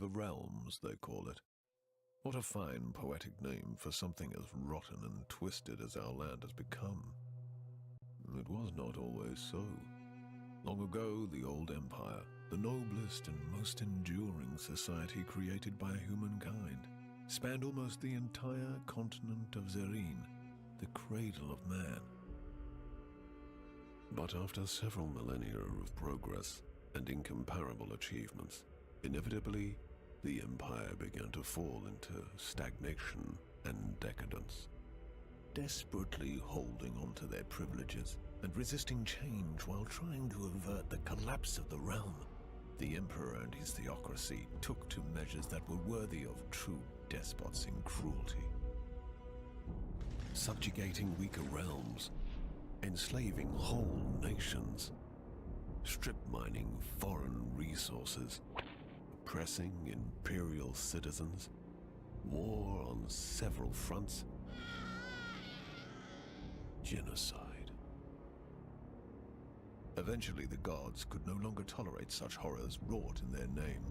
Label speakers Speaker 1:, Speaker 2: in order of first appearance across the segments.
Speaker 1: River Realms, they call it. What a fine poetic name for something as rotten and twisted as our land has become. It was not always so. Long ago, the old empire, the noblest and most enduring society created by humankind, spanned almost the entire continent of Zerine, the cradle of man. But after several millennia of progress and incomparable achievements, inevitably, the empire began to fall into stagnation and decadence. Desperately holding on to their privileges and resisting change while trying to avert the collapse of the realm, the emperor and his theocracy took to measures that were worthy of true despots in cruelty. Subjugating weaker realms, enslaving whole nations, strip mining foreign resources, oppressing imperial citizens, war on several fronts, genocide. Eventually, the gods could no longer tolerate such horrors wrought in their name.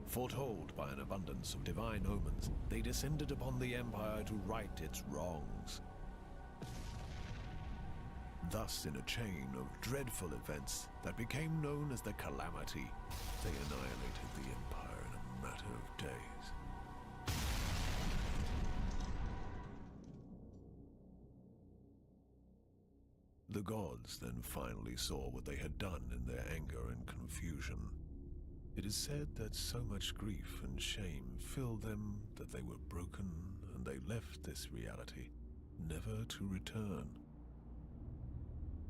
Speaker 1: Foretold by an abundance of divine omens, they descended upon the empire to right its wrongs. Thus, in a chain of dreadful events that became known as the Calamity, they annihilated the empire in a matter of days. The gods then finally saw what they had done in their anger and confusion. It is said that so much grief and shame filled them that they were broken and they left this reality, never to return.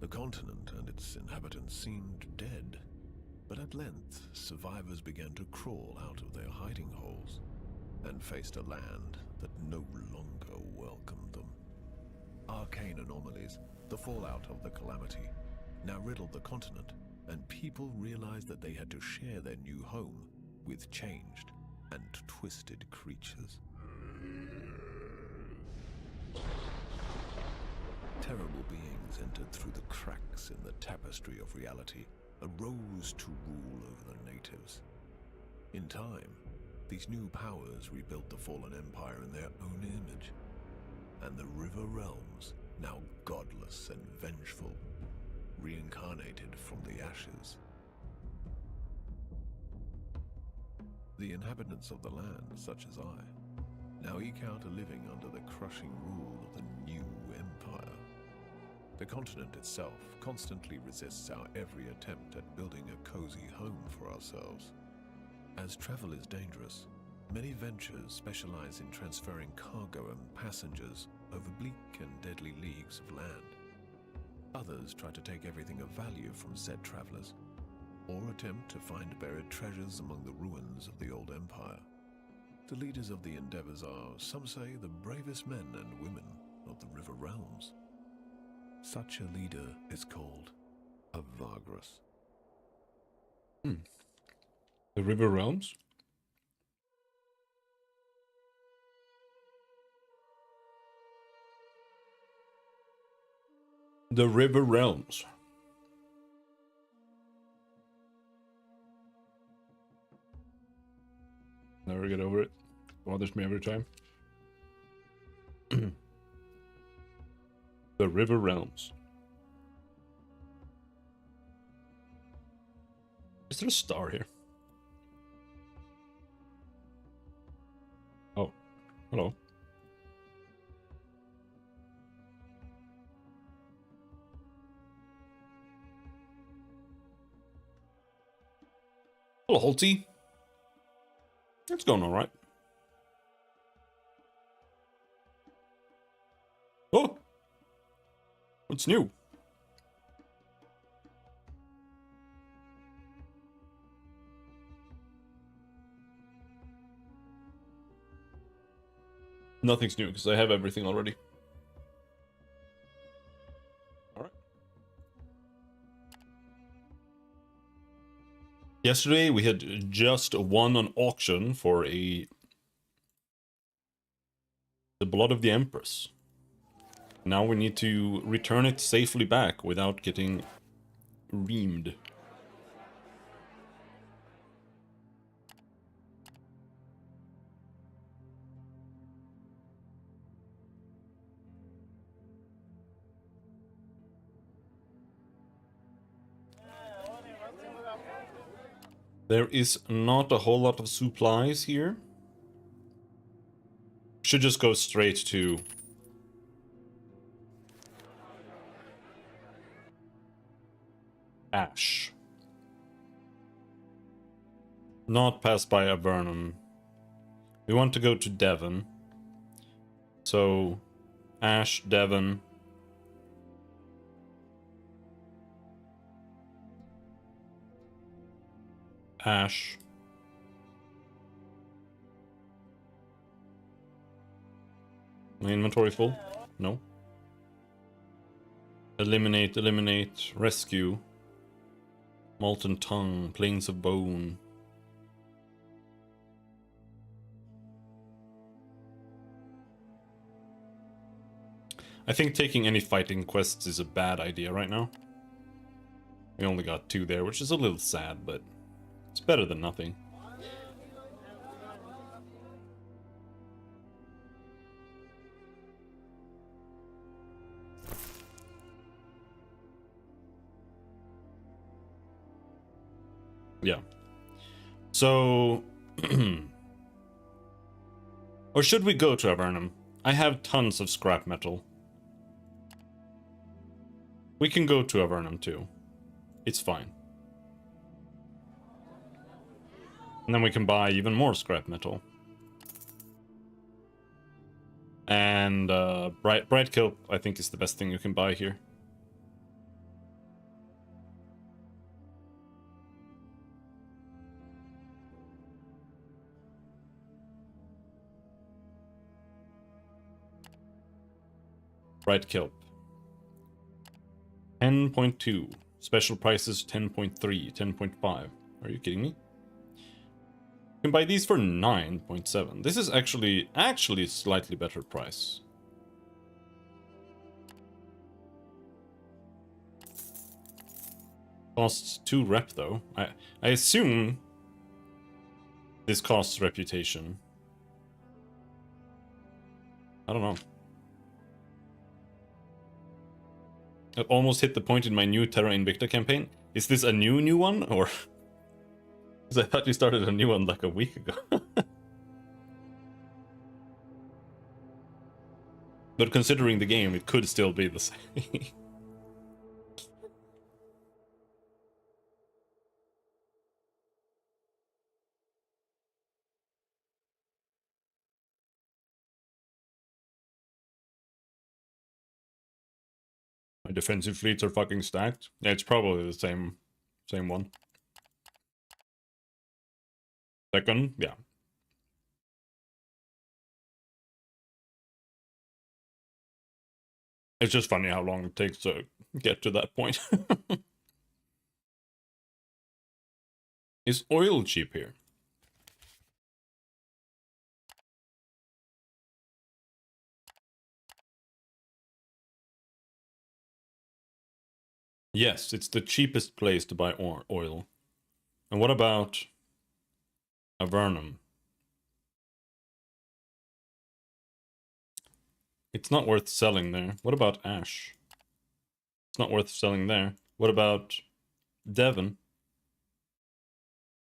Speaker 1: The continent and its inhabitants seemed dead, but at length survivors began to crawl out of their hiding holes and faced a land that no longer welcomed them. Arcane anomalies, the fallout of the Calamity, now riddled the continent, and people realized that they had to share their new home with changed and twisted creatures. Terrible beings entered through the cracks in the tapestry of reality and rose to rule over the natives. In time, these new powers rebuilt the fallen empire in their own image, and the River Realms, now godless and vengeful, reincarnated from the ashes. The inhabitants of the land, such as I, now eke out a living under the crushing rule of the new empire. The continent itself constantly resists our every attempt at building a cozy home for ourselves. As travel is dangerous, many ventures specialize in transferring cargo and passengers over bleak and deadly leagues of land. Others try to take everything of value from said travelers, or attempt to find buried treasures among the ruins of the old empire. The leaders of the endeavors are, some say, the bravest men and women of the River Realms. Such a leader is called a Vagrus.
Speaker 2: The River Realms? The River Realms. Never get over it. Bothers me every time. The River Realms. Is there a star here? Oh, hello. Hello, Holty. It's going all right. Oh, what's new? Nothing's new because I have everything already. All right. Yesterday we had just won an auction for the blood of the Empress. Now we need to return it safely back without getting reamed. There is not a whole lot of supplies here. Should just go straight to Ash. Not pass by Avernum. We want to go to Devon. So, Ash, Devon. Ash. My inventory full? No. Eliminate, eliminate, rescue. Molten Tongue, Plains of Bone. I think taking any fighting quests is a bad idea right now. We only got 2 there, which is a little sad, but it's better than nothing. Yeah. So... or should we go to Avernum? I have tons of scrap metal. We can go to Avernum too. It's fine. And then we can buy even more scrap metal. And bright kelp, I think, is the best thing you can buy here. Bright kelp. 10.2. Special prices 10.3, 10.5. Are you kidding me? You can buy these for 9.7. This is actually a slightly better price. Costs 2 rep though. I assume this costs reputation. I don't know. I almost hit the point in my new Terra Invicta campaign. Is this a new one, or? Because I thought you started a new one like a week ago. But considering the game, it could still be the same. My defensive fleets are fucking stacked. Yeah, it's probably the same one. Second, yeah. It's just funny how long it takes to get to that point. Is oil cheap here? Yes, it's the cheapest place to buy oil. And what about Avernum? It's not worth selling there. What about Ash? It's not worth selling there. What about Devon?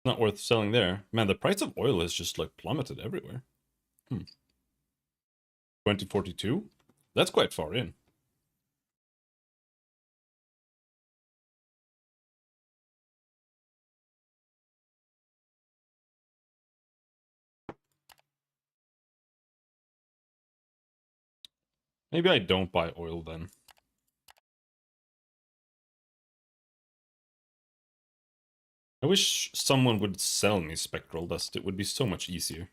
Speaker 2: Not worth selling there. Man, the price of oil has just like plummeted everywhere. 2042? That's quite far in. Maybe I don't buy oil then. I wish someone would sell me spectral dust. It would be so much easier.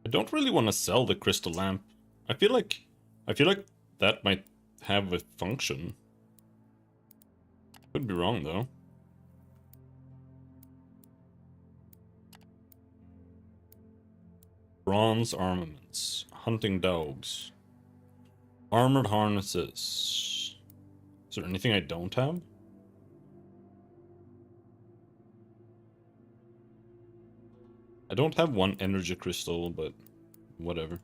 Speaker 2: I don't really want to sell the crystal lamp. I feel like that might have a function. Could be wrong though. Bronze armaments, hunting dogs, armored harnesses. Is there anything I don't have? I don't have one energy crystal, but whatever.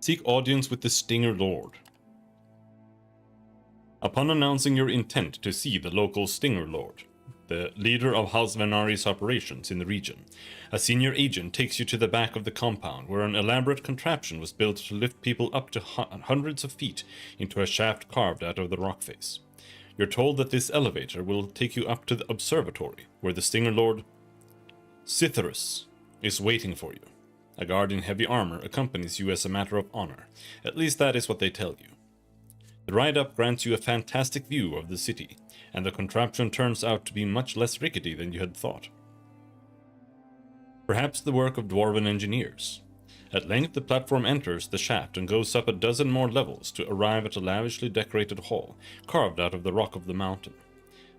Speaker 2: Seek audience with the Stinger Lord. Upon announcing your intent to see the local Stinger Lord, the leader of House Venari's operations in the region, a senior agent takes you to the back of the compound where an elaborate contraption was built to lift people up to hundreds of feet into a shaft carved out of the rock face. You're told that this elevator will take you up to the observatory, where the Stinger Lord Cytherus is waiting for you. A guard in heavy armor accompanies you as a matter of honor. At least that is what they tell you. The ride-up grants you a fantastic view of the city, and the contraption turns out to be much less rickety than you had thought. Perhaps the work of dwarven engineers. At length the platform enters the shaft and goes up a dozen more levels to arrive at a lavishly decorated hall, carved out of the rock of the mountain.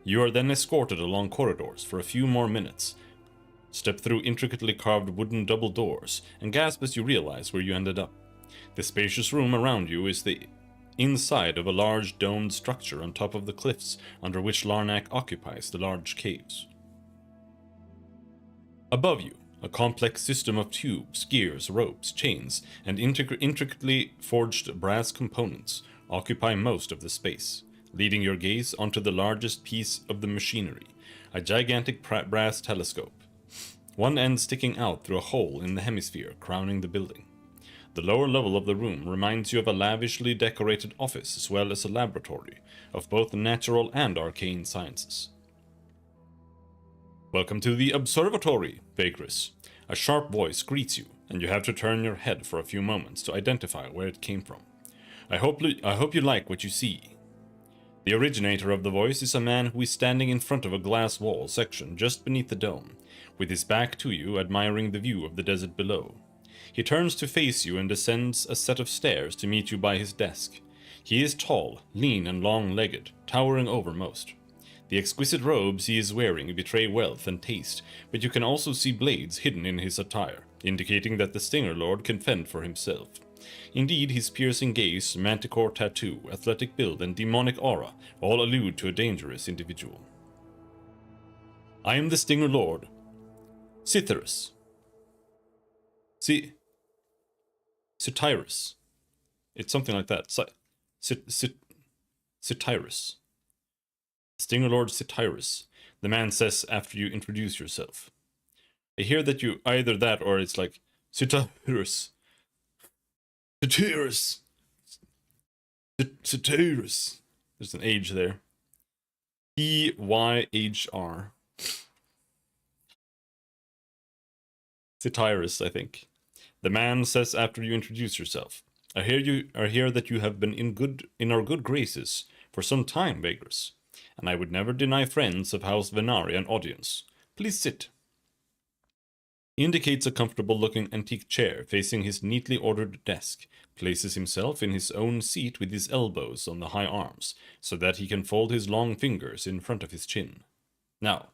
Speaker 2: You are then escorted along corridors for a few more minutes, step through intricately carved wooden double doors, and gasp as you realize where you ended up. The spacious room around you is the inside of a large domed structure on top of the cliffs under which Larnak occupies the large caves. Above you, a complex system of tubes, gears, ropes, chains, and intricately forged brass components occupy most of the space, leading your gaze onto the largest piece of the machinery, a gigantic brass telescope, one end sticking out through a hole in the hemisphere crowning the building. The lower level of the room reminds you of a lavishly decorated office as well as a laboratory of both natural and arcane sciences. Welcome to the observatory, Vagrus. A sharp voice greets you, and you have to turn your head for a few moments to identify where it came from. I hope you like what you see. The originator of the voice is a man who is standing in front of a glass wall section just beneath the dome, with his back to you, admiring the view of the desert below. He turns to face you and descends a set of stairs to meet you by his desk. He is tall, lean, and long-legged, towering over most. The exquisite robes he is wearing betray wealth and taste, but you can also see blades hidden in his attire, indicating that the Stinger Lord can fend for himself. Indeed, his piercing gaze, manticore tattoo, athletic build, and demonic aura all allude to a dangerous individual. I am the Stinger Lord, Cytherus. Cytyrus. It's something like that. Cytyrus. Stinger Lord Cytyrus, the man says after you introduce yourself. I hear that you either that or it's like Cytyrus. Cytyrus. Cytyrus. There's an H there. Pyhr. Cytyrus, I think. The man says after you introduce yourself. I hear that you have been in our good graces for some time, Vagrus, and I would never deny friends of House Venari an audience. Please sit. He indicates a comfortable-looking antique chair facing his neatly ordered desk, places himself in his own seat with his elbows on the high arms, so that he can fold his long fingers in front of his chin. Now,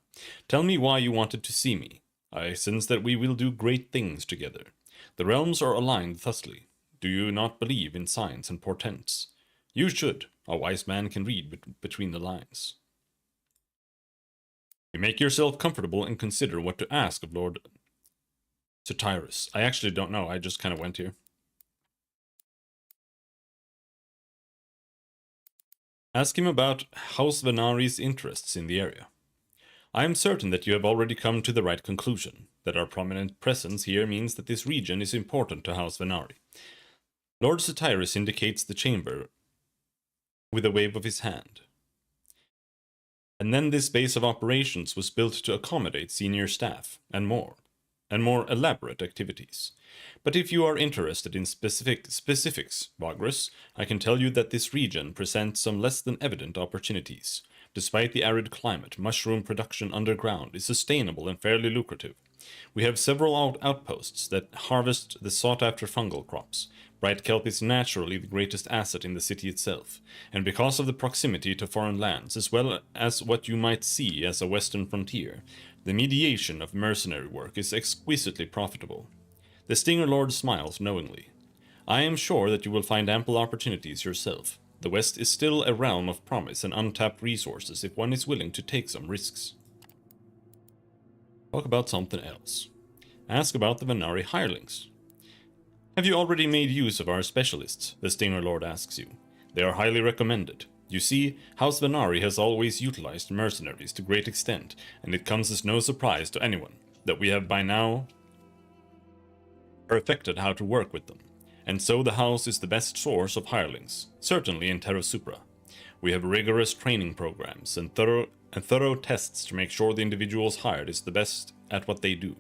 Speaker 2: tell me why you wanted to see me. I sense that we will do great things together. The realms are aligned thusly. Do you not believe in signs and portents? You should. A wise man can read between the lines. You make yourself comfortable and consider what to ask of Lord Cytyrus. I actually don't know. I just kind of went here. Ask him about House Venari's interests in the area. I am certain that you have already come to the right conclusion, that our prominent presence here means that this region is important to House Venari. Lord Cytyrus indicates the chamber with a wave of his hand. And then this base of operations was built to accommodate senior staff, and more elaborate activities. But if you are interested in specifics, Vagrus, I can tell you that this region presents some less than evident opportunities. Despite the arid climate, mushroom production underground is sustainable and fairly lucrative. We have several outposts that harvest the sought-after fungal crops. Bright kelp is naturally the greatest asset in the city itself, and because of the proximity to foreign lands, as well as what you might see as a western frontier, the mediation of mercenary work is exquisitely profitable. The Stinger Lord smiles knowingly. I am sure that you will find ample opportunities yourself. The West is still a realm of promise and untapped resources if one is willing to take some risks. Talk about something else. Ask about the Venari hirelings. Have you already made use of our specialists? The Stinger Lord asks you. They are highly recommended. You see, House Venari has always utilized mercenaries to great extent, and it comes as no surprise to anyone that we have by now perfected how to work with them. And so the house is the best source of hirelings, certainly in Terra Supra. We have rigorous training programs and thorough tests to make sure the individuals hired is the best at what they do.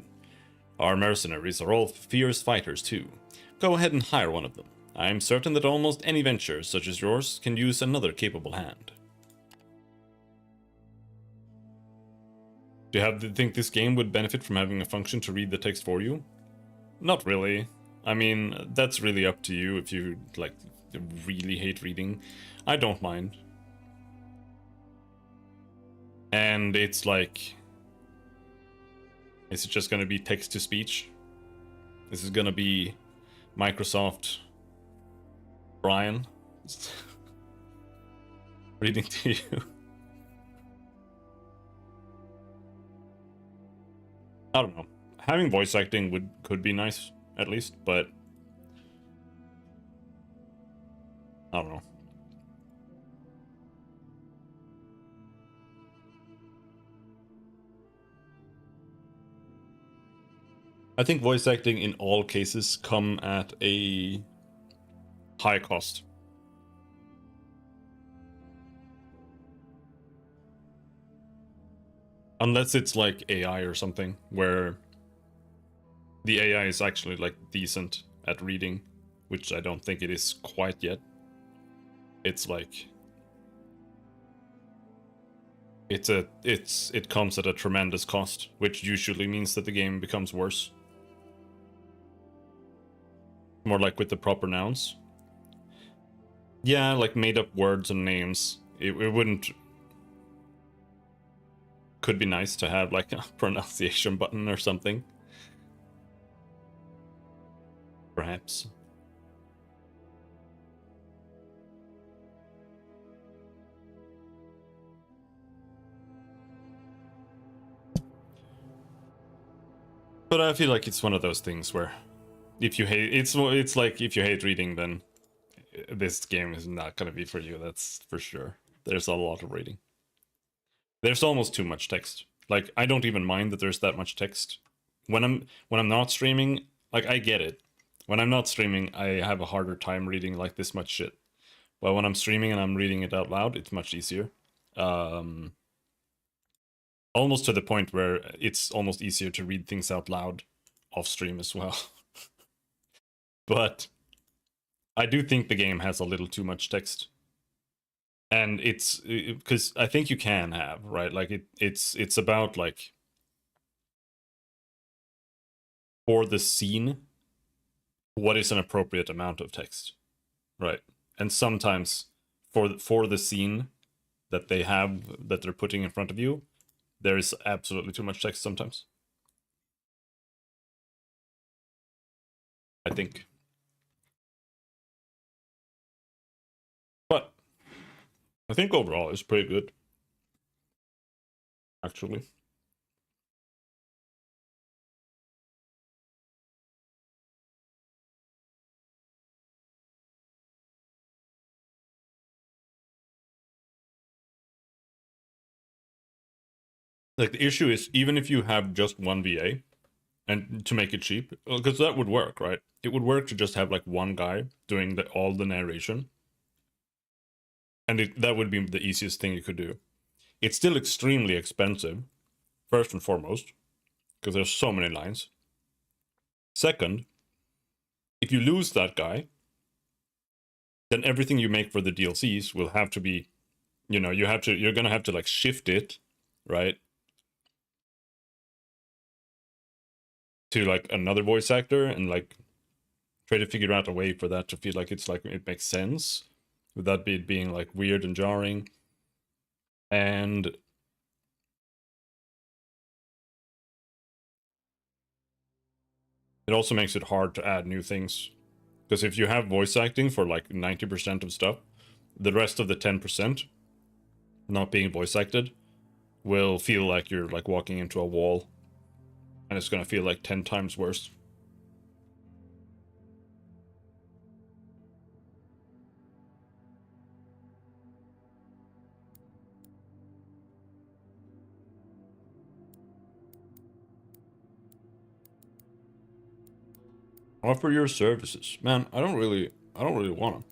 Speaker 2: Our mercenaries are all fierce fighters too. Go ahead and hire one of them. I am certain that almost any venture such as yours can use another capable hand. Do you think this game would benefit from having a function to read the text for you? Not really. I mean, that's really up to you if you, like, really hate reading. I don't mind. And it's like... Is it just gonna be text-to-speech? This is gonna be Microsoft Brian reading to you. I don't know. Having voice acting could be nice, at least, but I don't know. I think voice acting in all cases come at a high cost. Unless it's like AI or something, where the AI is actually like decent at reading, which I don't think it is quite yet. It's like it comes at a tremendous cost, which usually means that the game becomes worse. More like with the proper nouns. Yeah, like made up words and names. It wouldn't... Could be nice to have like a pronunciation button or something. Perhaps. But I feel like it's one of those things where if you hate it's like if you hate reading, then this game is not gonna be for you, that's for sure. There's a lot of reading. There's almost too much text. Like, I don't even mind that there's that much text. When I'm not streaming, like, I get it. When I'm not streaming, I have a harder time reading like this much shit. But when I'm streaming and I'm reading it out loud, it's much easier. Almost to the point where it's almost easier to read things out loud off stream as well. But I do think the game has a little too much text. And it's because I think you can have, right? Like it's about like for the scene, what is an appropriate amount of text, right? And sometimes for the scene that they have that they're putting in front of you, there is absolutely too much text sometimes. I think. But I think overall it's pretty good. Actually. Like the issue is even if you have just one VA and to make it cheap, because that would work, right? It would work to just have like one guy doing all the narration. And that would be the easiest thing you could do. It's still extremely expensive, first and foremost, because there's so many lines. Second, if you lose that guy, then everything you make for the DLCs will have to be, you're gonna have to like shift it, right? To like another voice actor and like try to figure out a way for that to feel like it's like it makes sense without it being like weird and jarring. And it also makes it hard to add new things Because if you have voice acting for like 90% of stuff, the rest of the 10% not being voice acted will feel like you're like walking into a wall. And it's gonna feel like 10 times worse. Offer your services. Man, I don't really want them.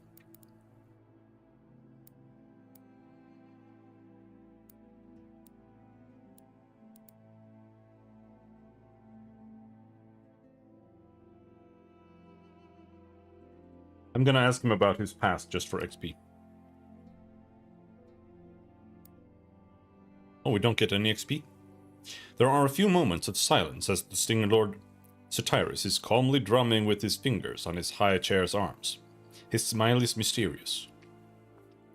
Speaker 2: I'm gonna ask him about his past just for XP. Oh, we don't get any XP? There are a few moments of silence as the Stinger Lord Satyrus is calmly drumming with his fingers on his high chair's arms. His smile is mysterious.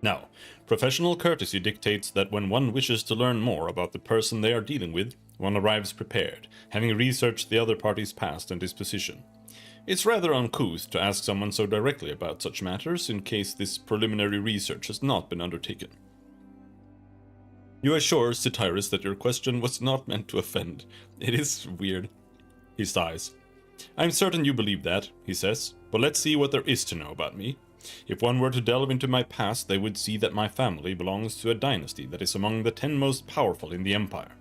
Speaker 2: Now, professional courtesy dictates that when one wishes to learn more about the person they are dealing with, one arrives prepared, having researched the other party's past and disposition. It's rather uncouth to ask someone so directly about such matters in case this preliminary research has not been undertaken. You assure Satyrus that your question was not meant to offend. It is weird. He sighs. I'm certain you believe that, he says, but let's see what there is to know about me. If one were to delve into my past, they would see that my family belongs to a dynasty that is among the 10 most powerful in the Empire.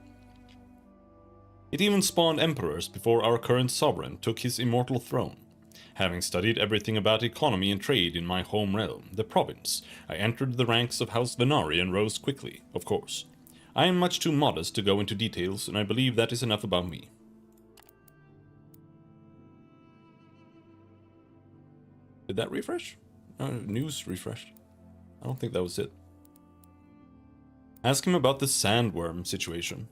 Speaker 2: It even spawned emperors before our current sovereign took his immortal throne. Having studied everything about economy and trade in my home realm, the province, I entered the ranks of House Venari and rose quickly, of course. I am much too modest to go into details, and I believe that is enough about me. Did that refresh? News refreshed. I don't think that was it. Ask him about the sandworm situation.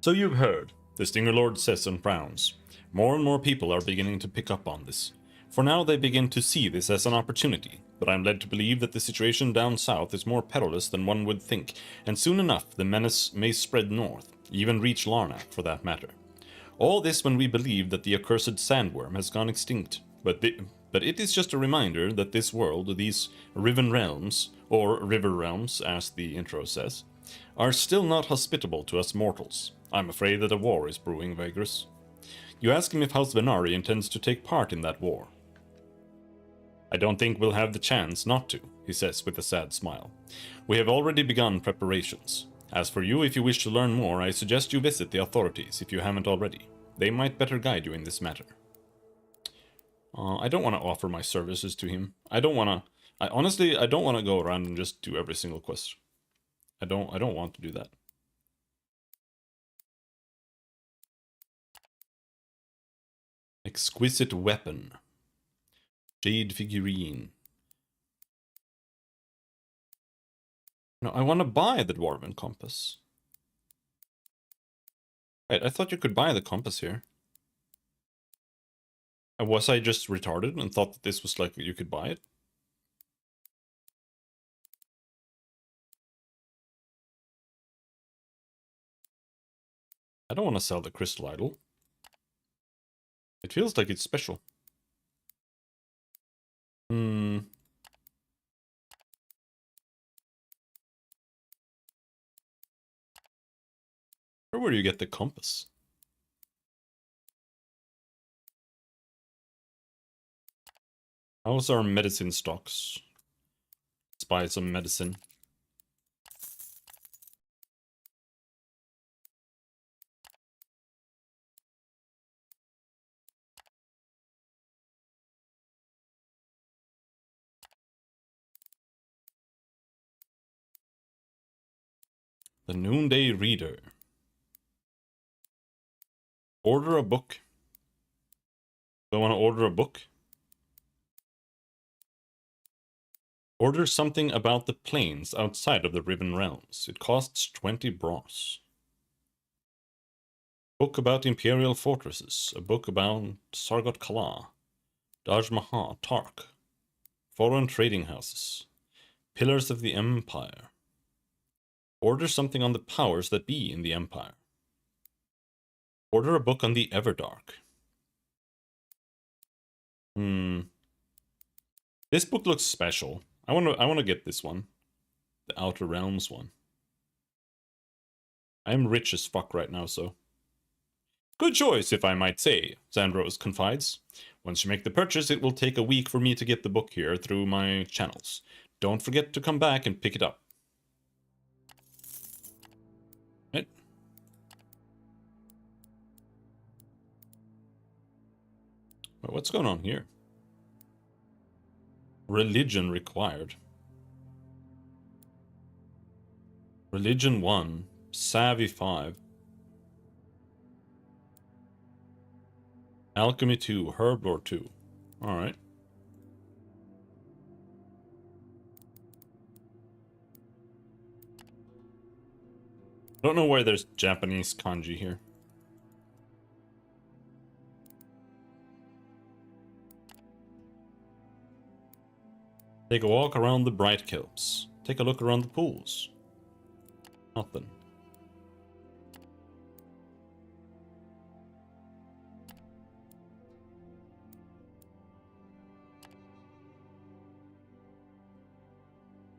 Speaker 2: So you've heard, the Stinger Lord says and frowns. More and more people are beginning to pick up on this. For now they begin to see this as an opportunity, but I'm led to believe that the situation down south is more perilous than one would think, and soon enough the menace may spread north, even reach Larnak for that matter. All this when we believe that the accursed sandworm has gone extinct, but it is just a reminder that this world, these Riven Realms, or River Realms as the intro says, are still not hospitable to us mortals. I'm afraid that a war is brewing, Vagrus. You ask him if House Venari intends to take part in that war. I don't think we'll have the chance not to, he says with a sad smile. We have already begun preparations. As for you, if you wish to learn more, I suggest you visit the authorities if you haven't already. They might better guide you in this matter. I don't want to offer my services to him. I don't want to go around and just do every single quest. I don't want to do that. Exquisite weapon. Jade figurine. No, I want to buy the Dwarven compass. Wait, I thought you could buy the compass here. Was I just retarded and thought that this was like you could buy it? I don't want to sell the crystal idol. It feels like it's special. Where do you get the compass? How's our medicine stocks? Let's buy some medicine. The Noonday Reader. Order a book. Do I want to order a book? Order something about the plains outside of the Riven Realms. It costs 20 bros. Book about imperial fortresses. A book about Sargot Kala, Daj Maha, Tark. Foreign trading houses. Pillars of the Empire. Order something on the powers that be in the Empire. Order a book on the Everdark. This book looks special. I want to get this one. The Outer Realms one. I'm rich as fuck right now, so. Good choice, if I might say, Sandrose confides. Once you make the purchase, it will take a week for me to get the book here through my channels. Don't forget to come back and pick it up. Right. What's going on here? Religion required. Religion 1. Savvy 5. Alchemy 2. Herblore 2. Alright. Don't know why there's Japanese kanji here. Take a walk around the bright kelps. Take a look around the pools. Nothing.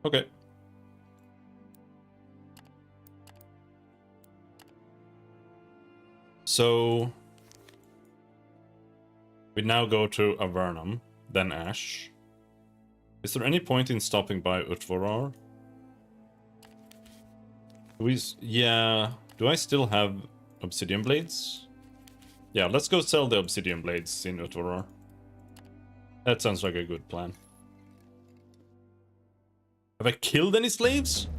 Speaker 2: Okay. So we now go to Avernum, then Ash. Is there any point in stopping by Utvorar? Yeah. Do I still have obsidian blades? Yeah, let's go sell the obsidian blades in Utvorar. That sounds like a good plan. Have I killed any slaves?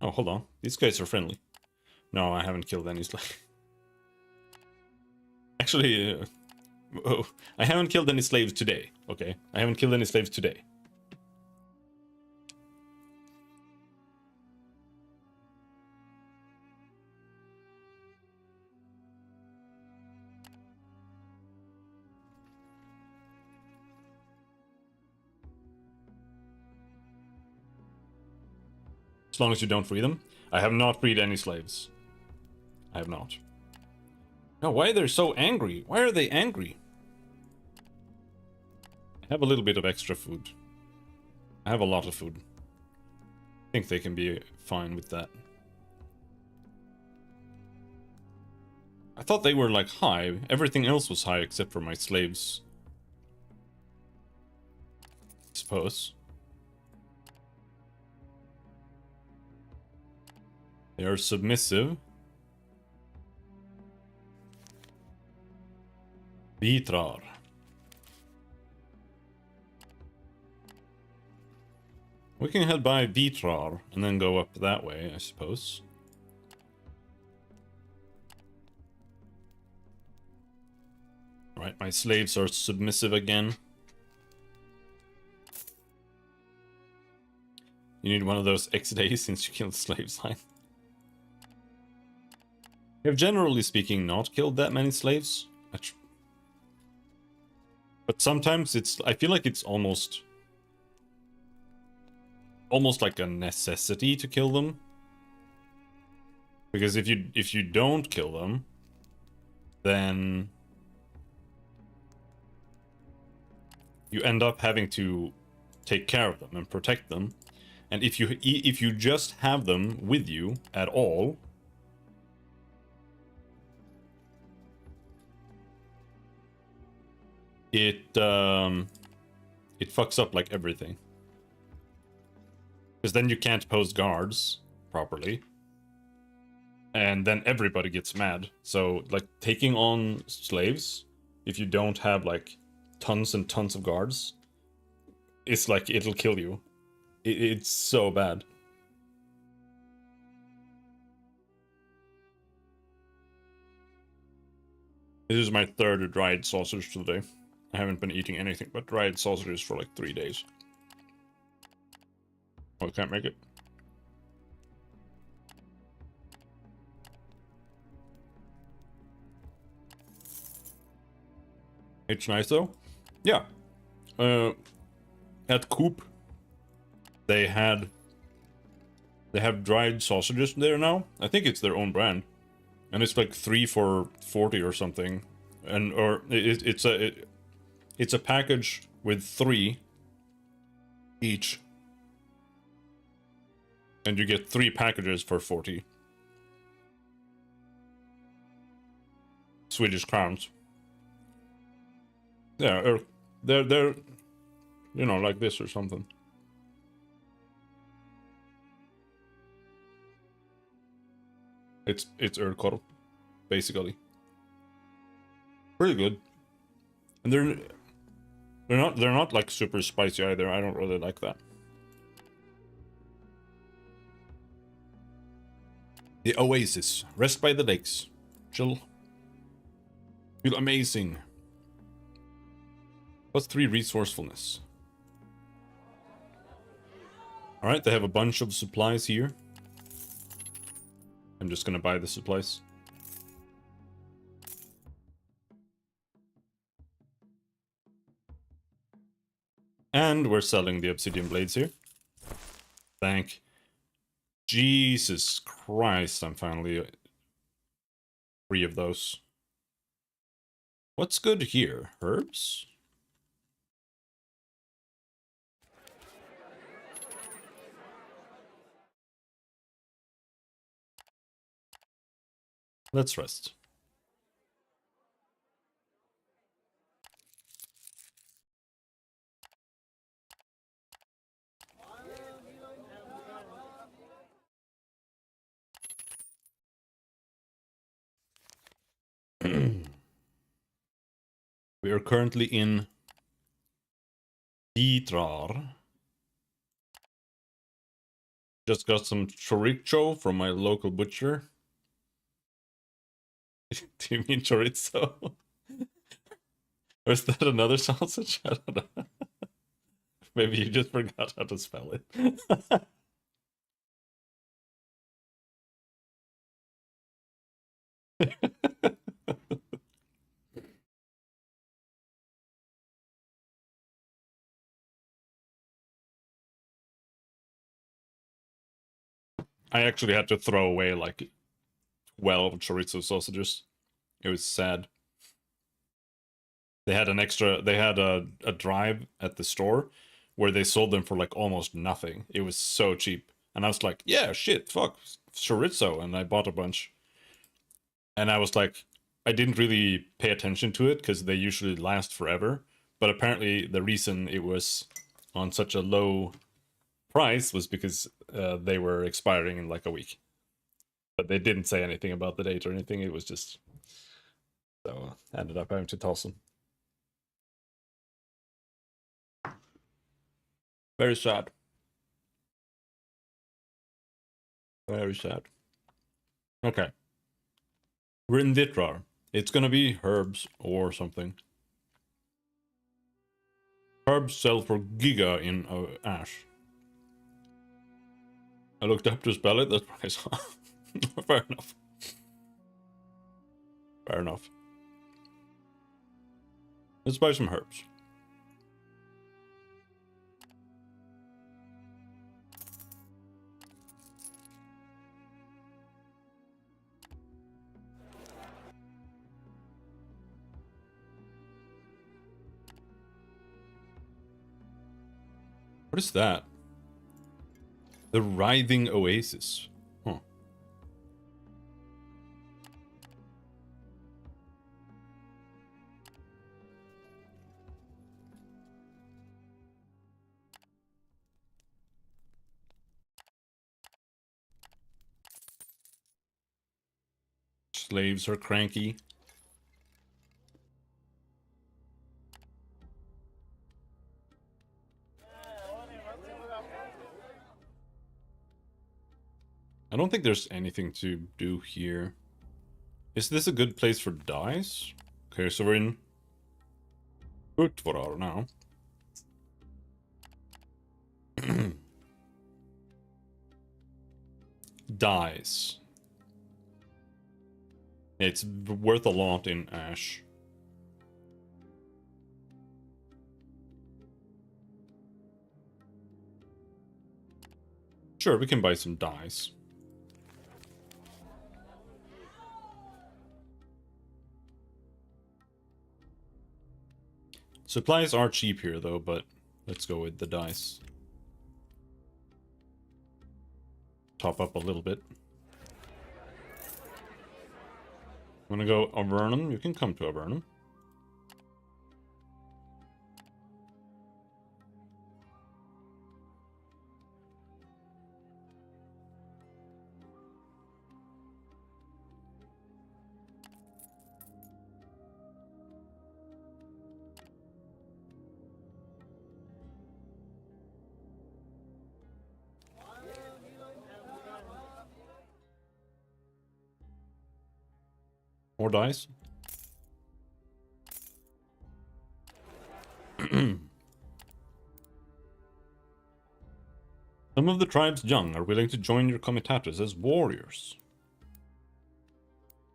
Speaker 2: Oh, hold on. These guys are friendly. No, I haven't killed any slaves. Actually, oh, I haven't killed any slaves today. Okay, I haven't killed any slaves today. As long as you don't free them. I have not freed any slaves. I have not. No, why are they so angry? Why are they angry? I have a little bit of extra food. I have a lot of food. I think they can be fine with that. I thought they were like high. Everything else was high except for my slaves. I suppose. They are submissive. Vitrar. We can head by Vitrar and then go up that way, I suppose. Right, my slaves are submissive again. You need one of those X days since you killed slaves, line. We have generally speaking not killed that many slaves. But sometimes I feel like it's almost like a necessity to kill them. Because if you don't kill them, then you end up having to take care of them and protect them. And if you just have them with you at all, it fucks up like everything. Because then you can't post guards properly. And then everybody gets mad. So, like, taking on slaves, if you don't have, like, tons and tons of guards, it's like, it'll kill you. It's so bad. This is my third dried sausage today. I haven't been eating anything but dried sausages for like 3 days. Oh, I can't make it. It's nice though. Yeah. At Coop, they had They have dried sausages there now. I think it's their own brand. And it's like 3 for 40 or something. And or it's a package with 3 each. And you get 3 packages for 40 Swedish crowns. Yeah, they're you know, like this or something. It's Urkorv, basically. Pretty good. And they're not like super spicy either. I don't really like that. The Oasis. Rest by the lakes. Chill. Feel amazing. +3 resourcefulness. Alright, they have a bunch of supplies here. I'm just gonna buy the supplies. And we're selling the obsidian blades here. Thank Jesus Christ, I'm finally free of those. What's good here? Herbs? Let's rest. We are currently in Ditrar. Just got some chorizo from my local butcher. Do you mean chorizo? Or is that another sausage? I don't know. Maybe you just forgot how to spell it. I actually had to throw away like 12 chorizo sausages. It was sad. They had a drive at the store where they sold them for like almost nothing. It was so cheap. And I was like, yeah, shit, fuck, chorizo. And I bought a bunch. And I was like, I didn't really pay attention to it because they usually last forever. But apparently the reason it was on such a low price was because they were expiring in like a week. But they didn't say anything about the date or anything. It was just... So I ended up having to toss them. Very sad. Very sad. Okay. We're in Ditrar. It's gonna be herbs or something. Herbs sell for giga in ash. I looked up to spell it, that's what I saw. Fair enough. Fair enough. Let's buy some herbs. What is that? The Writhing Oasis. Huh. Slaves are cranky. I don't think there's anything to do here. Is this a good place for dyes? Okay, so we're in Utvarar now. Dyes. It's worth a lot in ash. Sure, we can buy some dice. Supplies are cheap here, though, but let's go with the dice. Top up a little bit. I'm gonna go Avernum. You can come to Avernum. More dice. Some of the tribe's young are willing to join your comitatus as warriors.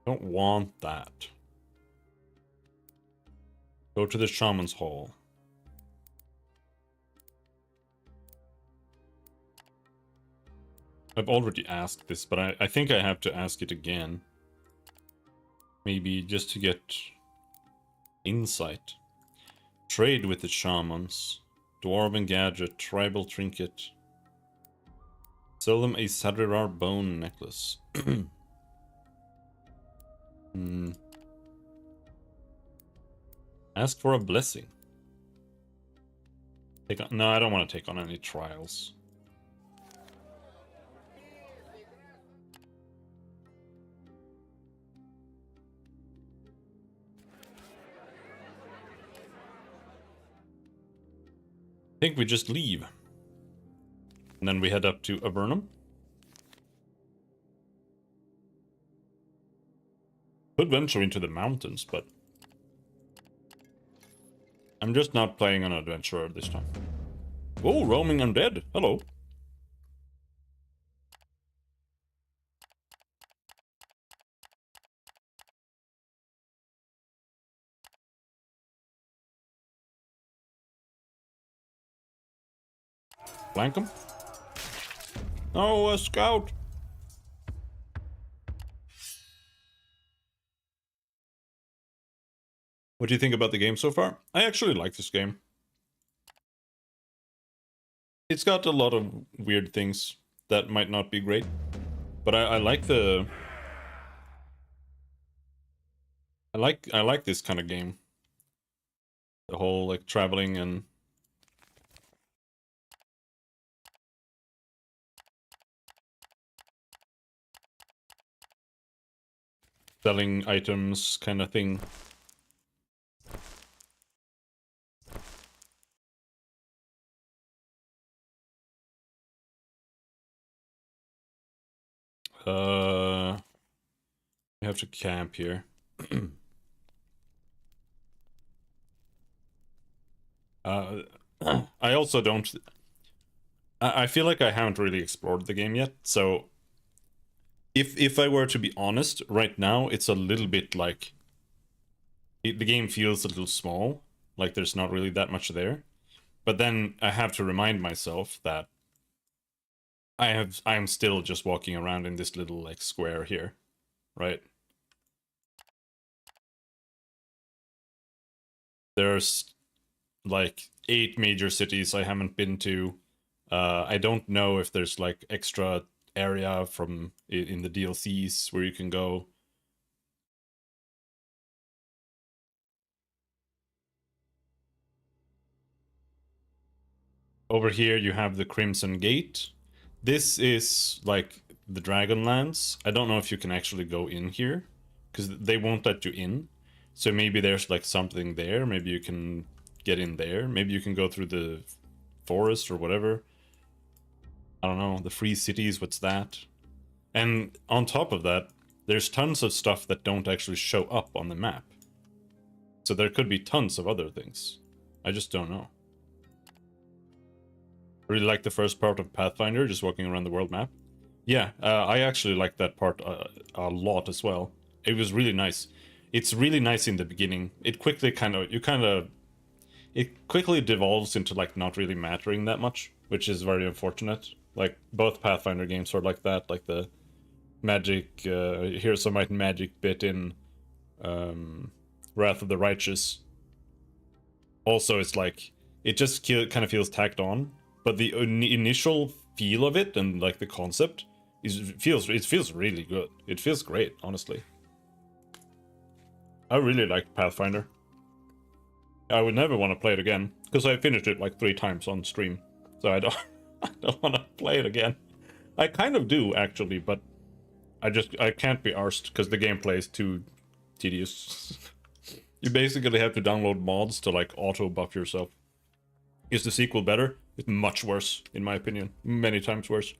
Speaker 2: Don't want that. Go to the shaman's hall. I've already asked this, but I think I have to ask it again. Maybe just to get insight. Trade with the shamans. Dwarven gadget, tribal trinket. Sell them a Sadrirar bone necklace. Ask for a blessing. No, I don't want to take on any trials. I think we just leave. And then we head up to Avernum. Could venture into the mountains, but I'm just not playing an adventurer this time. Oh, roaming undead. Hello. Flank him. Oh, a scout. What do you think about the game so far? I actually like this game. It's got a lot of weird things that might not be great, but I like the... I like this kind of game. The whole, like, traveling and... selling items kind of thing. We have to camp here. I also don't... I feel like I haven't really explored the game yet, so... If I were to be honest, right now, it's a little bit like... the game feels a little small, like there's not really that much there. But then I have to remind myself that I'm still just walking around in this little, like, square here, right? There's, like, 8 major cities I haven't been to. I don't know if there's, like, extra area from in the DLCs where you can go. Over here you have the Crimson Gate. This is like the Dragonlands. I don't know if you can actually go in here because they won't let you in. So maybe there's like something there. Maybe you can get in there. Maybe you can go through the forest or whatever. I don't know. The Free Cities, what's that? And on top of that, there's tons of stuff that don't actually show up on the map. So there could be tons of other things. I just don't know. I really like the first part of Pathfinder, just walking around the world map. Yeah, I actually like that part a lot as well. It was really nice. It's really nice in the beginning. It quickly it quickly devolves into like not really mattering that much, which is very unfortunate. Like both Pathfinder games are like that, like the magic, here's some magic bit in Wrath of the Righteous. Also, it's like, it just kind of feels tacked on, but the initial feel of it and like the concept it feels really good. It feels great, honestly. I really like Pathfinder. I would never want to play it again because I finished it like 3 times on stream, so I don't I don't want to play it again. I kind of do actually, but I can't be arsed because the gameplay is too tedious. You basically have to download mods to like auto buff yourself. Is the sequel better? It's much worse, in my opinion. Many times worse.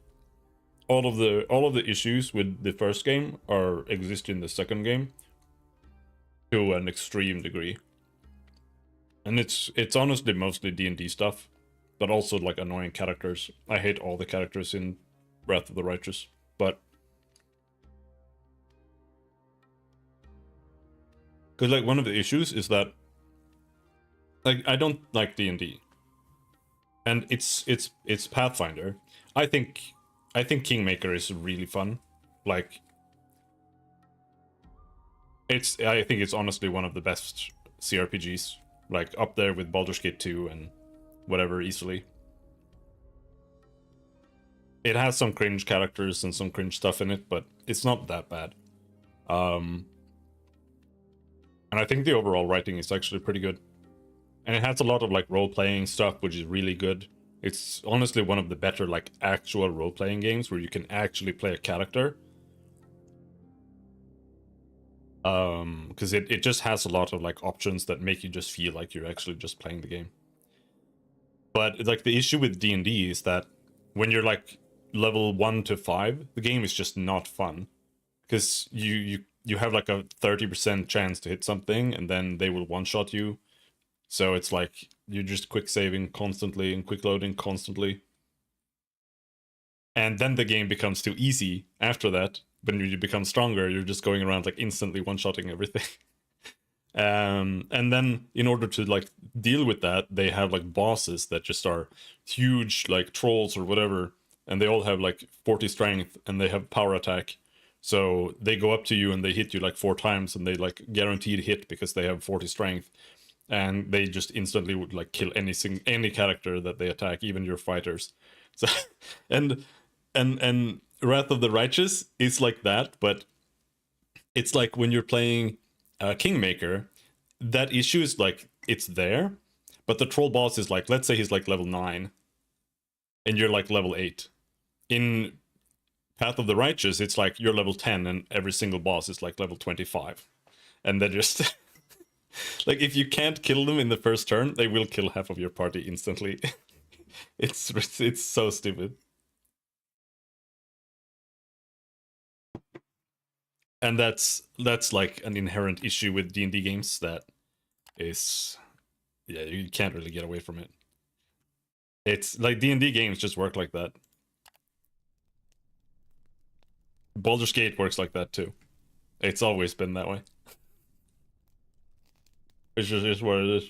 Speaker 2: All of the issues with the first game exist in the second game to an extreme degree. And it's honestly mostly D&D stuff, but also like annoying characters. I hate all the characters in Wrath of the Righteous, but because like one of the issues is that like I don't like D&D, and it's Pathfinder. I think Kingmaker is really fun. Like I think it's honestly one of the best CRPGs, like up there with Baldur's Gate 2 and whatever easily. It has some cringe characters and some cringe stuff in it, but it's not that bad. And I think the overall writing is actually pretty good. And it has a lot of like role-playing stuff, which is really good. It's honestly one of the better like actual role-playing games where you can actually play a character. Because it just has a lot of like options that make you just feel like you're actually just playing the game. But like the issue with D&D is that when you're like level 1 to 5, the game is just not fun. Because you have like a 30% chance to hit something and then they will one-shot you. So it's like you're just quick saving constantly and quick loading constantly. And then the game becomes too easy after that. When you become stronger, you're just going around like instantly one-shotting everything. And then in order to like deal with that, they have like bosses that just are huge like trolls or whatever. And they all have like 40 strength and they have power attack. So they go up to you and they hit you like 4 times and they like guaranteed hit because they have 40 strength. And they just instantly would like kill any character that they attack, even your fighters. So and Wrath of the Righteous is like that, but it's like when you're playing Kingmaker, that issue is like it's there, but the troll boss is like, let's say he's like level 9 and you're like level 8. In Path of the Righteous, it's like you're level 10 and every single boss is like level 25. And they're just like, if you can't kill them in the first turn, they will kill half of your party instantly. It's so stupid. And that's like an inherent issue with D&D games that is, yeah, you can't really get away from it. It's like D&D games just work like that. Baldur's Gate works like that too. It's always been that way. It's just what it is.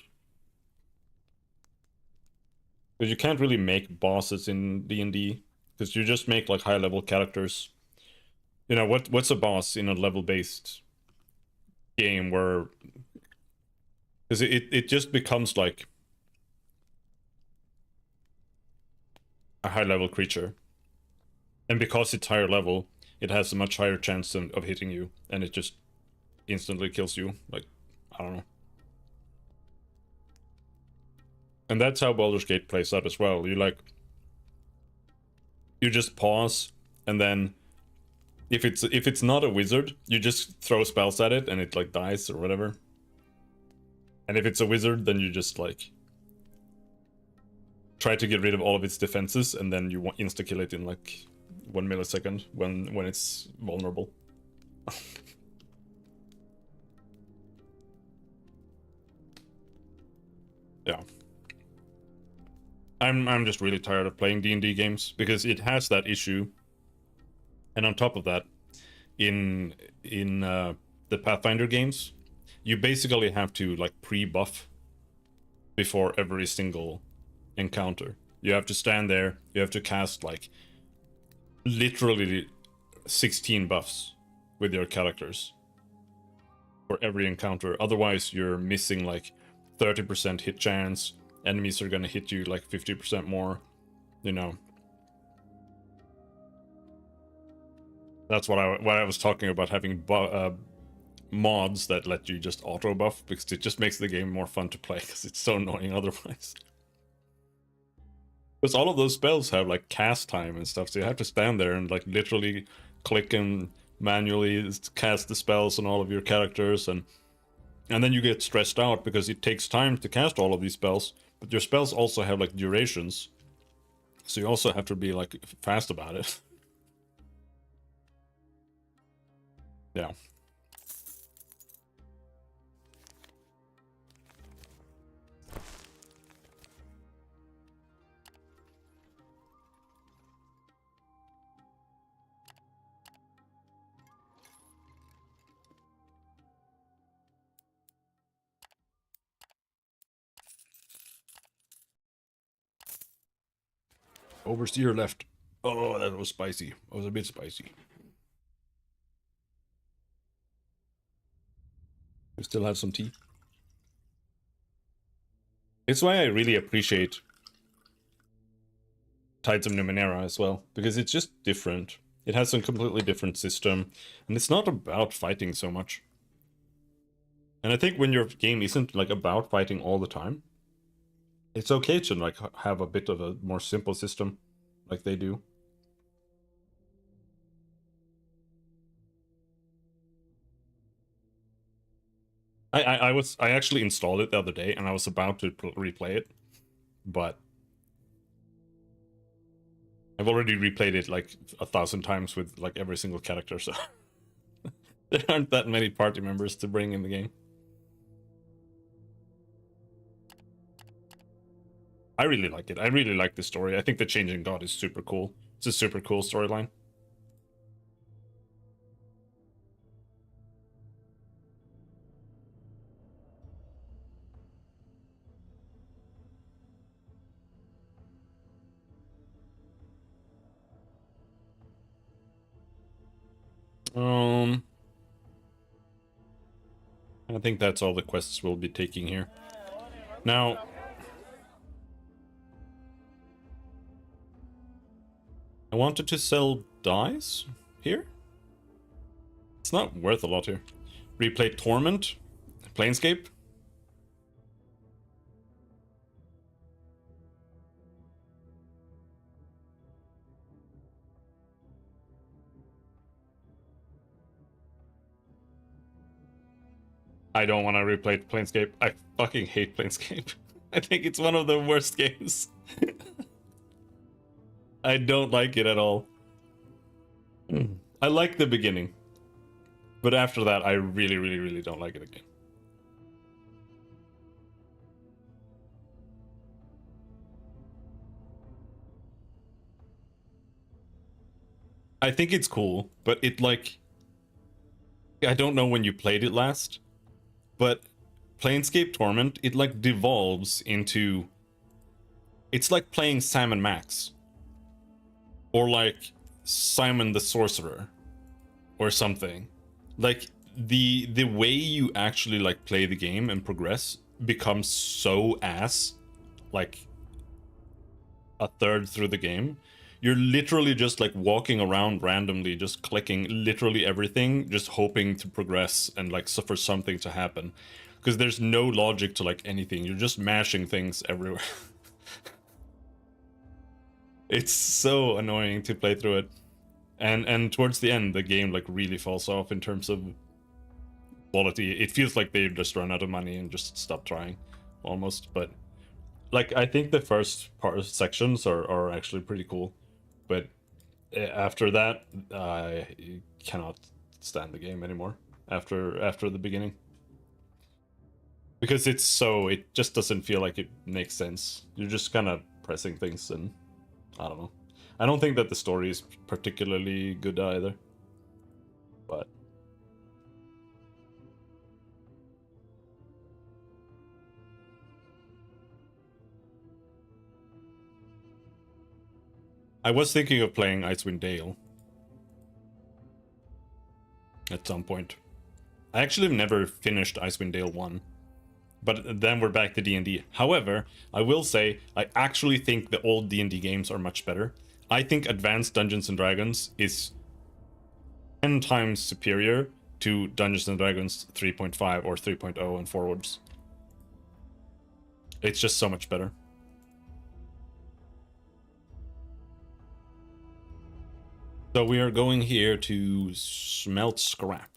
Speaker 2: Because you can't really make bosses in D&D, because you just make like high-level characters. You know, what's a boss in a level-based game where... Because it just becomes like a high-level creature. And because it's higher level, it has a much higher chance of hitting you, and it just instantly kills you. Like, I don't know. And that's how Baldur's Gate plays out as well. You just pause, and then if it's not a wizard, you just throw spells at it, and it like dies or whatever. And if it's a wizard, then you just like try to get rid of all of its defenses, and then you insta-kill it in like 1 millisecond when it's vulnerable. Yeah. I'm just really tired of playing D&D games because it has that issue. And on top of that, in the Pathfinder games, you basically have to like pre-buff before every single encounter. You have to stand there, you have to cast like literally 16 buffs with your characters for every encounter. Otherwise, you're missing like 30% hit chance. Enemies are gonna hit you like 50% more, you know. That's what I was talking about, having mods that let you just auto buff, because it just makes the game more fun to play, because it's so annoying otherwise. Because all of those spells have like cast time and stuff, so you have to stand there and like literally click and manually cast the spells on all of your characters, and then you get stressed out because it takes time to cast all of these spells, but your spells also have like durations, so you also have to be like fast about it. Yeah. Oversteer left. Oh, that was spicy. It was a bit spicy. We still have some tea. It's why I really appreciate Tides of Numenera as well, because it's just different. It has a completely different system, and it's not about fighting so much. And I think when your game isn't like about fighting all the time, it's okay to like have a bit of a more simple system, like they do. I actually installed it the other day, and I was about to replay it, but I've already replayed it like 1,000 times with like every single character, so there aren't that many party members to bring in the game. I really like it. I really like the story. I think the Changing God is super cool. It's a super cool storyline. I think that's all the quests we'll be taking here. Now, I wanted to sell dice here. It's not worth a lot here. Replay Torment, Planescape. I don't want to replay Planescape. I fucking hate Planescape. I think it's one of the worst games. I don't like it at all. I like the beginning, but after that, I really, really, really don't like it again. I think it's cool, but it like... I don't know when you played it last, but Planescape Torment, it like devolves into... It's like playing Sam & Max. Or like Simon the Sorcerer. Or something. Like, the way you actually like play the game and progress becomes so ass, like a third through the game. You're literally just like walking around randomly, just clicking literally everything, just hoping to progress and like for something to happen, because there's no logic to like anything. You're just mashing things everywhere. It's so annoying to play through it, and towards the end the game like really falls off in terms of quality. It feels like they've just run out of money and just stopped trying almost. But like, I think the first sections are actually pretty cool, but after that I cannot stand the game anymore after the beginning, because it's so, it just doesn't feel like it makes sense. You're just kind of pressing things, and I don't know. I don't think that the story is particularly good either, but I was thinking of playing Icewind Dale at some point. I actually have never finished Icewind Dale 1, but then we're back to D&D. However, I will say I actually think the old D&D games are much better. I think Advanced Dungeons & Dragons is 10 times superior to Dungeons & Dragons 3.5 or 3.0 and forwards. It's just so much better. So we are going here to smelt scrap.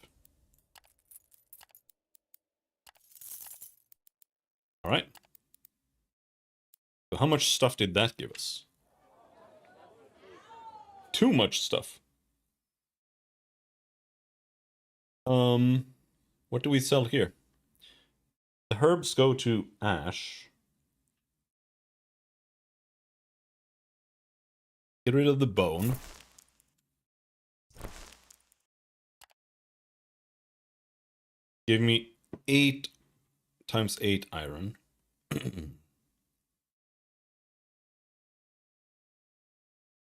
Speaker 2: Alright. So how much stuff did that give us? Too much stuff. What do we sell here? The herbs go to Ash. Get rid of the bone. Give me 8 times 8 iron.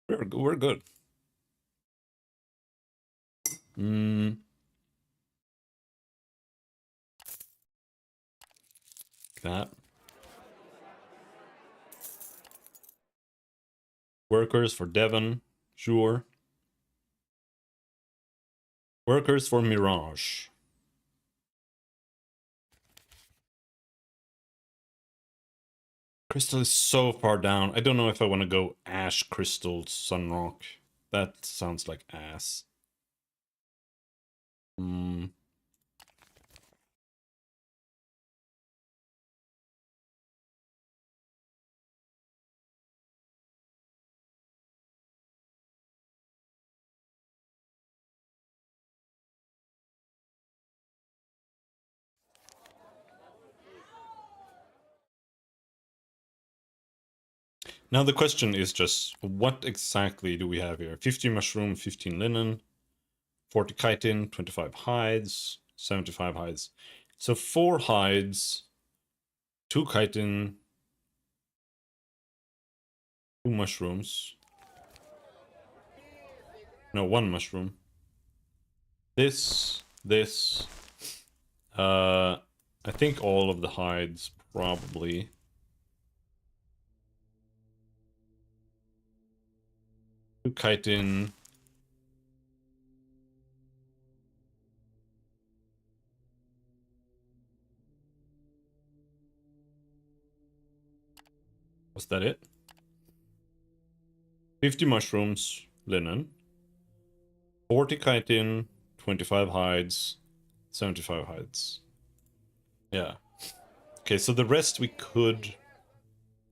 Speaker 2: We're good. That. Workers for Devon, sure. Workers for Mirage. Crystal is so far down. I don't know if I want to go Ash, Crystal, Sunrock. That sounds like ass. Now the question is just, what exactly do we have here? 50 mushroom, 15 linen, 40 chitin, 25 hides, 75 hides. So 4 hides, 2 chitin, 2 mushrooms. No, 1 mushroom. This. I think all of the hides, probably. Chitin. Was that it? 50 mushrooms, linen. 40 chitin, 25 hides, 75 hides. Yeah. Okay, so the rest we could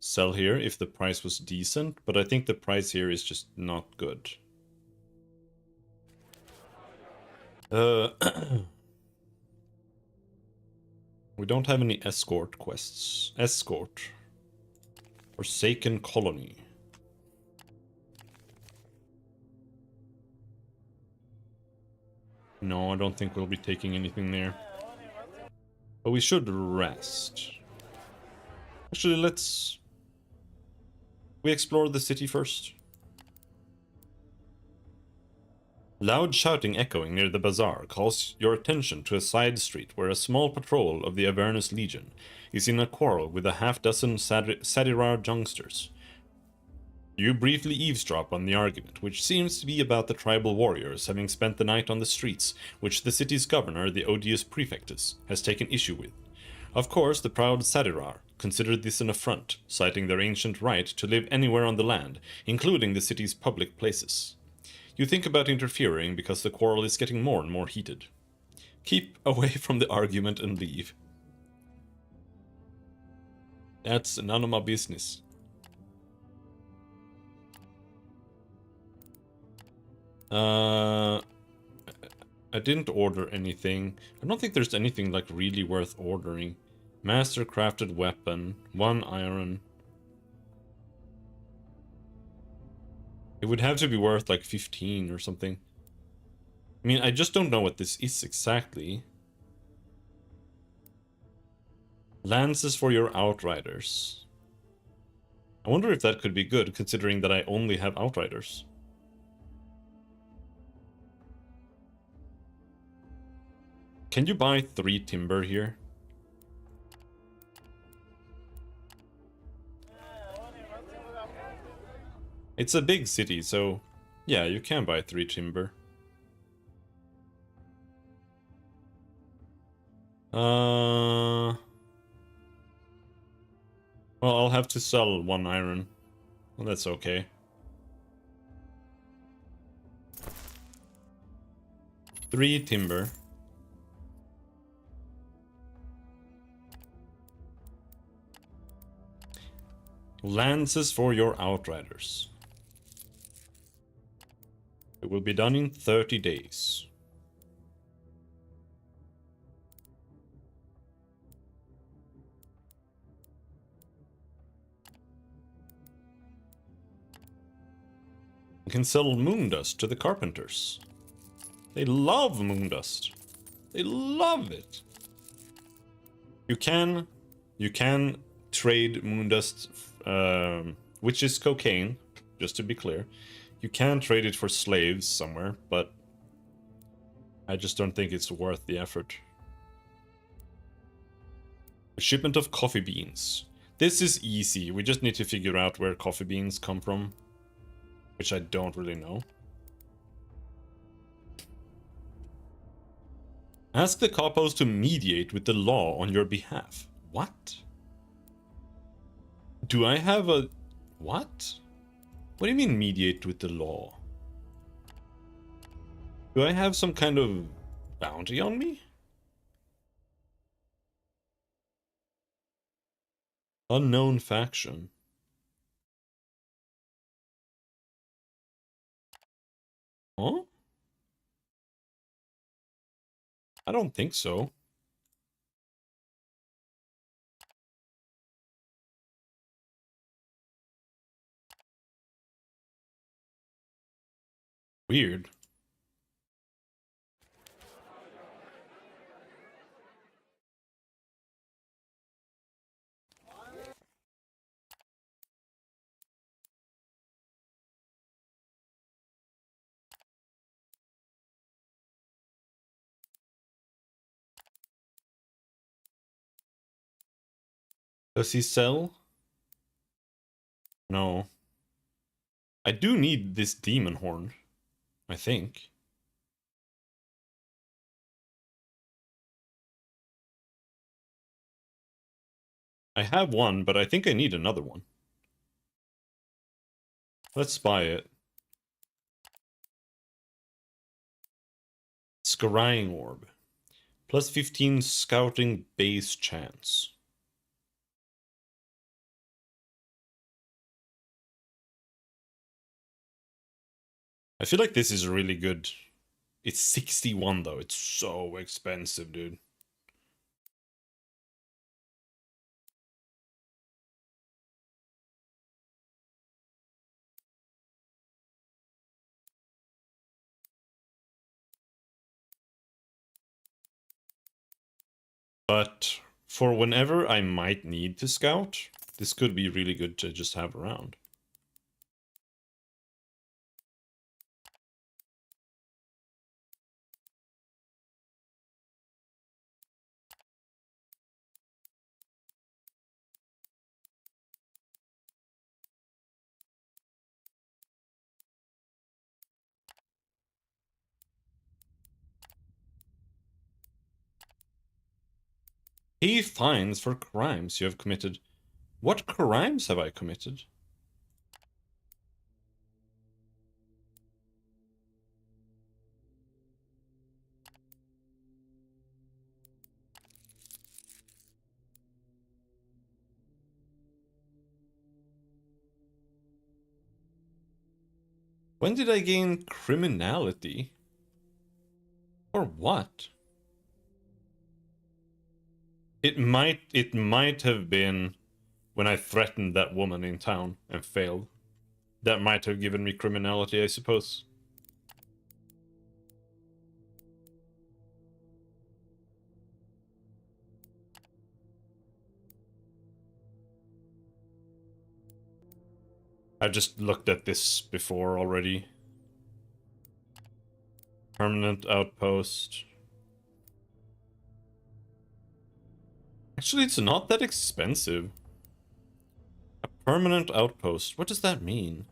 Speaker 2: sell here if the price was decent, but I think the price here is just not good. We don't have any escort quests. Escort. Forsaken Colony. No, I don't think we'll be taking anything there. But we should rest. Actually, let's... we explore the city first. Loud shouting echoing near the bazaar calls your attention to a side street where a small patrol of the Avernus Legion is in a quarrel with a half-dozen Sadirar youngsters. You briefly eavesdrop on the argument, which seems to be about the tribal warriors having spent the night on the streets, which the city's governor, the odious Prefectus, has taken issue with. Of course, the proud Sadirar considered this an affront, citing their ancient right to live anywhere on the land, including the city's public places. You think about interfering because the quarrel is getting more and more heated. Keep away from the argument and leave. That's none of my business. I didn't order anything. I don't think there's anything like really worth ordering. Master crafted weapon, 1 iron. It would have to be worth like 15 or something. I mean, I just don't know what this is exactly. Lances for your outriders. I I wonder if that could be good, considering that I only have Outriders. Can you buy 3 timber here? It's a big city, so yeah, you can buy 3 timber. Well, I'll have to sell 1 iron. Well, that's okay. Three timber. Lances for your Outriders. It will be done in 30 days. You can sell moondust to the carpenters. They love moondust. They love it. You can trade moondust, which is cocaine, just to be clear. You can trade it for slaves somewhere, but I just don't think it's worth the effort. A shipment of coffee beans. This is easy. We just need to figure out where coffee beans come from, which I don't really know. Ask the capos to mediate with the law on your behalf. What? Do I have a... What? What do you mean mediate with the law? Do I have some kind of bounty on me? Unknown faction. Huh? I don't think so. Weird. Does he sell? No. I do need this demon horn, I think. I have one, but I think I need another one. Let's buy it. Scrying orb. Plus 15 scouting base chance. I feel like this is really good. It's 61 though. It's so expensive, dude. But for whenever I might need to scout, this could be really good to just have around. Pay fines for crimes you have committed. What crimes have I committed? When did I gain criminality? Or what? It might have been when I threatened that woman in town and failed. That might have given me criminality, I suppose. I just looked at this before already. Permanent outpost. Actually, it's not that expensive. A permanent outpost. What does that mean?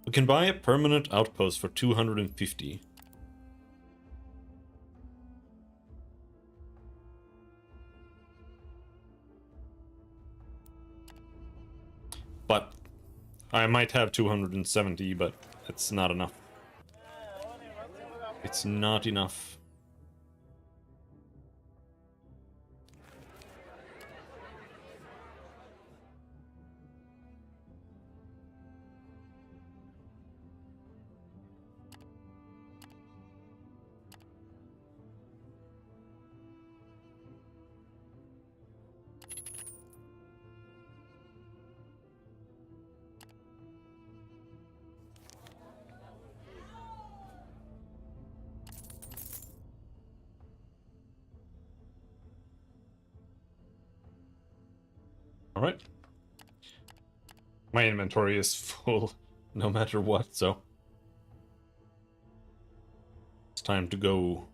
Speaker 2: We can buy a permanent outpost for 250. But I might have 270, but it's not enough. It's not enough. Alright. My inventory is full no matter what, so it's time to go.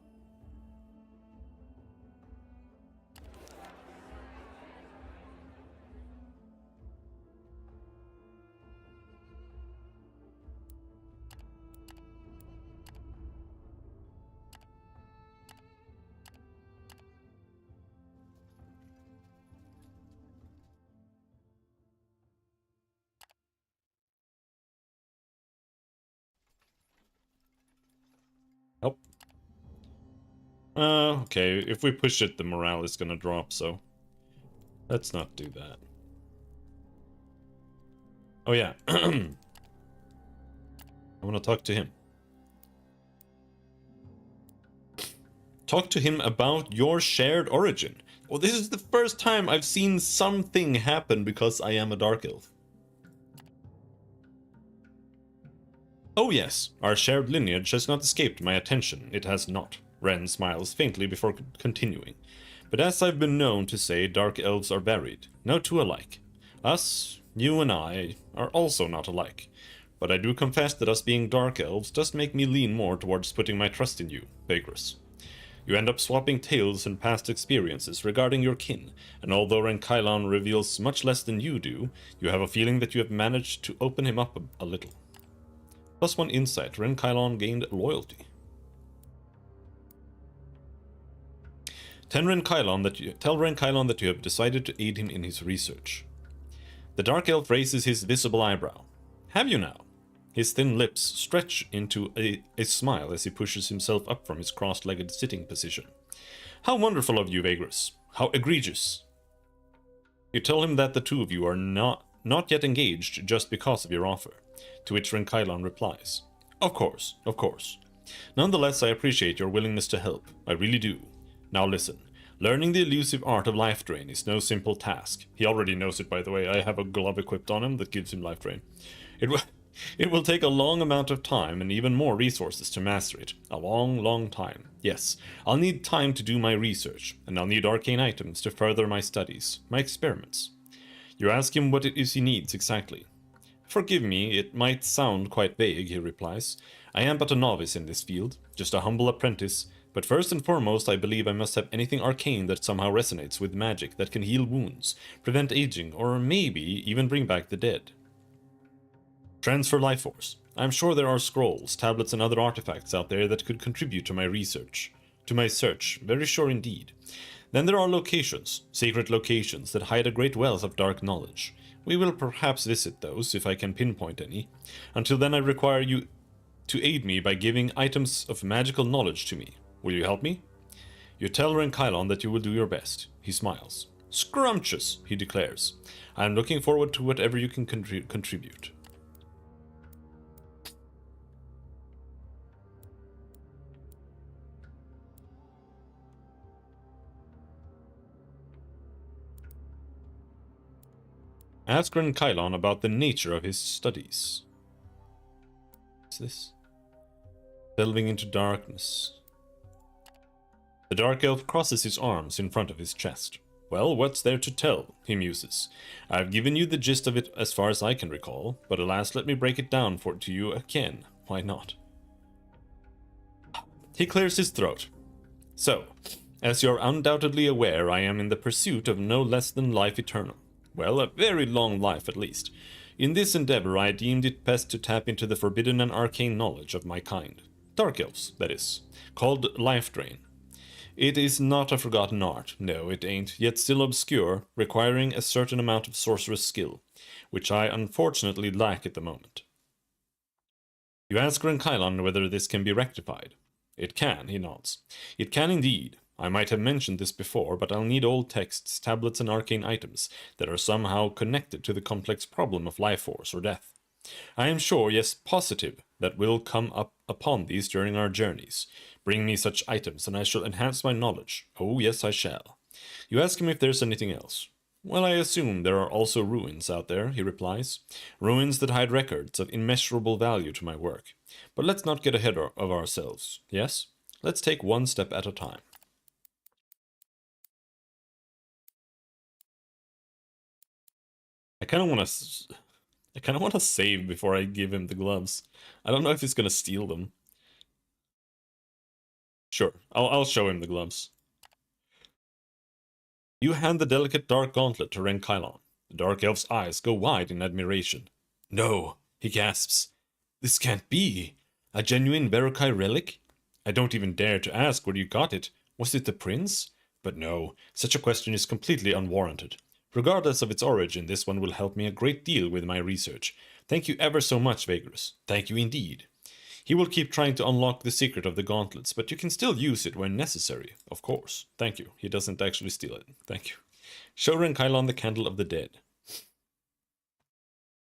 Speaker 2: Nope. Okay, if we push it, the morale is gonna drop, so let's not do that. Oh yeah, I want to talk to him. Talk to him about your shared origin. Well, this is the first time I've seen something happen because I am a Dark Elf. Oh yes, our shared lineage has not escaped my attention. It has not. Ren smiles faintly before continuing. But as I've been known to say, Dark Elves are varied. No two alike. Us, you and I, are also not alike. But I do confess that us being Dark Elves does make me lean more towards putting my trust in you, Vagrus. You end up swapping tales and past experiences regarding your kin, and although Renkylon reveals much less than you do, you have a feeling that you have managed to open him up a little. +1 insight, Renkylon gained loyalty. Tell Renkylon that you have decided to aid him in his research. The Dark Elf raises his visible eyebrow. Have you now? His thin lips stretch into a smile as he pushes himself up from his cross-legged sitting position. How wonderful of you, Vagrus. How egregious. You tell him that the two of you are not yet engaged just because of your offer, to which Renkylon replies. Of course, of course. Nonetheless, I appreciate your willingness to help. I really do. Now listen. Learning the elusive art of life drain is no simple task. He already knows it, by the way. I have a glove equipped on him that gives him life drain. It will take a long amount of time and even more resources to master it. A long, long time. Yes, I'll need time to do my research, and I'll need arcane items to further my studies, my experiments. You ask him what it is he needs exactly. Forgive me, it might sound quite vague, he replies. I am but a novice in this field, just a humble apprentice, but first and foremost I believe I must have anything arcane that somehow resonates with magic that can heal wounds, prevent aging, or maybe even bring back the dead. Transfer life force. I'm sure there are scrolls, tablets, and other artifacts out there that could contribute to my research. To my search, very sure indeed. Then there are locations, secret locations that hide a great wealth of dark knowledge. We will perhaps visit those, if I can pinpoint any. Until then I require you to aid me by giving items of magical knowledge to me. Will you help me? You tell Renkylon that you will do your best. He smiles. Scrumptious, he declares. I am looking forward to whatever you can contribute. Ask Renkylon about the nature of his studies. What's this? Delving into darkness. The dark elf crosses his arms in front of his chest. Well, what's there to tell, he muses. I've given you the gist of it as far as I can recall, but alas, let me break it down to you again. Why not? He clears his throat. So, as you're undoubtedly aware, I am in the pursuit of no less than life eternal. Well, a very long life at least. In this endeavor, I deemed it best to tap into the forbidden and arcane knowledge of my kind. Dark elves, that is, called life drain. It is not a forgotten art, no it ain't, yet still obscure, requiring a certain amount of sorceress skill, which I unfortunately lack at the moment. You ask Renkylon whether this can be rectified. It can, he nods. It can indeed. I might have mentioned this before, but I'll need old texts, tablets, and arcane items that are somehow connected to the complex problem of life force or death. I am sure, yes, positive, that we'll come up upon these during our journeys. Bring me such items, and I shall enhance my knowledge. Oh, yes, I shall. You ask him if there's anything else. Well, I assume there are also ruins out there, he replies. Ruins that hide records of immeasurable value to my work. But let's not get ahead of ourselves, yes? Let's take one step at a time. I kind of want to save before I give him the gloves. I don't know if he's gonna steal them. Sure, I'll show him the gloves. You hand the delicate dark gauntlet to Renkylon. The dark elf's eyes go wide in admiration. No, he gasps. This can't be. A genuine Vagrus relic? I don't even dare to ask where you got it. Was it the prince? But no, such a question is completely unwarranted. Regardless of its origin, this one will help me a great deal with my research. Thank you ever so much, Vagrus. Thank you indeed. He will keep trying to unlock the secret of the gauntlets, but you can still use it when necessary, of course. Thank you. He doesn't actually steal it. Thank you. Show Renkylon the candle of the dead.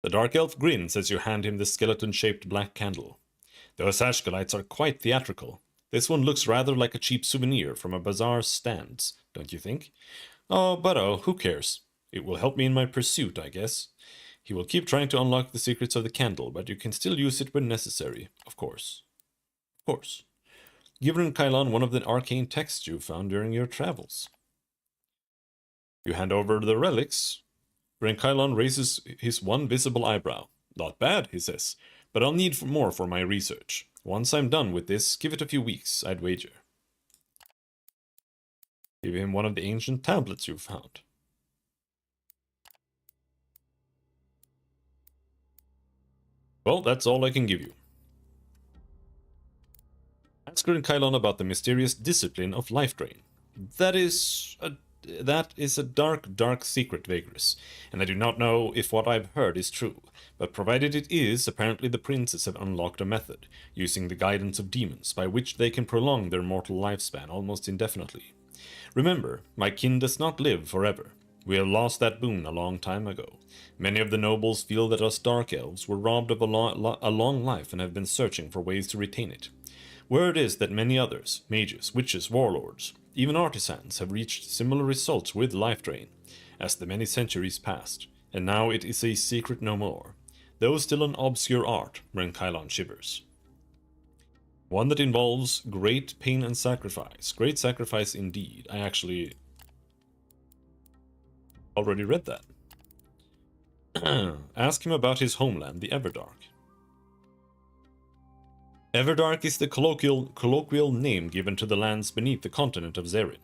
Speaker 2: The dark elf grins as you hand him the skeleton-shaped black candle. Those ashkalites are quite theatrical. This one looks rather like a cheap souvenir from a bazaar stand, don't you think? Oh, but oh, who cares? It will help me in my pursuit, I guess. He will keep trying to unlock the secrets of the candle, but you can still use it when necessary, of course. Of course. Give Renkylon one of the arcane texts you found during your travels. You hand over the relics. Renkylon raises his one visible eyebrow. Not bad, he says, but I'll need more for my research. Once I'm done with this, give it a few weeks, I'd wager. Give him one of the ancient tablets you found. Well, that's all I can give you. Ask Renkylon about the mysterious discipline of life drain. That is a dark secret, Vagrus, and I do not know if what I've heard is true, but provided it is, apparently the princes have unlocked a method, using the guidance of demons, by which they can prolong their mortal lifespan almost indefinitely. Remember, my kin does not live forever. We have lost that boon a long time ago. Many of the nobles feel that us dark elves were robbed of a long life and have been searching for ways to retain it. Word is that many others, mages, witches, warlords, even artisans, have reached similar results with life drain, as the many centuries passed, and now it is a secret no more. Though still an obscure art, Renkylon shivers. One that involves great pain and sacrifice. Great sacrifice indeed. I actually already read that. Ask him about his homeland, the Everdark. Everdark is the colloquial name given to the lands beneath the continent of Zerin.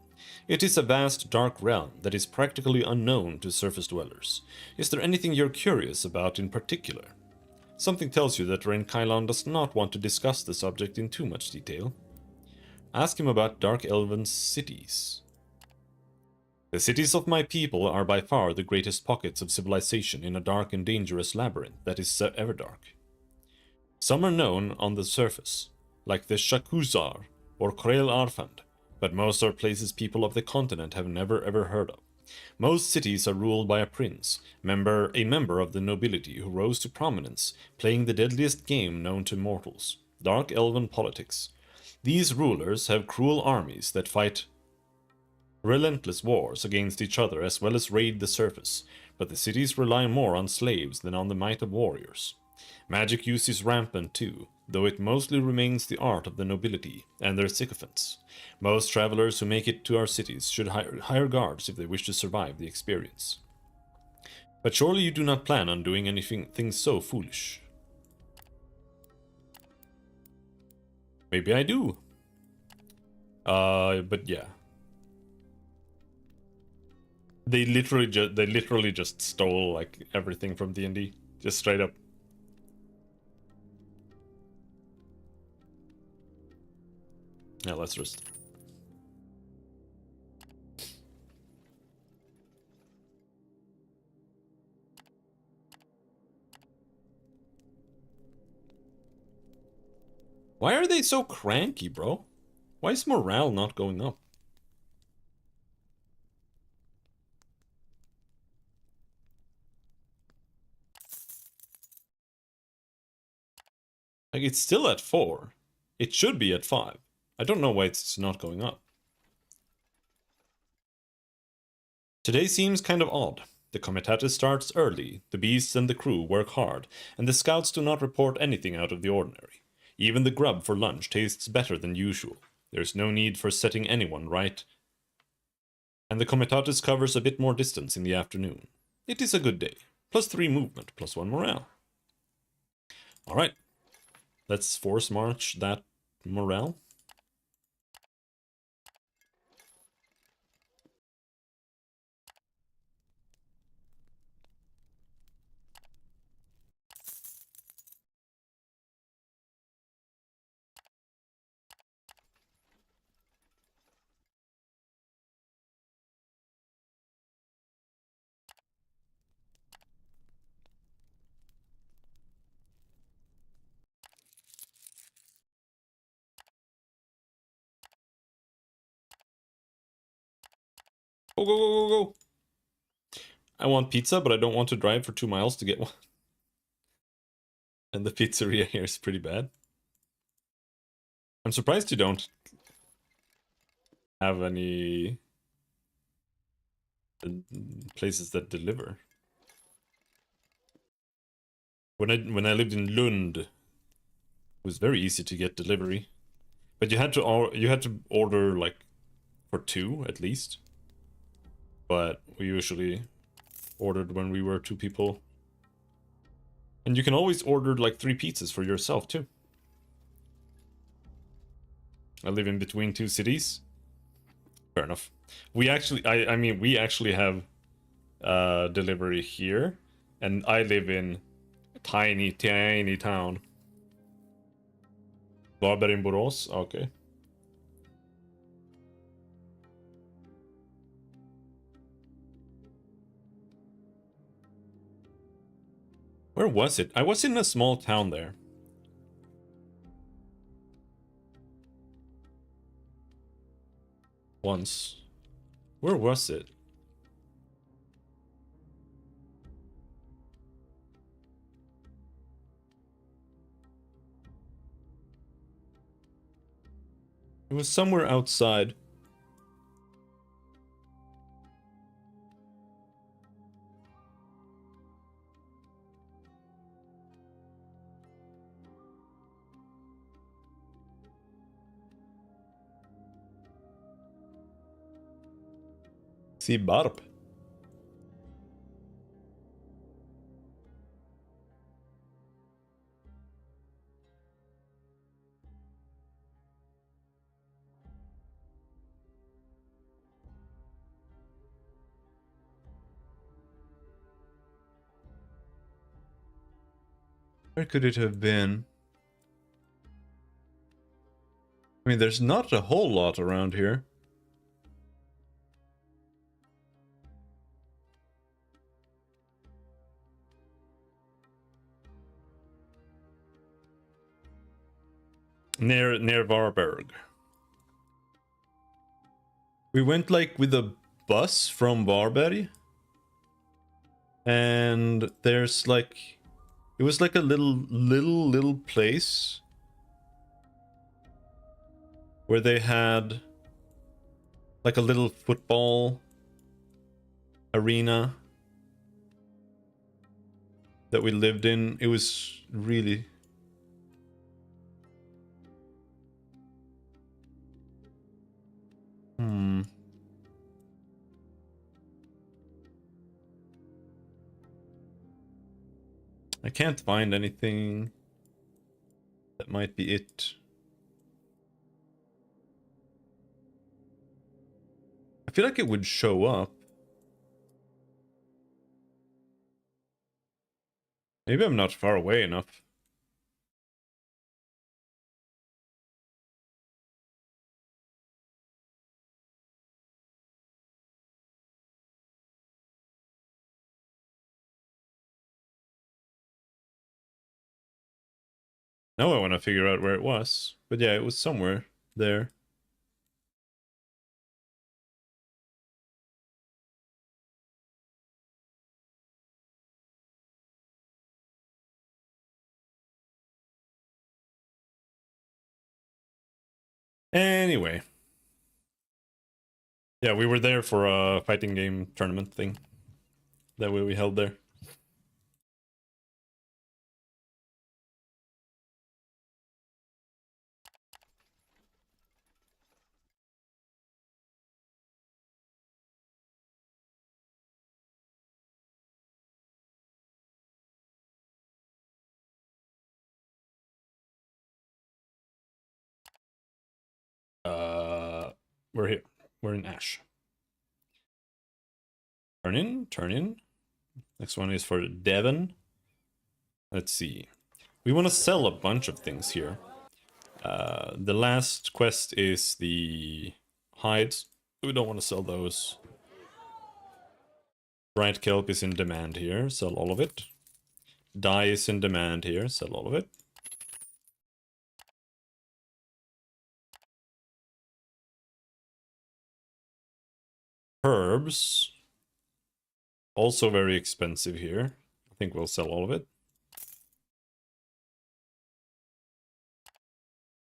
Speaker 2: It is a vast dark realm that is practically unknown to surface dwellers. Is there anything you're curious about in particular? Something tells you that Renkylon does not want to discuss the subject in too much detail. Ask him about Dark Elven cities. The cities of my people are by far the greatest pockets of civilization in a dark and dangerous labyrinth that is Everdark. Some are known on the surface, like the Shakuzar or Krel Arfand, but most are places people of the continent have never ever heard of. Most cities are ruled by a prince, a member of the nobility who rose to prominence, playing the deadliest game known to mortals, dark elven politics. These rulers have cruel armies that fight relentless wars against each other as well as raid the surface, but the cities rely more on slaves than on the might of warriors. Magic use is rampant too, though it mostly remains the art of the nobility and their sycophants. Most travelers who make it to our cities should hire guards if they wish to survive the experience. But surely you do not plan on doing anything so foolish. Maybe I do. But yeah. They literally just stole like everything from D&D, just straight up. Yeah, let's rest. Why are they so cranky, bro? Why is morale not going up? Like, it's still at 4. It should be at 5. I don't know why it's not going up. Today seems kind of odd. The comitatus starts early, the beasts and the crew work hard, and the scouts do not report anything out of the ordinary. Even the grub for lunch tastes better than usual. There's no need for setting anyone right. And the comitatus covers a bit more distance in the afternoon. It is a good day. +3 movement, +1 morale. Alright. Let's force march that morale. Go, go, go, go, go! I want pizza, but I don't want to drive for 2 miles to get one. And the pizzeria here is pretty bad. I'm surprised you don't have any places that deliver. When I lived in Lund, it was very easy to get delivery, but you had to order like for 2 at least. But we usually ordered when we were 2 people. And you can always order like 3 pizzas for yourself too. I live in between 2 cities. Fair enough. We actually, I mean, we actually have delivery here, and I live in a tiny town. Varberg in Borås? Okay. Where was it? I was in a small town there. Once. Where was it? It was somewhere outside. See Barb. Where could it have been? I mean, there's not a whole lot around here. Near Varberg. We went like with a bus from Varberg. And there's like, it was like a little place where they had like a little football arena that we lived in, it was really... I can't find anything that might be it. I feel like it would show up. Maybe I'm not far away enough. Now I want to figure out where it was. But yeah, it was somewhere there. Anyway. Yeah, we were there for a fighting game tournament thing that we held there. We're here. We're in Ash. Turn in, turn in. Next one is for Devon. Let's see. We want to sell a bunch of things here. The last quest is the hides. We don't want to sell those. Bright kelp is in demand here. Sell all of it. Dye is in demand here. Sell all of it. Herbs. Also very expensive here. I think we'll sell all of it.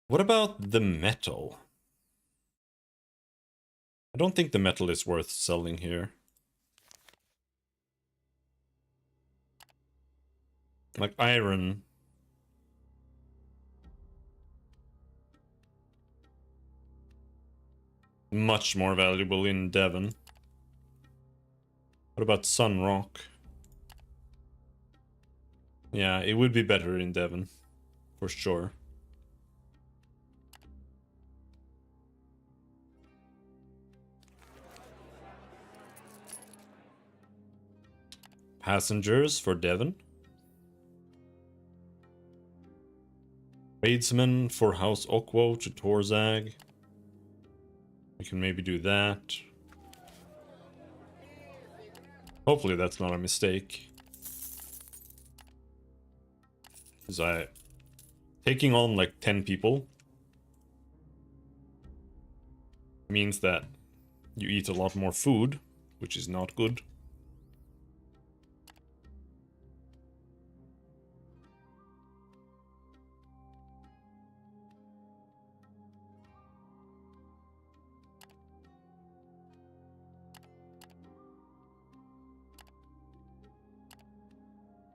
Speaker 2: What about the metal? I don't think the metal is worth selling here. Like iron. Much more valuable in Devon. What about Sunrock? Yeah, it would be better in Devon. For sure. Passengers for Devon. Tradesmen for House Okwo to Torzag. We can maybe do that. Hopefully that's not a mistake. Because taking on like 10 people means that you eat a lot more food, which is not good.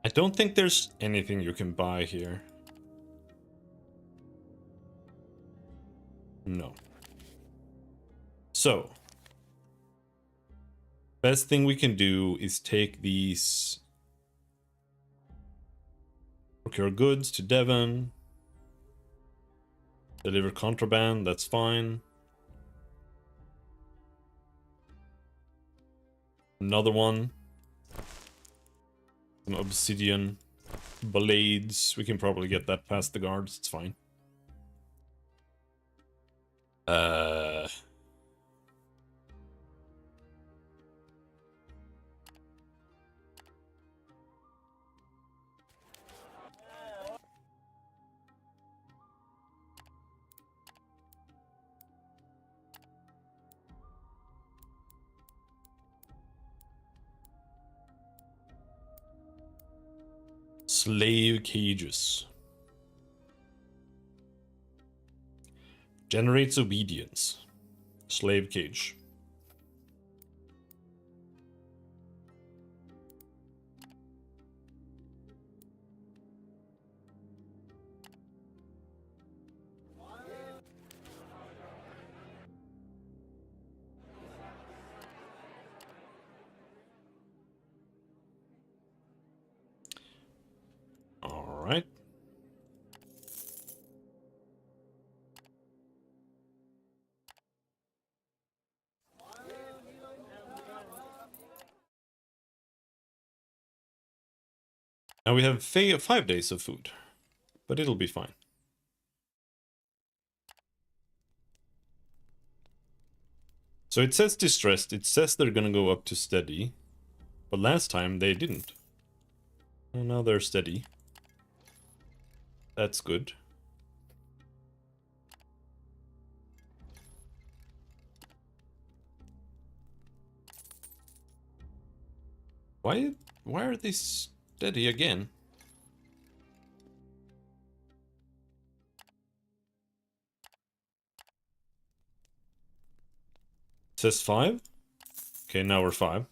Speaker 2: I don't think there's anything you can buy here. No. So, best thing we can do is take these... procure goods to Devon. Deliver contraband, that's fine. Another one. Some obsidian. Blades. We can probably get that past the guards, it's fine. Slave cages. Generates obedience. Slave cage. Alright. Now we have 5 days of food, but it'll be fine. So it says distressed, it says they're gonna go up to steady, but last time they didn't. And now they're steady. That's good. Why are they steady again? It says 5? Okay, now we're 5.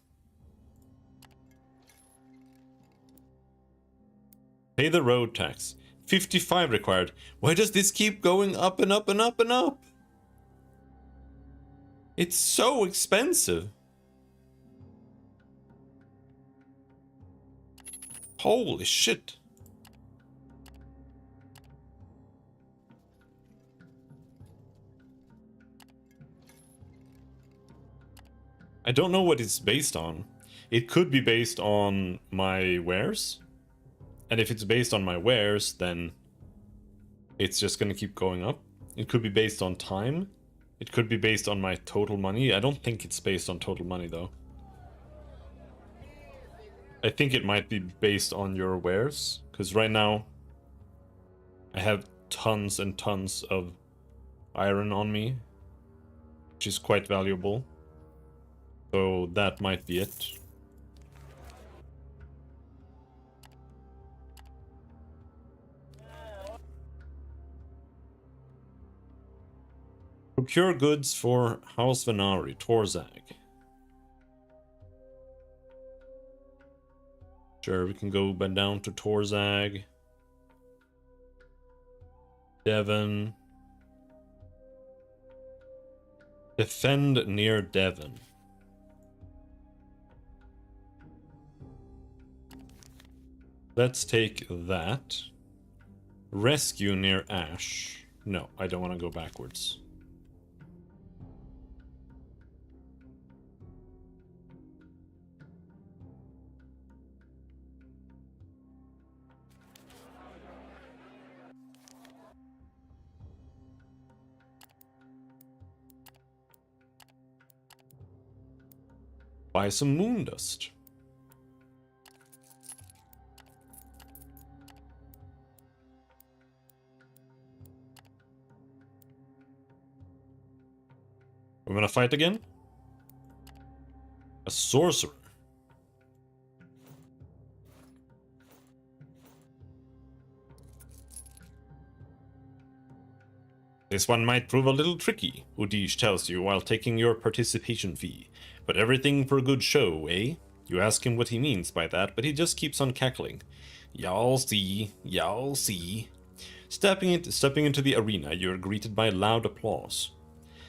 Speaker 2: Pay the road tax. 55 required. Why does this keep going up and up and up and up? It's so expensive. Holy shit. I don't know what it's based on. It could be based on my wares. And if it's based on my wares, then it's just gonna keep going up. It could be based on time. It could be based on my total money. I don't think it's based on total money though. I think it might be based on your wares, because right now I have tons and tons of iron on me, which is quite valuable. So that might be it. Procure goods for House Venari, Torzag. Sure, we can go down to Torzag. Devon. Defend near Devon. Let's take that. Rescue near Ash. No, I don't want to go backwards. Buy some moon dust. We're gonna fight again? A sorcerer. This one might prove a little tricky, Udish tells you while taking your participation fee. But everything for a good show, eh? You ask him what he means by that, but he just keeps on cackling. Y'all see, y'all see. Stepping into the arena, you're greeted by loud applause.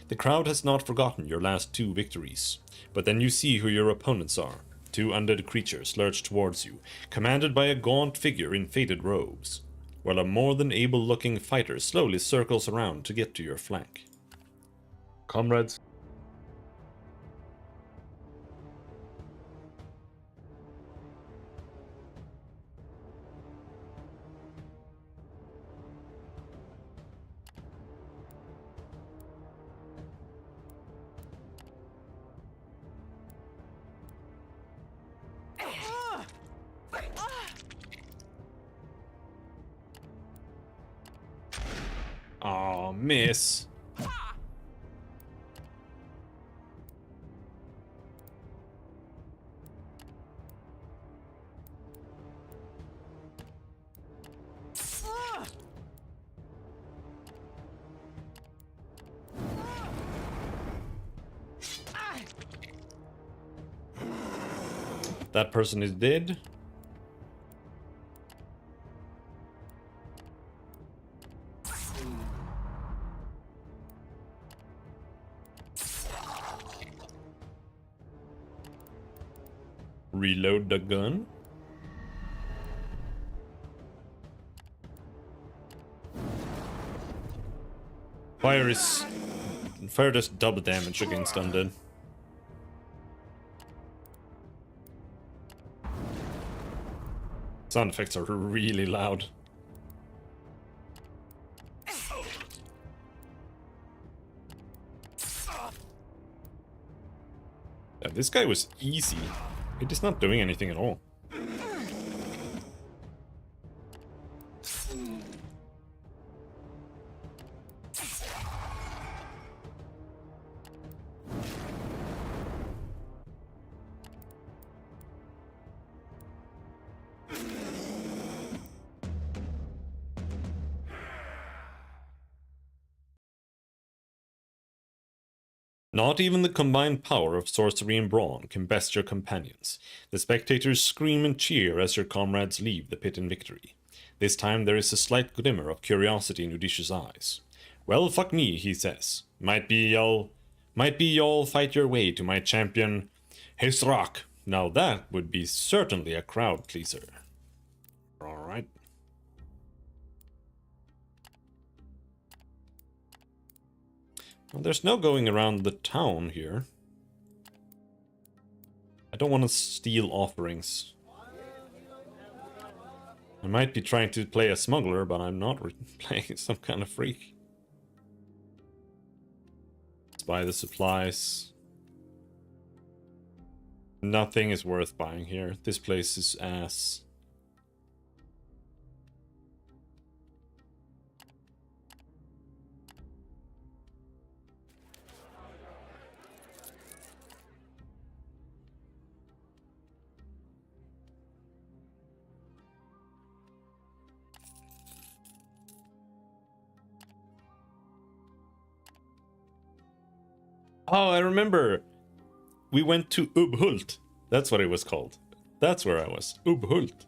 Speaker 2: The crowd has not forgotten your last 2 victories, but then you see who your opponents are. 2 undead creatures lurch towards you, commanded by a gaunt figure in faded robes, while a more than able-looking fighter slowly circles around to get to your flank. Comrades. Aw, miss. That person is dead. Reload the gun. Fire does double damage against undead. Sound effects are really loud. Yeah, this guy was easy. It is not doing anything at all. Not even the combined power of sorcery and brawn can best your companions. The spectators scream and cheer as your comrades leave the pit in victory. This time there is a slight glimmer of curiosity in Odysseus' eyes. Well, fuck me, he says. Might be y'all fight your way to my champion, Hesrak. Now that would be certainly a crowd pleaser. Alright. Well, there's no going around the town here. I don't want to steal offerings. I might be trying to play a smuggler, but I'm not playing some kind of freak. Let's buy the supplies. Nothing is worth buying here. This place is ass. Oh, I remember. We went to Ubhult. That's what it was called. That's where I was. Ubhult.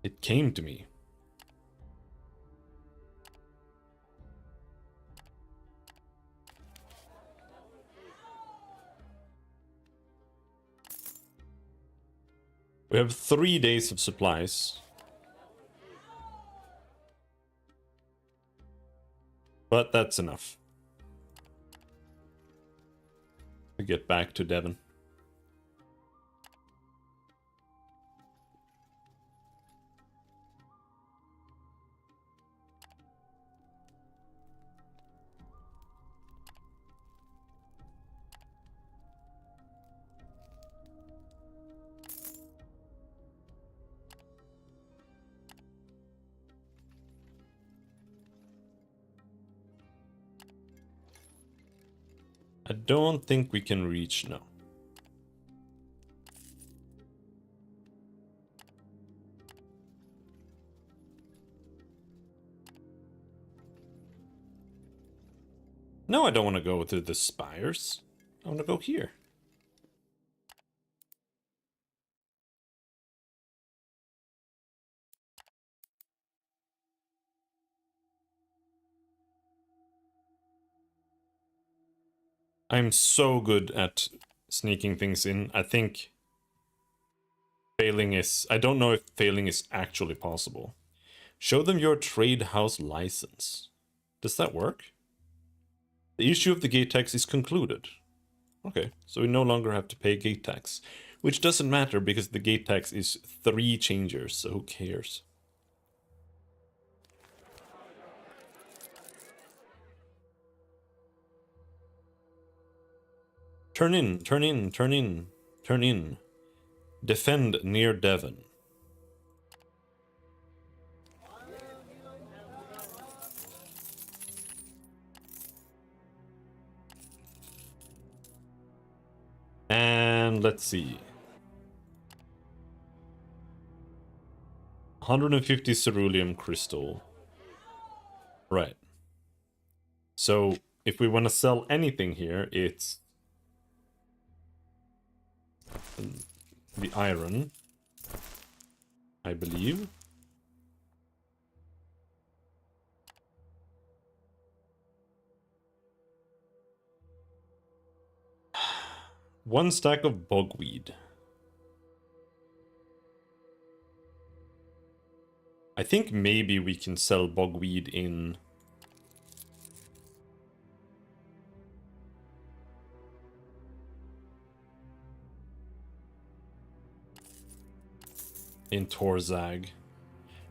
Speaker 2: It came to me. We have 3 days of supplies. But that's enough. We get back to Devon. I don't think we can reach now. No, I don't want to go to the spires. I want to go here. I'm so good at sneaking things in. I think failing is... I don't know if failing is actually possible. Show them your trade house license. Does that work? The issue of the gate tax is concluded. Okay, so we no longer have to pay gate tax. Which doesn't matter because the gate tax is 3 changers, so who cares? Turn in, turn in, turn in, turn in. Defend near Devon. And let's see. 150 cerulean crystal. Right. So if we want to sell anything here, it's the iron, I believe. 1 stack of bogweed. I think maybe we can sell bogweed in... in Torzag.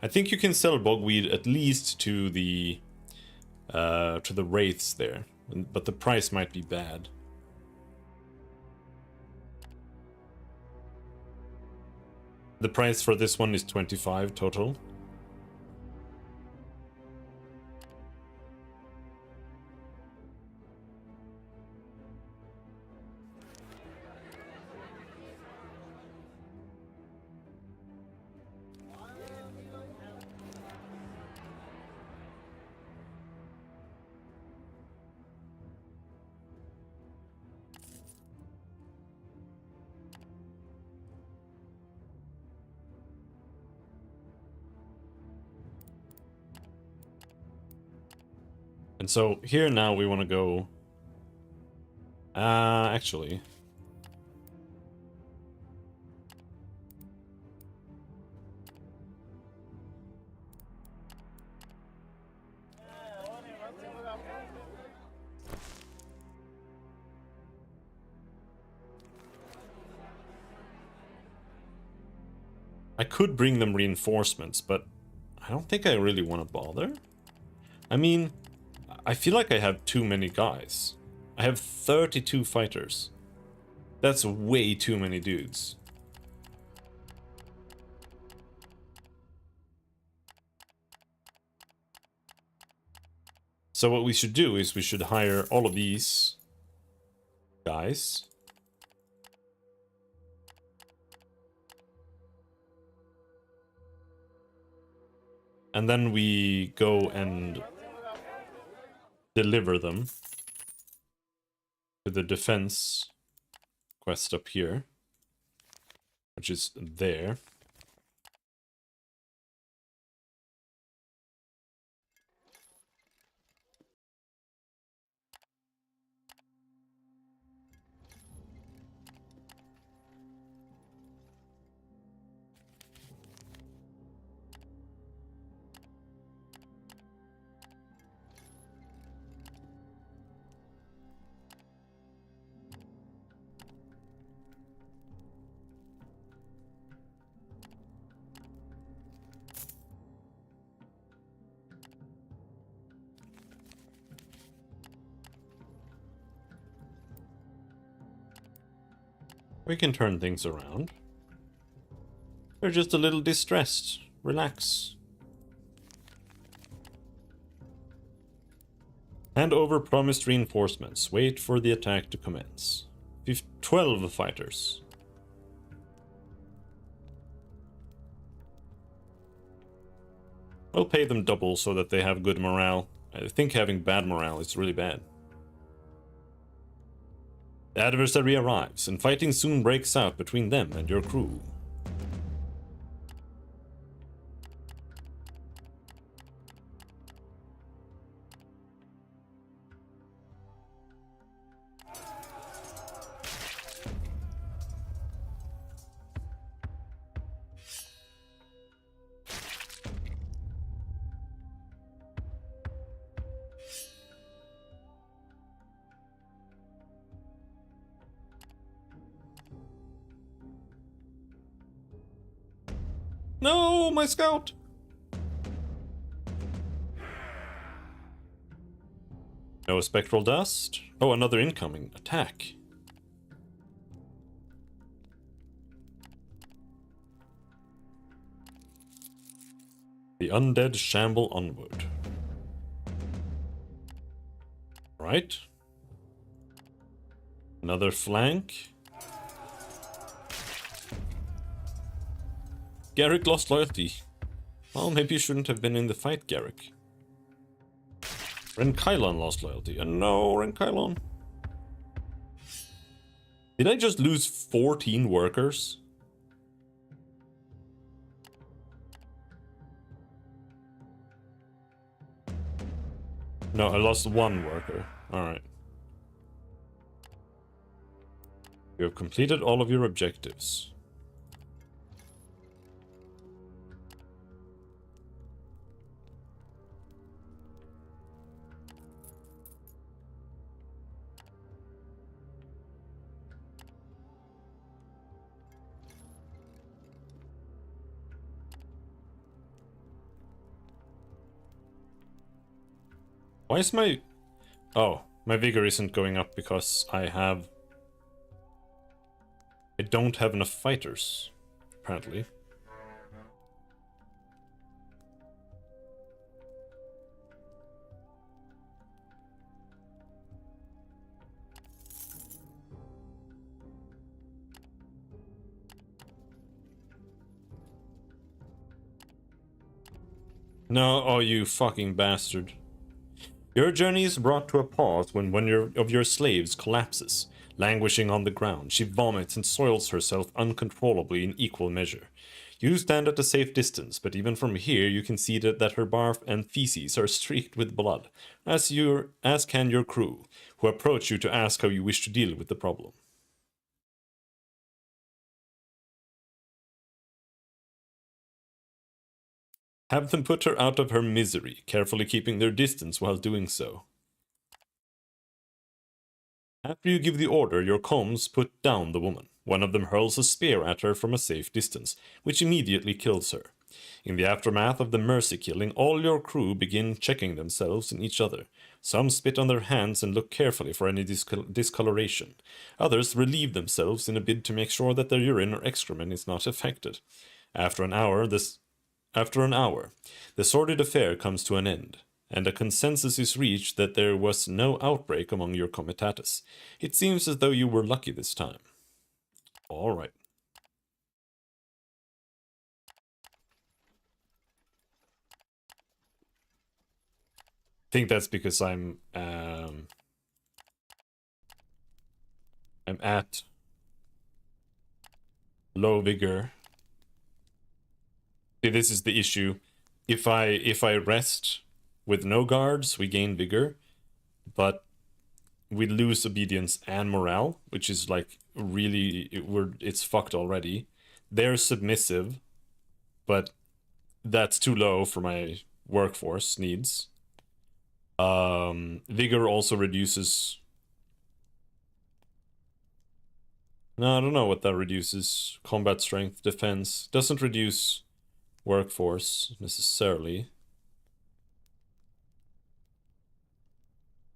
Speaker 2: I think you can sell bogweed at least to the wraiths there, but the price might be bad. The price for this one is 25 total. And so here now we want to go... actually... I could bring them reinforcements, but I don't think I really want to bother. I mean, I feel like I have too many guys. I have 32 fighters. That's way too many dudes. So what we should do is we should hire all of these guys. And then we go and deliver them to the defense quest up here, which is there. We can turn things around. They're just a little distressed. Relax. Hand over promised reinforcements. Wait for the attack to commence. 12 fighters. I'll pay them double so that they have good morale. I think having bad morale is really bad. The adversary arrives, and fighting soon breaks out between them and your crew. No, my scout! No spectral dust. Oh, another incoming attack. The undead shamble onward. Right. Another flank. Garrick lost loyalty. Well, maybe you shouldn't have been in the fight, Garrick. Renkylon lost loyalty. And no, Renkylon. Did I just lose 14 workers? No, I lost 1 worker. Alright. You have completed all of your objectives. Why is my... Oh, my vigor isn't going up because I don't have enough fighters, apparently. No, oh you fucking bastard. Your journey is brought to a pause when one of your slaves collapses. Languishing on the ground, she vomits and soils herself uncontrollably in equal measure. You stand at a safe distance, but even from here you can see that her barf and feces are streaked with blood, as can your crew, who approach you to ask how you wish to deal with the problem. Have them put her out of her misery, carefully keeping their distance while doing so. After you give the order, your comms put down the woman. One of them hurls a spear at her from a safe distance, which immediately kills her. In the aftermath of the mercy killing, all your crew begin checking themselves and each other. Some spit on their hands and look carefully for any discoloration. Others relieve themselves in a bid to make sure that their urine or excrement is not affected. After an hour, the sordid affair comes to an end, and a consensus is reached that there was no outbreak among your comitatus. It seems as though you were lucky this time. All right. I think that's because I'm at low vigor. See, this is the issue. If I rest with no guards, we gain vigor, but we lose obedience and morale, which is like really it's fucked already. They're submissive, but that's too low for my workforce needs. Vigor also reduces. No, I don't know what that reduces. Combat strength, defense. Doesn't reduce workforce necessarily.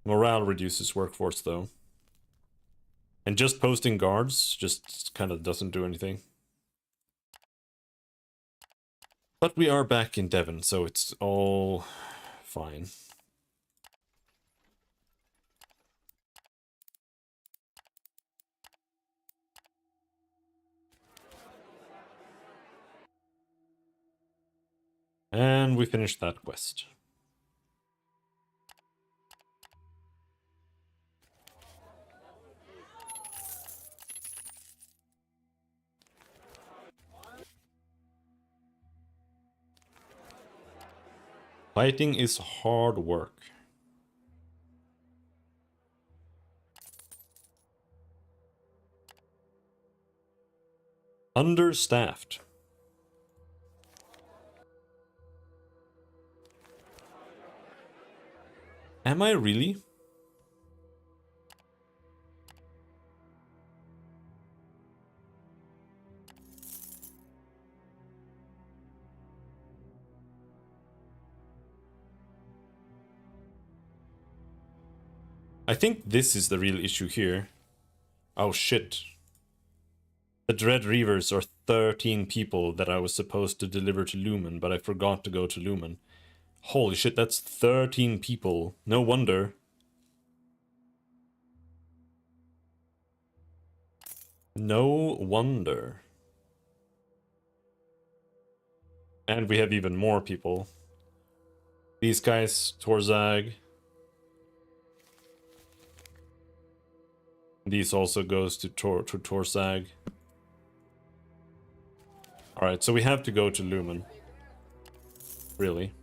Speaker 2: Morale reduces workforce though. And just posting guards just kind of doesn't do anything. But we are back in Devon, so it's all fine. And we finished that quest. Fighting is hard work. Understaffed. Am I really? I think this is the real issue here. Oh shit. The Dread Reavers are 13 people that I was supposed to deliver to Lumen, but I forgot to go to Lumen. Holy shit, that's 13 people. No wonder. No wonder. And we have even more people. These guys, Torzag. These also goes to Torzag. Alright, so we have to go to Lumen. Really.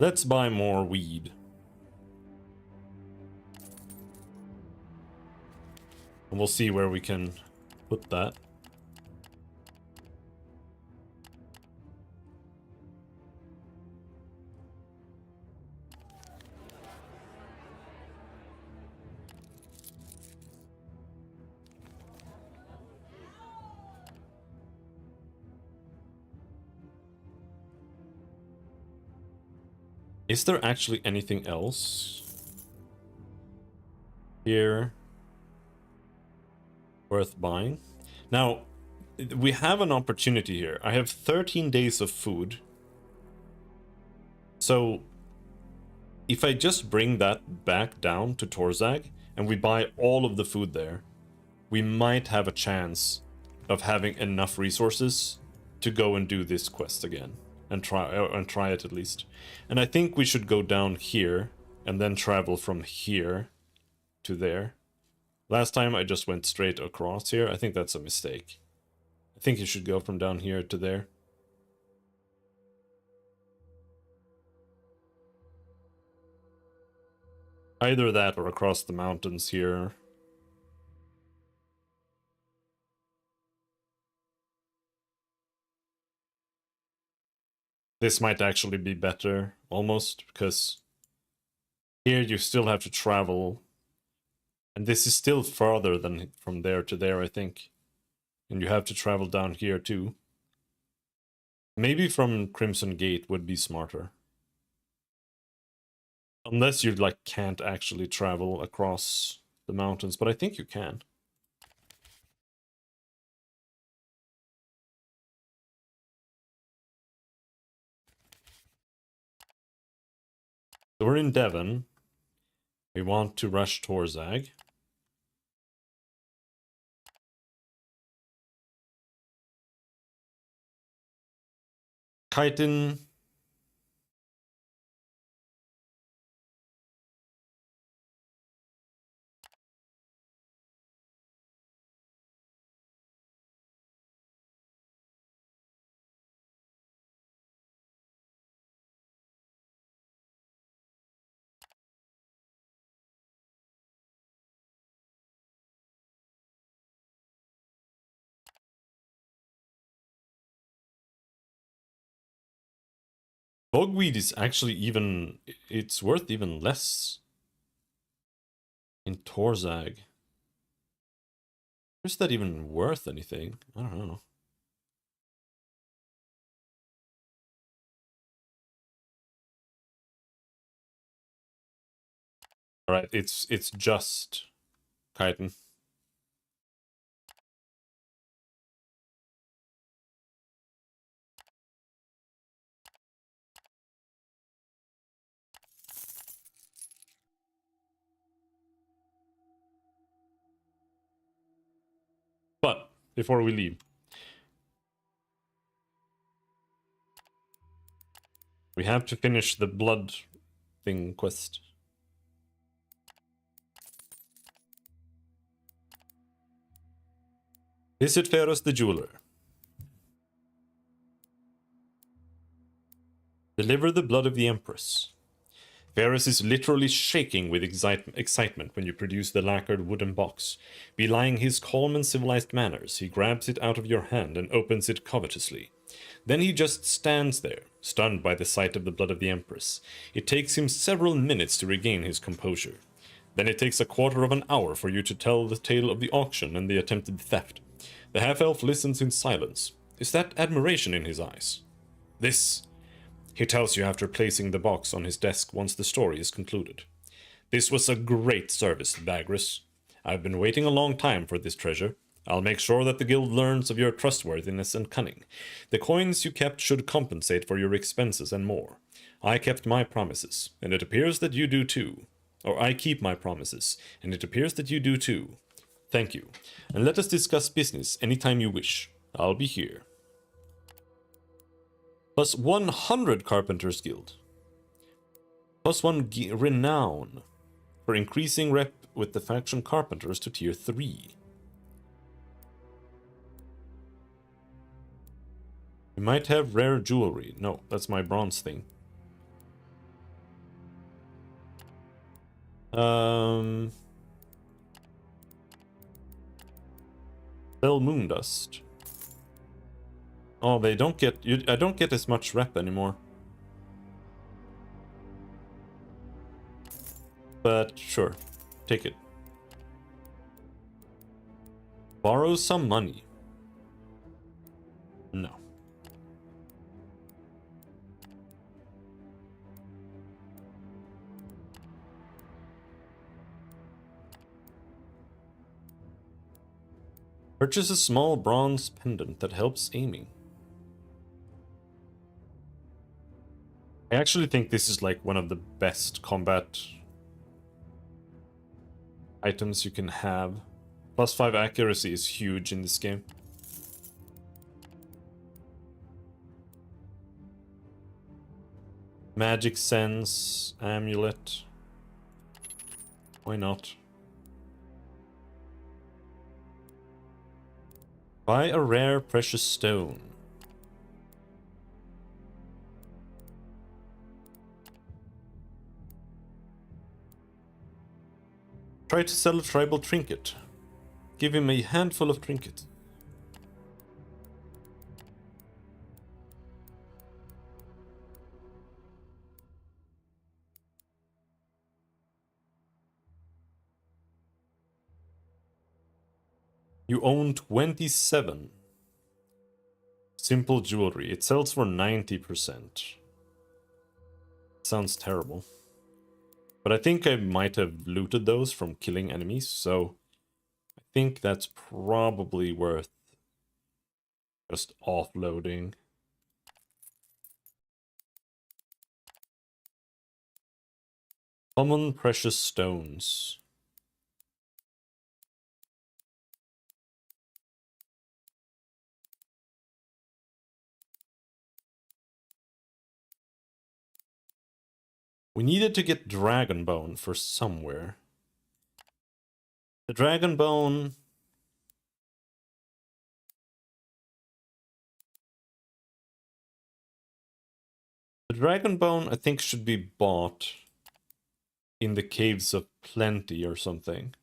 Speaker 2: Let's buy more weed. And we'll see where we can put that. Is there actually anything else here worth buying? Now, we have an opportunity here. I have 13 days of food. So, if I just bring that back down to Torzag, and we buy all of the food there, we might have a chance of having enough resources to go and do this quest again. And try it at least. And I think we should go down here, and then travel from here to there. Last time I just went straight across here. I think that's a mistake. I think you should go from down here to there. Either that or across the mountains here. This might actually be better, almost, because here you still have to travel. And this is still farther than from there to there, I think. And you have to travel down here too. Maybe from Crimson Gate would be smarter. Unless you, like, can't actually travel across the mountains, but I think you can. So we're in Devon. We want to rush Torzag. Chitin. Bogweed is actually even... It's worth even less in Torzag. Is that even worth anything? I don't know. Alright, it's just chitin. But before we leave, we have to finish the blood thing quest. Visit Ferus the Jeweler. Deliver the blood of the Empress. Ferus is literally shaking with excitement when you produce the lacquered wooden box. Belying his calm and civilized manners, he grabs it out of your hand and opens it covetously. Then he just stands there, stunned by the sight of the blood of the Empress. It takes him several minutes to regain his composure. Then it takes a quarter of an hour for you to tell the tale of the auction and the attempted theft. The half-elf listens in silence. Is that admiration in his eyes? This, he tells you after placing the box on his desk once the story is concluded. This was a great service, Vagrus. I've been waiting a long time for this treasure. I'll make sure that the guild learns of your trustworthiness and cunning. The coins you kept should compensate for your expenses and more. I kept my promises, and it appears that you do too. Or I keep my promises, and it appears that you do too. Thank you, and let us discuss business anytime you wish. I'll be here. Plus 100 Carpenters Guild. Plus 1 Renown for increasing rep with the faction Carpenters to tier 3. We might have rare jewelry. No, that's my bronze thing. Sell moon dust. Oh, they don't get you. I don't get as much rep anymore. But sure, take it. Borrow some money. No. Purchase a small bronze pendant that helps aiming. I actually think this is like one of the best combat items you can have. +5 accuracy is huge in this game. Magic sense, amulet. Why not? Buy a rare precious stone. Try to sell a tribal trinket. Give him a handful of trinkets. You own 27. Simple jewelry. It sells for 90%. Sounds terrible. But I think I might have looted those from killing enemies, so I think that's probably worth just offloading. Common precious stones. We needed to get dragon bone for somewhere. The dragon bone... The dragon bone, I think, should be bought in the Caves of Plenty or something.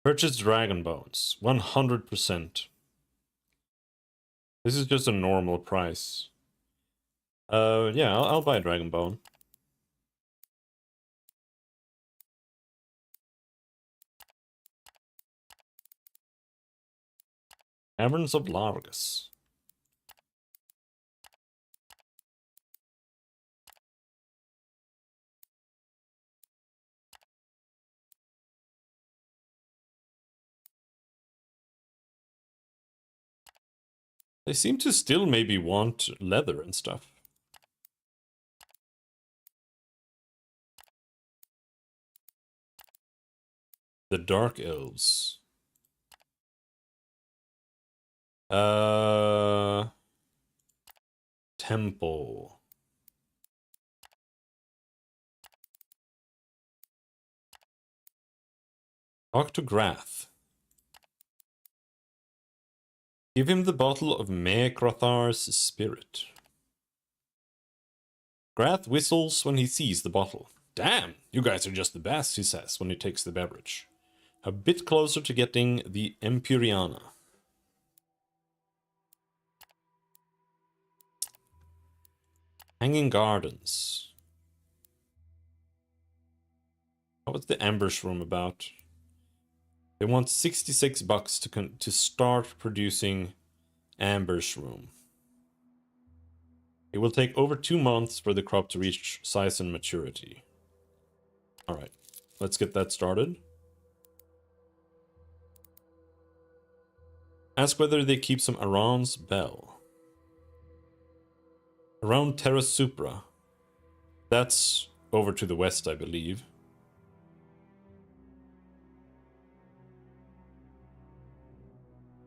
Speaker 2: Purchase dragon bones, 100%. This is just a normal price. Yeah, I'll buy a dragon bone. Caverns of Largus. They seem to still maybe want leather and stuff. The Dark Elves. Temple. Talk to Grath. Give him the bottle of Mekrothar's spirit. Grath whistles when he sees the bottle. Damn, you guys are just the best, he says when he takes the beverage. A bit closer to getting the Empyreana. Hanging Gardens. What's the ambush room about? They want 66 bucks to start producing ambush room. It will take over 2 months for the crop to reach size and maturity. Alright, let's get that started. Ask whether they keep some Aran's Bell. Around Terra Supra. That's over to the west, I believe.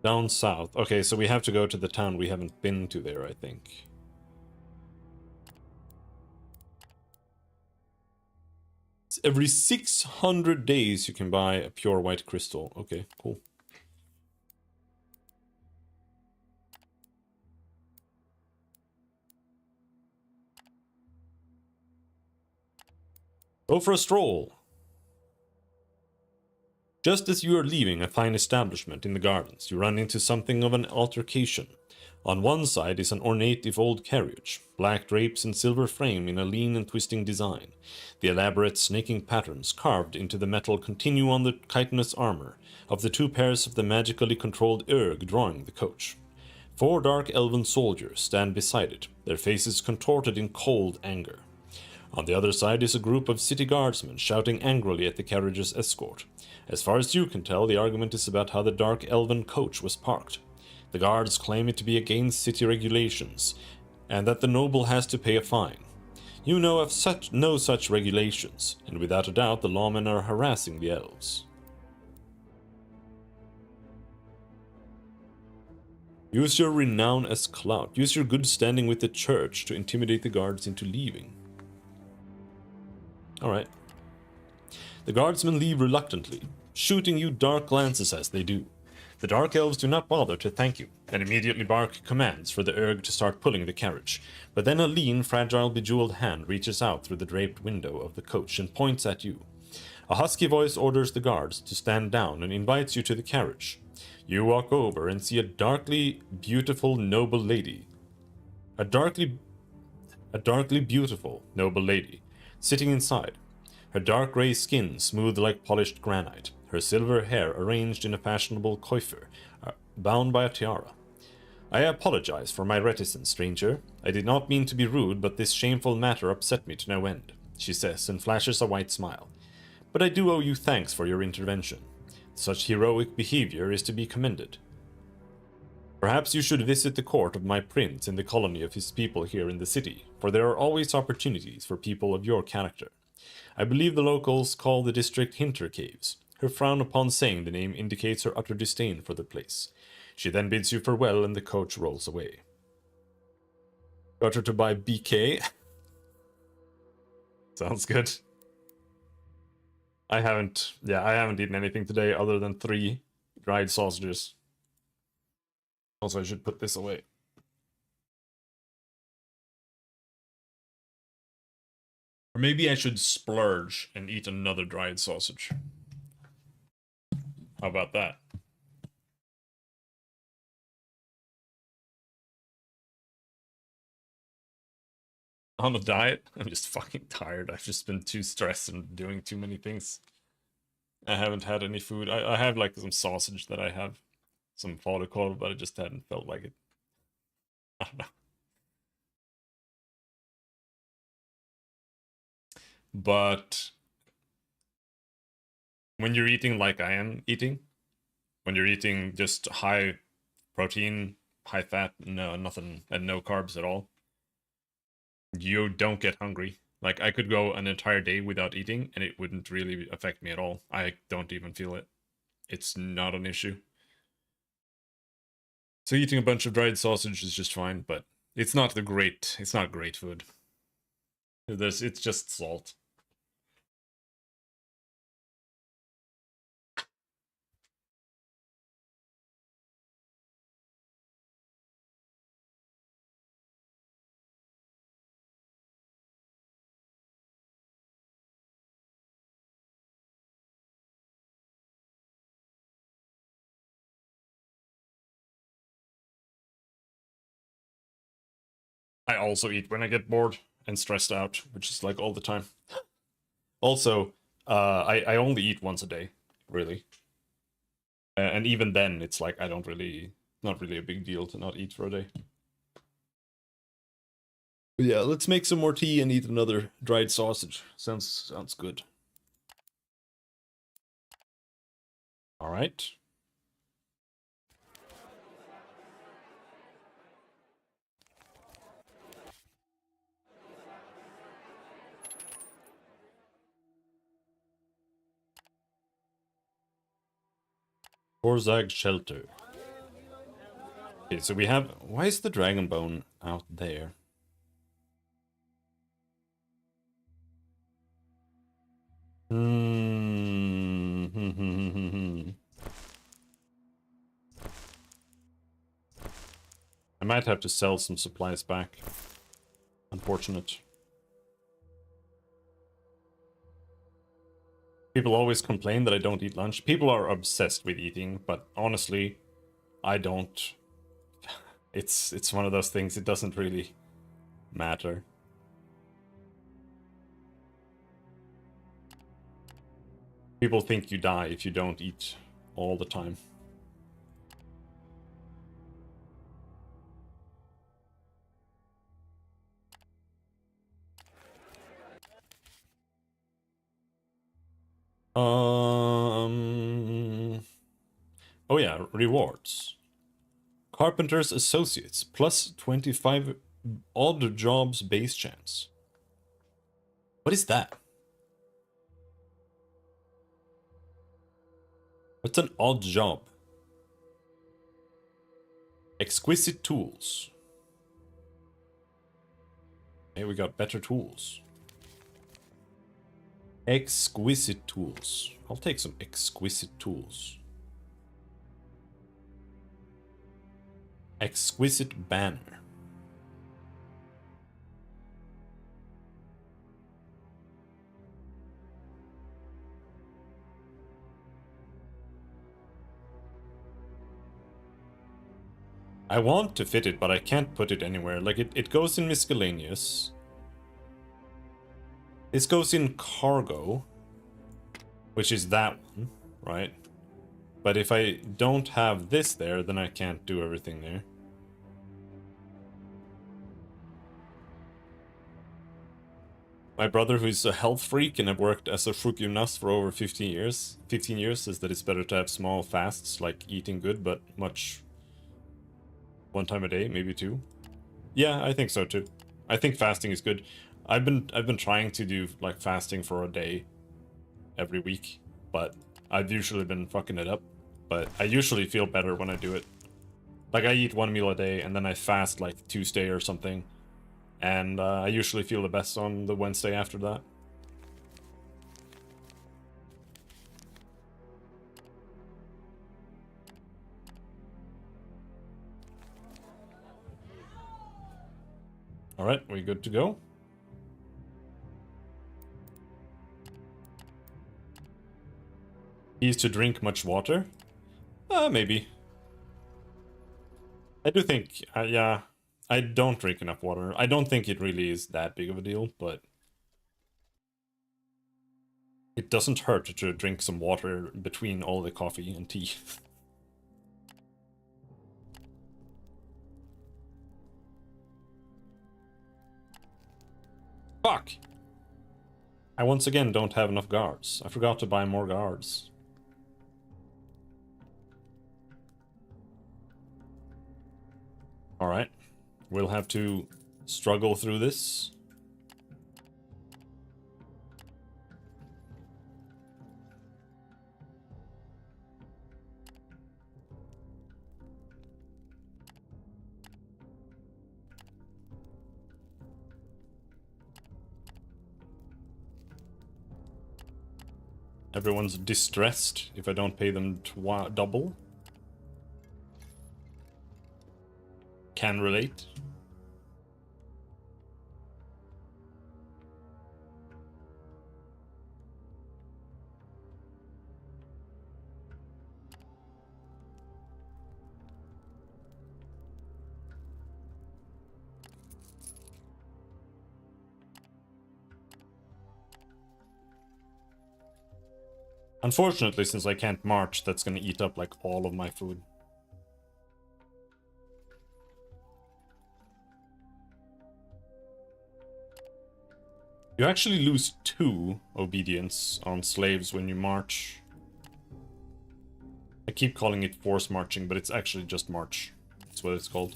Speaker 2: Down south. Okay, so we have to go to the town we haven't been to there, I think. Every 600 days you can buy a pure white crystal. Okay, cool. Go for a stroll. Just as you are leaving a fine establishment in the gardens, you run into something of an altercation. On one side is an ornate if old carriage, black drapes and silver frame in a lean and twisting design. The elaborate snaking patterns carved into the metal continue on the chitinous armor of the two pairs of the magically controlled erg drawing the coach. 4 dark elven soldiers stand beside it, their faces contorted in cold anger. On the other side is a group of city guardsmen shouting angrily at the carriage's escort. As far as you can tell, the argument is about how the dark elven coach was parked. The guards claim it to be against city regulations, and that the noble has to pay a fine. You know of no such regulations, and without a doubt the lawmen are harassing the elves. Use your renown as clout. Use your good standing with the church to intimidate the guards into leaving. Alright. The guardsmen leave reluctantly, shooting you dark glances as they do. The dark elves do not bother to thank you, and immediately bark commands for the erg to start pulling the carriage. But then a lean, fragile, bejeweled hand reaches out through the draped window of the coach and points at you. A husky voice orders the guards to stand down and invites you to the carriage. You walk over and see a darkly beautiful noble lady. A darkly beautiful noble lady, sitting inside. Her dark grey skin smooth like polished granite, her silver hair arranged in a fashionable coiffure, bound by a tiara. I apologize for my reticence, stranger. I did not mean to be rude, but this shameful matter upset me to no end, she says, and flashes a white smile. But I do owe you thanks for your intervention. Such heroic behavior is to be commended. Perhaps you should visit the court of my prince and the colony of his people here in the city, for there are always opportunities for people of your character. I believe the locals call the district Hinter Caves. Her frown upon saying the name indicates her utter disdain for the place. She then bids you farewell and the coach rolls away. Got her to buy BK. Sounds good. I haven't eaten anything today other than 3 dried sausages. Also, I should put this away. Or maybe I should splurge and eat another dried sausage. How about that? On a diet? I'm just fucking tired. I've just been too stressed and doing too many things. I haven't had any food. I have like some sausage that I have. Some falukorv, but I just hadn't felt like it. I don't know. But when you're eating like I am eating, when you're eating just high protein, high fat, nothing, and no carbs at all, you don't get hungry. Like, I could go an entire day without eating, and it wouldn't really affect me at all. I don't even feel it. It's not an issue. So eating a bunch of dried sausage is just fine, but it's not great food. It's just salt. I also eat when I get bored and stressed out, which is like all the time. Also, I only eat once a day, really. And even then, it's like not really a big deal to not eat for a day. But yeah, let's make some more tea and eat another dried sausage. Sounds good. All right. Orzag Shelter. Okay, so we have... Why is the dragon bone out there? I might have to sell some supplies back. Unfortunate. People always complain that I don't eat lunch. People are obsessed with eating, but honestly, I don't. It's one of those things, it doesn't really matter. People think you die if you don't eat all the time. Oh yeah, rewards. Carpenter's Associates, plus 25 odd jobs base chance. What is that? What's an odd job? Exquisite tools. Hey, we got better tools. Exquisite tools. I'll take some exquisite tools. Exquisite banner. I want to fit it, but I can't put it anywhere. Like, it goes in miscellaneous. This goes in cargo, which is that one, right? But if I don't have this there, then I can't do everything there. My brother, who's a health freak and have worked as a fruginas for over 15 years, says that it's better to have small fasts, like eating good, but much one time a day, maybe two. Yeah, I think so too. I think fasting is good. I've been trying to do like fasting for a day every week, but I've usually been fucking it up. But I usually feel better when I do it. Like, I eat one meal a day and then I fast like Tuesday or something. And I usually feel the best on the Wednesday after that. Alright, we good to go? Keys to drink much water? Maybe. I do think, yeah, I don't drink enough water. I don't think it really is that big of a deal, but it doesn't hurt to drink some water between all the coffee and tea. Fuck! I once again don't have enough guards. I forgot to buy more guards. Alright. We'll have to struggle through this. Everyone's distressed if I don't pay them double. Can relate. Unfortunately, since I can't march, that's gonna eat up like all of my food. You actually lose 2 obedience on slaves when you march. I keep calling it force marching, but it's actually just march. That's what it's called.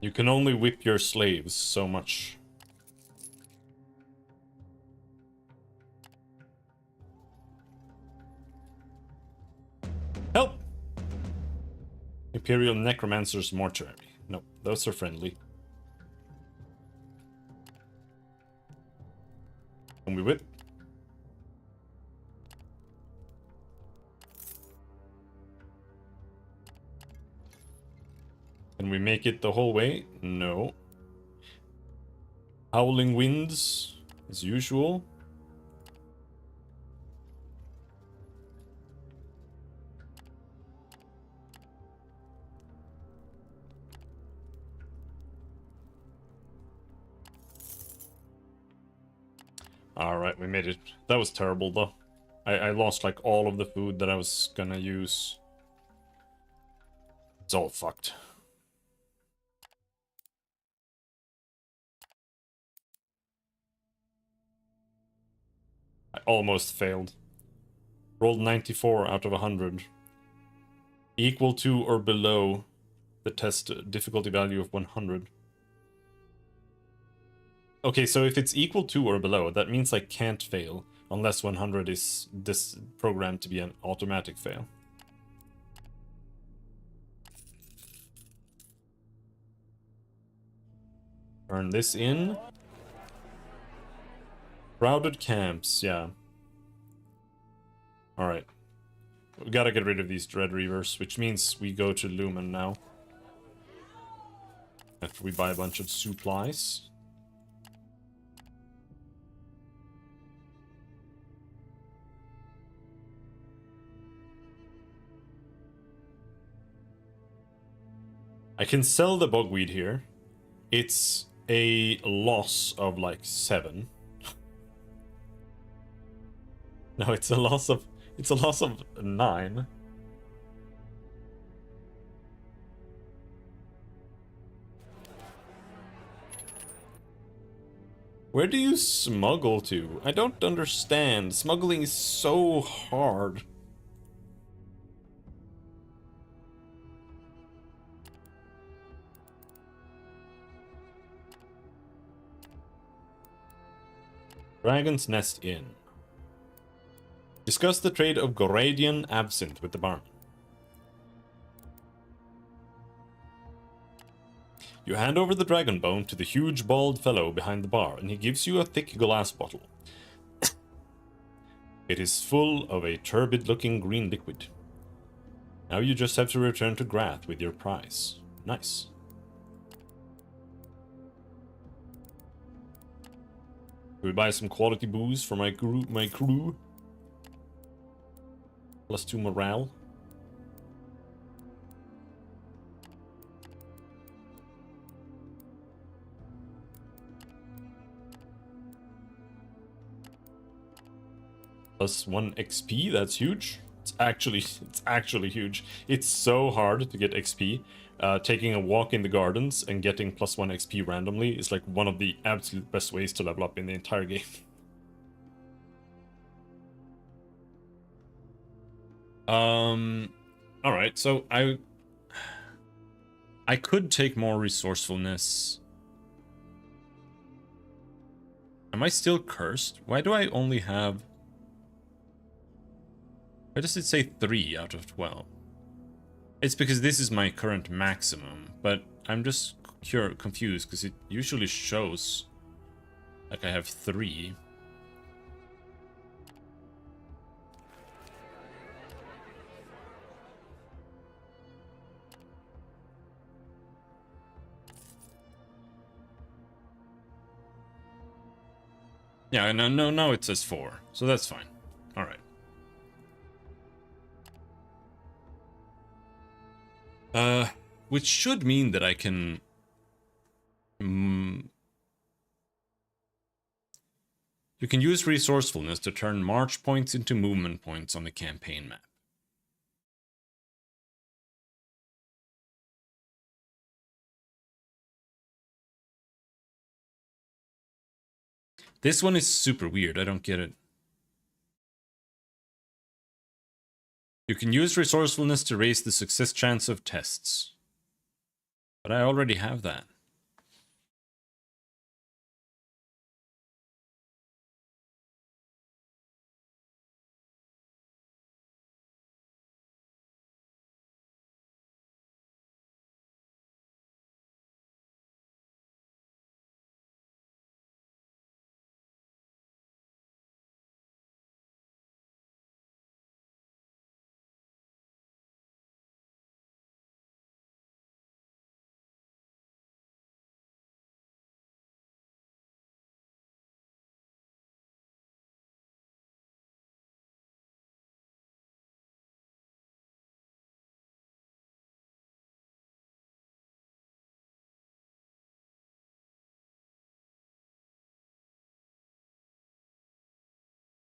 Speaker 2: You can only whip your slaves so much. Help! Imperial Necromancer's Mortuary. No, those are friendly. Can we whip? Can we make it the whole way? No. Howling winds, as usual. Alright, we made it. That was terrible, though. I lost, like, all of the food that I was gonna use. It's all fucked. I almost failed. Rolled 94 out of 100. Equal to or below the test difficulty value of 100. Okay, so if it's equal to or below, that means I can't fail, unless 100 is this programmed to be an automatic fail. Turn this in. Crowded camps, yeah. Alright. We gotta get rid of these Dread Reavers, which means we go to Lumen now. After we buy a bunch of supplies. I can sell the bogweed here. It's a loss of like 7. No, it's a loss of 9. Where do you smuggle to? I don't understand. Smuggling is so hard. Dragon's Nest Inn. Discuss the trade of Goradian absinthe with the barman. You hand over the dragon bone to the huge bald fellow behind the bar, and he gives you a thick glass bottle. It is full of a turbid-looking green liquid. Now you just have to return to Grath with your prize. Nice. Can we buy some quality booze for my crew? +2 morale. +1 XP, that's huge. It's actually huge. It's so hard to get XP. Taking a walk in the gardens and getting +1 XP randomly is like one of the absolute best ways to level up in the entire game. Alright, so I could take more resourcefulness. Am I still cursed? Why do I only have... Why does it say 3 out of 12? It's because this is my current maximum, but I'm just confused because it usually shows like I have 3. Yeah, no, it says 4, so that's fine. All right. Which should mean that I can... you can use resourcefulness to turn march points into movement points on the campaign map. This one is super weird, I don't get it. You can use resourcefulness to raise the success chance of tests. But I already have that.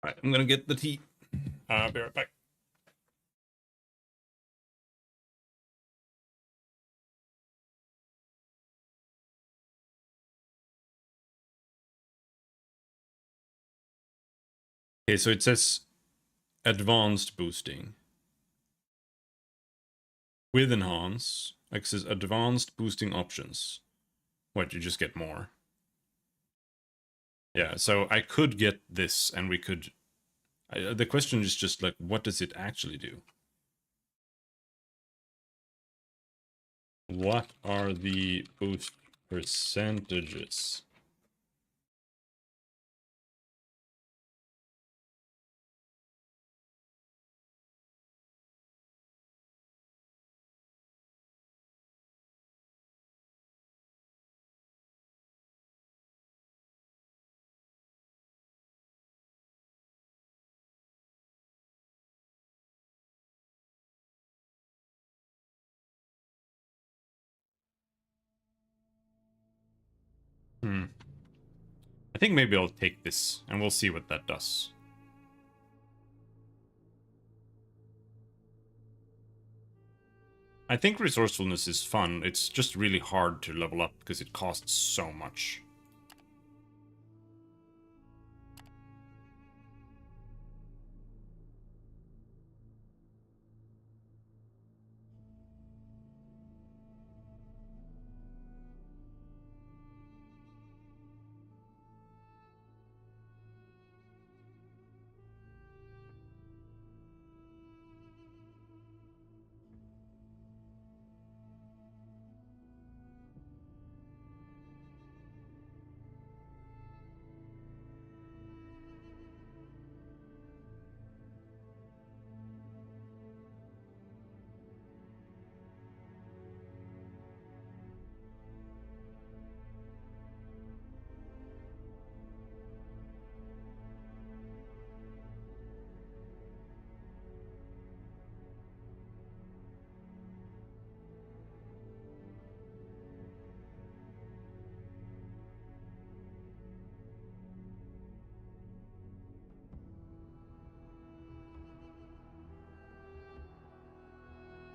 Speaker 2: Alright, I'm gonna get the tea. I'll be right back. Okay, so it says advanced boosting. With enhance, access advanced boosting options. What, you just get more? Yeah, so I could get this and we could... the question is just like, what does it actually do? What are the boost percentages? I think maybe I'll take this and we'll see what that does. I think resourcefulness is fun. It's just really hard to level up because it costs so much.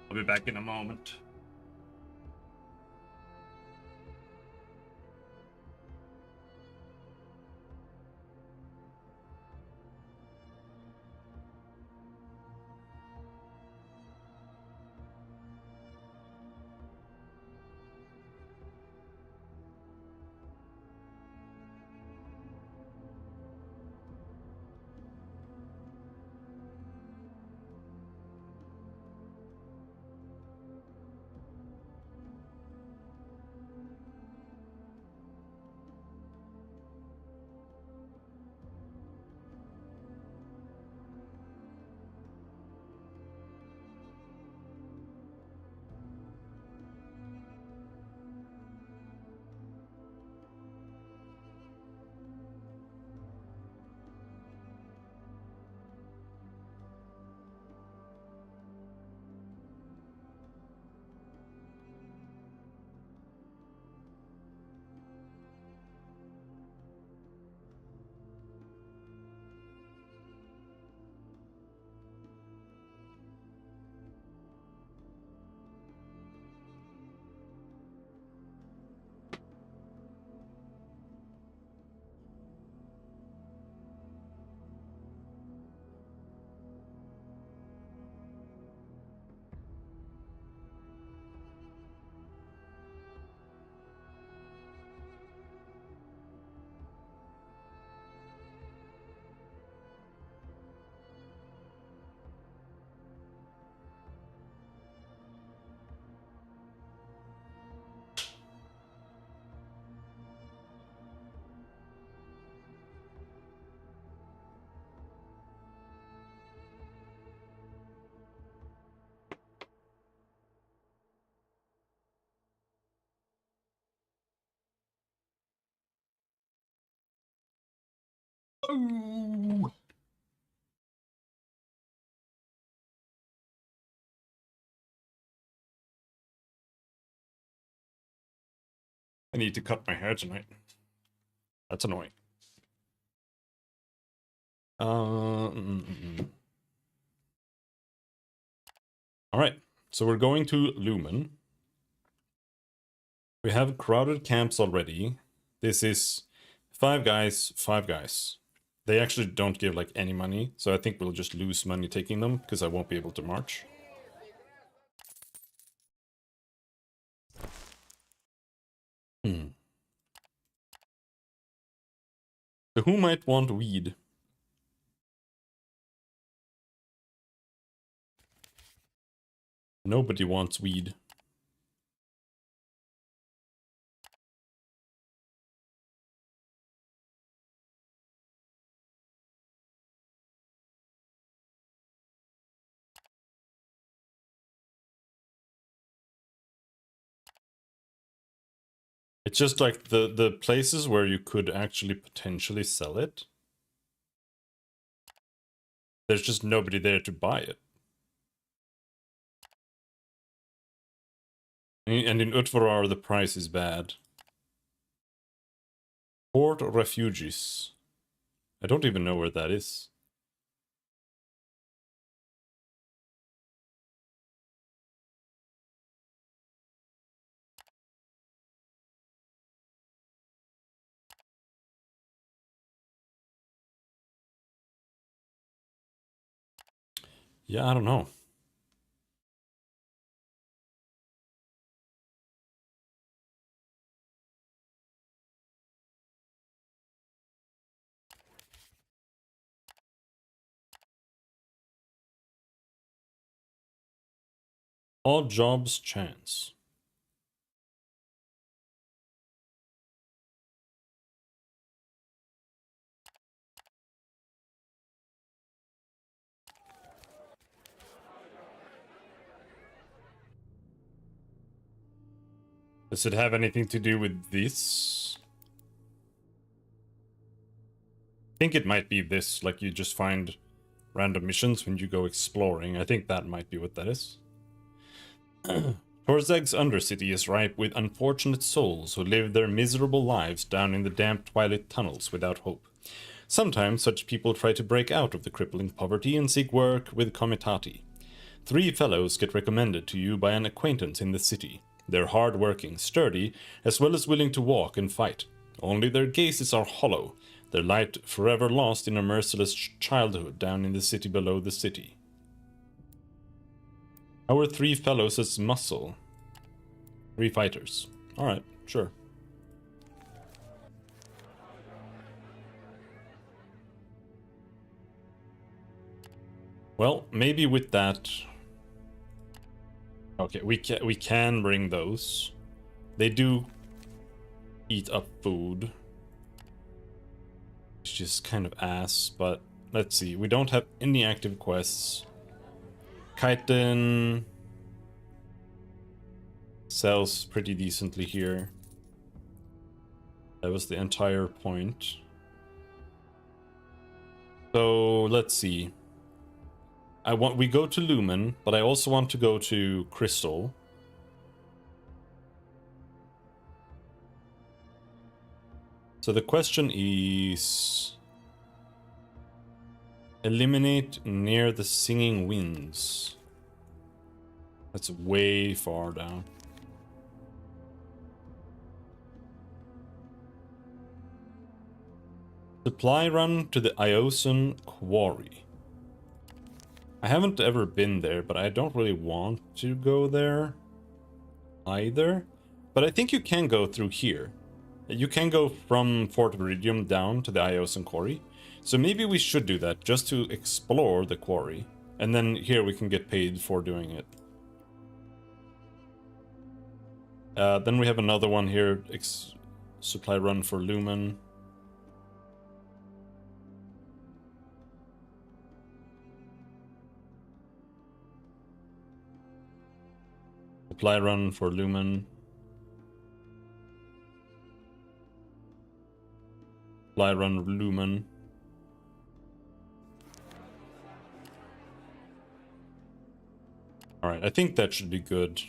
Speaker 2: I'll be back in a moment. Oh! I need to cut my hair tonight. That's annoying. All right, so we're going to Lumen. We have crowded camps already. This is 5 guys, 5 guys. They actually don't give like any money, so I think we'll just lose money taking them because I won't be able to march. So who might want weed? Nobody wants weed. It's just like the places where you could actually potentially sell it. There's just nobody there to buy it. And in Utvarar the price is bad. Port Refugees. I don't even know where that is. Yeah, I don't know. Odd jobs chance. Does it have anything to do with this? I think it might be this, like you just find random missions when you go exploring. I think that might be what that is. Torzeg's Undercity is ripe with unfortunate souls who live their miserable lives down in the damp twilight tunnels without hope. Sometimes such people try to break out of the crippling poverty and seek work with Komitati. 3 fellows get recommended to you by an acquaintance in the city. They're hard-working, sturdy, as well as willing to walk and fight. Only their gazes are hollow, their light forever lost in a merciless childhood down in the city below the city. Our 3 fellows as muscle. 3 fighters. Alright, sure. Well, maybe with that... Okay, we can bring those. They do eat up food. Which is kind of ass, but let's see. We don't have any active quests. Kaiten sells pretty decently here. That was the entire point. So let's see. We go to Lumen, but I also want to go to Crystal. So the question is... eliminate near the singing winds. That's way far down. Supply run to the Iosan Quarry. I haven't ever been there, but I don't really want to go there either. But I think you can go through here. You can go from Fort Viridium down to the Iosan Quarry. So maybe we should do that just to explore the quarry. And then here we can get paid for doing it. Then we have another one here. Supply run for Lumen. Supply run for Lumen. Supply run Lumen. Alright, I think that should be good.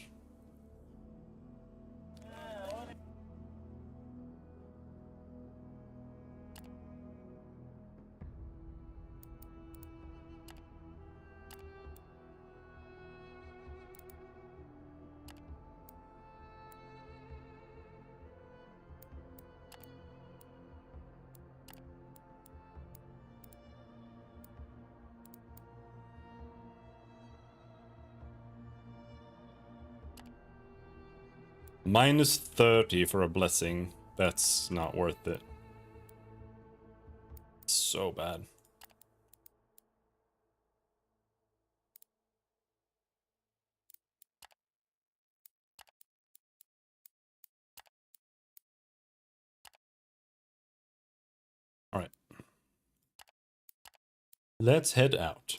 Speaker 2: Minus 30 for a blessing. That's not worth it. So bad. Alright. Let's head out.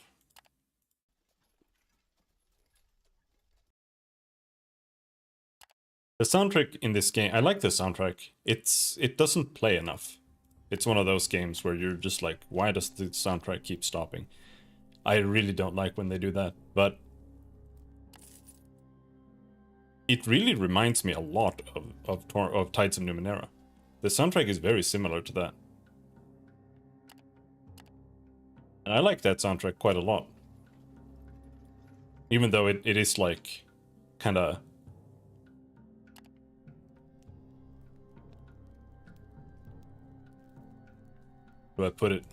Speaker 2: The soundtrack in this game, I like the soundtrack. It doesn't play enough. It's one of those games where you're just like, why does the soundtrack keep stopping? I really don't like when they do that, but it really reminds me a lot of Tides of Numenera. The soundtrack is very similar to that. And I like that soundtrack quite a lot. Even though it is like, kinda... How do I put it?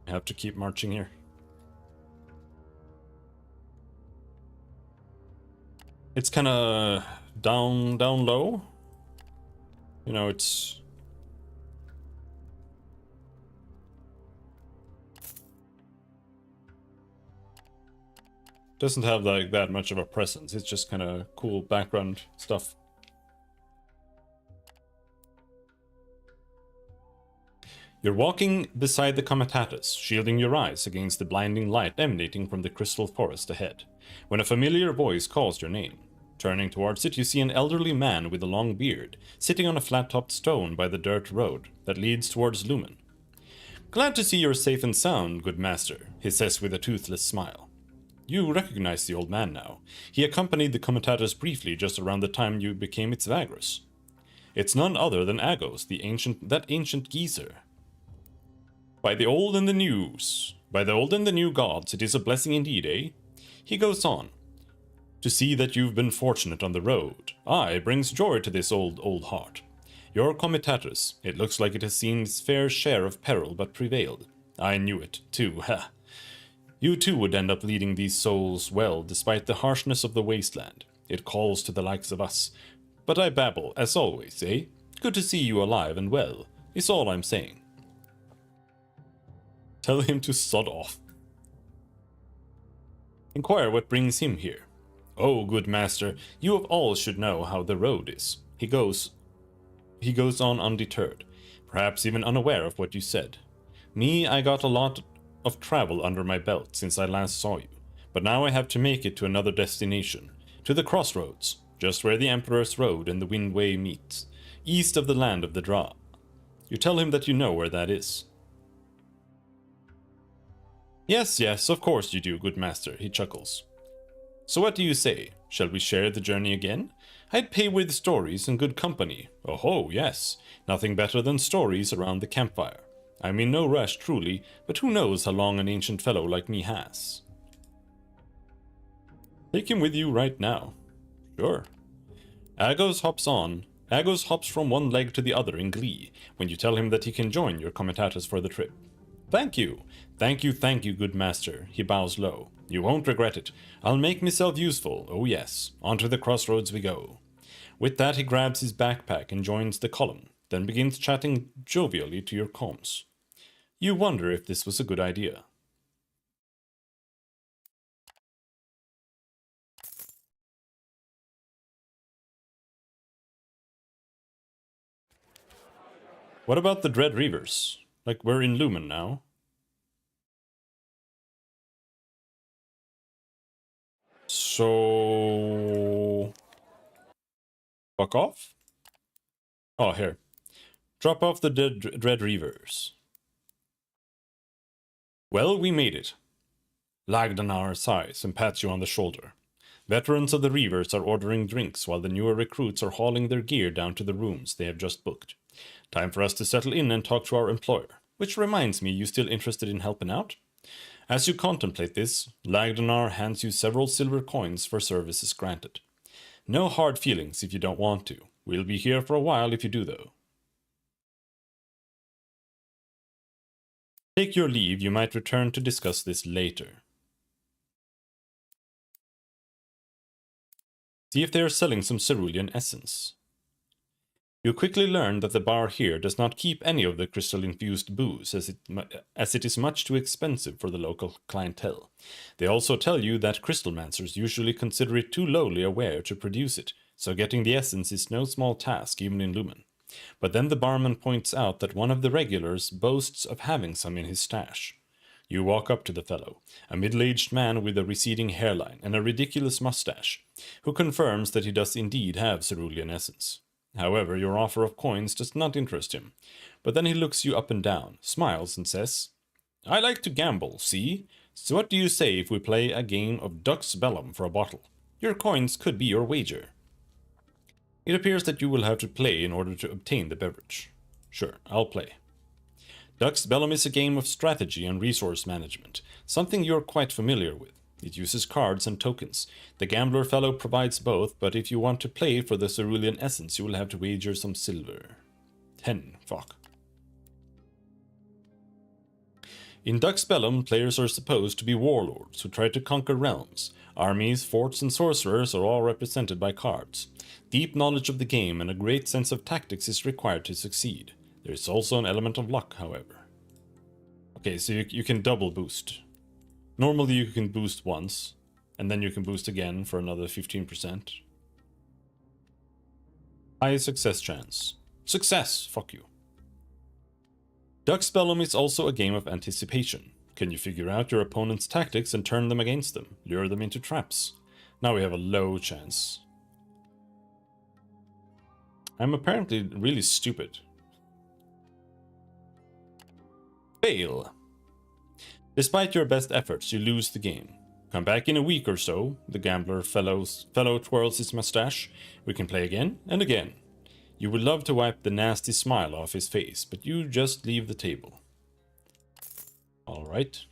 Speaker 2: I have to keep marching here. It's kind of down low. You know, it's... doesn't have like that much of a presence. It's just kind of cool background stuff. You're walking beside the Comitatus, shielding your eyes against the blinding light emanating from the crystal forest ahead, when a familiar voice calls your name. Turning towards it, you see an elderly man with a long beard, sitting on a flat-topped stone by the dirt road that leads towards Lumen. "Glad to see you're safe and sound, good master," he says with a toothless smile. You recognize the old man now. He accompanied the Comitatus briefly just around the time you became its Vagrus. It's none other than Agos, that ancient geezer. By the old and the new gods, it is a blessing indeed, eh? He goes on. To see that you've been fortunate on the road. Aye, brings joy to this old heart. Your Comitatus, it looks like it has seen its fair share of peril but prevailed. I knew it, too, ha. You too would end up leading these souls well, despite the harshness of the wasteland. It calls to the likes of us. But I babble, as always, eh? Good to see you alive and well, is all I'm saying. Tell him to sod off. Inquire what brings him here. Oh, good master, you of all should know how the road is. He goes on undeterred, perhaps even unaware of what you said. Me, I got a lot of travel under my belt since I last saw you, but now I have to make it to another destination, to the crossroads, just where the Emperor's Road and the Windway meet, east of the land of the Dra. You tell him that you know where that is. Yes, of course you do, good master, he chuckles. So what do you say? Shall we share the journey again? I'd pay with stories and good company. Oh, yes. Nothing better than stories around the campfire. I'm in no rush, truly, but who knows how long an ancient fellow like me has. Take him with you right now. Sure. Agos hops from one leg to the other in glee when you tell him that he can join your Comitatus for the trip. Thank you, good master, he bows low. You won't regret it. I'll make myself useful, oh yes. Onto the crossroads we go. With that he grabs his backpack and joins the column, then begins chatting jovially to your comms. You wonder if this was a good idea. What about the Dread Reavers? Like, we're in Lumen now. So... fuck off? Oh, here. Drop off the Dread Reavers. Well, we made it. Lagdanar sighs and pats you on the shoulder. Veterans of the Reavers are ordering drinks while the newer recruits are hauling their gear down to the rooms they have just booked. Time for us to settle in and talk to our employer. Which reminds me, you still interested in helping out? As you contemplate this, Lagdanar hands you several silver coins for services granted. No hard feelings if you don't want to. We'll be here for a while if you do, though. Take your leave, you might return to discuss this later. See if they are selling some cerulean essence. You quickly learn that the bar here does not keep any of the crystal-infused booze, as it is much too expensive for the local clientele. They also tell you that crystalmancers usually consider it too lowly a ware to produce it, so getting the essence is no small task even in Lumen. But then the barman points out that one of the regulars boasts of having some in his stash. You walk up to the fellow, a middle-aged man with a receding hairline and a ridiculous mustache, who confirms that he does indeed have cerulean essence. However, your offer of coins does not interest him, but then he looks you up and down, smiles and says, "I like to gamble, see? So what do you say if we play a game of Dux Bellum for a bottle? Your coins could be your wager." It appears that you will have to play in order to obtain the beverage. Sure, I'll play. Dux Bellum is a game of strategy and resource management, something you're quite familiar with. It uses cards and tokens. The gambler fellow provides both, but if you want to play for the cerulean essence, you will have to wager some silver. 10, fuck. In Dux Bellum, players are supposed to be warlords who try to conquer realms. Armies, forts, and sorcerers are all represented by cards. Deep knowledge of the game and a great sense of tactics is required to succeed. There is also an element of luck, however. Okay, so you can double boost. Normally you can boost once, and then you can boost again for another 15%. High success chance. Success! Fuck you. Dux Bellum is also a game of anticipation. Can you figure out your opponent's tactics and turn them against them? Lure them into traps? Now we have a low chance. I'm apparently really stupid. Fail. Despite your best efforts, you lose the game. Come back in a week or so. The gambler fellow twirls his mustache. We can play again and again. You would love to wipe the nasty smile off his face, but you just leave the table. Alright.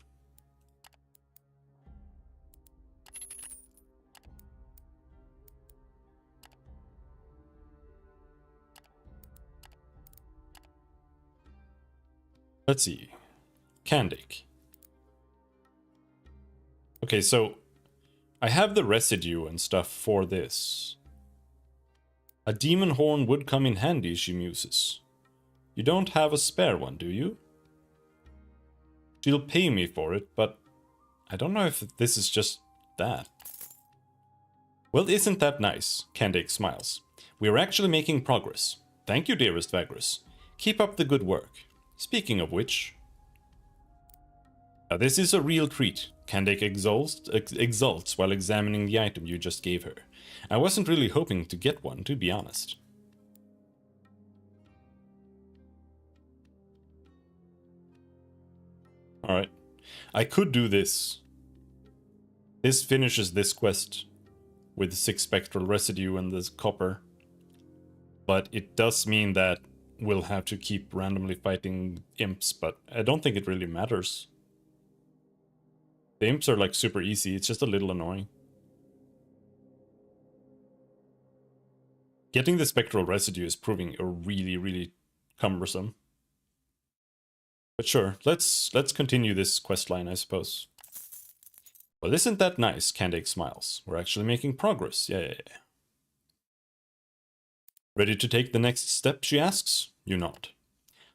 Speaker 2: Let's see. Candic. Okay, so I have the residue and stuff for this. A demon horn would come in handy, she muses. You don't have a spare one, do you? She'll pay me for it, but I don't know if this is just that. Well, isn't that nice? Candic smiles. We are actually making progress. Thank you, dearest Vagrus. Keep up the good work. Speaking of which... Now this is a real treat. Candic exults while examining the item you just gave her. I wasn't really hoping to get one, to be honest. Alright. I could do this. This finishes this quest with 6 spectral residue and this copper. But it does mean that we'll have to keep randomly fighting imps, but I don't think it really matters. The imps are like super easy, it's just a little annoying. Getting the spectral residue is proving really, really cumbersome. But sure, let's continue this questline, I suppose. Well, isn't that nice? Candic smiles. We're actually making progress. Yeah. Ready to take the next step, she asks. You nod.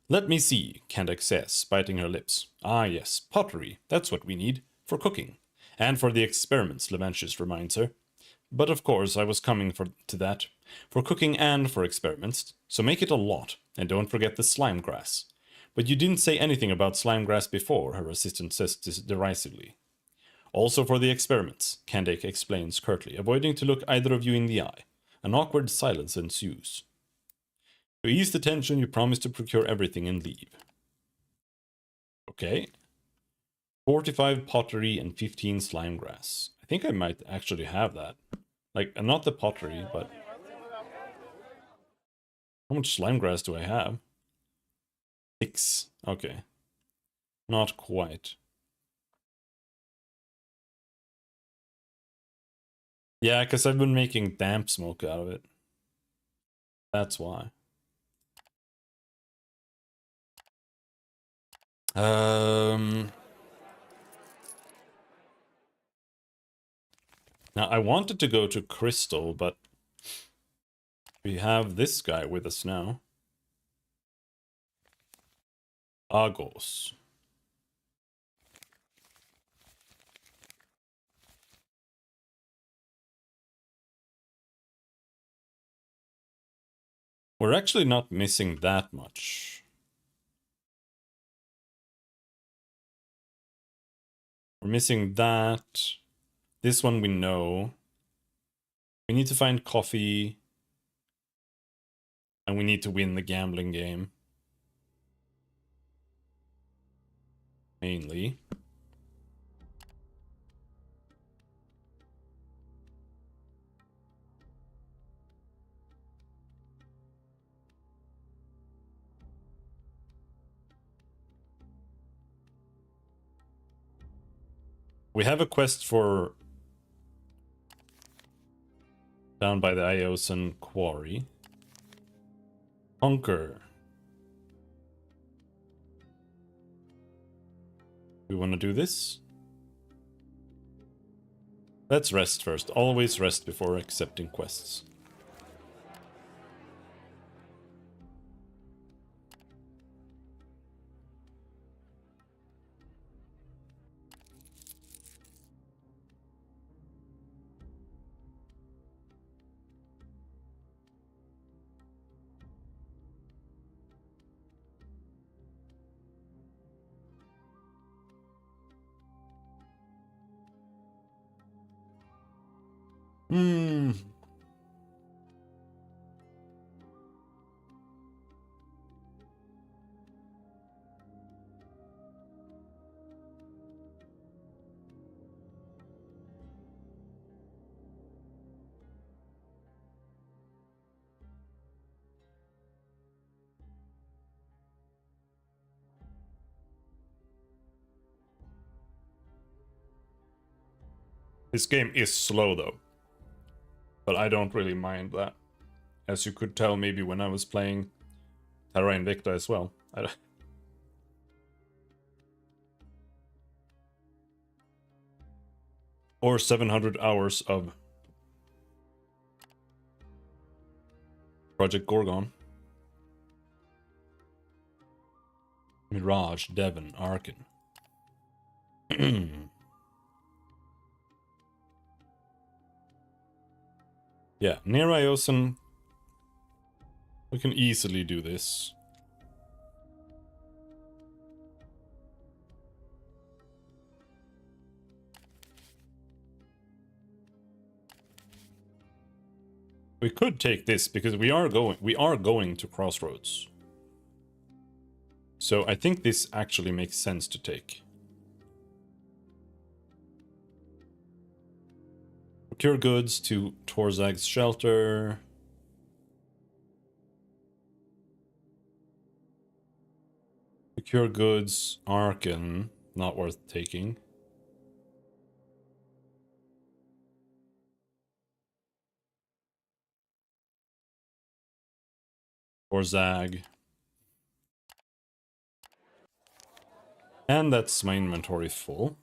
Speaker 2: Let me see, Candic says, biting her lips. Ah yes, pottery, that's what we need. For cooking. And for the experiments, Leventius reminds her. But of course, I was coming to that. For cooking and for experiments. So make it a lot. And don't forget the slime grass. But you didn't say anything about slime grass before, her assistant says derisively. Also for the experiments, Candake explains curtly, avoiding to look either of you in the eye. An awkward silence ensues. To ease the tension, you promise to procure everything and leave. Okay. 45 pottery and 15 slime grass. I think I might actually have that. Like, not the pottery, but... How much slime grass do I have? 6. Okay. Not quite. Yeah, because I've been making damp smoke out of it. That's why. Now, I wanted to go to Crystal, but we have this guy with us now. Agos. We're actually not missing that much. We're missing that. This one we know. We need to find coffee. And we need to win the gambling game. Mainly. We have a quest for... down by the Iosan quarry. Conquer. We want to do this? Let's rest first. Always rest before accepting quests. This game is slow though. But I don't really mind that. As you could tell maybe when I was playing Terra Invicta as well. Or 700 hours of Project Gorgon. Mirage, Devon, Arkin. Yeah, near Iosan, we can easily do this. We could take this because we are going to Crossroads. So I think this actually makes sense to take. Procure goods to Torzag's shelter. Procure goods, Arkin, not worth taking. Torzag. And that's my inventory full.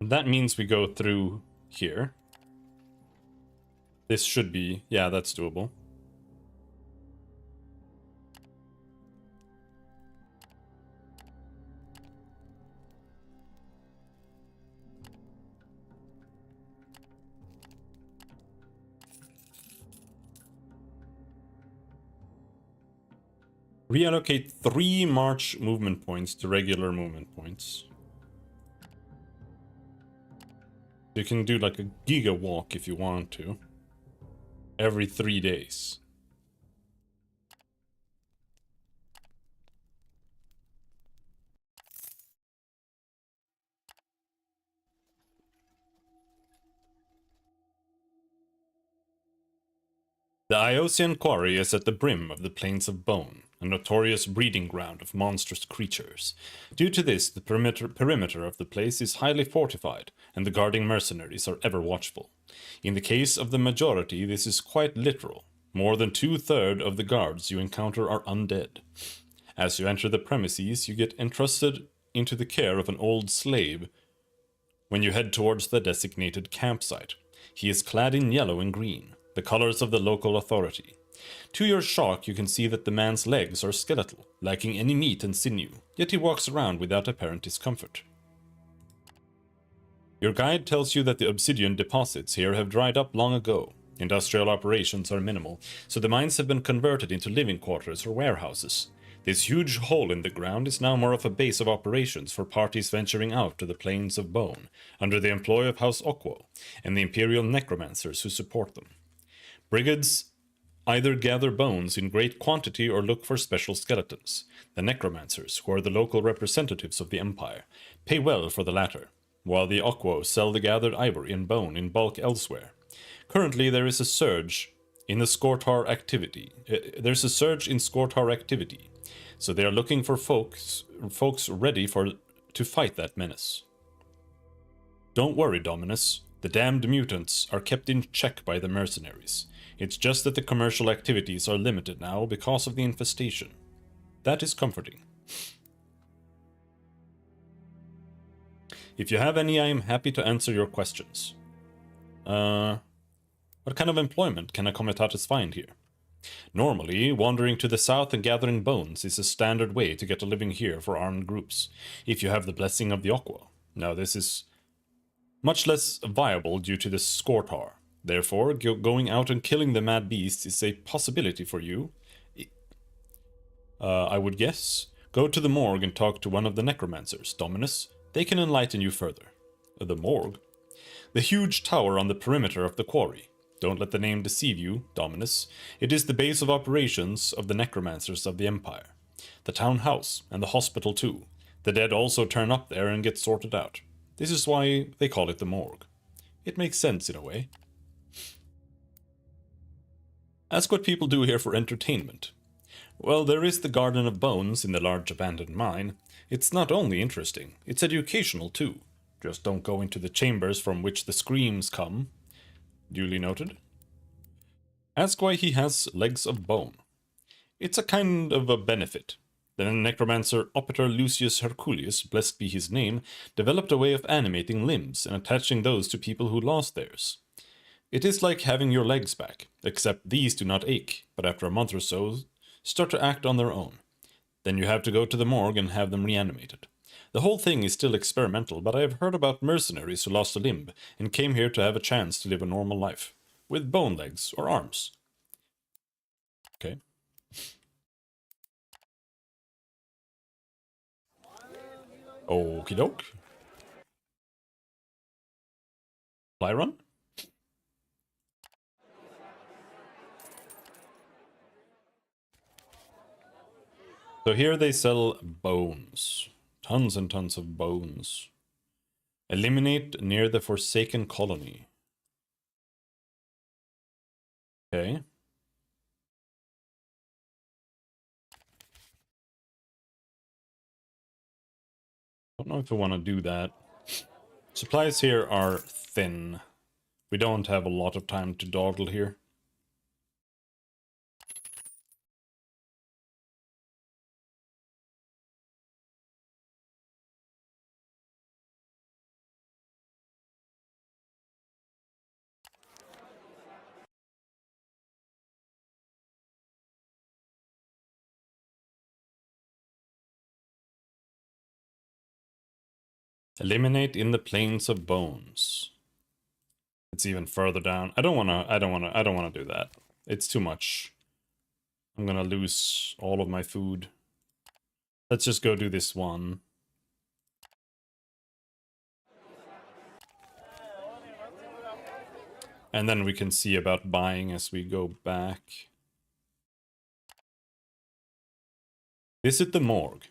Speaker 2: That means we go through here. This should be... yeah, that's doable. Reallocate 3 march movement points to regular movement points. You can do like a giga walk if you want to. Every 3 days. The Iosian quarry is at the brim of the Plains of Bone, a notorious breeding ground of monstrous creatures. Due to this, the perimeter of the place is highly fortified, and the guarding mercenaries are ever watchful. In the case of the majority, this is quite literal. More than 2/3 of the guards you encounter are undead. As you enter the premises, you get entrusted into the care of an old slave when you head towards the designated campsite. He is clad in yellow and green, the colors of the local authority. To your shock, you can see that the man's legs are skeletal, lacking any meat and sinew, yet he walks around without apparent discomfort. Your guide tells you that the obsidian deposits here have dried up long ago. Industrial operations are minimal, so the mines have been converted into living quarters or warehouses. This huge hole in the ground is now more of a base of operations for parties venturing out to the Plains of Bone, under the employ of House Okwo, and the Imperial necromancers who support them. Brigades either gather bones in great quantity or look for special skeletons. The necromancers, who are the local representatives of the Empire, pay well for the latter, while the Okwo sell the gathered ivory and bone in bulk elsewhere. Currently, there is a surge in the Skortar activity. There's a surge in Skortar activity, so they are looking for folks ready to fight that menace. Don't worry, Dominus. The damned mutants are kept in check by the mercenaries. It's just that the commercial activities are limited now because of the infestation. That is comforting. If you have any, I am happy to answer your questions. What kind of employment can a comitatus find here? Normally, wandering to the south and gathering bones is a standard way to get a living here for armed groups, if you have the blessing of the Okwo. Now, this is much less viable due to the Skortar. Therefore, going out and killing the mad beasts is a possibility for you. I would guess. Go to the morgue and talk to one of the necromancers, Dominus. They can enlighten you further. The morgue? The huge tower on the perimeter of the quarry. Don't let the name deceive you, Dominus. It is the base of operations of the necromancers of the Empire. The town house, and the hospital too. The dead also turn up there and get sorted out. This is why they call it the morgue. It makes sense in a way. Ask what people do here for entertainment. Well, there is the Garden of Bones in the large abandoned mine. It's not only interesting, it's educational too. Just don't go into the chambers from which the screams come. Duly noted. Ask why he has legs of bone. It's a kind of a benefit. The necromancer Opiter Lucius Herculeus, blessed be his name, developed a way of animating limbs and attaching those to people who lost theirs. It is like having your legs back, except these do not ache, but after a month or so, start to act on their own. Then you have to go to the morgue and have them reanimated. The whole thing is still experimental, but I have heard about mercenaries who lost a limb and came here to have a chance to live a normal life, with bone legs or arms. Okay. Okie doke. Fly run? So here they sell bones. Tons and tons of bones. Eliminate near the Forsaken Colony. Okay. Don't know if I want to do that. Supplies here are thin. We don't have a lot of time to dawdle here. Eliminate in the Plains of Bones. It's even further down. I don't wanna do that. It's too much. I'm gonna lose all of my food. Let's just go do this one. And then we can see about buying as we go back. Visit the morgue.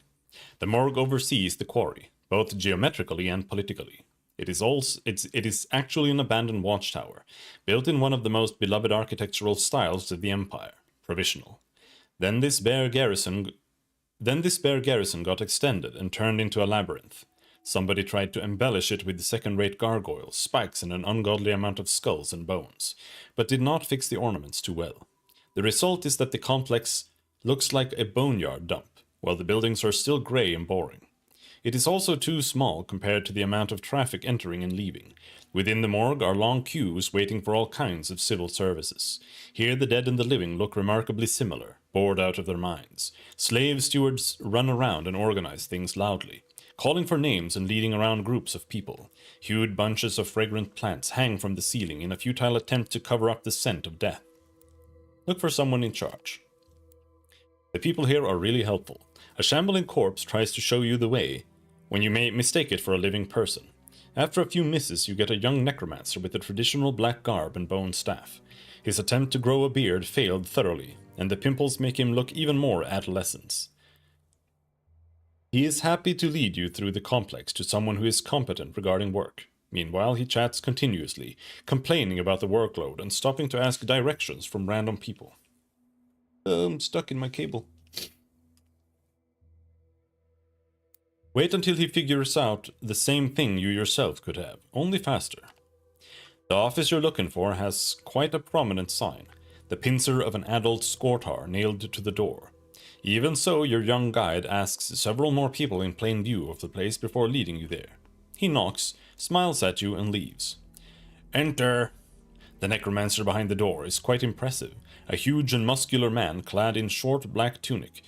Speaker 2: The morgue oversees the quarry, both geometrically and politically. It is actually an abandoned watchtower, built in one of the most beloved architectural styles of the Empire, provisional. Then this bare garrison got extended and turned into a labyrinth. Somebody tried to embellish it with second-rate gargoyles, spikes, and an ungodly amount of skulls and bones, but did not fix the ornaments too well. The result is that the complex looks like a boneyard dump, while the buildings are still grey and boring. It is also too small compared to the amount of traffic entering and leaving. Within the morgue are long queues waiting for all kinds of civil services. Here the dead and the living look remarkably similar, bored out of their minds. Slave stewards run around and organize things loudly, calling for names and leading around groups of people. Huge bunches of fragrant plants hang from the ceiling in a futile attempt to cover up the scent of death. Look for someone in charge. The people here are really helpful. A shambling corpse tries to show you the way, when you may mistake it for a living person. After a few misses, you get a young necromancer with a traditional black garb and bone staff. His attempt to grow a beard failed thoroughly, and the pimples make him look even more adolescent. He is happy to lead you through the complex to someone who is competent regarding work. Meanwhile, he chats continuously, complaining about the workload and stopping to ask directions from random people. I'm stuck in my cable. Wait until he figures out the same thing you yourself could have, only faster. The office you're looking for has quite a prominent sign, the pincer of an adult Skortar nailed to the door. Even so, your young guide asks several more people in plain view of the place before leading you there. He knocks, smiles at you, and leaves. Enter! The necromancer behind the door is quite impressive, a huge and muscular man clad in short black tunic,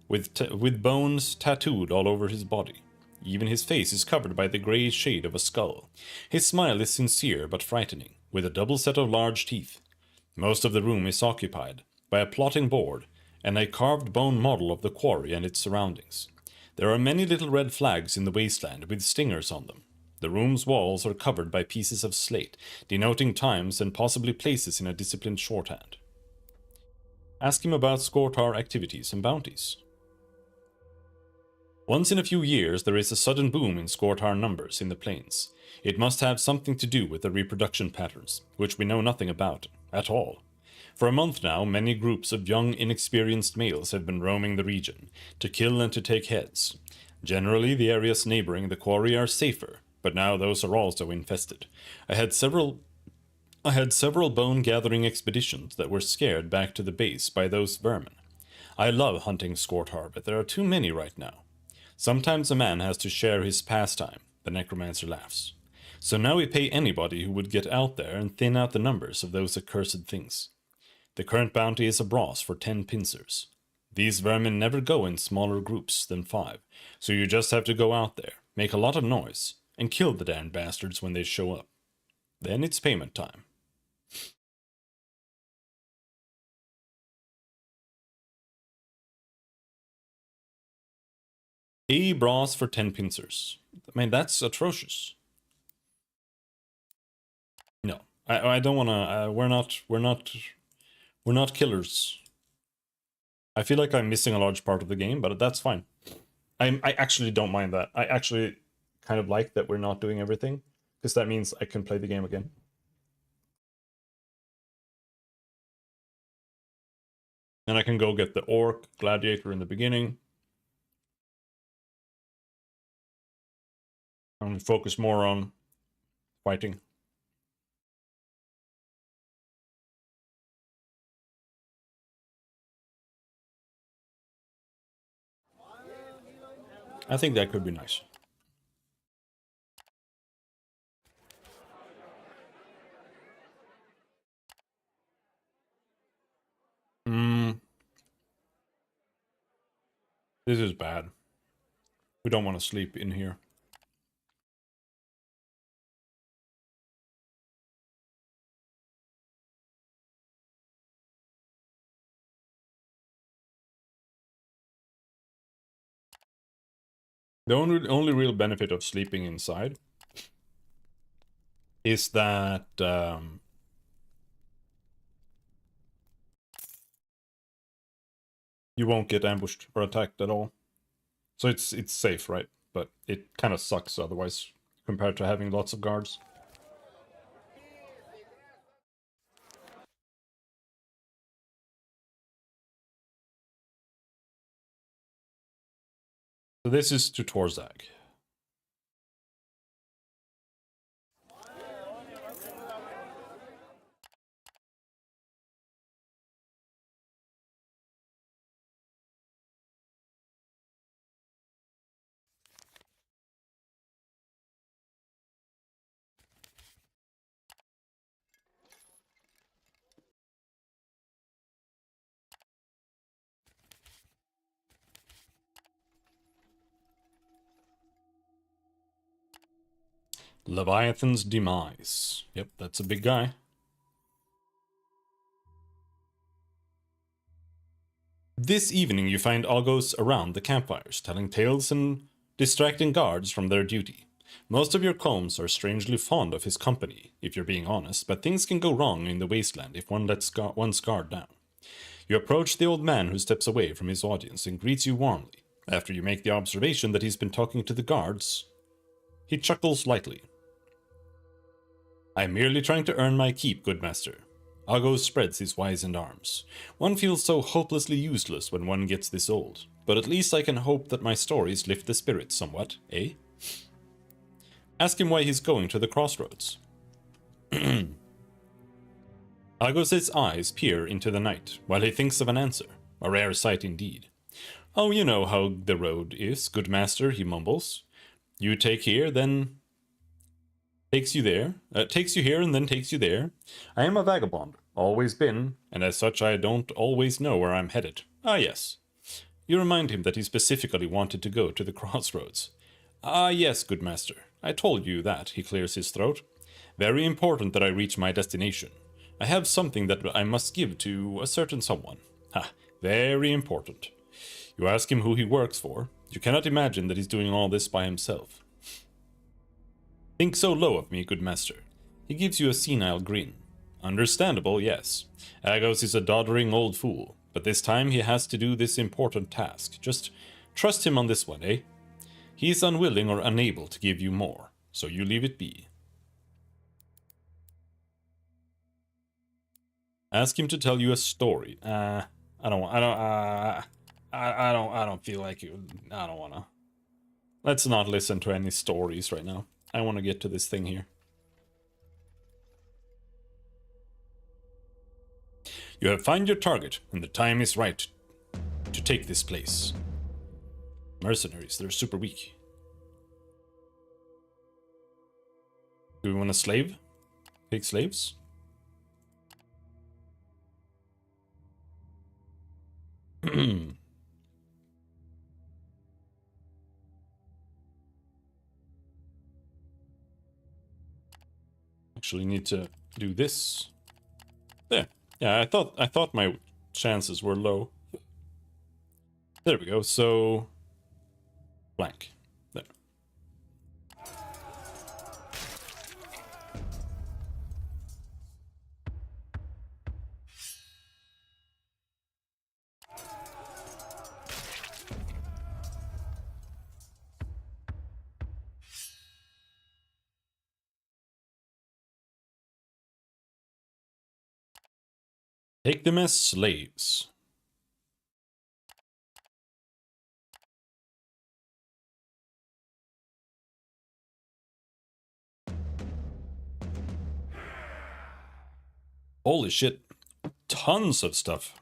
Speaker 2: with bones tattooed all over his body. Even his face is covered by the grey shade of a skull. His smile is sincere but frightening, with a double set of large teeth. Most of the room is occupied by a plotting board and a carved bone model of the quarry and its surroundings. There are many little red flags in the wasteland with stingers on them. The room's walls are covered by pieces of slate, denoting times and possibly places in a disciplined shorthand. Ask him about Skortar activities and bounties. Once in a few years, there is a sudden boom in Skortar numbers in the plains. It must have something to do with the reproduction patterns, which we know nothing about, at all. For a month now, many groups of young, inexperienced males have been roaming the region, to kill and to take heads. Generally, the areas neighboring the quarry are safer, but now those are also infested. I had several bone-gathering expeditions that were scared back to the base by those vermin. I love hunting Skortar, but there are too many right now. Sometimes a man has to share his pastime, the necromancer laughs. So now we pay anybody who would get out there and thin out the numbers of those accursed things. The current bounty is a brass for 10 pincers. These vermin never go in smaller groups than 5, so you just have to go out there, make a lot of noise, and kill the damned bastards when they show up. Then it's payment time. A brass for 10 pincers. I mean, that's atrocious. No, I don't wanna. We're not killers. I feel like I'm missing a large part of the game, but that's fine. I actually don't mind that. I actually kind of like that we're not doing everything, because that means I can play the game again. And I can go get the orc gladiator in the beginning. And focus more on fighting. I think that could be nice. This is bad. We don't want to sleep in here. The only real benefit of sleeping inside is that you won't get ambushed or attacked at all. So it's safe, right? But it kind of sucks otherwise, compared to having lots of guards. So this is to Torzag. Leviathan's Demise. Yep, that's a big guy. This evening you find Argos around the campfires, telling tales and distracting guards from their duty. Most of your combs are strangely fond of his company, if you're being honest, but things can go wrong in the wasteland if one lets one's guard down. You approach the old man who steps away from his audience and greets you warmly. After you make the observation that he's been talking to the guards, he chuckles lightly. I am merely trying to earn my keep, good master. Argos spreads his wizened arms. One feels so hopelessly useless when one gets this old, but at least I can hope that my stories lift the spirits somewhat, eh? Ask him why he's going to the crossroads. Argos' eyes peer into the night, while he thinks of an answer. A rare sight indeed. Oh, you know how the road is, good master, he mumbles. You take here, then takes you there, takes you here and then takes you there. I am a vagabond, always been, and as such I don't always know where I'm headed. Ah, yes. You remind him that he specifically wanted to go to the crossroads. Ah, yes, good master. I told you that, he clears his throat. Very important that I reach my destination. I have something that I must give to a certain someone. Ha, very important. You ask him who he works for. You cannot imagine that he's doing all this by himself. Think so low of me, good master. He gives you a senile grin. Understandable, yes. Agos is a doddering old fool, but this time he has to do this important task. Just trust him on this one, eh? He is unwilling or unable to give you more, so you leave it be. Ask him to tell you a story. I don't feel like you. I don't wanna. Let's not listen to any stories right now. I want to get to this thing here. You have found your target, and the time is right to take this place. Mercenaries, they're super weak. Do we want a slave? Take slaves? Actually need to do this. There. Yeah, I thought my chances were low. There we go. So blank. There. Take them as slaves. Holy shit. Tons of stuff.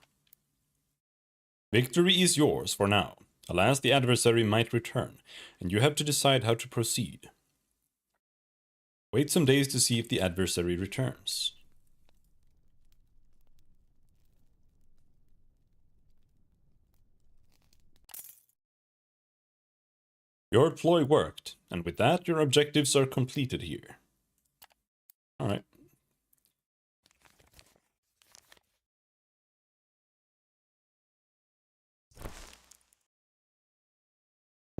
Speaker 2: Victory is yours for now. Alas, the adversary might return, and you have to decide how to proceed. Wait some days to see if the adversary returns. Your ploy worked, and with that, your objectives are completed here. Alright.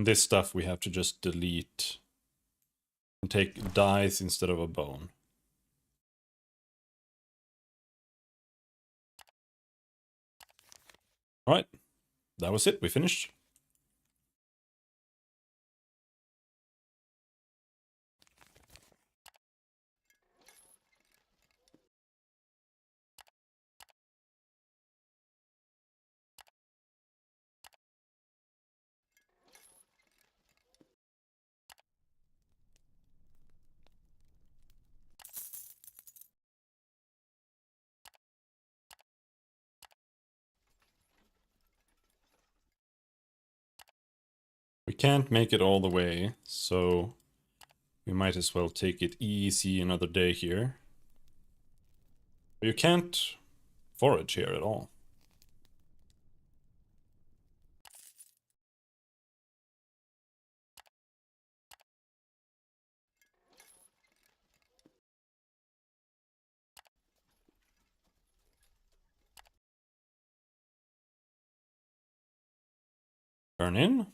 Speaker 2: And this stuff we have to just delete and take dice instead of a bone. Alright, that was it, we finished. We can't make it all the way, so we might as well take it easy another day here. You can't forage here at all. Turn in.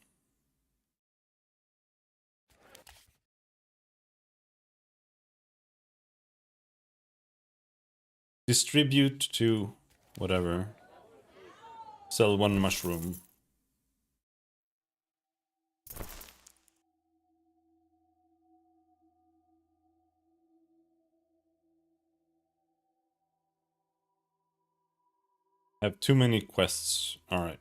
Speaker 2: Distribute to whatever. Sell 1 mushroom. I have too many quests. Alright.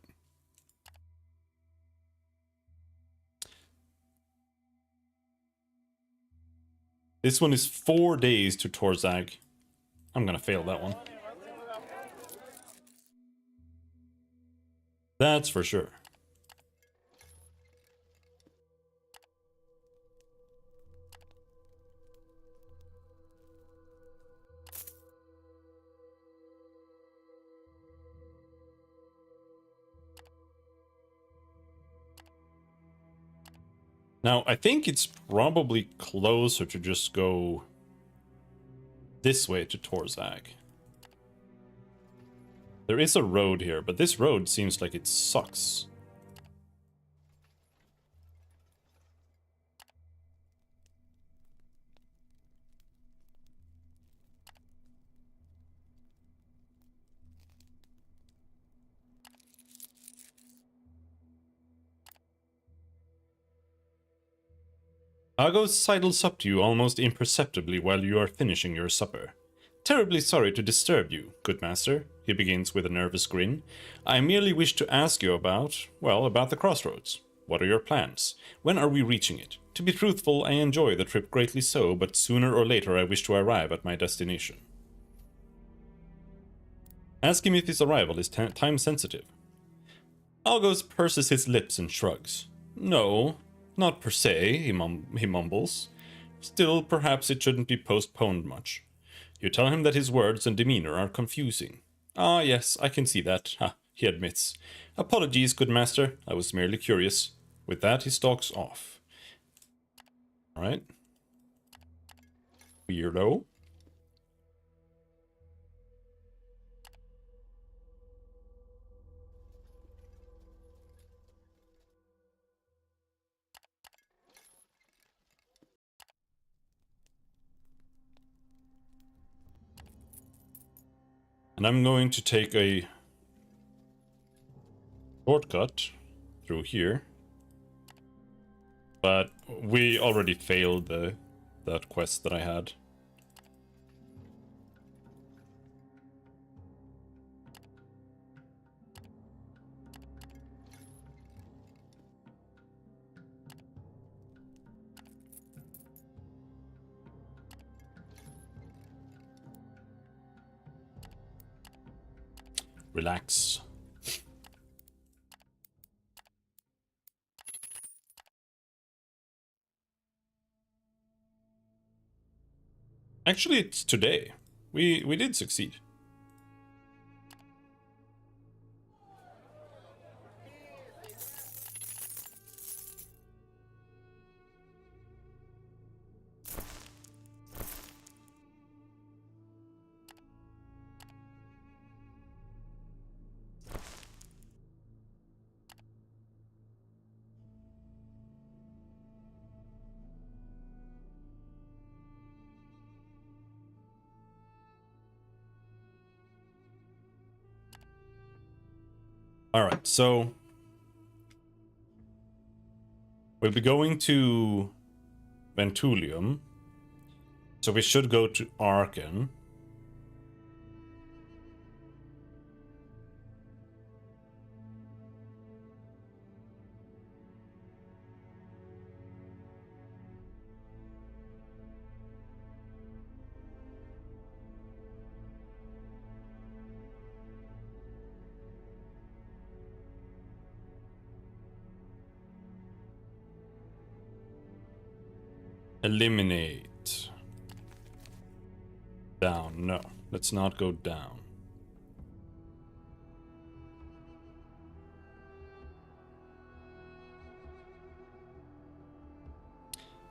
Speaker 2: This one is 4 days to Torzag. I'm gonna fail that one. That's for sure. Now, I think it's probably closer to just go this way to Torzag. There is a road here, but this road seems like it sucks. Argos sidles up to you almost imperceptibly while you are finishing your supper. Terribly sorry to disturb you, good master, he begins with a nervous grin. I merely wish to ask you about the crossroads. What are your plans? When are we reaching it? To be truthful, I enjoy the trip greatly so, but sooner or later I wish to arrive at my destination. Ask him if his arrival is time sensitive. Algos purses his lips and shrugs. No, not per se, he mumbles. Still, perhaps it shouldn't be postponed much. You tell him that his words and demeanor are confusing. Ah, yes, I can see that, he admits. Apologies, good master, I was merely curious. With that, he stalks off. Alright. Weirdo. And I'm going to take a shortcut through here. But we already failed that quest that I had. Relax. Actually, it's today. We did succeed. Alright, so we'll be going to Ventulium. So we should go to Arken. Eliminate. Down. No, let's not go down.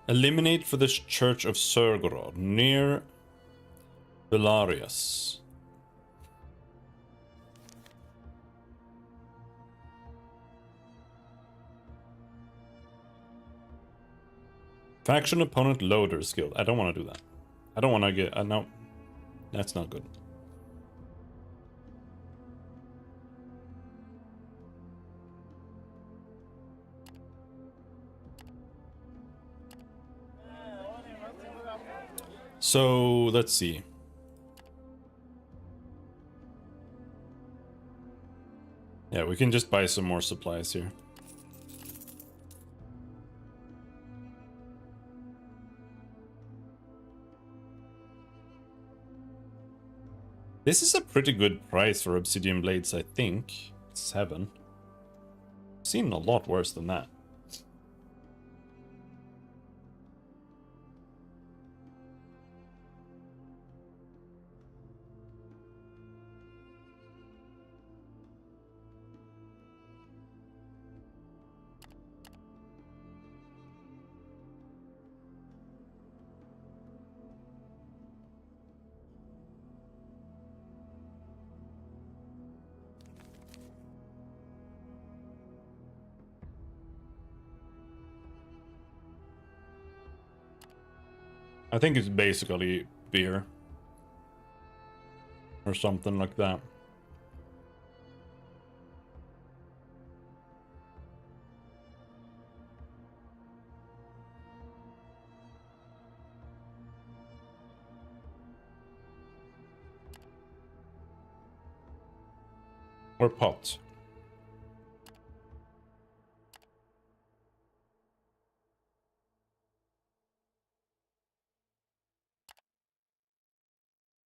Speaker 2: Eliminate for the Church of Surgorod, near Belarius. Faction opponent loader skill. I don't want to do that. I don't want to get... no. That's not good. So, let's see. Yeah, we can just buy some more supplies here. This is a pretty good price for obsidian blades, I think. 7. I've seen a lot worse than that. I think it's basically beer. Or something like that. Or pot.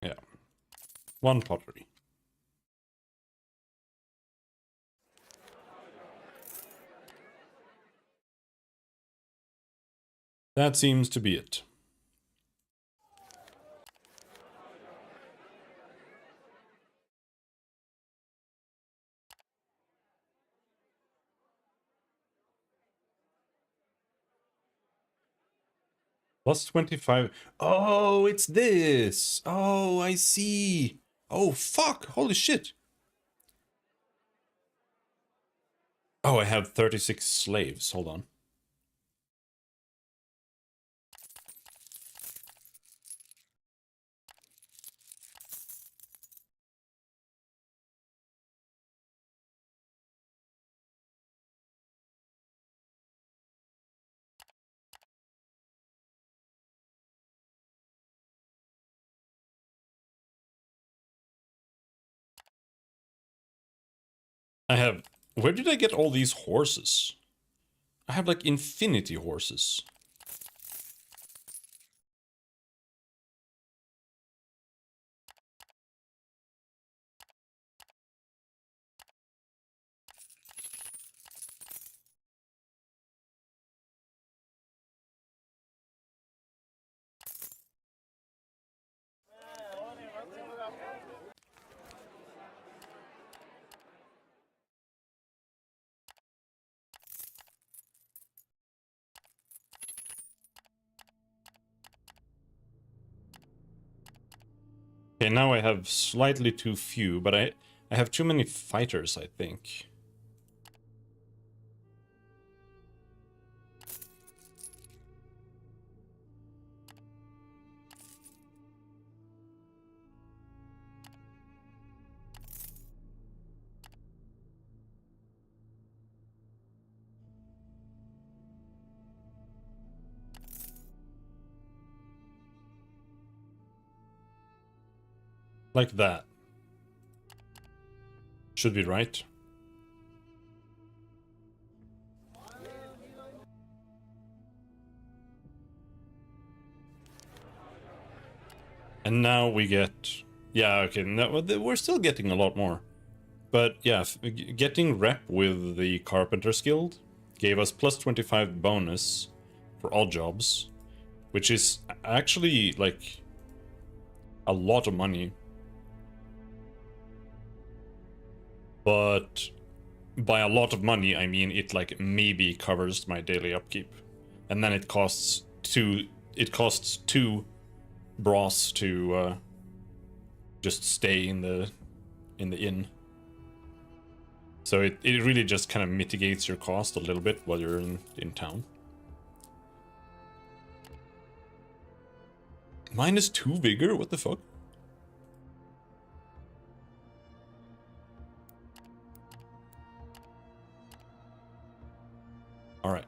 Speaker 2: Yeah. 1 pottery. That seems to be it. Plus 25. Oh, it's this. Oh, I see. Oh, fuck. Holy shit. Oh, I have 36 slaves. Hold on. I have... Where did I get all these horses? I have like infinity horses. Okay, now I have slightly too few, but I have too many fighters, I think. Like that. Should be right. And now we get... Yeah, okay, no, we're still getting a lot more. But yeah, getting rep with the Carpenter's Guild gave us plus 25 bonus for all jobs, which is actually, like, a lot of money. But by a lot of money, I mean it, like, maybe covers my daily upkeep. And then it costs two brass to just stay in the inn. So it really just kind of mitigates your cost a little bit while you're in town. -2 vigor? What the fuck? Alright.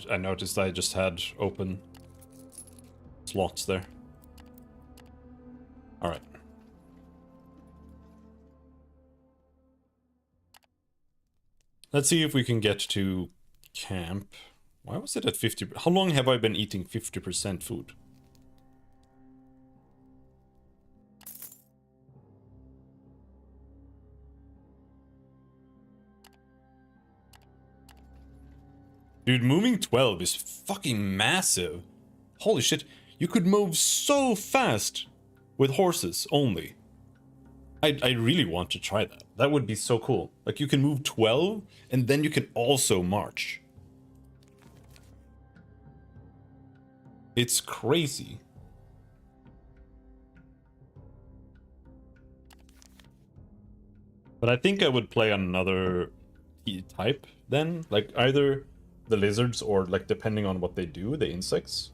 Speaker 2: I noticed I just had open slots there. Alright. Let's see if we can get to camp. Why was it at 50? How long have I been eating 50% food? Dude, moving 12 is fucking massive. Holy shit, you could move so fast with horses only. I really want to try that. That would be so cool. Like, you can move 12, and then you can also march. It's crazy. But I think I would play another type then. Like, either the lizards or, like, depending on what they do, the insects.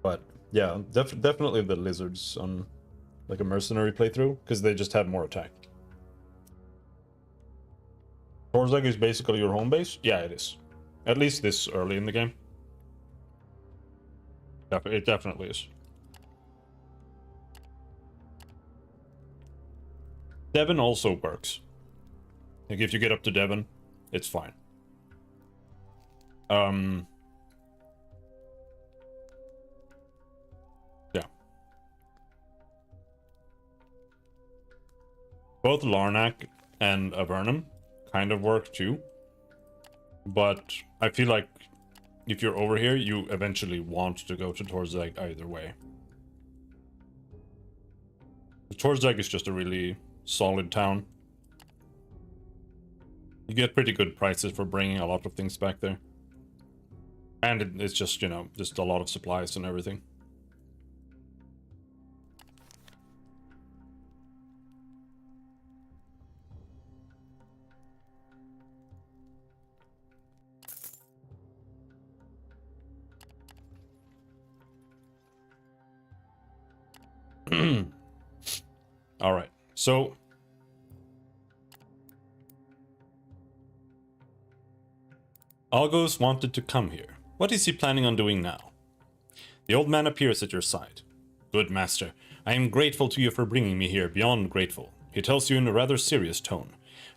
Speaker 2: But, yeah, definitely the lizards on, like, a mercenary playthrough, because they just have more attack. Torzag is basically your home base? Yeah, it is. At least this early in the game. It definitely is. Devon also works. Like, if you get up to Devon, it's fine. Yeah. Both Larnak and Avernum kind of work too. But I feel like if you're over here, you eventually want to go to Torzag either way. Torzag is just a really solid town. You get pretty good prices for bringing a lot of things back there. And it's just, you know, just a lot of supplies and everything. All right, so Argos wanted to come here. What is he planning on doing now? The old man appears at your side. Good master, I am grateful to you for bringing me here, beyond grateful. He tells you in a rather serious tone.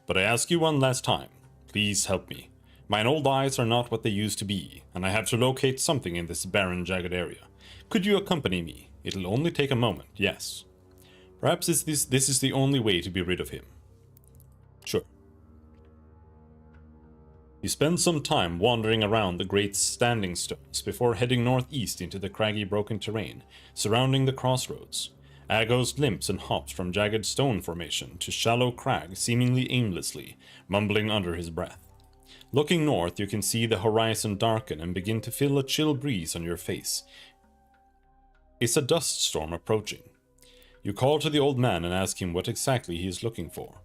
Speaker 2: But I ask you one last time, please help me. Mine old eyes are not what they used to be, and I have to locate something in this barren, jagged area. Could you accompany me? It'll only take a moment, yes. Perhaps this is the only way to be rid of him. Sure. You spend some time wandering around the great standing stones before heading northeast into the craggy, broken terrain surrounding the crossroads. Agos limps and hops from jagged stone formation to shallow crag seemingly aimlessly, mumbling under his breath. Looking north, you can see the horizon darken and begin to feel a chill breeze on your face. It's a dust storm approaching. You call to the old man and ask him what exactly he is looking for.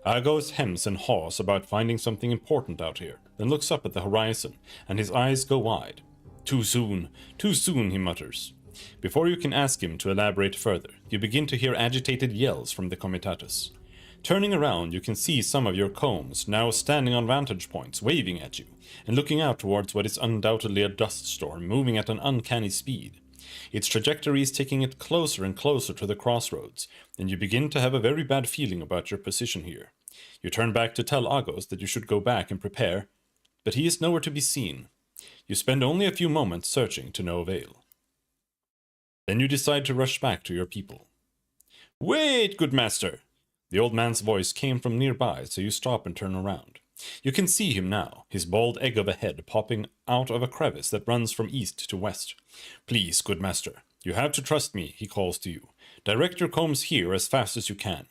Speaker 2: Agos hems and haws about finding something important out here, then looks up at the horizon, and his eyes go wide. Too soon, he mutters. Before you can ask him to elaborate further, you begin to hear agitated yells from the comitatus. Turning around, you can see some of your combs now standing on vantage points, waving at you, and looking out towards what is undoubtedly a dust storm, moving at an uncanny speed. Its trajectory is taking it closer and closer to the crossroads, and you begin to have a very bad feeling about your position here. You turn back to tell Agos that you should go back and prepare, but he is nowhere to be seen. You spend only a few moments searching to no avail. Then you decide to rush back to your people. "Wait, good master!" The old man's voice came from nearby, so you stop and turn around. You can see him now, his bald egg of a head popping out of a crevice that runs from east to west. "Please, good master, you have to trust me," he calls to you. "Direct your combs here as fast as you can."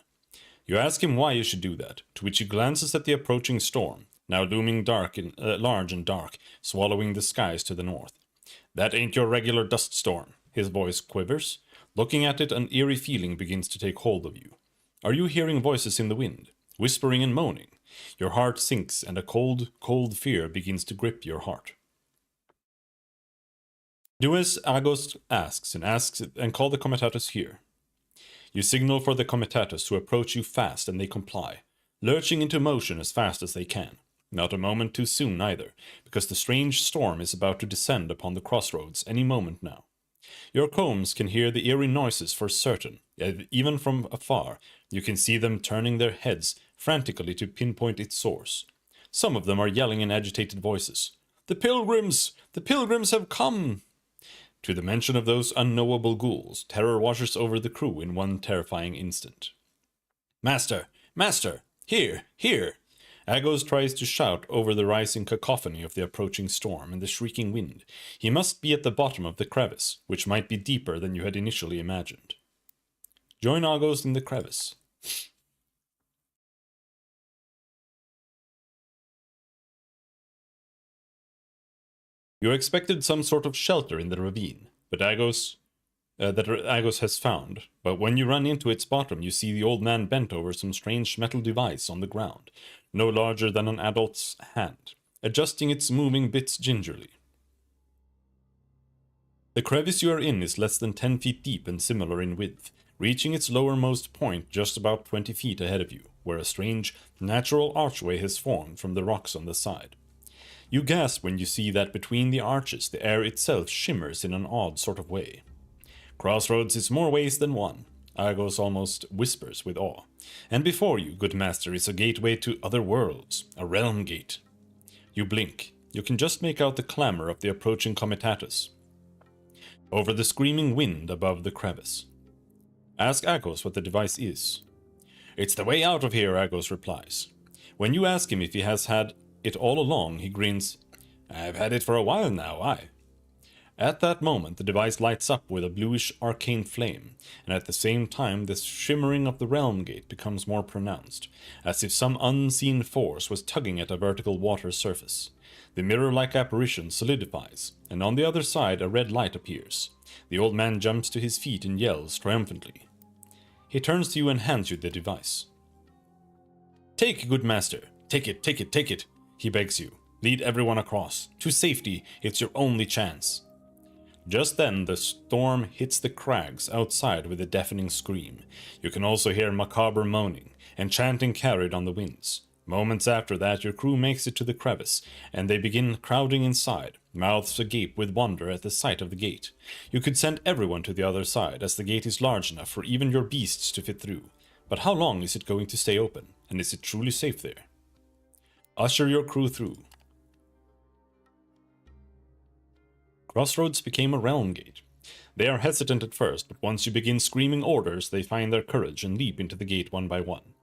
Speaker 2: You ask him why you should do that, to which he glances at the approaching storm, now looming large and dark, swallowing the skies to the north. "That ain't your regular dust storm," his voice quivers. Looking at it, an eerie feeling begins to take hold of you. Are you hearing voices in the wind, whispering and moaning? Your heart sinks, and a cold, cold fear begins to grip your heart. Do as Agos asks and call the comitatus here. You signal for the comitatus to approach you fast, and they comply, lurching into motion as fast as they can. Not a moment too soon either, because the strange storm is about to descend upon the crossroads any moment now. Your combs can hear the eerie noises for certain, yet even from afar you can see them turning their heads frantically to pinpoint its source. Some of them are yelling in agitated voices, "The pilgrims! The pilgrims have come!" To the mention of those unknowable ghouls, terror washes over the crew in one terrifying instant. "Master! Master! Here! Here!" Agos tries to shout over the rising cacophony of the approaching storm and the shrieking wind. He must be at the bottom of the crevice, which might be deeper than you had initially imagined. Join Agos in the crevice. You expected some sort of shelter in the ravine, but Agos has found, but when you run into its bottom, you see the old man bent over some strange metal device on the ground, no larger than an adult's hand, adjusting its moving bits gingerly. The crevice you are in is less than 10 feet deep and similar in width, reaching its lowermost point just about 20 feet ahead of you, where a strange, natural archway has formed from the rocks on the side. You gasp when you see that between the arches the air itself shimmers in an odd sort of way. "Crossroads is more ways than one," Agos almost whispers with awe. "And before you, good master, is a gateway to other worlds, a realm gate." You blink. You can just make out the clamor of the approaching comitatus over the screaming wind above the crevice. Ask Agos what the device is. "It's the way out of here," Agos replies. When you ask him if he has had it all along, he grins. "I've had it for a while now, aye." At that moment, the device lights up with a bluish arcane flame, and at the same time the shimmering of the realm gate becomes more pronounced, as if some unseen force was tugging at a vertical water surface. The mirror-like apparition solidifies, and on the other side a red light appears. The old man jumps to his feet and yells triumphantly. He turns to you and hands you the device. "Take, good master. Take it, take it, take it," he begs you. "Lead everyone across. To safety, it's your only chance." Just then, the storm hits the crags outside with a deafening scream. You can also hear macabre moaning, and chanting carried on the winds. Moments after that, your crew makes it to the crevice, and they begin crowding inside, mouths agape with wonder at the sight of the gate. You could send everyone to the other side, as the gate is large enough for even your beasts to fit through. But how long is it going to stay open, and is it truly safe there? Usher your crew through. Crossroads became a realm gate. They are hesitant at first, but once you begin screaming orders, they find their courage and leap into the gate one by one.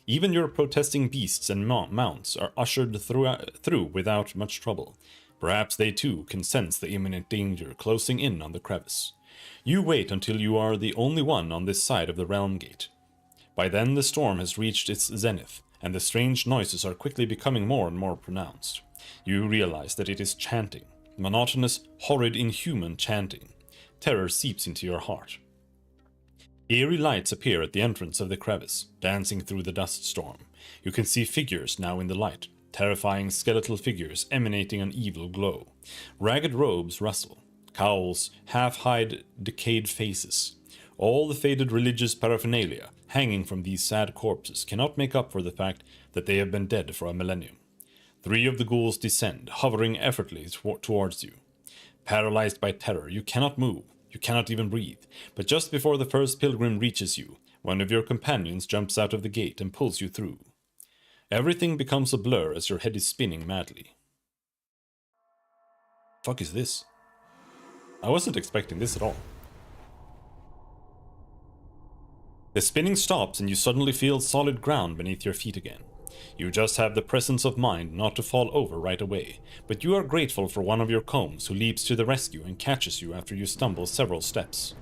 Speaker 2: Even your protesting beasts and mounts are ushered through without much trouble. Perhaps they too can sense the imminent danger closing in on the crevice. You wait until you are the only one on this side of the realm gate. By then the storm has reached its zenith, and the strange noises are quickly becoming more and more pronounced. You realize that it is chanting. Monotonous, horrid, inhuman chanting. Terror seeps into your heart. Eerie lights appear at the entrance of the crevice, dancing through the dust storm. You can see figures now in the light, terrifying skeletal figures emanating an evil glow. Ragged robes rustle, cowls half hide decayed faces. All the faded religious paraphernalia, hanging from these sad corpses cannot make up for the fact that they have been dead for a millennium. 3 of the ghouls descend, hovering effortlessly towards you. Paralyzed by terror, you cannot move, you cannot even breathe, but just before the first pilgrim reaches you, one of your companions jumps out of the gate and pulls you through. Everything becomes a blur as your head is spinning madly. Fuck is this? I wasn't expecting this at all. The spinning stops and you suddenly feel solid ground beneath your feet again. You just have the presence of mind not to fall over right away, but you are grateful for one of your combs who leaps to the rescue and catches you after you stumble several steps.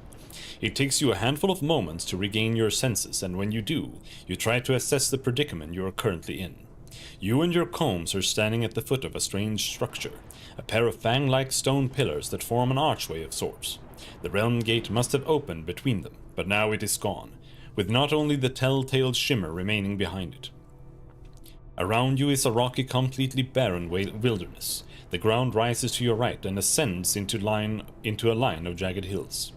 Speaker 2: It takes you a handful of moments to regain your senses, and when you do, you try to assess the predicament you are currently in. You and your combs are standing at the foot of a strange structure, a pair of fang-like stone pillars that form an archway of sorts. The realm gate must have opened between them, but now it is gone, with not only the telltale shimmer remaining behind it. Around you is a rocky, completely barren wilderness. The ground rises to your right and ascends into a line of jagged hills.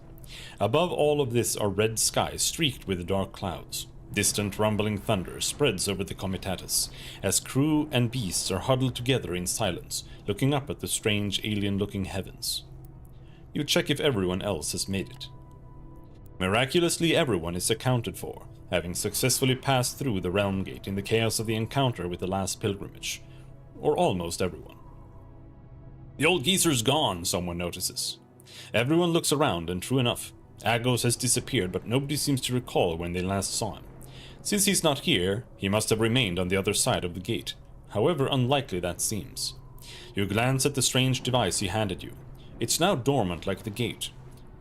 Speaker 2: Above all of this are red skies streaked with dark clouds. Distant rumbling thunder spreads over the comitatus, as crew and beasts are huddled together in silence, looking up at the strange alien-looking heavens. You check if everyone else has made it. Miraculously, everyone is accounted for, having successfully passed through the realm gate in the chaos of the encounter with the last pilgrimage. Or almost everyone. The old geezer's gone, someone notices. Everyone looks around, and true enough, Agos has disappeared, but nobody seems to recall when they last saw him. Since he's not here, he must have remained on the other side of the gate, however unlikely that seems. You glance at the strange device he handed you. It's now dormant like the gate,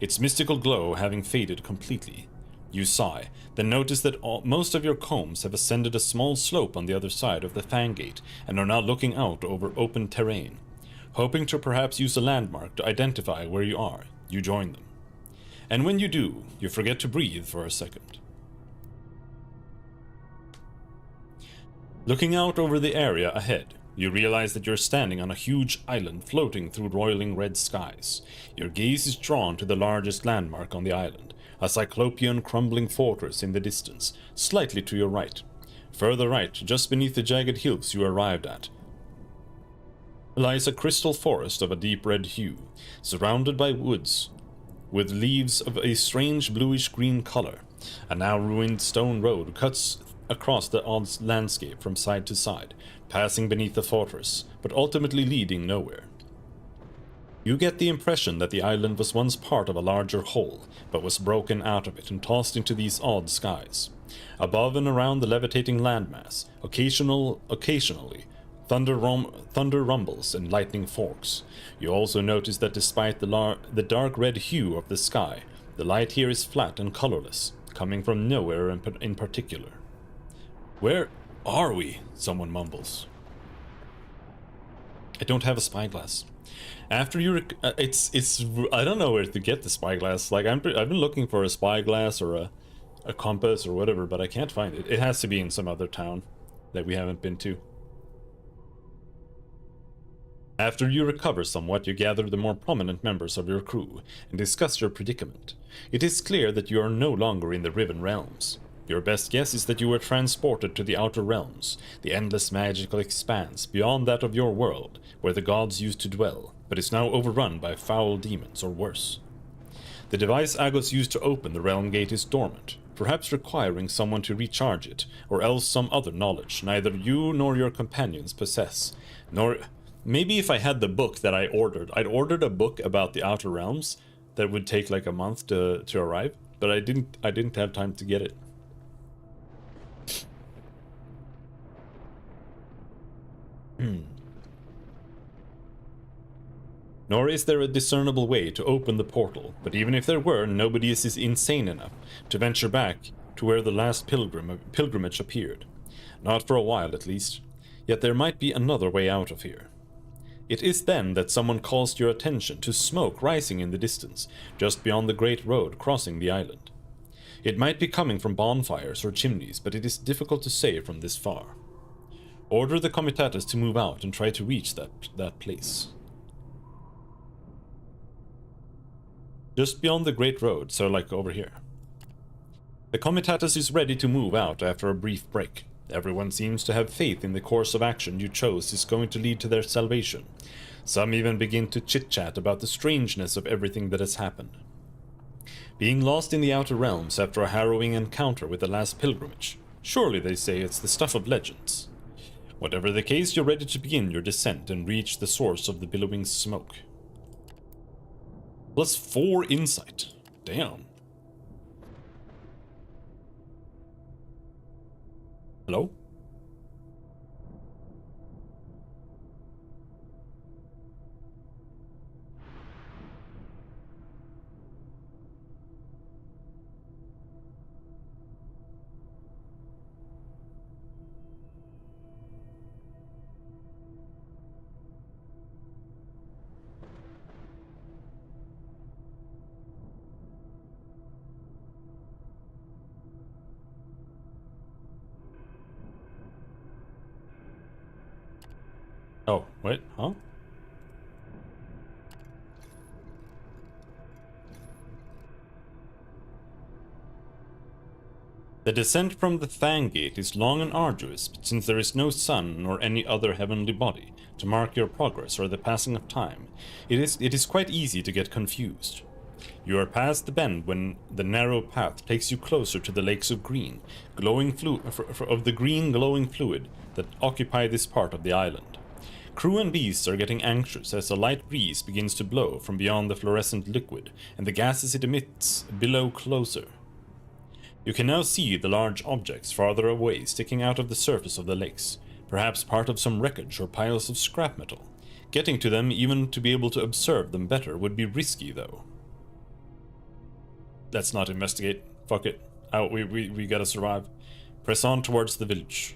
Speaker 2: its mystical glow having faded completely. You sigh, then notice that most of your combs have ascended a small slope on the other side of the Fang Gate and are now looking out over open terrain. Hoping to perhaps use a landmark to identify where you are, you join them. And when you do, you forget to breathe for a second. Looking out over the area ahead, you realize that you're standing on a huge island floating through roiling red skies. Your gaze is drawn to the largest landmark on the island, a cyclopean crumbling fortress in the distance, slightly to your right. Further right, just beneath the jagged hills you arrived at, lies a crystal forest of a deep red hue, surrounded by woods, with leaves of a strange bluish-green color. A now ruined stone road cuts across the odd landscape from side to side, passing beneath the fortress, but ultimately leading nowhere. You get the impression that the island was once part of a larger whole, but was broken out of it and tossed into these odd skies. Above and around the levitating landmass, occasionally, thunder rumbles and lightning forks. You also notice that despite the dark red hue of the sky, the light here is flat and colorless, coming from nowhere in particular. "Where are we?" someone mumbles. I don't have a spyglass. After you, I don't know where to get the spyglass. Like I've been looking for a spyglass or a compass or whatever, but I can't find it. It has to be in some other town that we haven't been to. After you recover somewhat, you gather the more prominent members of your crew and discuss your predicament. It is clear that you are no longer in the Riven Realms. Your best guess is that you were transported to the Outer Realms, the endless magical expanse beyond that of your world, where the gods used to dwell, but is now overrun by foul demons or worse. The device Agos used to open the realm gate is dormant, perhaps requiring someone to recharge it, or else some other knowledge neither you nor your companions possess. Nor maybe if I had the book that I'd ordered a book about the Outer Realms that would take like a month to arrive, but I didn't have time to get it. Nor is there a discernible way to open the portal, but even if there were, nobody is insane enough to venture back to where the last pilgrimage appeared. Not for a while, at least. Yet there might be another way out of here. It is then that someone calls your attention to smoke rising in the distance, just beyond the great road crossing the island. It might be coming from bonfires or chimneys, but it is difficult to say from this far. Order the comitatus to move out and try to reach that place. Just beyond the great road, so like over here. The Comitatus is ready to move out after a brief break. Everyone seems to have faith in the course of action you chose is going to lead to their salvation. Some even begin to chit-chat about the strangeness of everything that has happened. Being lost in the Outer Realms after a harrowing encounter with the last pilgrimage. Surely, they say, it's the stuff of legends. Whatever the case, you're ready to begin your descent and reach the source of the billowing smoke. +4 insight. Damn. Hello? Oh, wait, huh? The descent from the Thang Gate is long and arduous, but since there is no sun nor any other heavenly body to mark your progress or the passing of time, it is quite easy to get confused. You are past the bend when the narrow path takes you closer to the lakes of green, glowing glowing fluid that occupy this part of the island. Crew and beasts are getting anxious as a light breeze begins to blow from beyond the fluorescent liquid, and the gases it emits billow closer. You can now see the large objects farther away sticking out of the surface of the lakes, perhaps part of some wreckage or piles of scrap metal. Getting to them, even to be able to observe them better, would be risky, though. Let's not investigate. Fuck it. Out, we gotta survive. Press on towards the village.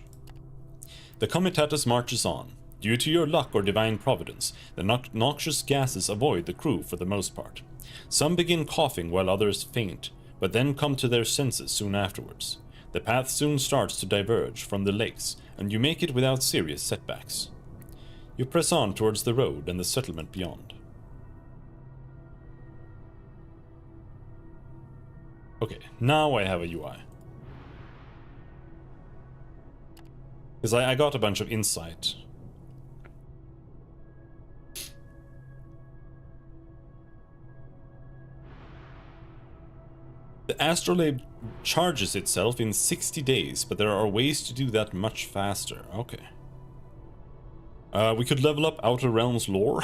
Speaker 2: The Comitatus marches on. Due to your luck or divine providence, the noxious gases avoid the crew for the most part. Some begin coughing while others faint, but then come to their senses soon afterwards. The path soon starts to diverge from the lakes, and you make it without serious setbacks. You press on towards the road and the settlement beyond. Okay, now I have a UI. Because I got a bunch of insight. The astrolabe charges itself in 60 days, but there are ways to do that much faster. Okay. We could level up Outer Realms lore.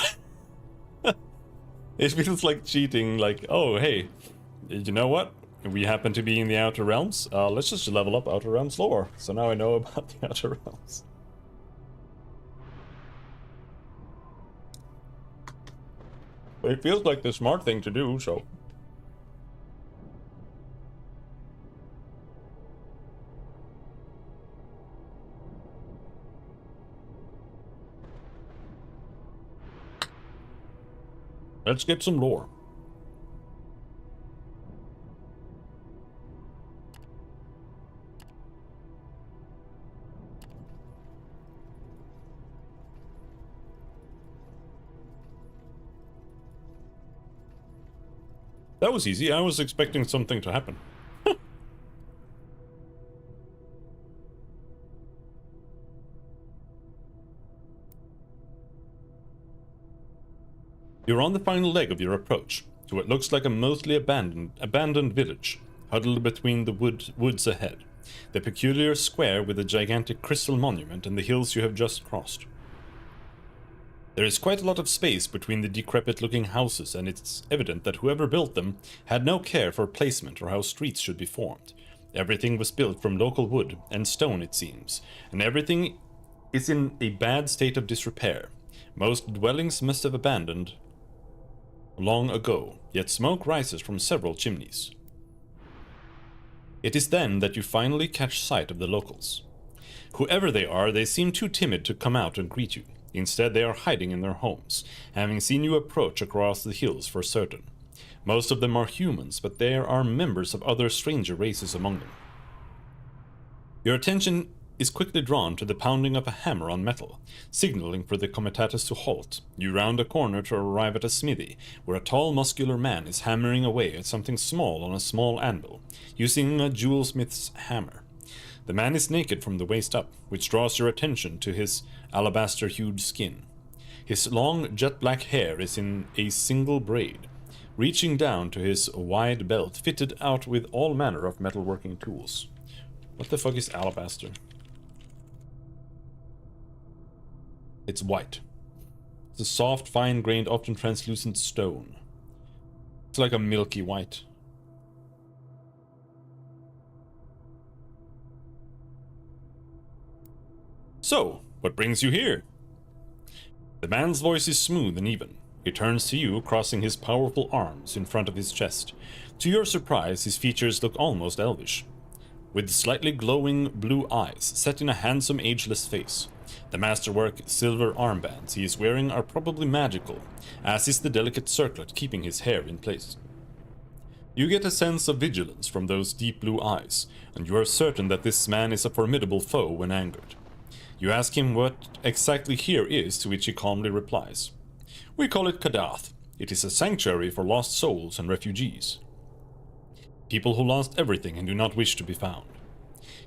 Speaker 2: It feels like cheating, like, oh, hey, you know what? We happen to be in the Outer Realms. Let's just level up Outer Realms lore. So now I know about the Outer Realms. But it feels like the smart thing to do, so... let's get some lore. That was easy. I was expecting something to happen. You're on the final leg of your approach to what looks like a mostly abandoned village, huddled between the woods ahead. The peculiar square with a gigantic crystal monument and the hills you have just crossed. There is quite a lot of space between the decrepit-looking houses, and it's evident that whoever built them had no care for placement or how streets should be formed. Everything was built from local wood and stone, it seems, and everything is in a bad state of disrepair. Most dwellings must have abandoned long ago, yet smoke rises from several chimneys. It is then that you finally catch sight of the locals. Whoever they are, they seem too timid to come out and greet you. Instead, they are hiding in their homes, having seen you approach across the hills for certain. Most of them are humans, but there are members of other stranger races among them. Your attention is quickly drawn to the pounding of a hammer on metal, signaling for the comitatus to halt. You round a corner to arrive at a smithy, where a tall, muscular man is hammering away at something small on a small anvil, using a jewelsmith's hammer. The man is naked from the waist up, which draws your attention to his alabaster-hued skin. His long, jet-black hair is in a single braid, reaching down to his wide belt fitted out with all manner of metalworking tools. What the fuck is alabaster? It's white. It's a soft, fine-grained, often translucent stone. It's like a milky white. So, what brings you here? The man's voice is smooth and even. He turns to you, crossing his powerful arms in front of his chest. To your surprise, his features look almost elvish, with slightly glowing blue eyes set in a handsome, ageless face. The masterwork silver armbands he is wearing are probably magical, as is the delicate circlet keeping his hair in place. You get a sense of vigilance from those deep blue eyes, and you are certain that this man is a formidable foe when angered. You ask him what exactly here is, to which he calmly replies, "We call it Kadath. It is a sanctuary for lost souls and refugees. People who lost everything and do not wish to be found."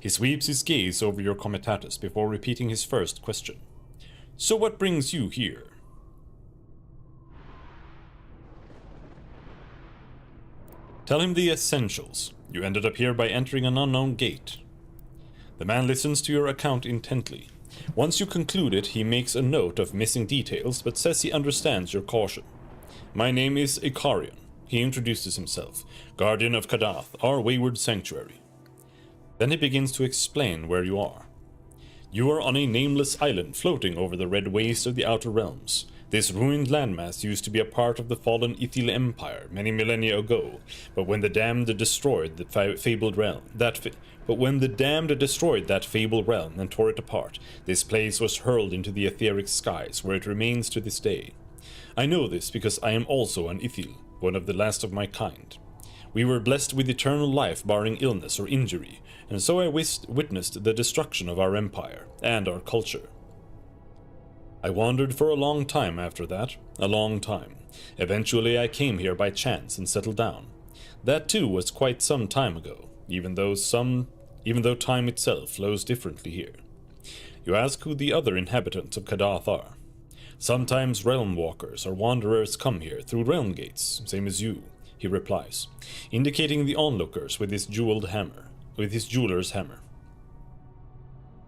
Speaker 2: He sweeps his gaze over your comitatus before repeating his first question. "So what brings you here?" Tell him the essentials. You ended up here by entering an unknown gate. The man listens to your account intently. Once you conclude it, he makes a note of missing details, but says he understands your caution. "My name is Ikarion," he introduces himself, "guardian of Kadath, our wayward sanctuary." Then he begins to explain where you are. You are on a nameless island floating over the red waste of the Outer Realms. This ruined landmass used to be a part of the fallen Ithil Empire many millennia ago, but when the damned destroyed the fabled realm, that fabled realm and tore it apart, this place was hurled into the etheric skies, where it remains to this day. I know this because I am also an Ithil, one of the last of my kind. We were blessed with eternal life barring illness or injury, and so I witnessed the destruction of our empire and our culture. I wandered for a long time after that, a long time. Eventually I came here by chance and settled down. That too was quite some time ago, even though time itself flows differently here. You ask who the other inhabitants of Kadath are. Sometimes realm walkers or wanderers come here through realm gates, same as you, he replies, indicating the onlookers with his jeweler's hammer.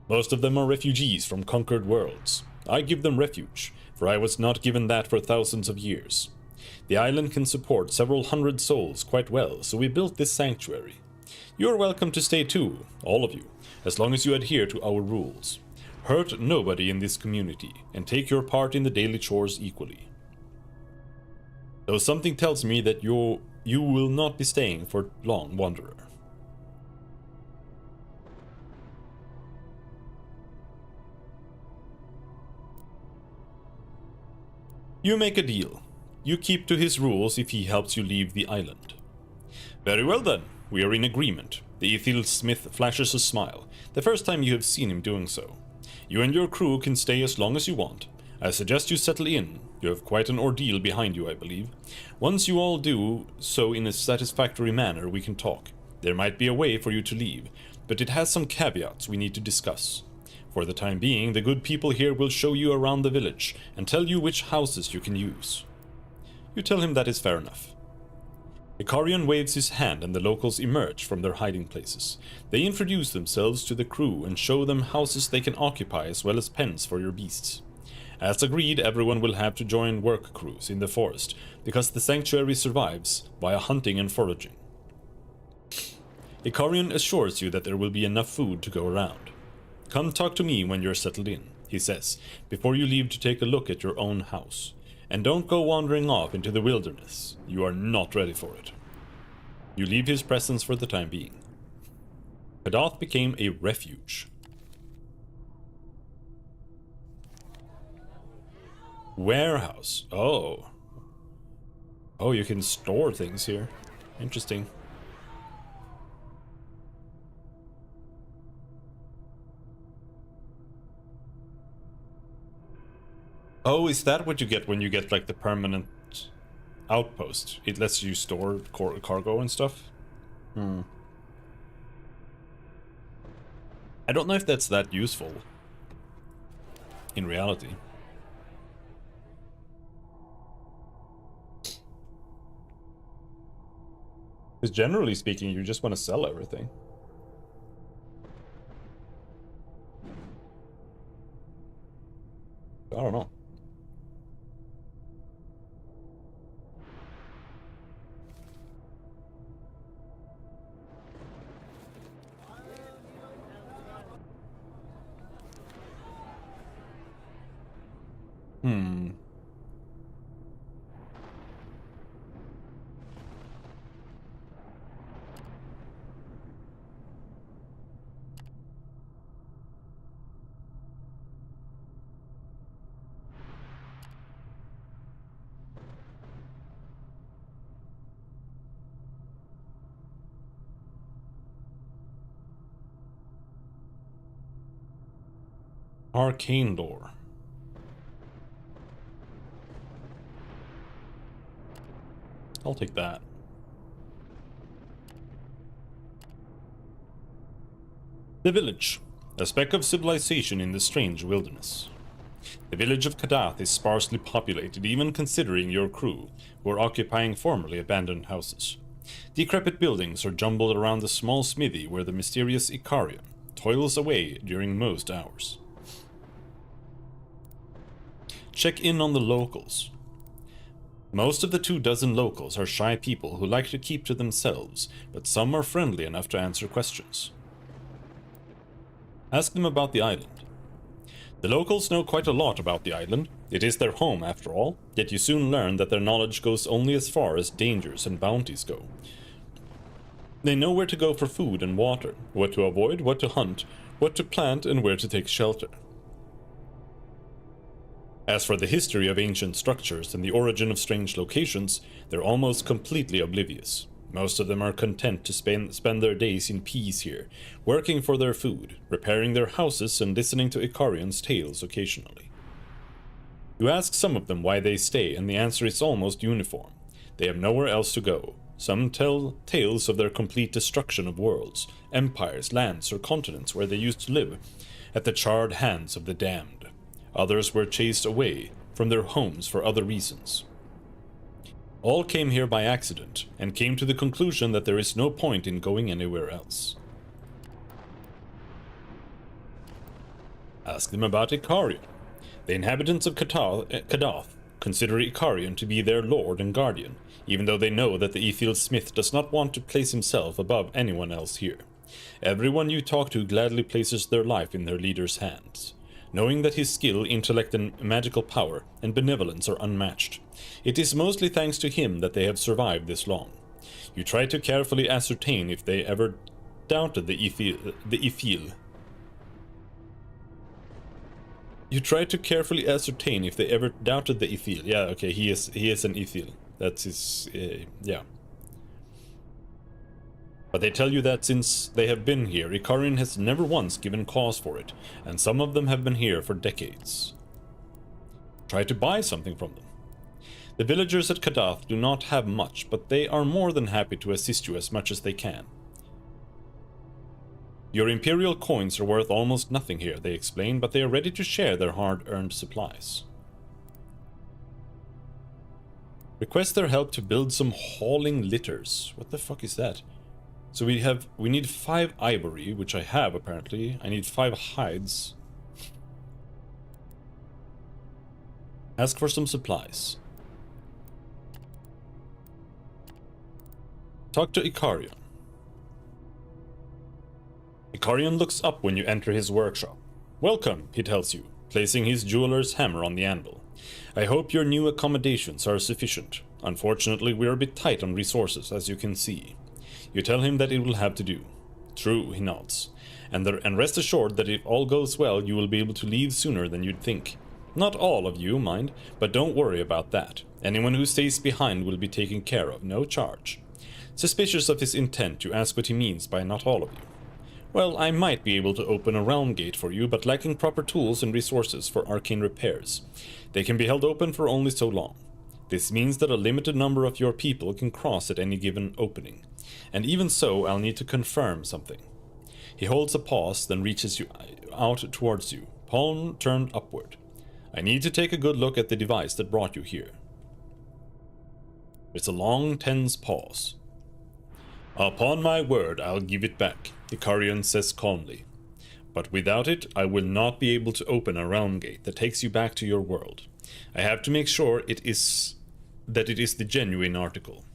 Speaker 2: Most of them are refugees from conquered worlds. I give them refuge, for I was not given that for thousands of years. The island can support several hundred souls quite well, so we built this sanctuary. You are welcome to stay too, all of you, as long as you adhere to our rules. Hurt nobody in this community, and take your part in the daily chores equally. Though something tells me that you will not be staying for long, Wanderer. You make a deal. You keep to his rules if he helps you leave the island. Very well then, we are in agreement. The Ithil smith flashes a smile, the first time you have seen him doing so. You and your crew can stay as long as you want. I suggest you settle in. You have quite an ordeal behind you, I believe. Once you all do so in a satisfactory manner, we can talk. There might be a way for you to leave, but it has some caveats we need to discuss. For the time being, the good people here will show you around the village and tell you which houses you can use. You tell him that is fair enough. Ikarion waves his hand and the locals emerge from their hiding places. They introduce themselves to the crew and show them houses they can occupy as well as pens for your beasts. As agreed, everyone will have to join work crews in the forest, because the sanctuary survives via hunting and foraging. Ikarion assures you that there will be enough food to go around. Come talk to me when you're settled in, he says, before you leave to take a look at your own house. And don't go wandering off into the wilderness. You are not ready for it. You leave his presence for the time being. Kadath became a refuge. Warehouse. Oh. Oh, you can store things here. Interesting. Oh, is that what you get when you get like the permanent outpost? It lets you store cargo and stuff? I don't know if that's that useful in reality. Because generally speaking, you just want to sell everything. I don't know. Arcane door. I'll take that. The village. A speck of civilization in the strange wilderness. The village of Kadath is sparsely populated, even considering your crew, who are occupying formerly abandoned houses. Decrepit buildings are jumbled around the small smithy where the mysterious Icarian toils away during most hours. Check in on the locals. Most of the 24 locals are shy people who like to keep to themselves, but some are friendly enough to answer questions. Ask them about the island. The locals know quite a lot about the island. It is their home after all, yet you soon learn that their knowledge goes only as far as dangers and bounties go. They know where to go for food and water, what to avoid, what to hunt, what to plant, and where to take shelter. As for the history of ancient structures and the origin of strange locations, they're almost completely oblivious. Most of them are content to spend their days in peace here, working for their food, repairing their houses, and listening to Icarian's tales occasionally. You ask some of them why they stay, and the answer is almost uniform. They have nowhere else to go. Some tell tales of their complete destruction of worlds, empires, lands, or continents where they used to live, at the charred hands of the damned. Others were chased away from their homes for other reasons. All came here by accident, and came to the conclusion that there is no point in going anywhere else. Ask them about Icarian. The inhabitants of Kadath consider Icarian to be their lord and guardian, even though they know that the Aethiel Smith does not want to place himself above anyone else here. Everyone you talk to gladly places their life in their leader's hands, knowing that his skill, intellect, and magical power and benevolence are unmatched. It is mostly thanks to him that they have survived this long. You try to carefully ascertain if they ever doubted the Aethiel. You try to carefully ascertain if they ever doubted the Aethiel. Yeah, okay, he is an Aethiel. That's his, yeah. But they tell you that since they have been here, Icarian has never once given cause for it, and some of them have been here for decades. Try to buy something from them. The villagers at Kadath do not have much, but they are more than happy to assist you as much as they can. Your imperial coins are worth almost nothing here, they explain, but they are ready to share their hard-earned supplies. Request their help to build some hauling litters. What the fuck is that? So we need 5 ivory, which I have apparently. I need 5 hides. Ask for some supplies. Talk to Icarian. Icarian looks up when you enter his workshop. Welcome, he tells you, placing his jeweler's hammer on the anvil. I hope your new accommodations are sufficient. Unfortunately, we are a bit tight on resources, as you can see. You tell him that it will have to do. True, he nods. And rest assured that if all goes well, you will be able to leave sooner than you'd think. Not all of you, mind, but don't worry about that. Anyone who stays behind will be taken care of, no charge. Suspicious of his intent, you ask what he means by not all of you. Well, I might be able to open a realm gate for you, but lacking proper tools and resources for arcane repairs. They can be held open for only so long. This means that a limited number of your people can cross at any given opening. And even so, I'll need to confirm something. He holds a pause, then reaches you out towards you, palm turned upward. I need to take a good look at the device that brought you here. It's a long, tense pause. Upon my word, I'll give it back, Icarion says calmly. But without it, I will not be able to open a realm gate that takes you back to your world. I have to make sure it is the genuine article.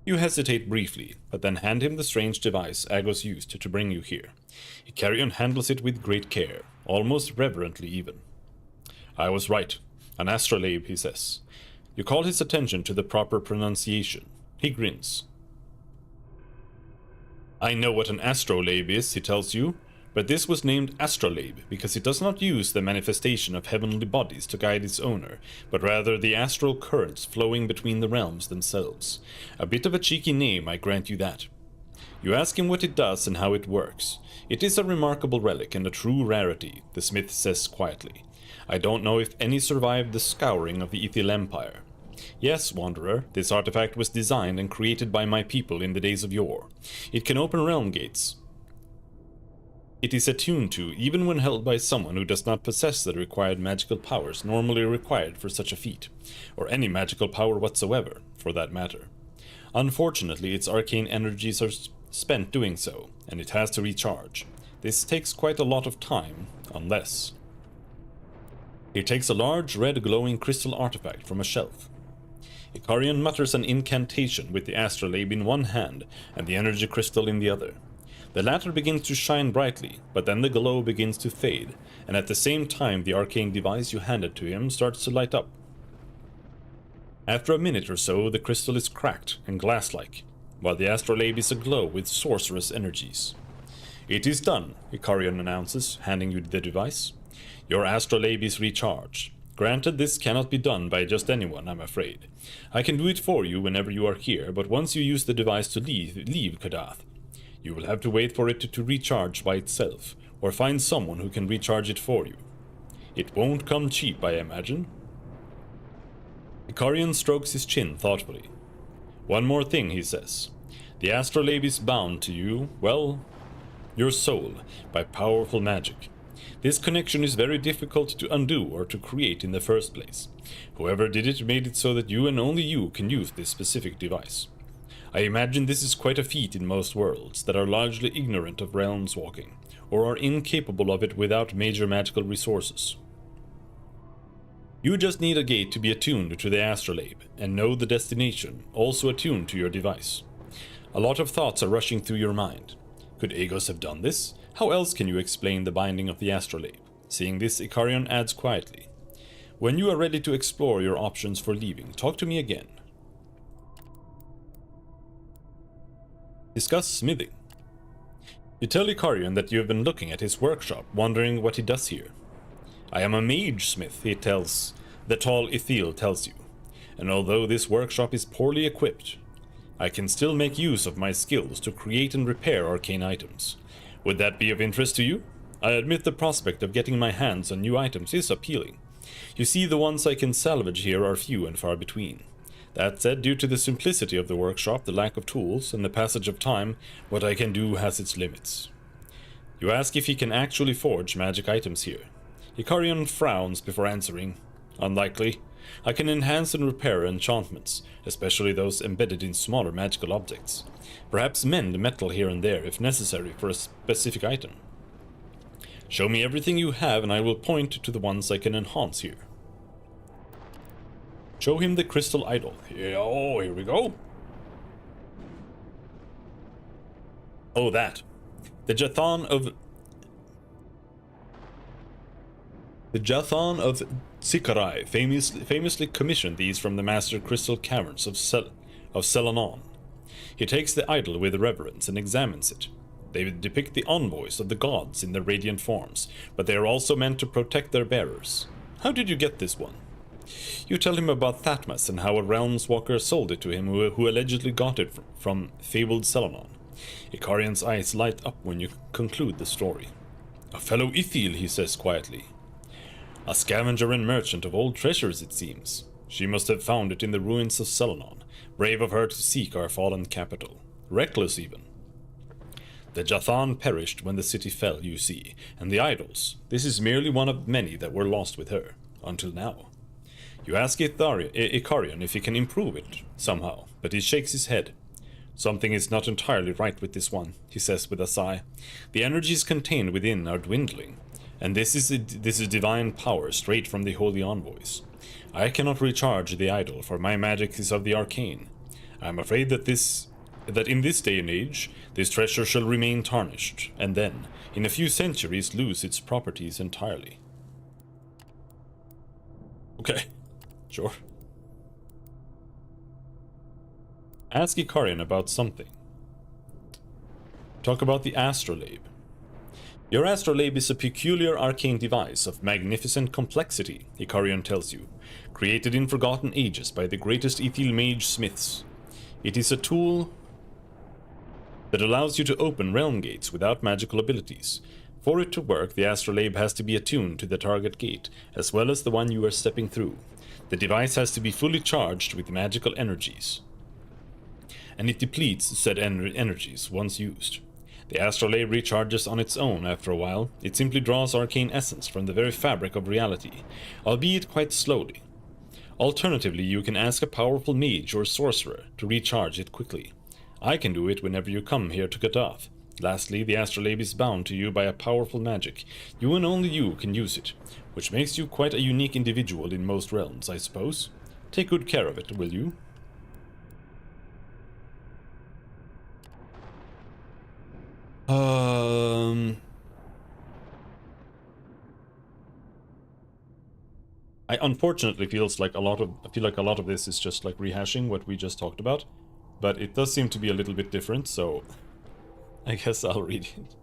Speaker 2: You hesitate briefly, but then hand him the strange device Agos used to bring you here. Icarion handles it with great care, almost reverently even. I was right. An astrolabe, he says. You call his attention to the proper pronunciation. He grins. I know what an astrolabe is, he tells you, but this was named astrolabe because it does not use the manifestation of heavenly bodies to guide its owner, but rather the astral currents flowing between the realms themselves. A bit of a cheeky name, I grant you that. You ask him what it does and how it works. It is a remarkable relic and a true rarity, the smith says quietly. I don't know if any survived the scouring of the Ithil Empire. Yes, Wanderer, this artifact was designed and created by my people in the days of yore. It can open realm gates. It is attuned to, even when held by someone who does not possess the required magical powers normally required for such a feat, or any magical power whatsoever, for that matter. Unfortunately, its arcane energies are spent doing so, and it has to recharge. This takes quite a lot of time, unless... He takes a large, red glowing crystal artifact from a shelf. Icarion mutters an incantation with the astrolabe in one hand and the energy crystal in the other. The latter begins to shine brightly, but then the glow begins to fade, and at the same time the arcane device you handed to him starts to light up. After a minute or so, the crystal is cracked and glass-like, while the astrolabe is aglow with sorcerous energies. It is done, Icarion announces, handing you the device. Your astrolabe is recharged. Granted, this cannot be done by just anyone, I'm afraid. I can do it for you whenever you are here, but once you use the device to leave Kadath, you will have to wait for it to recharge by itself, or find someone who can recharge it for you. It won't come cheap, I imagine. Icarion strokes his chin thoughtfully. One more thing, he says. The astrolabe is bound to you, well, your soul, by powerful magic. This connection is very difficult to undo or to create in the first place. Whoever did it made it so that you and only you can use this specific device. I imagine this is quite a feat in most worlds that are largely ignorant of realms walking, or are incapable of it without major magical resources. You just need a gate to be attuned to the astrolabe, and know the destination, also attuned to your device. A lot of thoughts are rushing through your mind. Could Agos have done this? How else can you explain the binding of the astrolabe? Seeing this, Icarion adds quietly. When you are ready to explore your options for leaving, talk to me again. Discuss smithing. You tell Icarion that you have been looking at his workshop, wondering what he does here. I am a mage smith, the tall Ithil tells you, and although this workshop is poorly equipped, I can still make use of my skills to create and repair arcane items. Would that be of interest to you? I admit the prospect of getting my hands on new items is appealing. You see, the ones I can salvage here are few and far between. That said, due to the simplicity of the workshop, the lack of tools, and the passage of time, what I can do has its limits. You ask if he can actually forge magic items here. Icarion frowns before answering. Unlikely. I can enhance and repair enchantments, especially those embedded in smaller magical objects. Perhaps mend metal here and there if necessary for a specific item. Show me everything you have and I will point to the ones I can enhance here. Show him the crystal idol. Oh, here we go. Oh, that. The Jathan of Sikarai famously commissioned these from the master crystal caverns of Selanon. He takes the idol with reverence and examines it. They depict the envoys of the gods in their radiant forms, but they are also meant to protect their bearers. How did you get this one? You tell him about Thatmas and how a realms walker sold it to him who allegedly got it from fabled Selanon. Ikarian's eyes light up when you conclude the story. A fellow Ithil, he says quietly. A scavenger and merchant of old treasures, it seems. She must have found it in the ruins of Selenon. Brave of her to seek our fallen capital. Reckless even. The Jathan perished when the city fell, you see, and the idols. This is merely one of many that were lost with her, until now. You ask Ikarian if he can improve it, somehow, but he shakes his head. Something is not entirely right with this one, he says with a sigh. The energies contained within are dwindling, and this is divine power straight from the holy envoys. I cannot recharge the idol, for my magic is of the arcane. I am afraid that in this day and age, this treasure shall remain tarnished, and then, in a few centuries, lose its properties entirely. Okay, sure. Ask Ikarian about something. Talk about the astrolabe. Your astrolabe is a peculiar arcane device of magnificent complexity, Ikarian tells you, created in forgotten ages by the greatest Ithil mage smiths. It is a tool that allows you to open realm gates without magical abilities. For it to work, the astrolabe has to be attuned to the target gate, as well as the one you are stepping through. The device has to be fully charged with magical energies, and it depletes said energies once used. The astrolabe recharges on its own after a while. It simply draws arcane essence from the very fabric of reality, albeit quite slowly. Alternatively, you can ask a powerful mage or sorcerer to recharge it quickly. I can do it whenever you come here to Kadath. Lastly, the astrolabe is bound to you by a powerful magic. You and only you can use it, which makes you quite a unique individual in most realms, I suppose. Take good care of it, will you? I unfortunately feel like a lot of this is just like rehashing what we just talked about, but it does seem to be a little bit different, so I guess I'll read it.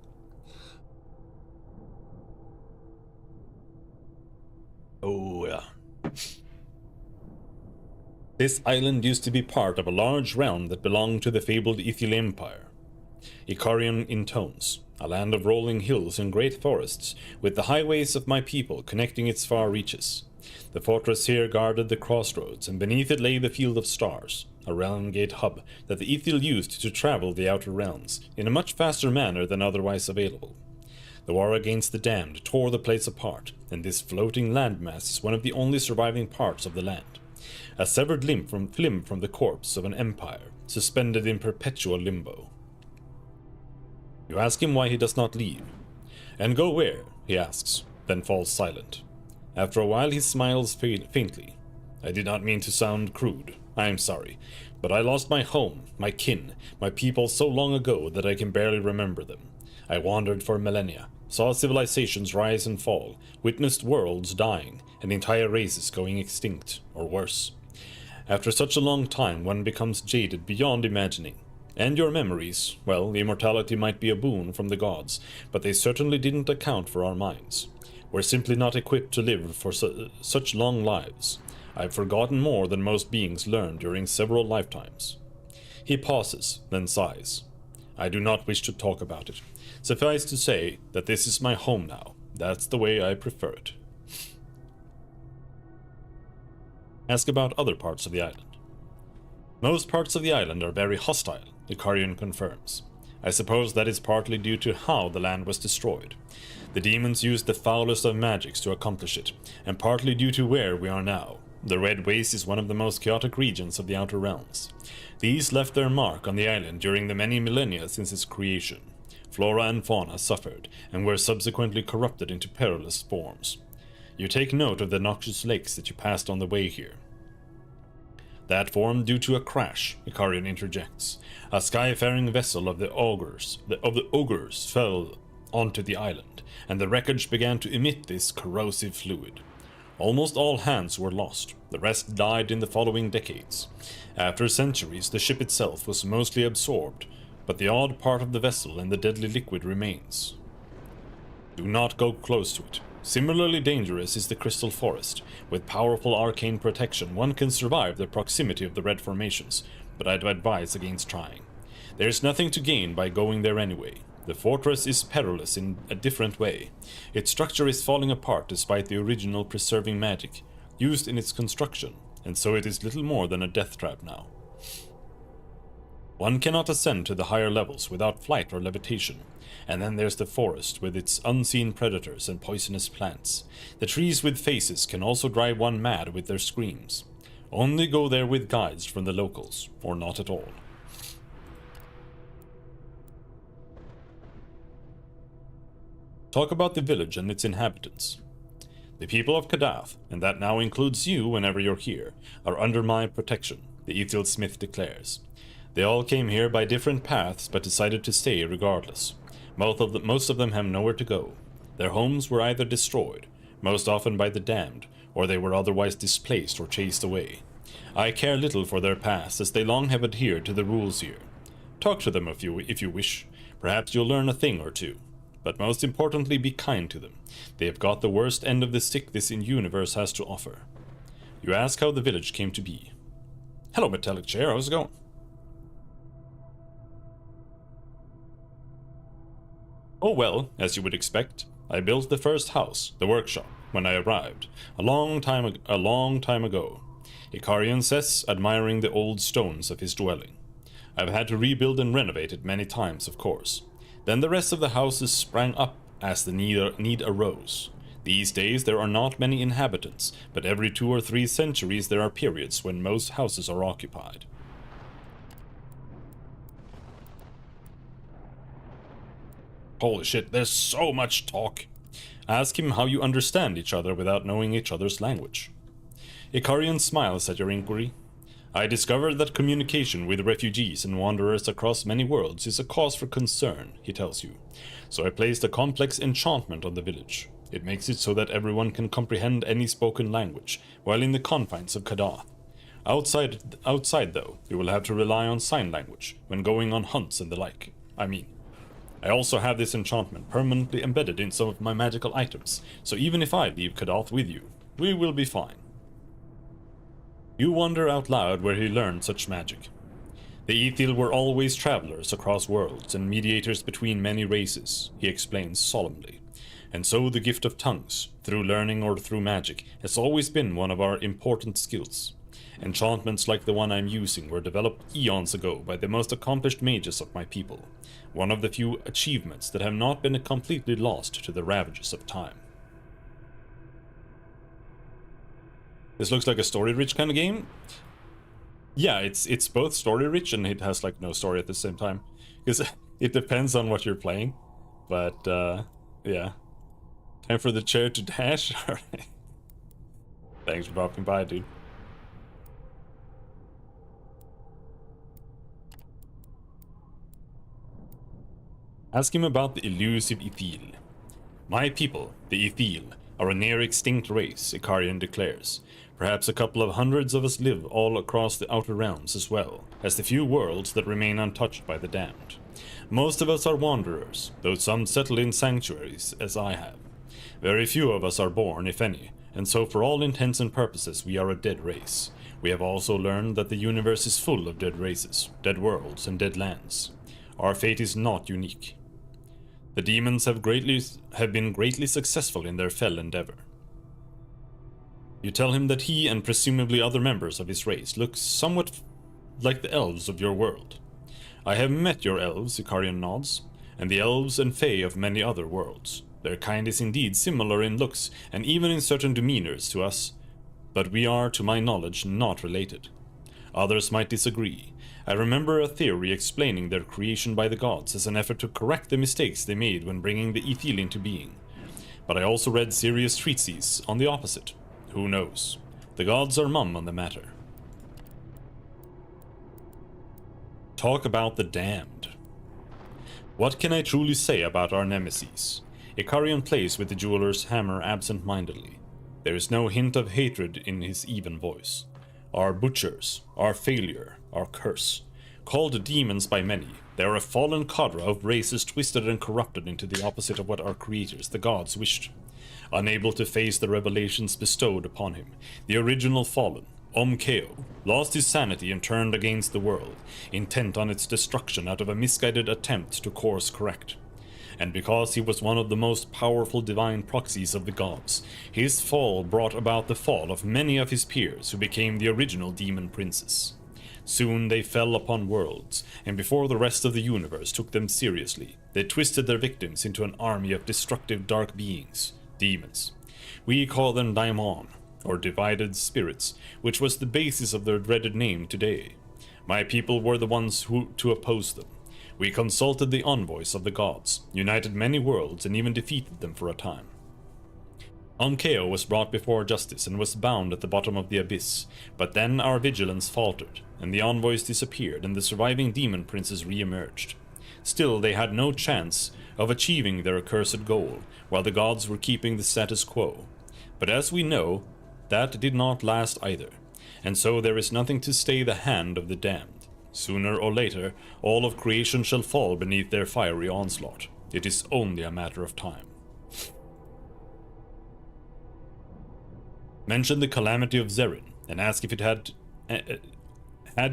Speaker 2: Oh yeah. This island used to be part of a large realm that belonged to the fabled Ithil Empire. Ikarian intones, a land of rolling hills and great forests, with the highways of my people connecting its far reaches. The fortress here guarded the crossroads, and beneath it lay the Field of Stars, a realm gate hub that the Ithil used to travel the outer realms in a much faster manner than otherwise available. The war against the damned tore the place apart, and this floating landmass is one of the only surviving parts of the land. A severed limb from the corpse of an empire, suspended in perpetual limbo. You ask him why he does not leave. And go where? He asks, then falls silent. After a while he smiles faintly. I did not mean to sound crude. I am sorry. But I lost my home, my kin, my people so long ago that I can barely remember them. I wandered for millennia, saw civilizations rise and fall, witnessed worlds dying, and entire races going extinct, or worse. After such a long time, one becomes jaded beyond imagining. And your memories, well, immortality might be a boon from the gods, but they certainly didn't account for our minds. We're simply not equipped to live for such long lives. I've forgotten more than most beings learn during several lifetimes. He pauses, then sighs. I do not wish to talk about it. Suffice to say that this is my home now. That's the way I prefer it. Ask about other parts of the island. Most parts of the island are very hostile, Ikarian confirms. I suppose that is partly due to how the land was destroyed. The demons used the foulest of magics to accomplish it, and partly due to where we are now. The Red Waste is one of the most chaotic regions of the Outer Realms. These left their mark on the island during the many millennia since its creation. Flora and fauna suffered, and were subsequently corrupted into perilous forms. You take note of the noxious lakes that you passed on the way here. That formed due to a crash, Ikarian interjects. A skyfaring vessel of the ogres fell onto the island, and the wreckage began to emit this corrosive fluid. Almost all hands were lost, the rest died in the following decades. After centuries, the ship itself was mostly absorbed, but the odd part of the vessel and the deadly liquid remains. Do not go close to it. Similarly dangerous is the Crystal Forest. With powerful arcane protection, one can survive the proximity of the red formations, but I'd advise against trying. There is nothing to gain by going there anyway. The fortress is perilous in a different way. Its structure is falling apart despite the original preserving magic used in its construction, and so it is little more than a death trap now. One cannot ascend to the higher levels without flight or levitation. And then there's the forest with its unseen predators and poisonous plants. The trees with faces can also drive one mad with their screams. Only go there with guides from the locals, or not at all. Talk about the village and its inhabitants. The people of Kadath, and that now includes you whenever you're here, are under my protection, the Ethel Smith declares. They all came here by different paths but decided to stay regardless. Most of them have nowhere to go. Their homes were either destroyed, most often by the damned, or they were otherwise displaced or chased away. I care little for their past, as they long have adhered to the rules here. Talk to them if you wish. Perhaps you'll learn a thing or two. But most importantly, be kind to them. They have got the worst end of the stick this universe has to offer. You ask how the village came to be. Hello, Metallic Chair, how's it going? Oh well, as you would expect, I built the first house, the workshop, when I arrived, a long time ago. Ikarian says, admiring the old stones of his dwelling. I've had to rebuild and renovate it many times, of course. Then the rest of the houses sprang up as the need arose. These days there are not many inhabitants, but every 2 or 3 centuries there are periods when most houses are occupied. Holy shit, there's so much talk. Ask him how you understand each other without knowing each other's language. Ikarian smiles at your inquiry. I discovered that communication with refugees and wanderers across many worlds is a cause for concern, he tells you. So I placed a complex enchantment on the village. It makes it so that everyone can comprehend any spoken language, while in the confines of Kadath. Outside though, you will have to rely on sign language, when going on hunts and the like. I also have this enchantment permanently embedded in some of my magical items, so even if I leave Kadath with you, we will be fine. You wonder out loud where he learned such magic. The Ethel were always travelers across worlds and mediators between many races, he explains solemnly. And so the gift of tongues, through learning or through magic, has always been one of our important skills. Enchantments like the one I'm using were developed eons ago by the most accomplished mages of my people, one of the few achievements that have not been completely lost to the ravages of time. This looks like a story-rich kind of game. Yeah, it's both story-rich and it has like no story at the same time. Because it depends on what you're playing. But, yeah. Time for the chair to dash? Alright. Thanks for dropping by, dude. Ask him about the elusive Ethel. My people, the Ethel, are a near-extinct race, Ikarian declares. Perhaps a couple of hundreds of us live all across the Outer Realms as well, as the few worlds that remain untouched by the damned. Most of us are wanderers, though some settle in sanctuaries, as I have. Very few of us are born, if any, and so for all intents and purposes we are a dead race. We have also learned that the universe is full of dead races, dead worlds, and dead lands. Our fate is not unique. The demons have been greatly successful in their fell endeavor. You tell him that he and presumably other members of his race look somewhat like the elves of your world. I have met your elves, Ikarian nods, and the elves and fae of many other worlds. Their kind is indeed similar in looks and even in certain demeanors to us, but we are, to my knowledge, not related. Others might disagree. I remember a theory explaining their creation by the gods as an effort to correct the mistakes they made when bringing the Ethel into being. But I also read serious treatises on the opposite. Who knows? The gods are mum on the matter. Talk about the damned. What can I truly say about our nemesis? Ikarian plays with the jeweler's hammer absent-mindedly. There is no hint of hatred in his even voice. Our butchers, our failure, our curse. Called demons by many, they are a fallen cadre of races twisted and corrupted into the opposite of what our creators, the gods, wished. Unable to face the revelations bestowed upon him, the original fallen, Omkeo lost his sanity and turned against the world, intent on its destruction out of a misguided attempt to course correct. And because he was one of the most powerful divine proxies of the gods, his fall brought about the fall of many of his peers who became the original demon princes. Soon they fell upon worlds, and before the rest of the universe took them seriously, they twisted their victims into an army of destructive dark beings, demons. We call them daimon, or divided spirits, which was the basis of their dreaded name today. My people were the ones to oppose them. We consulted the envoys of the gods, united many worlds, and even defeated them for a time. Omkeo was brought before justice and was bound at the bottom of the abyss, but then our vigilance faltered, and the envoys disappeared, and the surviving demon princes re-emerged. Still, they had no chance of achieving their accursed goal, while the gods were keeping the status quo. But as we know, that did not last either, and so there is nothing to stay the hand of the damned. Sooner or later, all of creation shall fall beneath their fiery onslaught. It is only a matter of time. Mention the calamity of Zerin, and ask if it had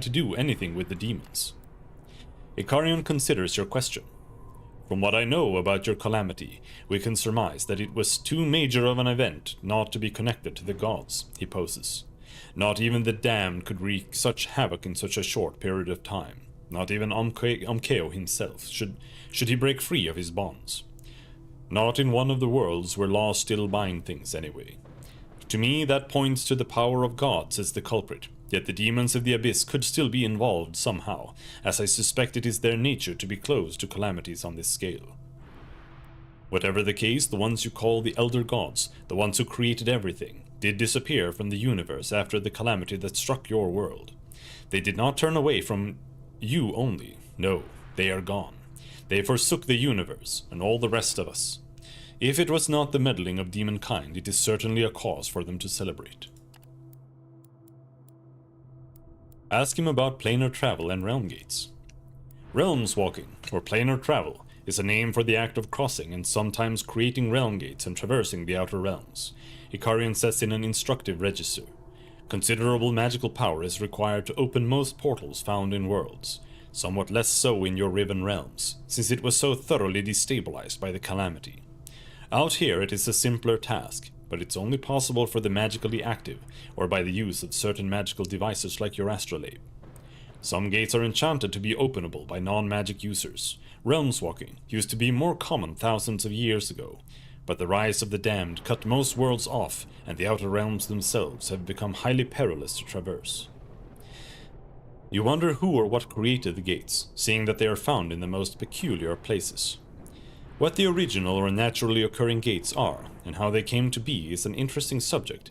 Speaker 2: to do anything with the demons. Ikarion considers your question. From what I know about your calamity, we can surmise that it was too major of an event not to be connected to the gods, he poses. Not even the damned could wreak such havoc in such a short period of time. Not even Omkeo himself, should he break free of his bonds. Not in one of the worlds where laws still bind things anyway. To me, that points to the power of gods as the culprit, yet the demons of the abyss could still be involved somehow, as I suspect it is their nature to be close to calamities on this scale. Whatever the case, the ones you call the Elder Gods, the ones who created everything, did disappear from the universe after the calamity that struck your world. They did not turn away from you only. No, they are gone. They forsook the universe, and all the rest of us. If it was not the meddling of demonkind, it is certainly a cause for them to celebrate. Ask him about planar travel and realm gates. Realms walking, or planar travel, is a name for the act of crossing and sometimes creating realm gates and traversing the outer realms. Ikarion says in an instructive register. Considerable magical power is required to open most portals found in worlds, somewhat less so in your Riven Realms, since it was so thoroughly destabilized by the calamity. Out here it is a simpler task, but it's only possible for the magically active, or by the use of certain magical devices like your astrolabe. Some gates are enchanted to be openable by non-magic users. Realms walking used to be more common thousands of years ago, but the rise of the damned cut most worlds off, and the outer realms themselves have become highly perilous to traverse. You wonder who or what created the gates, seeing that they are found in the most peculiar places. What the original or naturally occurring gates are, and how they came to be, is an interesting subject,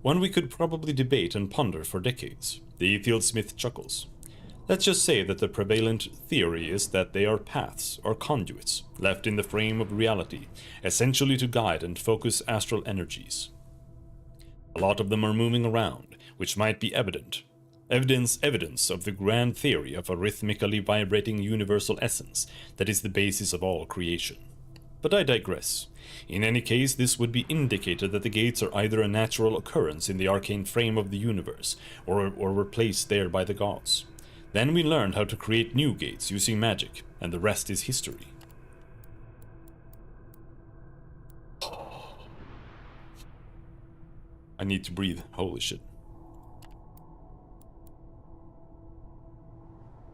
Speaker 2: one we could probably debate and ponder for decades. The Aethiel Smith chuckles. Let's just say that the prevalent theory is that they are paths, or conduits, left in the frame of reality, essentially to guide and focus astral energies. A lot of them are moving around, which might be evidence of the grand theory of a rhythmically vibrating universal essence that is the basis of all creation. But I digress. In any case, this would be indicated that the gates are either a natural occurrence in the arcane frame of the universe, or were placed there by the gods. Then we learned how to create new gates using magic, and the rest is history. I need to breathe. Holy shit.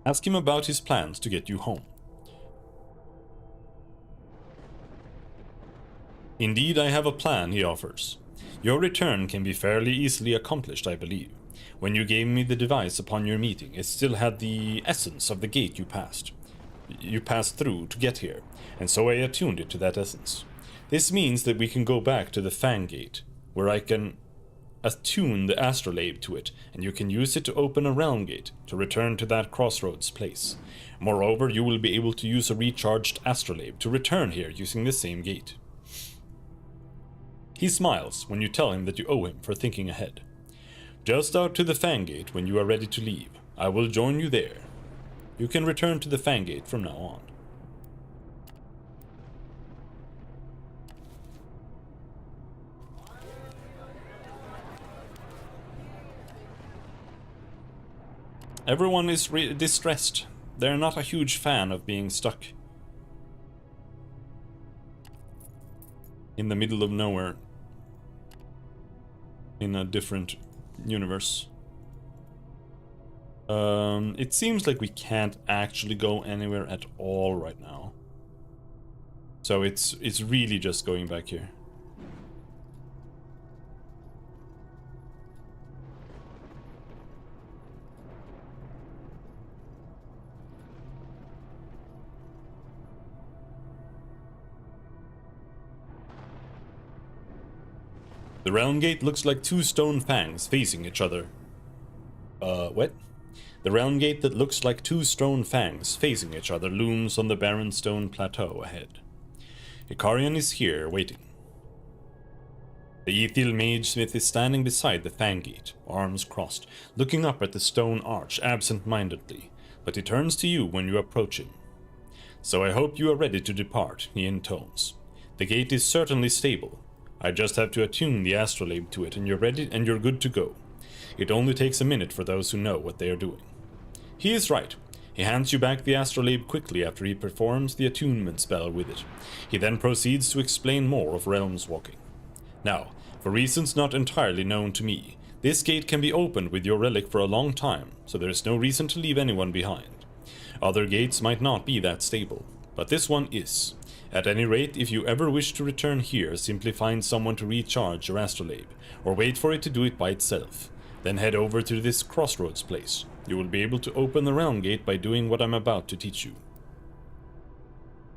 Speaker 2: Ask him about his plans to get you home. Indeed, I have a plan, he offers. Your return can be fairly easily accomplished, I believe. When you gave me the device upon your meeting, it still had the essence of the gate you passed through to get here, and so I attuned it to that essence. This means that we can go back to the Fang Gate, where I can attune the astrolabe to it, and you can use it to open a realm gate to return to that crossroads place. Moreover, you will be able to use a recharged astrolabe to return here using the same gate. He smiles when you tell him that you owe him for thinking ahead. Just out to the Fang Gate when you are ready to leave. I will join you there. You can return to the Fang Gate from now on. Everyone is distressed. They're not a huge fan of being stuck in the middle of nowhere in a different universe. It seems like we can't actually go anywhere at all right now. So it's really just going back here. The realm gate looks like two stone fangs facing each other. What? The realm gate that looks like two stone fangs facing each other looms on the barren stone plateau ahead. Ikarian is here, waiting. The Ethil Mage Smith is standing beside the fang gate, arms crossed, looking up at the stone arch absent-mindedly, but he turns to you when you approach him. So I hope you are ready to depart, he intones. The gate is certainly stable. I just have to attune the astrolabe to it and you're ready and you're good to go. It only takes a minute for those who know what they are doing. He is right. He hands you back the astrolabe quickly after he performs the attunement spell with it. He then proceeds to explain more of realms walking. Now, for reasons not entirely known to me, this gate can be opened with your relic for a long time, so there is no reason to leave anyone behind. Other gates might not be that stable, but this one is. At any rate, if you ever wish to return here, simply find someone to recharge your astrolabe, or wait for it to do it by itself. Then head over to this crossroads place. You will be able to open the realm gate by doing what I'm about to teach you.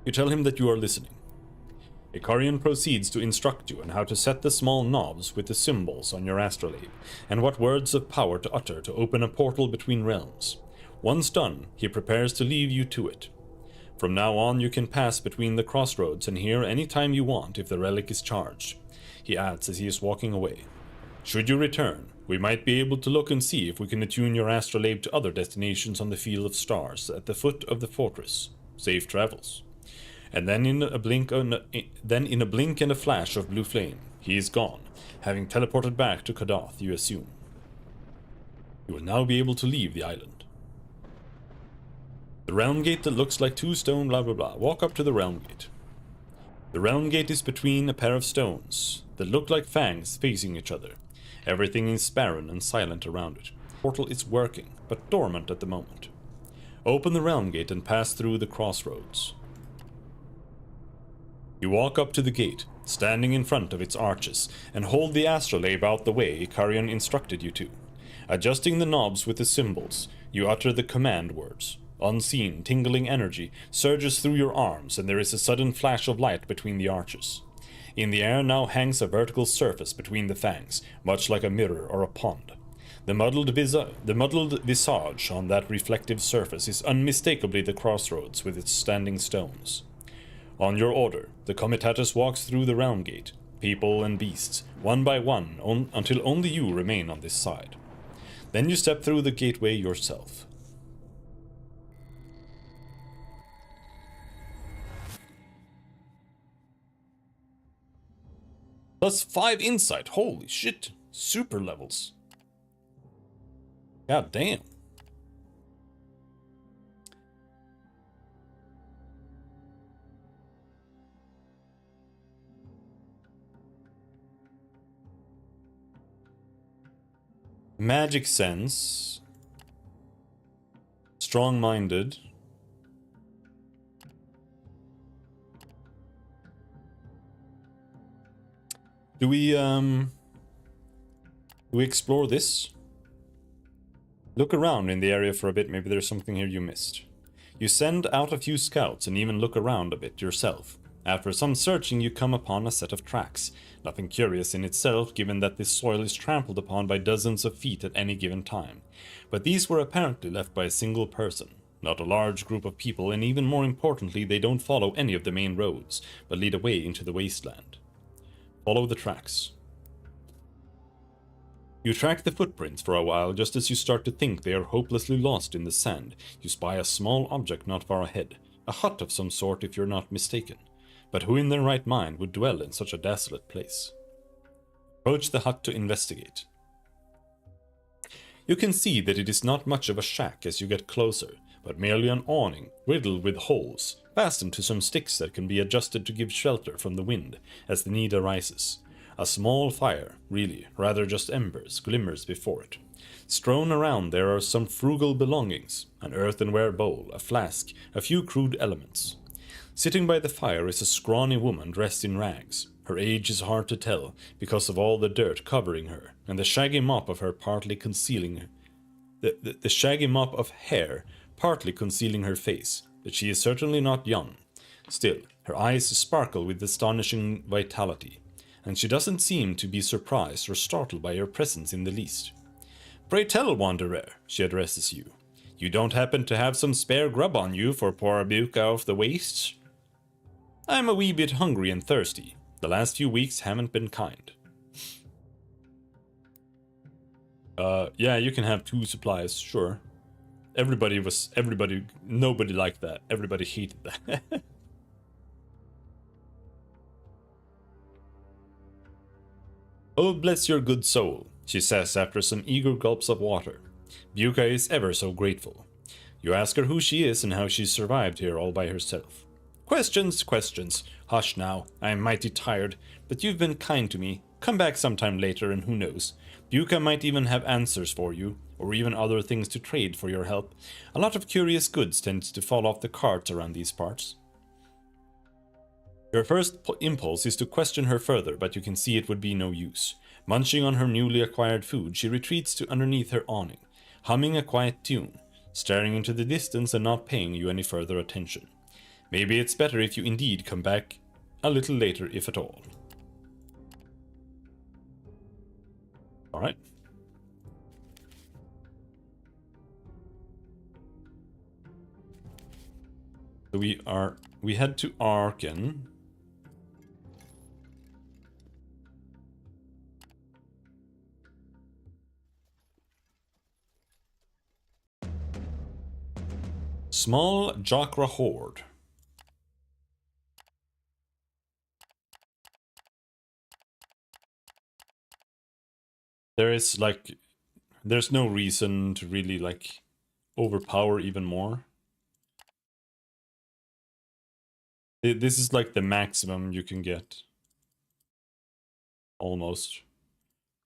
Speaker 2: You tell him that you are listening. Ikarian proceeds to instruct you on how to set the small knobs with the symbols on your astrolabe, and what words of power to utter to open a portal between realms. Once done, he prepares to leave you to it. From now on, you can pass between the crossroads and here any time you want if the relic is charged, he adds as he is walking away. Should you return, we might be able to look and see if we can attune your astrolabe to other destinations on the Field of Stars at the foot of the fortress. Safe travels. And then in a blink and a flash of blue flame, he is gone, having teleported back to Kadath, you assume. You will now be able to leave the island. The realm gate that looks like two stone blah blah blah. Walk up to the realm gate. The realm gate is between a pair of stones that look like fangs facing each other. Everything is barren and silent around it. The portal is working, but dormant at the moment. Open the realm gate and pass through the crossroads. You walk up to the gate, standing in front of its arches, and hold the astrolabe out the way Ikarian instructed you to. Adjusting the knobs with the symbols, you utter the command words. Unseen, tingling energy surges through your arms, and there is a sudden flash of light between the arches. In the air now hangs a vertical surface between the fangs, much like a mirror or a pond. The muddled visage on that reflective surface is unmistakably the crossroads with its standing stones. On your order, the Comitatus walks through the realm gate, people and beasts, one by one, until only you remain on this side. Then you step through the gateway yourself. +5 insight, holy shit, super levels. God damn. Magic sense. Strong-minded. Do we explore this? Look around in the area for a bit, maybe there's something here you missed. You send out a few scouts and even look around a bit yourself. After some searching, you come upon a set of tracks. Nothing curious in itself, given that this soil is trampled upon by dozens of feet at any given time. But these were apparently left by a single person. Not a large group of people, and even more importantly, they don't follow any of the main roads, but lead away into the wasteland. Follow the tracks. You track the footprints for a while. Just as you start to think they are hopelessly lost in the sand, you spy a small object not far ahead. A hut of some sort, if you're not mistaken. But who in their right mind would dwell in such a desolate place? Approach the hut to investigate. You can see that it is not much of a shack as you get closer, but merely an awning riddled with holes, fastened to some sticks that can be adjusted to give shelter from the wind as the need arises. A small fire, really, rather just embers, glimmers before it. Strewn around there are some frugal belongings, an earthenware bowl, a flask, a few crude elements. Sitting by the fire is a scrawny woman dressed in rags. Her age is hard to tell because of all the dirt covering her, and the shaggy mop of her partly concealing the shaggy mop of hair partly concealing her face, but she is certainly not young. Still, her eyes sparkle with astonishing vitality, and she doesn't seem to be surprised or startled by your presence in the least. "Pray tell, wanderer," she addresses you. "You don't happen to have some spare grub on you for poor Buka of the wastes?" "I'm a wee bit hungry and thirsty. The last few weeks haven't been kind." Yeah, you can have 2 supplies, sure. Nobody liked that. Everybody hated that. "Oh, bless your good soul," she says after some eager gulps of water. "Buka is ever so grateful. You ask her who she is and how she's survived here all by herself." "Questions, questions. Hush now, I'm mighty tired, but you've been kind to me. Come back sometime later and who knows. Buka might even have answers for you, or even other things to trade for your help. A lot of curious goods tends to fall off the carts around these parts." Your first impulse is to question her further, but you can see it would be no use. Munching on her newly acquired food, she retreats to underneath her awning, humming a quiet tune, staring into the distance and not paying you any further attention. Maybe it's better if you indeed come back a little later, if at all. Alright. So we head to Arken. Small Jakra Horde. There's no reason to really overpower even more. This is like the maximum you can get. Almost.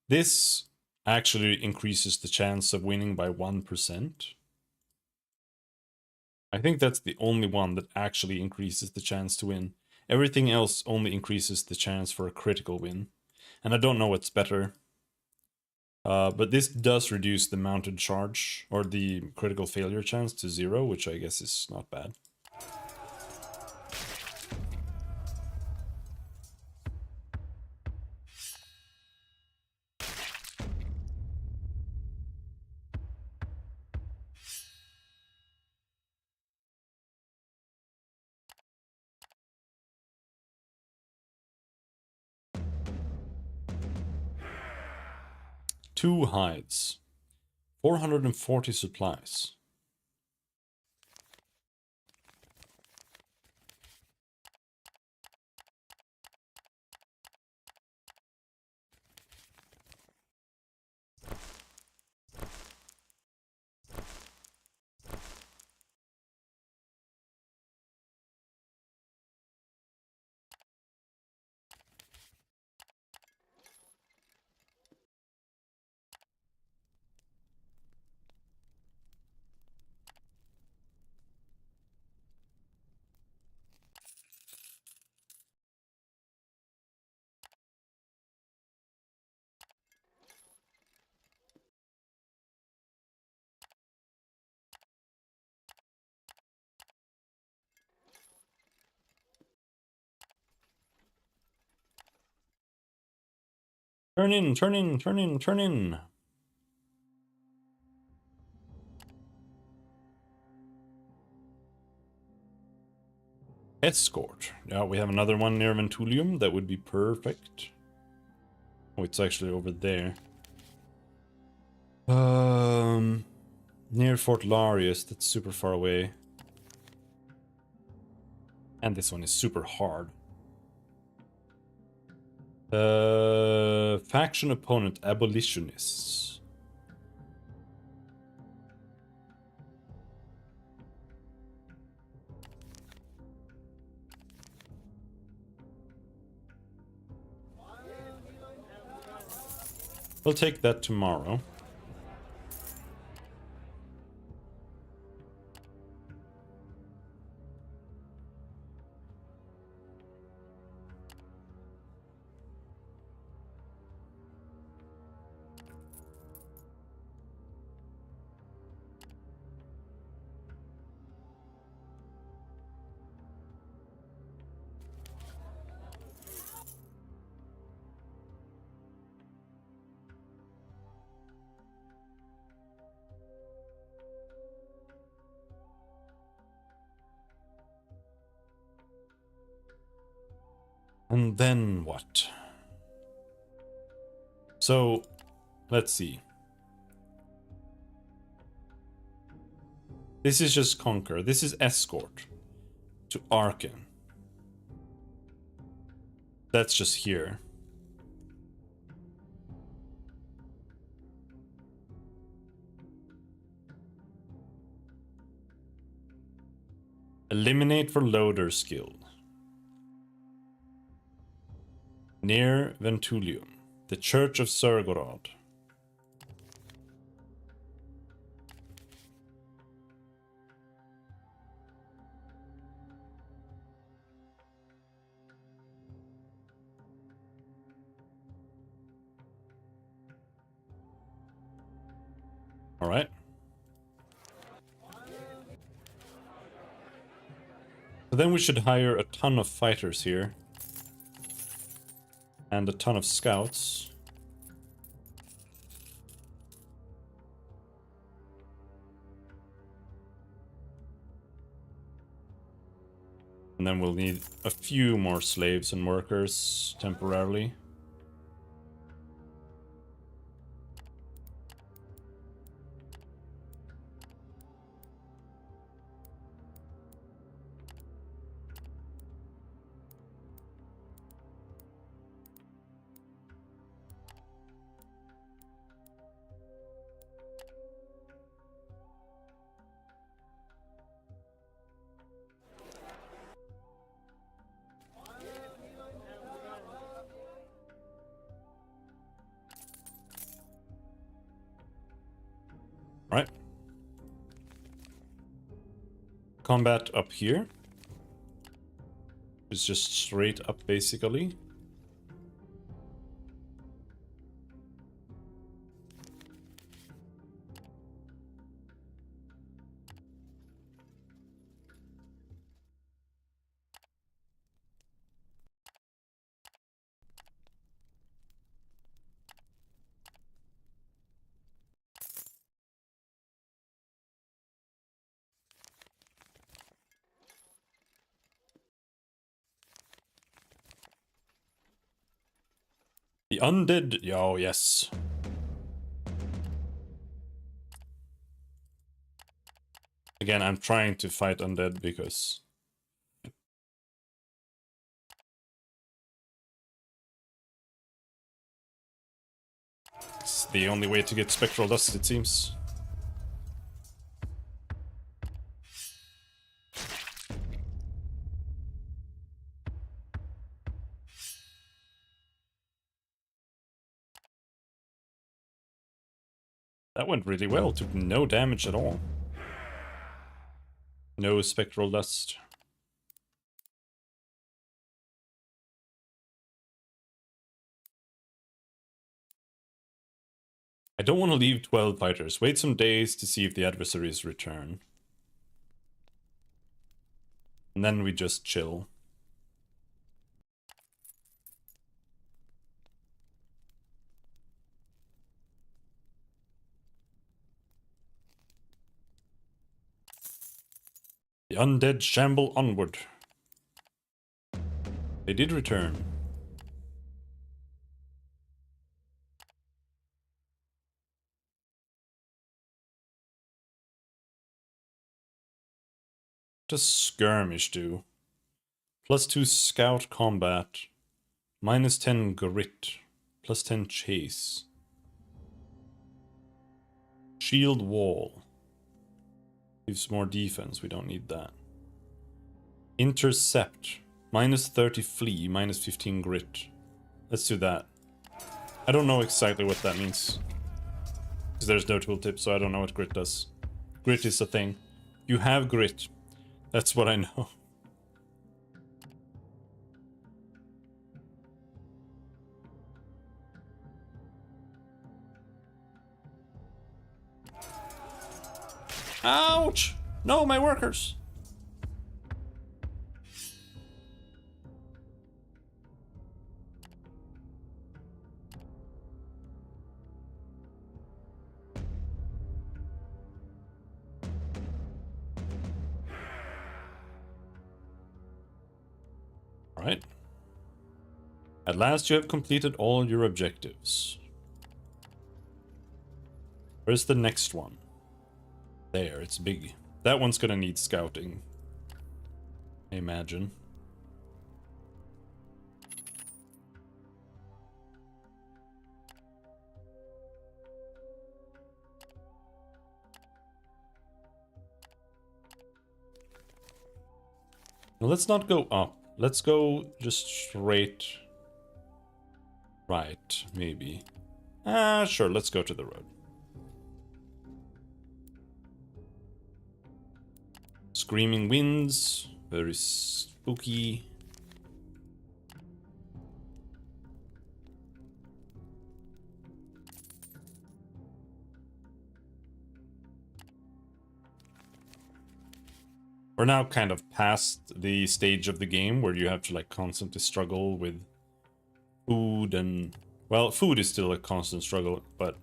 Speaker 2: This actually increases the chance of winning by 1%. I think that's the only one that actually increases the chance to win. Everything else only increases the chance for a critical win. And I don't know what's better. But this does reduce the mounted charge, or the critical failure chance, to 0, which I guess is not bad. Two hides. 440 supplies. Turn in, turn in, turn in, turn in. Escort. Yeah, we have another one near Ventulium. That would be perfect. Oh, it's actually over there. Near Fort Larius. That's super far away. And this one is super hard. Faction opponent, abolitionists. We'll take that tomorrow. And then what? So, let's see. This is just Conquer. This is Escort to Arkan. That's just here. Eliminate for loader skill. Near Ventulium, the Church of Sergorod. All right. So then we should hire a ton of fighters here. And a ton of scouts. And then we'll need a few more slaves and workers temporarily. Right. Combat up here. It's just straight up basically. The undead. Oh, yes. Again, I'm trying to fight undead because it's the only way to get spectral dust, it seems. That went really well. Took no damage at all. No spectral dust. I don't want to leave 12 fighters. Wait some days to see if the adversaries return. And then we just chill. The undead shamble onward. They did return. What does skirmish do? +2 scout combat. -10 grit. +10 chase. Shield wall. Gives more defense, we don't need that. Intercept. -30 flee, -15 grit. Let's do that. I don't know exactly what that means. Because there's no tooltip, so I don't know what grit does. Grit is a thing. You have grit. That's what I know. Ouch! No, my workers! Alright. At last you have completed all your objectives. Where's the next one? There, it's big. That one's gonna need scouting, I imagine. Now, let's not go up. Let's go just straight right, maybe. Sure, let's go to the road. Screaming winds, very spooky. We're now kind of past the stage of the game where you have to like constantly struggle with food and... Well, food is still a constant struggle, but...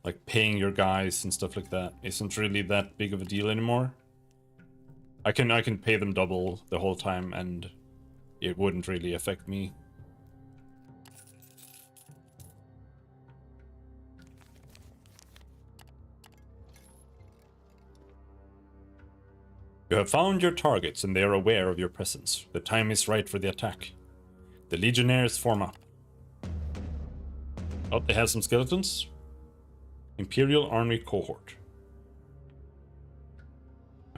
Speaker 2: like paying your guys and stuff like that isn't really that big of a deal anymore. I can pay them double the whole time and it wouldn't really affect me. You have found your targets and they are aware of your presence. The time is right for the attack. The legionnaires form up. Oh, they have some skeletons. Imperial Army cohort.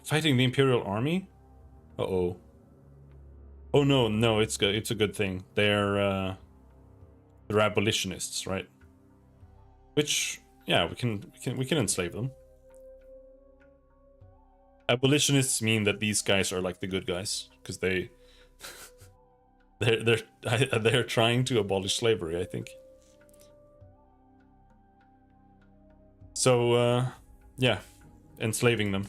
Speaker 2: Fighting the Imperial Army? Uh-oh. Oh no, no, it's good. It's a good thing. They're abolitionists, right? Which, yeah, we can enslave them. Abolitionists mean that these guys are like the good guys because they're trying to abolish slavery, I think. So yeah, enslaving them,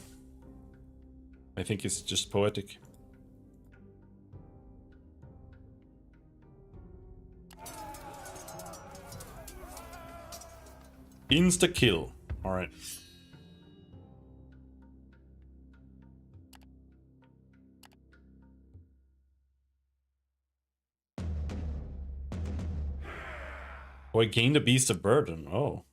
Speaker 2: I think, is just poetic. Insta kill. All right. Oh, I gained a beast of burden. Oh.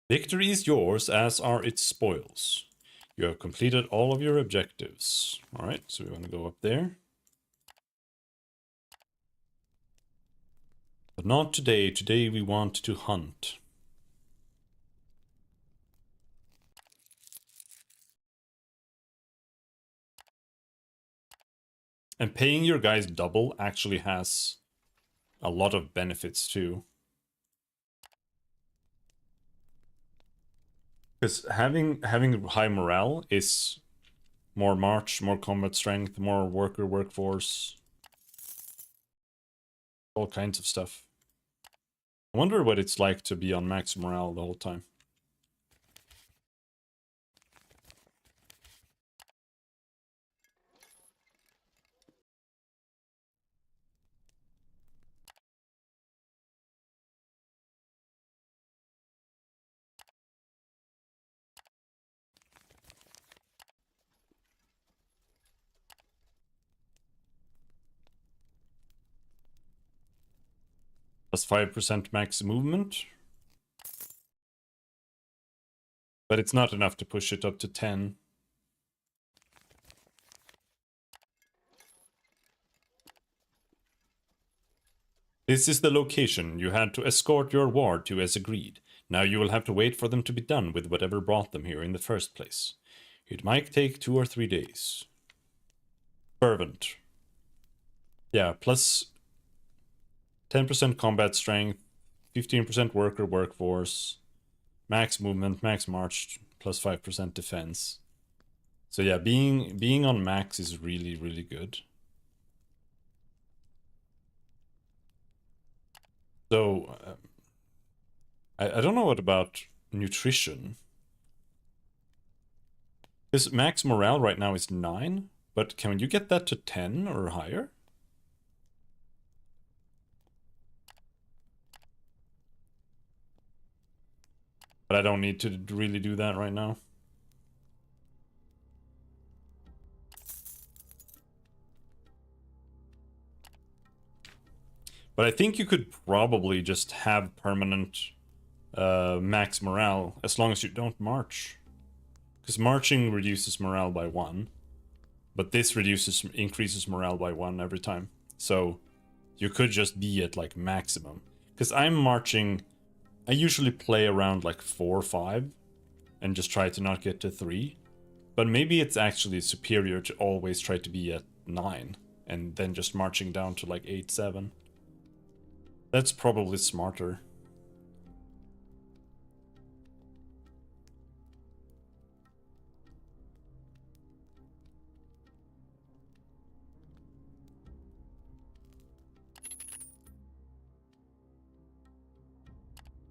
Speaker 2: Victory is yours, as are its spoils. You have completed all of your objectives. All right, so we want to go up there. But not today. Today we want to hunt. And paying your guys double actually has a lot of benefits too. Because having high morale is more march, more combat strength, more workforce, all kinds of stuff. I wonder what it's like to be on max morale the whole time. Plus 5% max movement. But it's not enough to push it up to 10. This is the location you had to escort your ward to as agreed. Now you will have to wait for them to be done with whatever brought them here in the first place. It might take 2 or 3 days. Fervent. Yeah, plus 10% combat strength, 15% worker workforce, max movement, max march, plus 5% defense. So yeah, being on max is really, really good. So I don't know what about nutrition. Because max morale right now is 9, but can you get that to 10 or higher? But I don't need to really do that right now. But I think you could probably just have permanent max morale as long as you don't march. Because marching reduces morale by 1. But this increases morale by 1 every time. So you could just be at like maximum. Because I'm marching, I usually play around like 4 or 5 and just try to not get to 3. But maybe it's actually superior to always try to be at 9 and then just marching down to like 8, 7. That's probably smarter.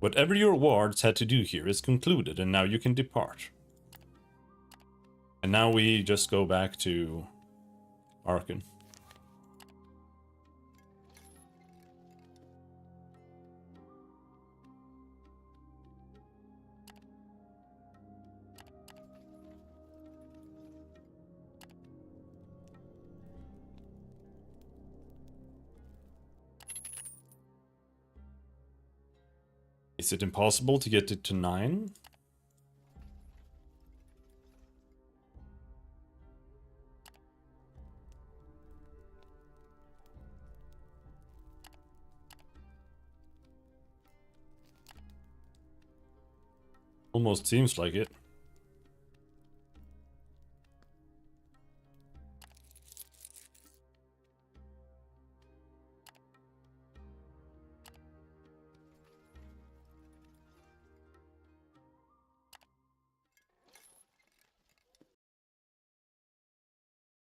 Speaker 2: Whatever your wards had to do here is concluded, and now you can depart. And now we just go back to Arkan. Is it impossible to get it to 9? Almost seems like it.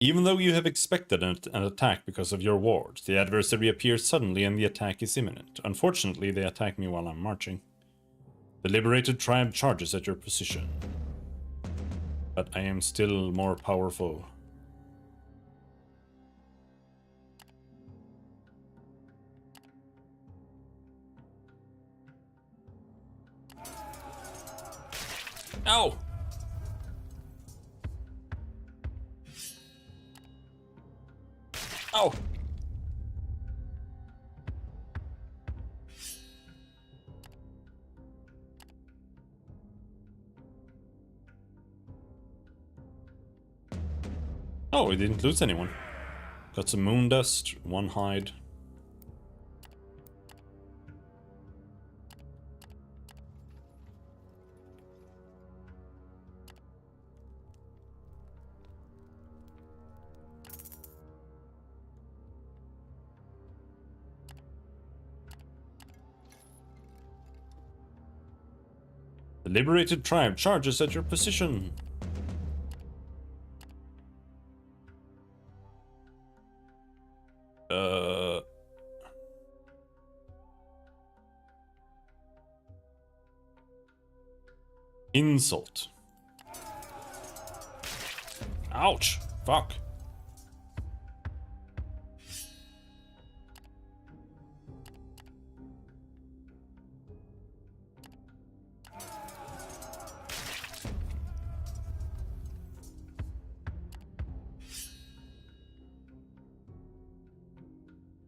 Speaker 2: Even though you have expected an attack because of your wards, the adversary appears suddenly and the attack is imminent. Unfortunately, they attack me while I'm marching. The liberated tribe charges at your position. But I am still more powerful. Ow! Ow! Oh, we didn't lose anyone. Got some moon dust, 1 hide. The liberated tribe charges at your position. Insult. Ouch. Fuck.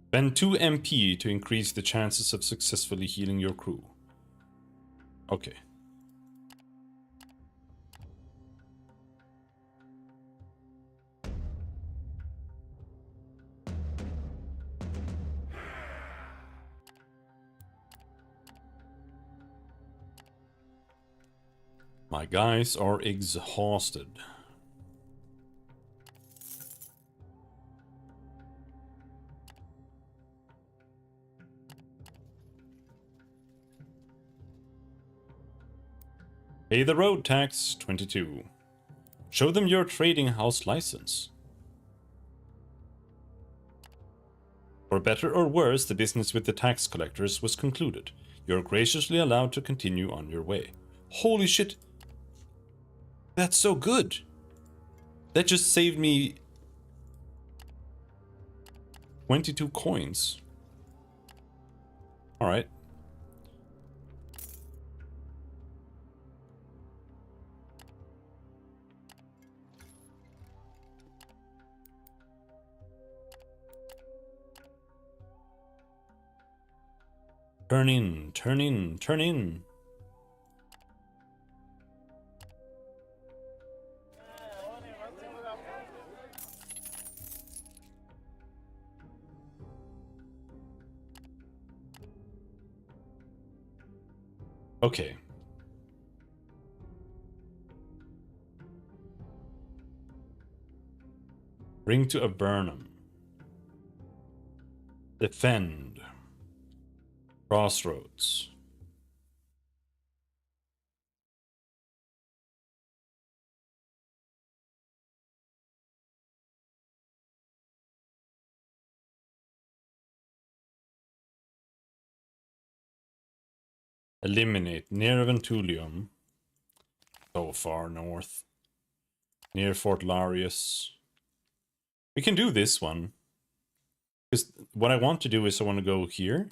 Speaker 2: Spend 2 MP to increase the chances of successfully healing your crew. Okay. My guys are exhausted. Pay the road tax, 22. Show them your trading house license. For better or worse, the business with the tax collectors was concluded. You're graciously allowed to continue on your way. Holy shit! That's so good! That just saved me 22 coins. Alright. Turn in, turn in, turn in. Okay. Bring to Avernum. Defend. Crossroads. Eliminate. Near Ventulium. So far north. Near Fort Larius. We can do this one. Because what I want to do is I want to go here.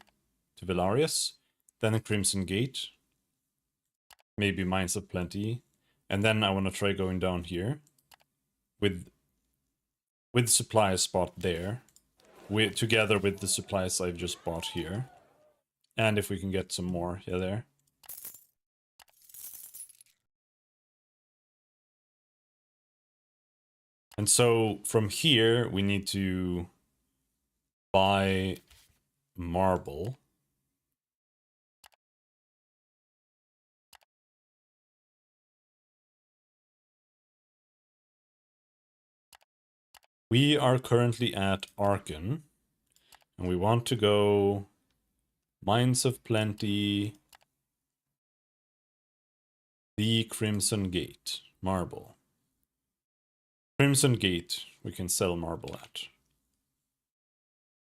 Speaker 2: To Velarius. Then the Crimson Gate. Maybe Mines of Plenty. And then I want to try going down here. With supply spot there. Together with the supplies I've just bought here. And if we can get some more there. And so from here we need to buy marble. We are currently at Arkan. And we want to go Mines of Plenty, the Crimson Gate, marble. Crimson Gate, we can sell marble at.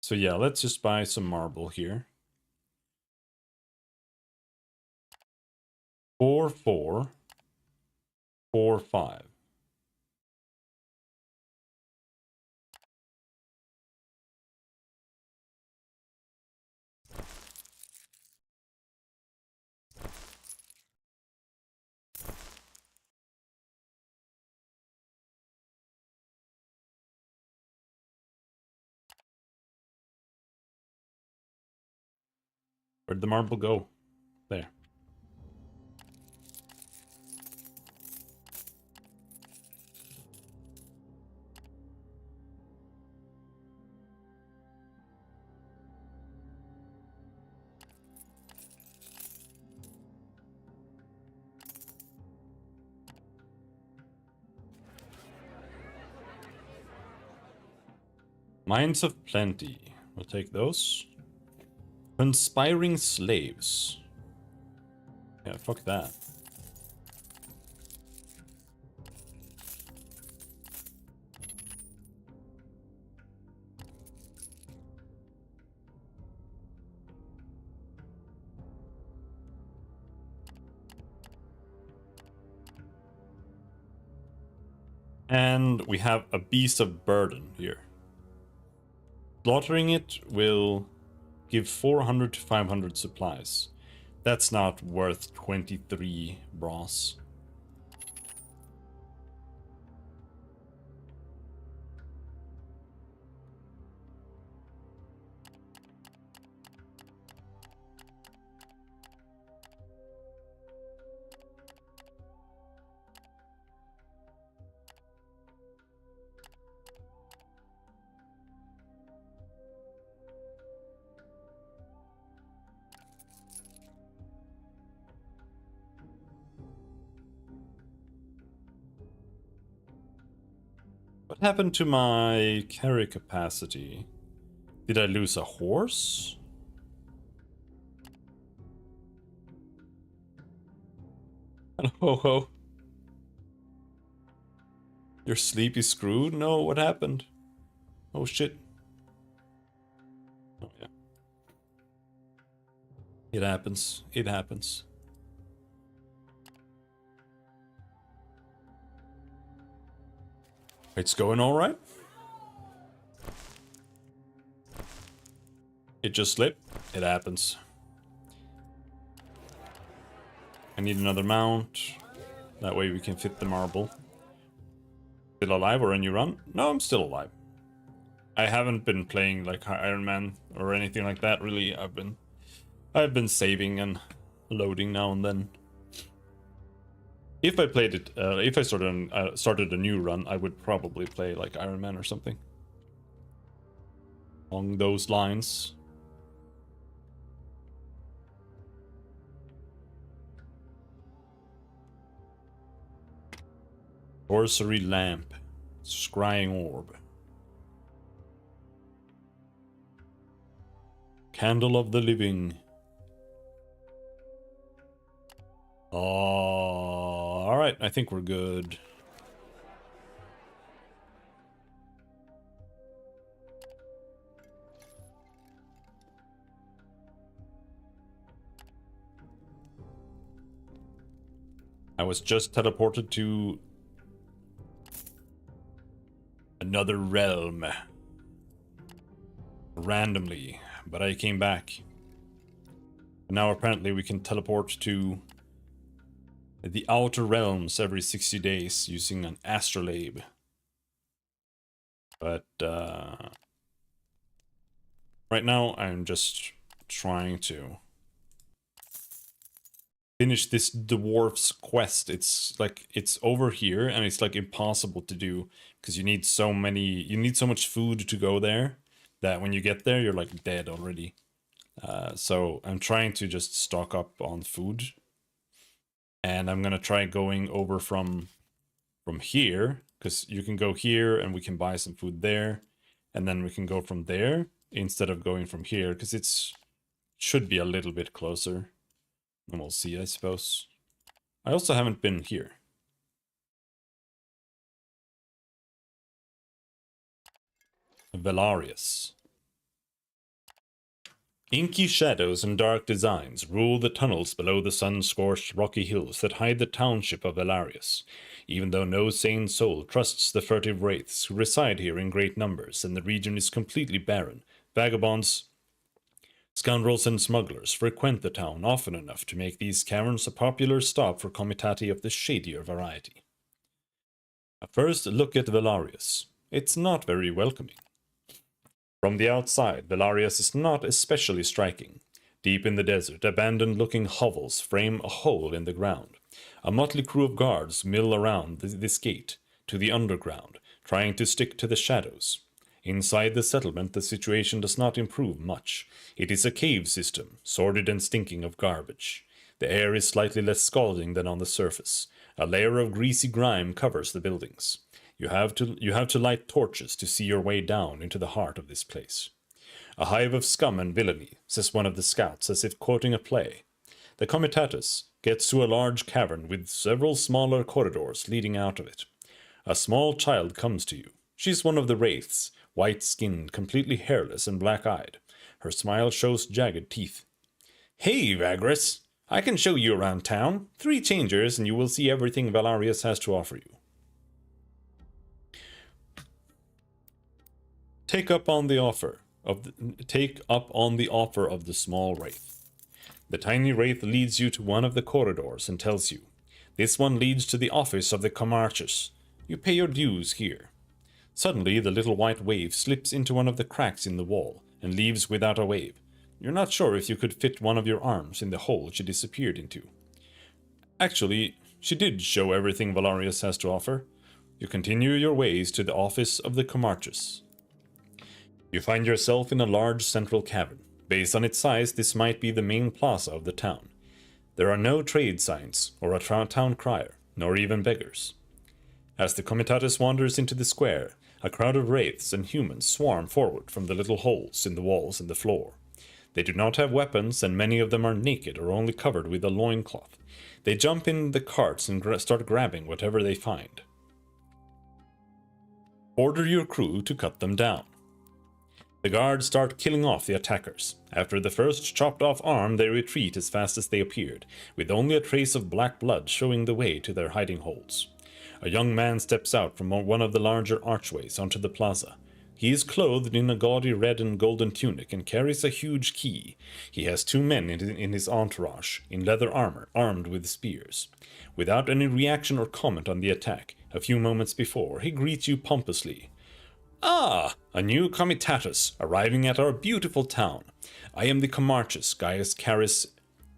Speaker 2: So yeah, let's just buy some marble here. 4, 4, 4, 5. Where'd the marble go? There. Mines of Plenty. We'll take those. Conspiring Slaves. Yeah, fuck that. And we have a Beast of Burden here. Slaughtering it will give 400 to 500 supplies. That's not worth 23 brass. What happened to my carry capacity? Did I lose a horse? Ho ho. Your sleep is screwed? No, what happened? Oh shit. Oh yeah. It happens. It happens. It's going alright. It just slipped. It happens. I need another mount. That way we can fit the marble. Still alive or a new run? No, I'm still alive. I haven't been playing like Iron Man or anything like that really. I've been saving and loading now and then. If I played it, if I started a new run, I would probably play like Iron Man or something along those lines. Sorcery lamp, scrying orb, candle of the living. Oh, all right. I think we're good. I was just teleported to another realm randomly, but I came back. And now apparently we can teleport to the outer realms every 60 days using an astrolabe. But right now I'm just trying to finish this dwarf's quest. It's like, it's over here and it's like impossible to do because you need so much food to go there that when you get there you're like dead already. So I'm trying to just stock up on food, and I'm gonna try going over from here, because you can go here and we can buy some food there, and then we can go from there instead of going from here, because it's should be a little bit closer. And we'll see, I suppose. I also haven't been here. Valarius. Inky shadows and dark designs rule the tunnels below the sun-scorched rocky hills that hide the township of Valarius, even though no sane soul trusts the furtive wraiths who reside here in great numbers and the region is completely barren. Vagabonds, scoundrels and smugglers frequent the town often enough to make these caverns a popular stop for comitati of the shadier variety. A first look at Valarius. It's not very welcoming. From the outside, Valarius is not especially striking. Deep in the desert, abandoned-looking hovels frame a hole in the ground. A motley crew of guards mill around this gate to the underground, trying to stick to the shadows. Inside the settlement, the situation does not improve much. It is a cave system, sordid and stinking of garbage. The air is slightly less scalding than on the surface. A layer of greasy grime covers the buildings. You have to light torches to see your way down into the heart of this place. A hive of scum and villainy, says one of the scouts, as if quoting a play. The comitatus gets to a large cavern with several smaller corridors leading out of it. A small child comes to you. She's one of the wraiths, white-skinned, completely hairless and black-eyed. Her smile shows jagged teeth. "Hey, Vagrus! I can show you around town. 3 changers and you will see everything Valarius has to offer you." Take up on the offer of the small wraith. The tiny wraith leads you to one of the corridors and tells you, "This one leads to the office of the Comarches. You pay your dues here." Suddenly, the little white wave slips into one of the cracks in the wall and leaves without a wave. You're not sure if you could fit one of your arms in the hole she disappeared into. Actually, she did show everything Valarius has to offer. You continue your ways to the office of the Comarches. You find yourself in a large central cavern. Based on its size, this might be the main plaza of the town. There are no trade signs or a town crier, nor even beggars. As the comitatus wanders into the square, a crowd of wraiths and humans swarm forward from the little holes in the walls and the floor. They do not have weapons, and many of them are naked or only covered with a loincloth. They jump in the carts and start grabbing whatever they find. Order your crew to cut them down. The guards start killing off the attackers. After the first chopped off arm, they retreat as fast as they appeared, with only a trace of black blood showing the way to their hiding holes. A young man steps out from one of the larger archways onto the plaza. He is clothed in a gaudy red and golden tunic and carries a huge key. He has 2 men in his entourage, in leather armor, armed with spears. Without any reaction or comment on the attack, a few moments before, he greets you pompously. "Ah, a new comitatus, arriving at our beautiful town. I am the Comarchus Gaius Carus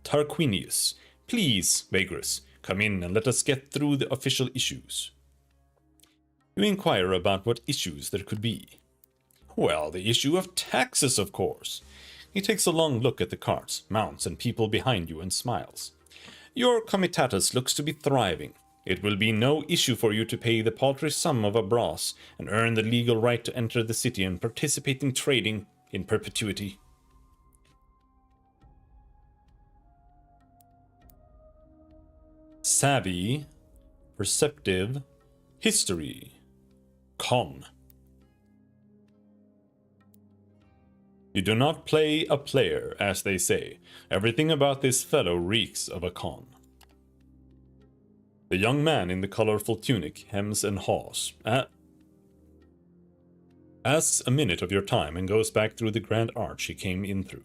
Speaker 2: Tarquinius. Please, Vagrus, come in and let us get through the official issues." You inquire about what issues there could be. "Well, the issue of taxes, of course." He takes a long look at the carts, mounts, and people behind you and smiles. "Your comitatus looks to be thriving. It will be no issue for you to pay the paltry sum of a brass and earn the legal right to enter the city and participate in trading in perpetuity." Savvy, perceptive, history, con. You do not play a player, as they say. Everything about this fellow reeks of a con. The young man in the colorful tunic hems and haws, asks a minute of your time and goes back through the grand arch he came in through.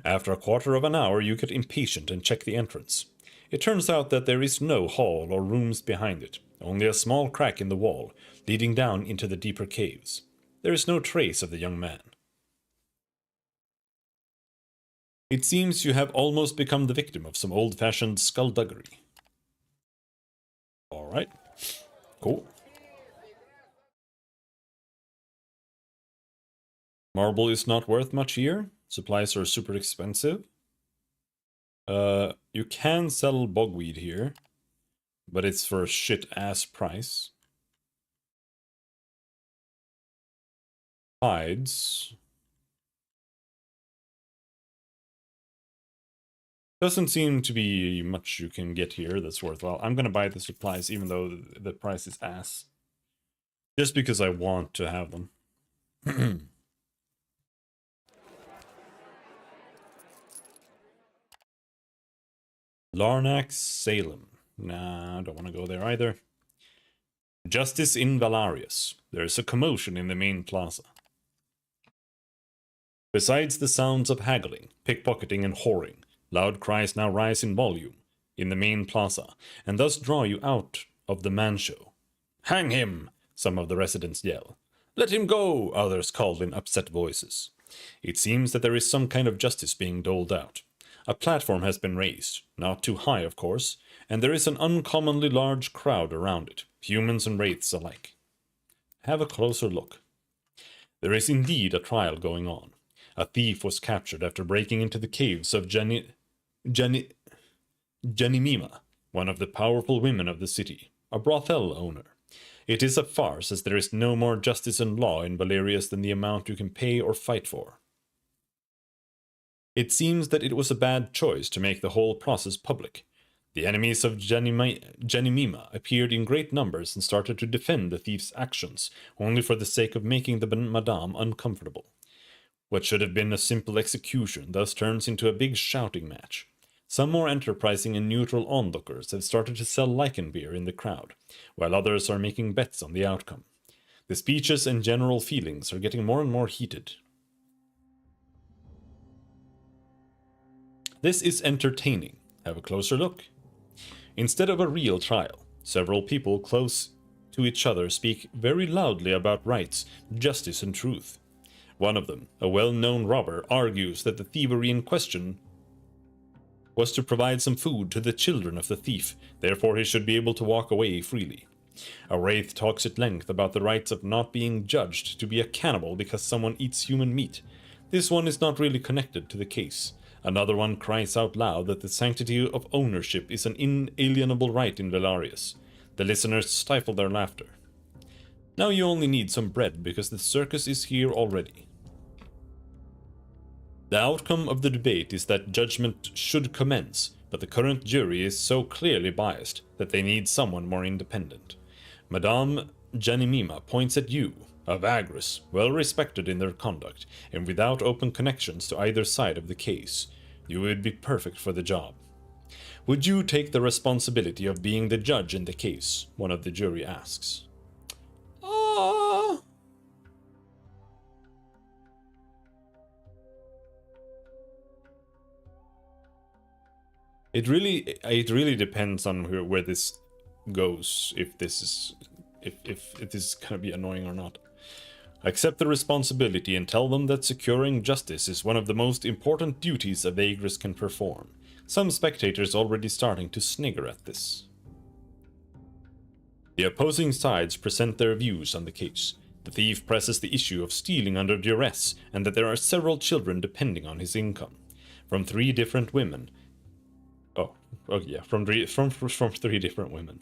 Speaker 2: After a quarter of an hour, you get impatient and check the entrance. It turns out that there is no hall or rooms behind it, only a small crack in the wall, leading down into the deeper caves. There is no trace of the young man. It seems you have almost become the victim of some old-fashioned skullduggery. Alright, cool. Marble is not worth much here. Supplies are super expensive. You can sell bogweed here, but it's for a shit-ass price. Hides. Doesn't seem to be much you can get here that's worthwhile. I'm gonna buy the supplies even though the price is ass. Just because I want to have them. Larnax, Salem. Nah, I don't want to go there either. Justice in Valarius. There is a commotion in the main plaza. Besides the sounds of haggling, pickpocketing, and whoring, loud cries now rise in volume in the main plaza, and thus draw you out of the man show. "Hang him!" some of the residents yell. "Let him go!" others call in upset voices. It seems that there is some kind of justice being doled out. A platform has been raised, not too high of course, and there is an uncommonly large crowd around it, humans and wraiths alike. Have a closer look. There is indeed a trial going on. A thief was captured after breaking into the caves of Janimima, one of the powerful women of the city, a brothel owner. It is a farce, as there is no more justice and law in Valerius than the amount you can pay or fight for. It seems that it was a bad choice to make the whole process public. The enemies of Janimima appeared in great numbers and started to defend the thief's actions, only for the sake of making the madame uncomfortable. What should have been a simple execution thus turns into a big shouting match. Some more enterprising and neutral onlookers have started to sell lichen beer in the crowd, while others are making bets on the outcome. The speeches and general feelings are getting more and more heated. This is entertaining. Have a closer look. Instead of a real trial, several people close to each other speak very loudly about rights, justice, and truth. One of them, a well-known robber, argues that the thievery in question was to provide some food to the children of the thief, therefore he should be able to walk away freely. A wraith talks at length about the rights of not being judged to be a cannibal because someone eats human meat. This one is not really connected to the case. Another one cries out loud that the sanctity of ownership is an inalienable right in Valarius. The listeners stifle their laughter. Now you only need some bread because the circus is here already. The outcome of the debate is that judgment should commence, but the current jury is so clearly biased that they need someone more independent. Madame Janimima points at you, a Vagrus, well respected in their conduct, and without open connections to either side of the case. You would be perfect for the job. Would you take the responsibility of being the judge in the case? One of the jury asks. It really depends on where this goes, if it is gonna be annoying or not. Accept the responsibility and tell them that securing justice is one of the most important duties a Vagrus can perform. Some spectators already starting to snigger at this. The opposing sides present their views on the case. The thief presses the issue of stealing under duress and that there are several children depending on his income. From three different women. From three different women.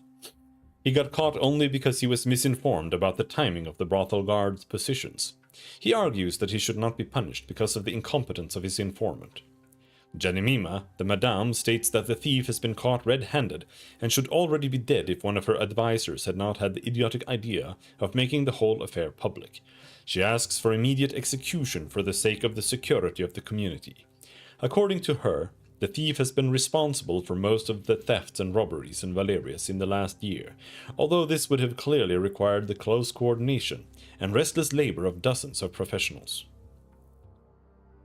Speaker 2: He got caught only because he was misinformed about the timing of the brothel guard's positions. He argues that he should not be punished because of the incompetence of his informant. Janimima, the madame, states that the thief has been caught red-handed and should already be dead if one of her advisors had not had the idiotic idea of making the whole affair public. She asks for immediate execution for the sake of the security of the community. According to her, the thief has been responsible for most of the thefts and robberies in Valerius in the last year, although this would have clearly required the close coordination and restless labor of dozens of professionals.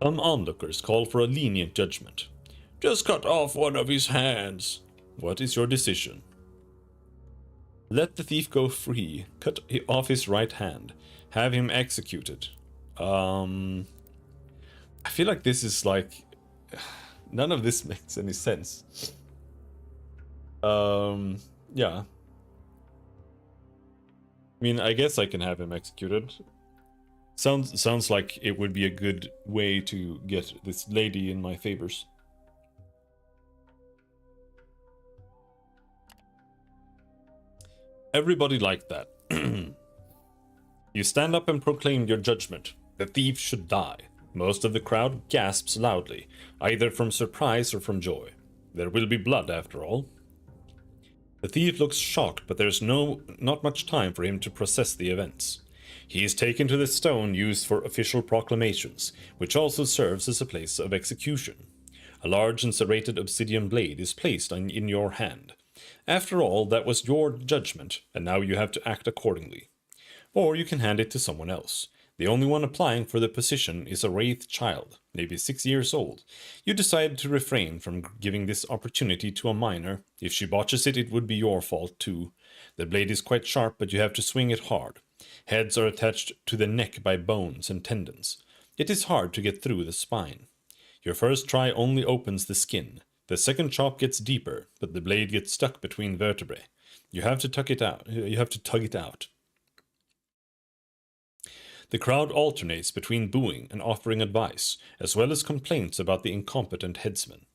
Speaker 2: Some onlookers call for a lenient judgment. Just cut off one of his hands. What is your decision? Let the thief go free. Cut off his right hand. Have him executed. I feel like this is like... None of this makes any sense. Yeah. I mean, I guess I can have him executed. Sounds like it would be a good way to get this lady in my favors. Everybody liked that. You stand up and proclaim your judgment. The thief should die. Most of the crowd gasps loudly, either from surprise or from joy. There will be blood, after all. The thief looks shocked, but there's not much time for him to process the events. He is taken to the stone used for official proclamations, which also serves as a place of execution. A large and serrated obsidian blade is placed in your hand. After all, that was your judgment, and now you have to act accordingly. Or you can hand it to someone else. The only one applying for the position is a wraith child, maybe 6 years old. You decide to refrain from giving this opportunity to a minor. If she botches it, it would be your fault too. The blade is quite sharp, but you have to swing it hard. Heads are attached to the neck by bones and tendons. It is hard to get through the spine. Your first try only opens the skin. The second chop gets deeper, but the blade gets stuck between vertebrae. You have to tug it out. The crowd alternates between booing and offering advice, as well as complaints about the incompetent headsman.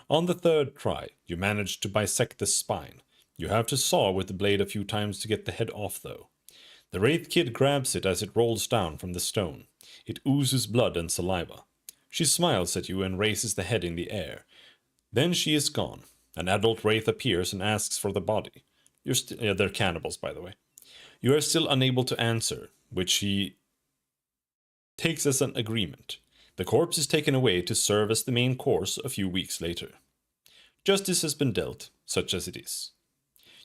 Speaker 2: On the third try, you manage to bisect the spine. You have to saw with the blade a few times to get the head off, though. The wraith kid grabs it as it rolls down from the stone. It oozes blood and saliva. She smiles at you and raises the head in the air. Then she is gone. An adult wraith appears and asks for the body. They're cannibals, by the way. You are still unable to answer, which she takes as an agreement. The corpse is taken away to serve as the main course a few weeks later. Justice has been dealt, such as it is.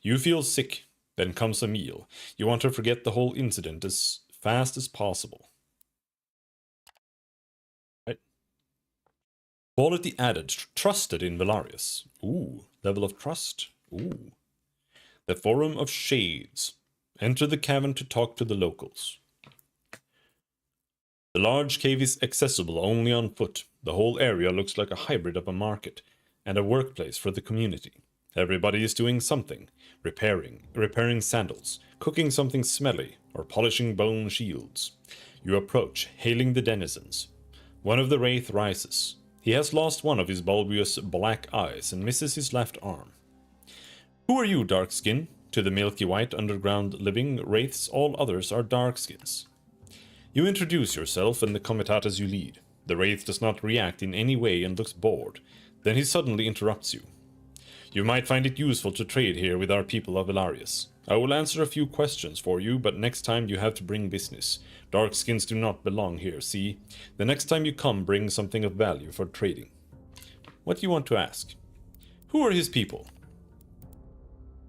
Speaker 2: You feel sick, then comes a meal. You want to forget the whole incident as fast as possible. Right. Quality added, trusted in Valerius. Ooh, level of trust. Ooh. The Forum of Shades. Enter the cavern to talk to the locals. The large cave is accessible only on foot. The whole area looks like a hybrid of a market and a workplace for the community. Everybody is doing something, repairing sandals, cooking something smelly, or polishing bone shields. You approach, hailing the denizens. One of the wraith rises. He has lost one of his bulbous black eyes and misses his left arm. Who are you, Darkskin? To the milky white underground living wraiths, all others are darkskins. You introduce yourself and the comitatus you lead. The wraith does not react in any way and looks bored. Then he suddenly interrupts you. You might find it useful to trade here with our people of Elarius. I will answer a few questions for you, but next time you have to bring business. Darkskins do not belong here, see? The next time you come, bring something of value for trading. What do you want to ask? Who are his people?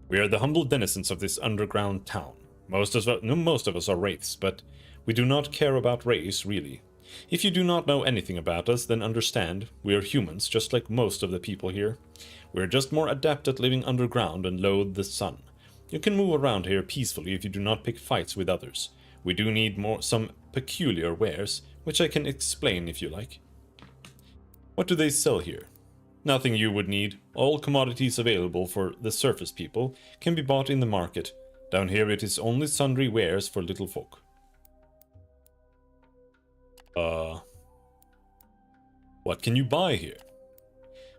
Speaker 2: We are the humble denizens of this underground town. Most of us are wraiths, but we do not care about race, really. If you do not know anything about us, then understand, we are humans, just like most of the people here. We are just more adept at living underground and loathe the sun. You can move around here peacefully if you do not pick fights with others. We do need some peculiar wares, which I can explain if you like. What do they sell here? Nothing you would need. All commodities available for the surface people can be bought in the market. Down here it is only sundry wares for little folk. What can you buy here?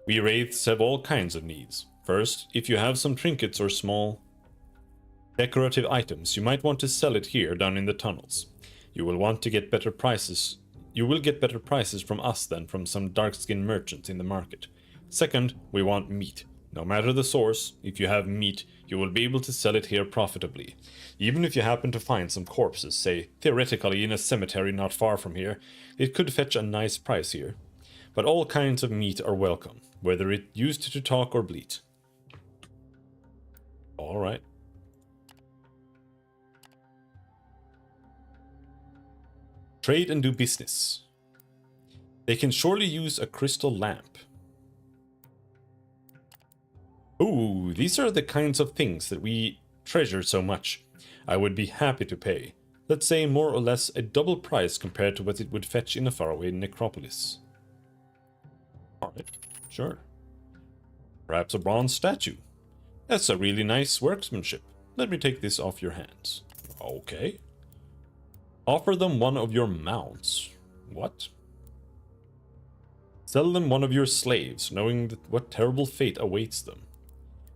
Speaker 2: We wraiths have all kinds of needs. First, if you have some trinkets or small decorative items, you might want to sell it here down in the tunnels. You will want to get better prices. You will get better prices from us than from some dark-skinned merchants in the market. Second, we want meat. No matter the source, if you have meat, you will be able to sell it here profitably. Even if you happen to find some corpses, say, theoretically in a cemetery not far from here, it could fetch a nice price here. But all kinds of meat are welcome, whether it used to talk or bleat. Alright. Trade and do business. They can surely use a crystal lamp. Ooh, these are the kinds of things that we treasure so much. I would be happy to pay. Let's say more or less a double price compared to what it would fetch in a faraway necropolis. Alright, sure. Perhaps a bronze statue. That's a really nice workmanship. Let me take this off your hands. Okay. Offer them one of your mounts. What? Sell them one of your slaves, knowing what terrible fate awaits them.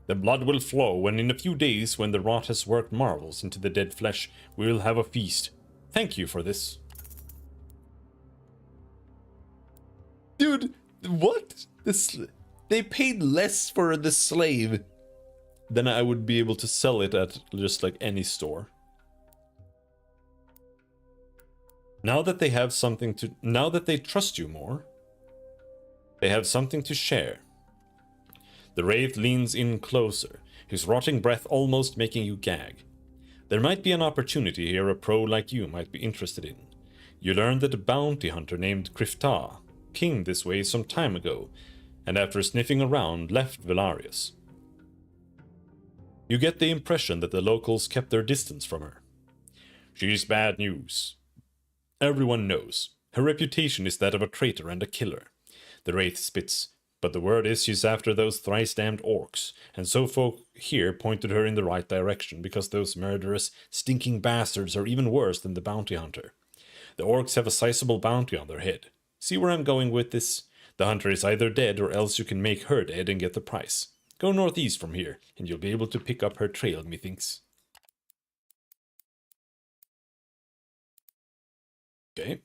Speaker 2: The blood will flow, and in a few days, when the rot has worked marvels into the dead flesh, we will have a feast. Thank you for this. Dude, what? They paid less for the slave than I would be able to sell it at just like any store. Now that they have something to... Now that they trust you more, they have something to share. The wraith leans in closer, his rotting breath almost making you gag. There might be an opportunity here a pro like you might be interested in. You learned that a bounty hunter named Krifta came this way some time ago, and after sniffing around, left Velarius. You get the impression that the locals kept their distance from her. She's bad news. Everyone knows. Her reputation is that of a traitor and a killer. The wraith spits. But the word is she's after those thrice-damned orcs, and so folk here pointed her in the right direction, because those murderous, stinking bastards are even worse than the bounty hunter. The orcs have a sizable bounty on their head. See where I'm going with this? The hunter is either dead, or else you can make her dead and get the price. Go northeast from here, and you'll be able to pick up her trail, methinks. Okay.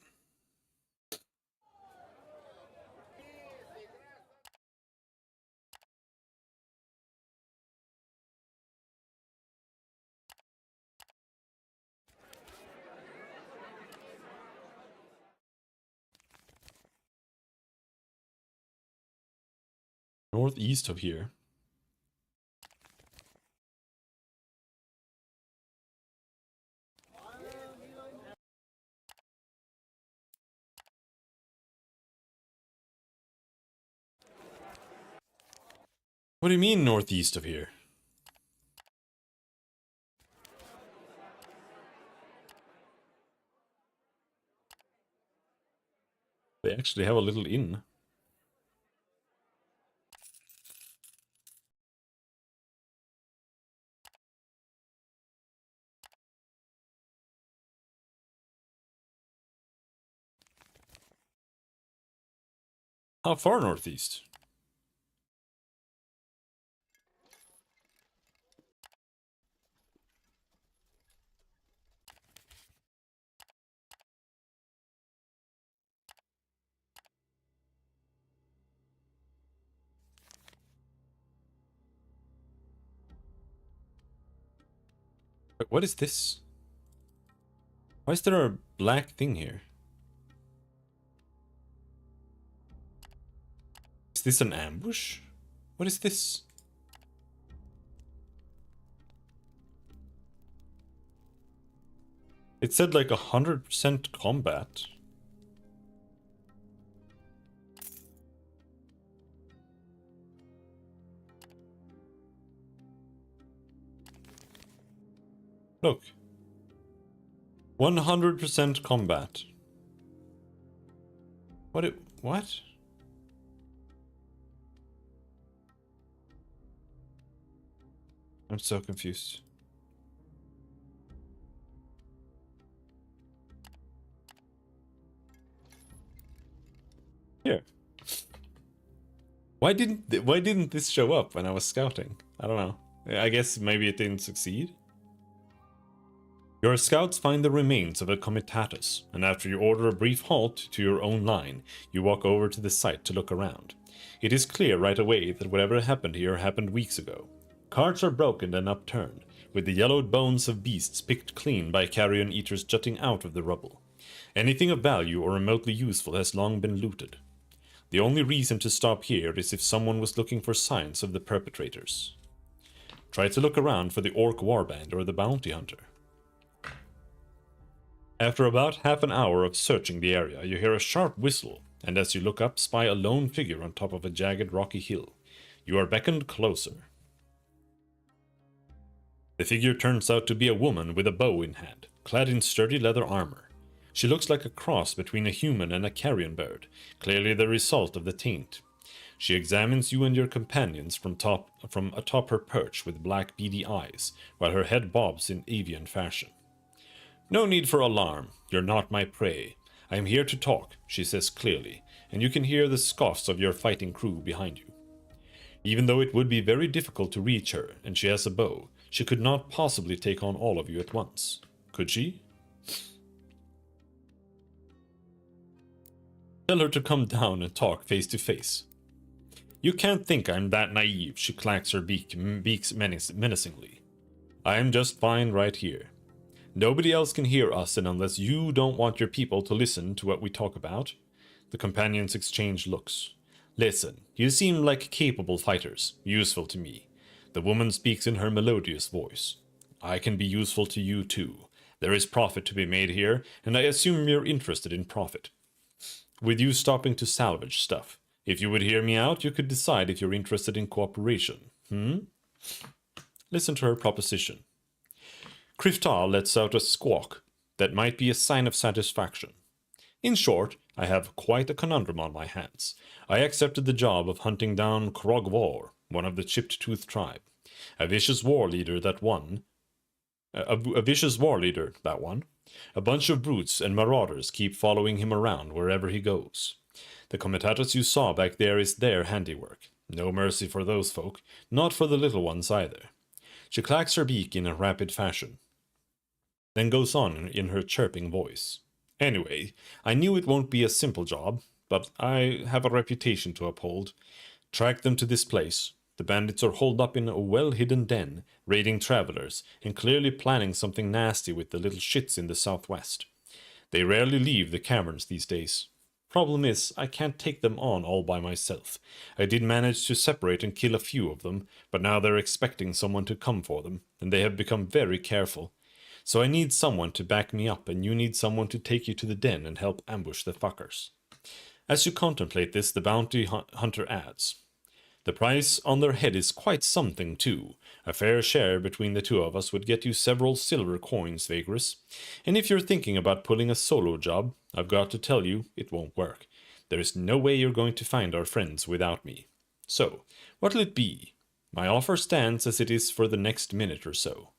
Speaker 2: Northeast of here. What do you mean northeast of here? They actually have a little inn. How far northeast? Wait, what is this? Why is there a black thing here? Is this an ambush? What is this? It said like 100% combat. Look. 100% combat. What? I'm so confused. Here. Why didn't this show up when I was scouting? I don't know. I guess maybe it didn't succeed. Your scouts find the remains of a comitatus, and after you order a brief halt to your own line, you walk over to the site to look around. It is clear right away that whatever happened here happened weeks ago. Carts are broken and upturned, with the yellowed bones of beasts picked clean by carrion eaters jutting out of the rubble. Anything of value or remotely useful has long been looted. The only reason to stop here is if someone was looking for signs of the perpetrators. Try to look around for the orc warband or the bounty hunter. After about half an hour of searching the area, you hear a sharp whistle, and as you look up, spy a lone figure on top of a jagged rocky hill. You are beckoned closer. The figure turns out to be a woman with a bow in hand, clad in sturdy leather armor. She looks like a cross between a human and a carrion bird, clearly the result of the taint. She examines you and your companions from atop her perch with black beady eyes, while her head bobs in avian fashion. No need for alarm. You're not my prey. I am here to talk, she says clearly, and you can hear the scoffs of your fighting crew behind you. Even though it would be very difficult to reach her, and she has a bow, she could not possibly take on all of you at once. Could she? Tell her to come down and talk face to face. You can't think I'm that naive, she clacks her beaks menacingly. I am just fine right here. Nobody else can hear us, and unless you don't want your people to listen to what we talk about. The companions exchange looks. Listen, you seem like capable fighters, useful to me. The woman speaks in her melodious voice. I can be useful to you too. There is profit to be made here, and I assume you're interested in profit. With you stopping to salvage stuff. If you would hear me out, you could decide if you're interested in cooperation. Listen to her proposition. Kriftal lets out a squawk that might be a sign of satisfaction. In short, I have quite a conundrum on my hands. I accepted the job of hunting down Krogvor, one of the chipped-tooth tribe. A vicious war leader, that one. A bunch of brutes and marauders keep following him around wherever he goes. The comitatus you saw back there is their handiwork. No mercy for those folk, not for the little ones either. She clacks her beak in a rapid fashion, then goes on in her chirping voice. Anyway, I knew it won't be a simple job, but I have a reputation to uphold. Track them to this place. The bandits are holed up in a well-hidden den, raiding travelers, and clearly planning something nasty with the little shits in the southwest. They rarely leave the caverns these days. Problem is, I can't take them on all by myself. I did manage to separate and kill a few of them, but now they're expecting someone to come for them, and they have become very careful. So I need someone to back me up, and you need someone to take you to the den and help ambush the fuckers. As you contemplate this, the bounty hunter adds, the price on their head is quite something too. A fair share between the two of us would get you several silver coins, Vagrus. And if you're thinking about pulling a solo job, I've got to tell you, it won't work. There is no way you're going to find our friends without me. So, what'll it be? My offer stands as it is for the next minute or so.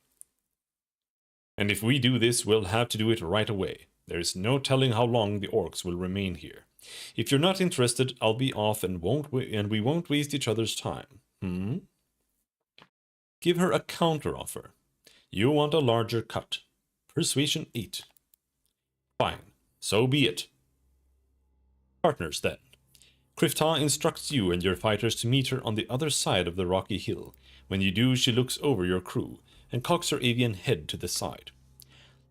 Speaker 2: And if we do this, we'll have to do it right away. There is no telling how long the orcs will remain here. If you're not interested, I'll be off and we won't waste each other's time. Give her a counter-offer. You want a larger cut. Persuasion 8. Fine, so be it. Partners, then. Krifta instructs you and your fighters to meet her on the other side of the rocky hill. When you do, she looks over your crew. and cocks her avian head to the side.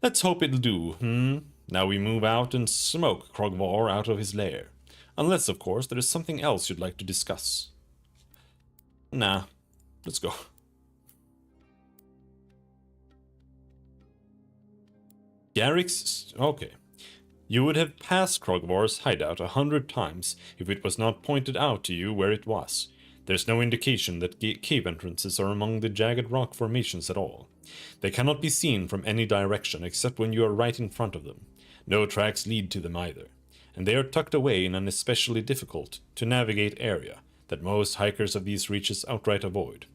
Speaker 2: Let's hope it'll do, Now we move out and smoke Krogvar out of his lair. Unless, of course, there is something else you'd like to discuss. Nah, let's go. Garrick's... okay. You would have passed Krogvar's hideout 100 times if it was not pointed out to you where it was. There's no indication that cave entrances are among the jagged rock formations at all. They cannot be seen from any direction except when you are right in front of them. No tracks lead to them either, and they are tucked away in an especially difficult to navigate area that most hikers of these reaches outright avoid.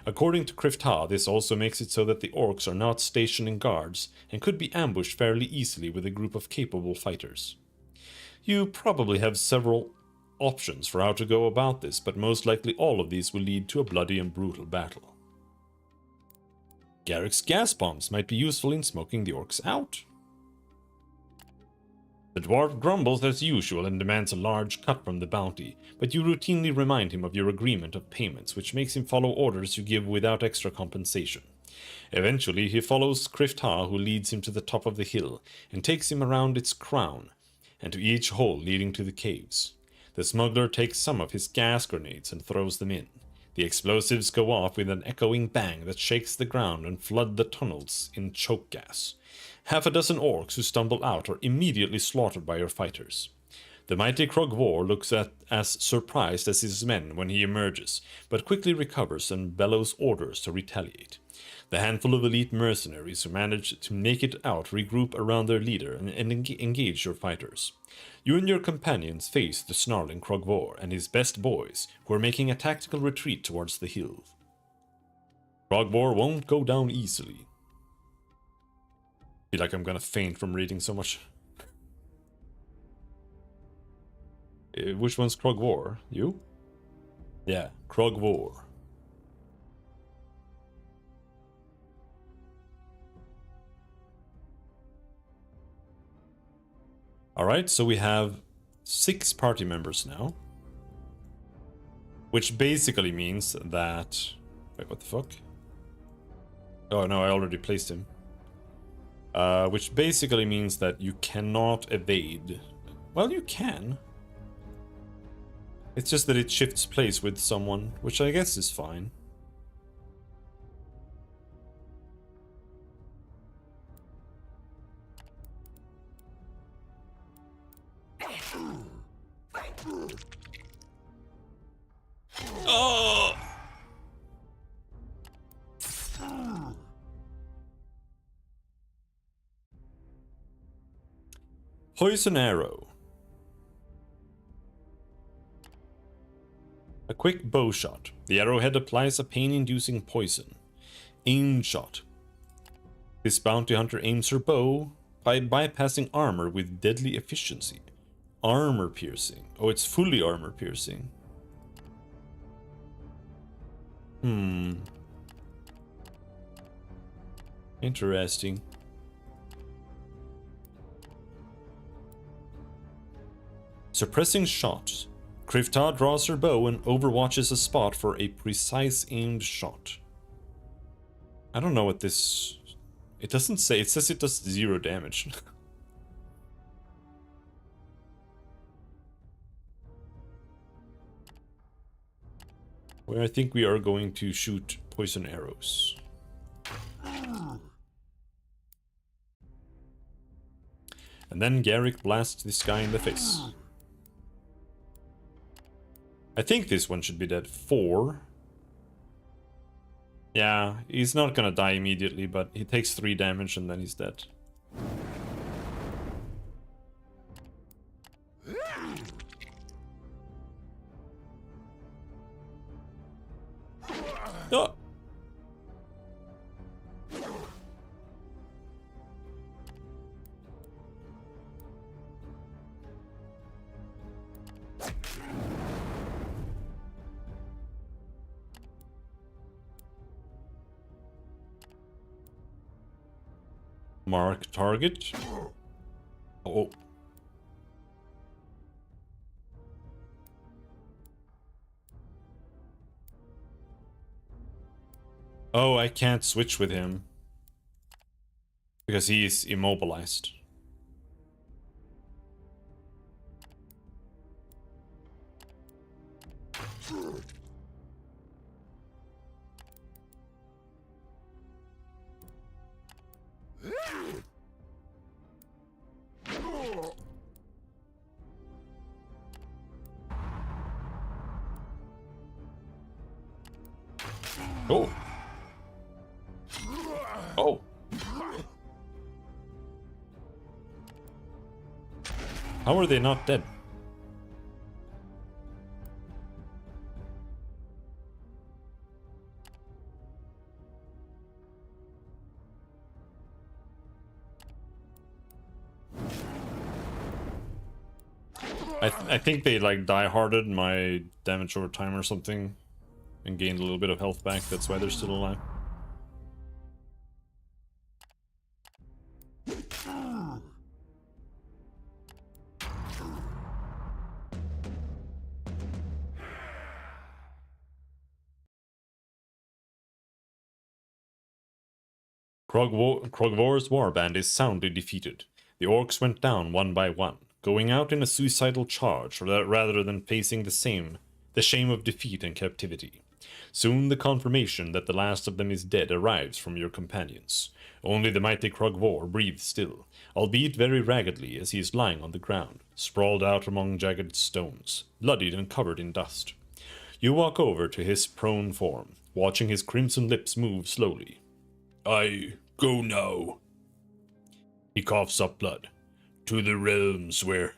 Speaker 2: According to Krifta, this also makes it so that the orcs are not stationing guards and could be ambushed fairly easily with a group of capable fighters. You probably have several options for how to go about this, but most likely all of these will lead to a bloody and brutal battle. Garrick's gas bombs might be useful in smoking the orcs out. The dwarf grumbles as usual and demands a large cut from the bounty, but you routinely remind him of your agreement of payments, which makes him follow orders you give without extra compensation. Eventually, he follows Krifta, who leads him to the top of the hill, and takes him around its crown, and to each hole leading to the caves. The smuggler takes some of his gas grenades and throws them in. The explosives go off with an echoing bang that shakes the ground and flood the tunnels in choke gas. Half a dozen orcs who stumble out are immediately slaughtered by your fighters. The mighty Krogvar looks as surprised as his men when he emerges, but quickly recovers and bellows orders to retaliate. The handful of elite mercenaries who manage to make it out regroup around their leader and engage your fighters. You and your companions face the snarling Krogvar and his best boys, who are making a tactical retreat towards the hill. Krogvar won't go down easily. I feel like I'm gonna faint from reading so much. Which one's Krogvar? You? Yeah, Krogvar. Alright, so we have 6 party members now. Which basically means that... wait, what the fuck? Oh no, I already placed him. Which basically means that you cannot evade. Well, you can. It's just that it shifts place with someone, which I guess is fine. Oh! Poison arrow. A quick bow shot. The arrowhead applies a pain-inducing poison. Aim shot. This bounty hunter aims her bow by bypassing armor with deadly efficiency. Armor piercing. Oh, it's fully armor piercing. Interesting. Suppressing shots. Krifta draws her bow and overwatches a spot for a precise aimed shot. I don't know what this... It doesn't say. It says it does 0 damage. Where I think we are going to shoot poison arrows. And then Garrick blasts this guy in the face. I think this one should be dead. 4. Yeah, he's not gonna die immediately, but he takes 3 damage and then he's dead. Oh. Mark target. Oh. Oh, I can't switch with him. Because he is immobilized. Oh. Oh. How are they not dead? I think they like die-harded my damage over time or something and gained a little bit of health back. That's why they're still alive. Krogvor's warband is soundly defeated. The orcs went down one by one, going out in a suicidal charge rather than facing the shame of defeat and captivity. Soon the confirmation that the last of them is dead arrives from your companions. Only the mighty Krogvor breathes still, albeit very raggedly as he is lying on the ground, sprawled out among jagged stones, bloodied and covered in dust. You walk over to his prone form, watching his crimson lips move slowly. I go now. He coughs up blood. To the realms where...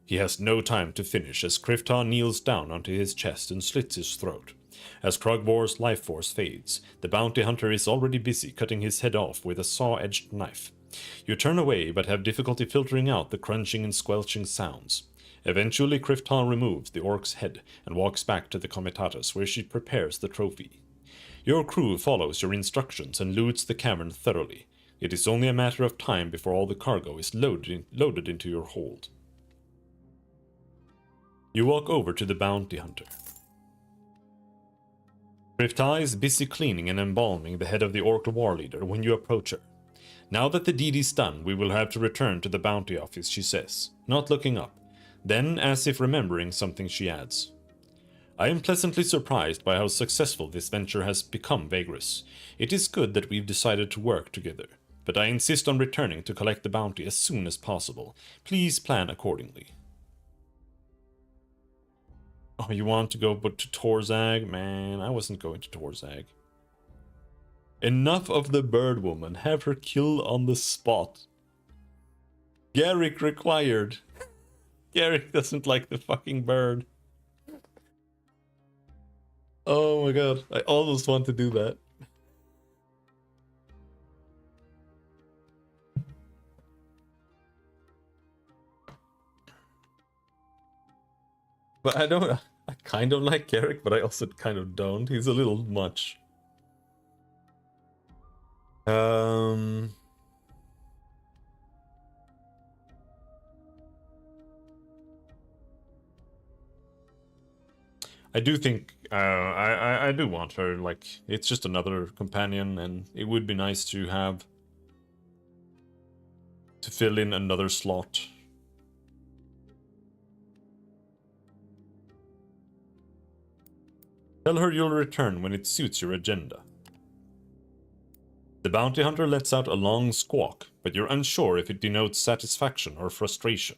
Speaker 2: He has no time to finish as Krifta kneels down onto his chest and slits his throat. As Krogvor's life force fades, the bounty hunter is already busy cutting his head off with a saw-edged knife. You turn away but have difficulty filtering out the crunching and squelching sounds. Eventually Krifta removes the orc's head and walks back to the Comitatus where she prepares the trophy. Your crew follows your instructions and loots the cavern thoroughly. It is only a matter of time before all the cargo is loaded into your hold. You walk over to the bounty hunter. Krifta is busy cleaning and embalming the head of the orc war leader when you approach her. Now that the deed is done, we will have to return to the bounty office, she says, not looking up. Then, as if remembering something, she adds, I am pleasantly surprised by how successful this venture has become, Vagrus. It is good that we've decided to work together, but I insist on returning to collect the bounty as soon as possible. Please plan accordingly. Oh, you want to go but to Torzag? Man, I wasn't going to Torzag. Enough of the bird woman. Have her killed on the spot. Garrick required. Garrick doesn't like the fucking bird. Oh my god, I almost want to do that. But I kind of like Garrick, but I also kind of don't. He's a little much. I do think I do want her. Like, it's just another companion, and it would be nice to have to fill in another slot. Tell her you'll return when it suits your agenda. The bounty hunter lets out a long squawk, but you're unsure if it denotes satisfaction or frustration.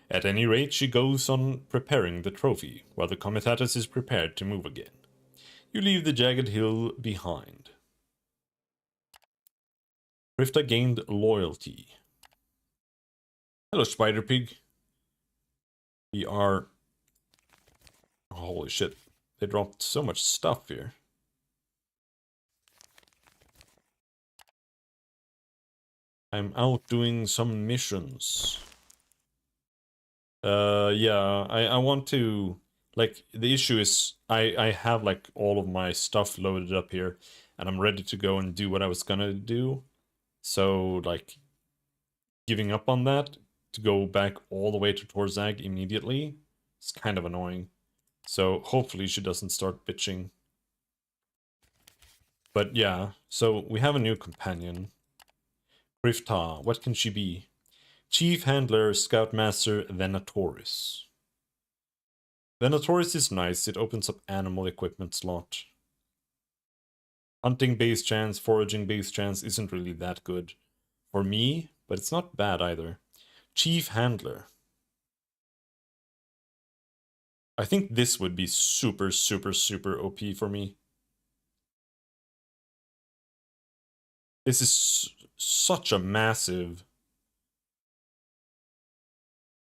Speaker 2: At any rate, she goes on preparing the trophy, while the Comitatus is prepared to move again. You leave the jagged hill behind. Krifta gained loyalty. Hello, Spider Pig. We are... Oh, holy shit. They dropped so much stuff here. I'm out doing some missions. Yeah, I want to... Like, the issue is I have, like, all of my stuff loaded up here, and I'm ready to go and do what I was gonna do. So, like, giving up on that to go back all the way to Torzag immediately is kind of annoying. So, hopefully she doesn't start bitching. But yeah, so we have a new companion. Grifta, what can she be? Chief Handler, Scoutmaster, Venatoris. Venatoris is nice, it opens up animal equipment slot. Hunting base chance, foraging base chance isn't really that good for me, but it's not bad either. Chief Handler. I think this would be super, super, super OP for me. This is such a massive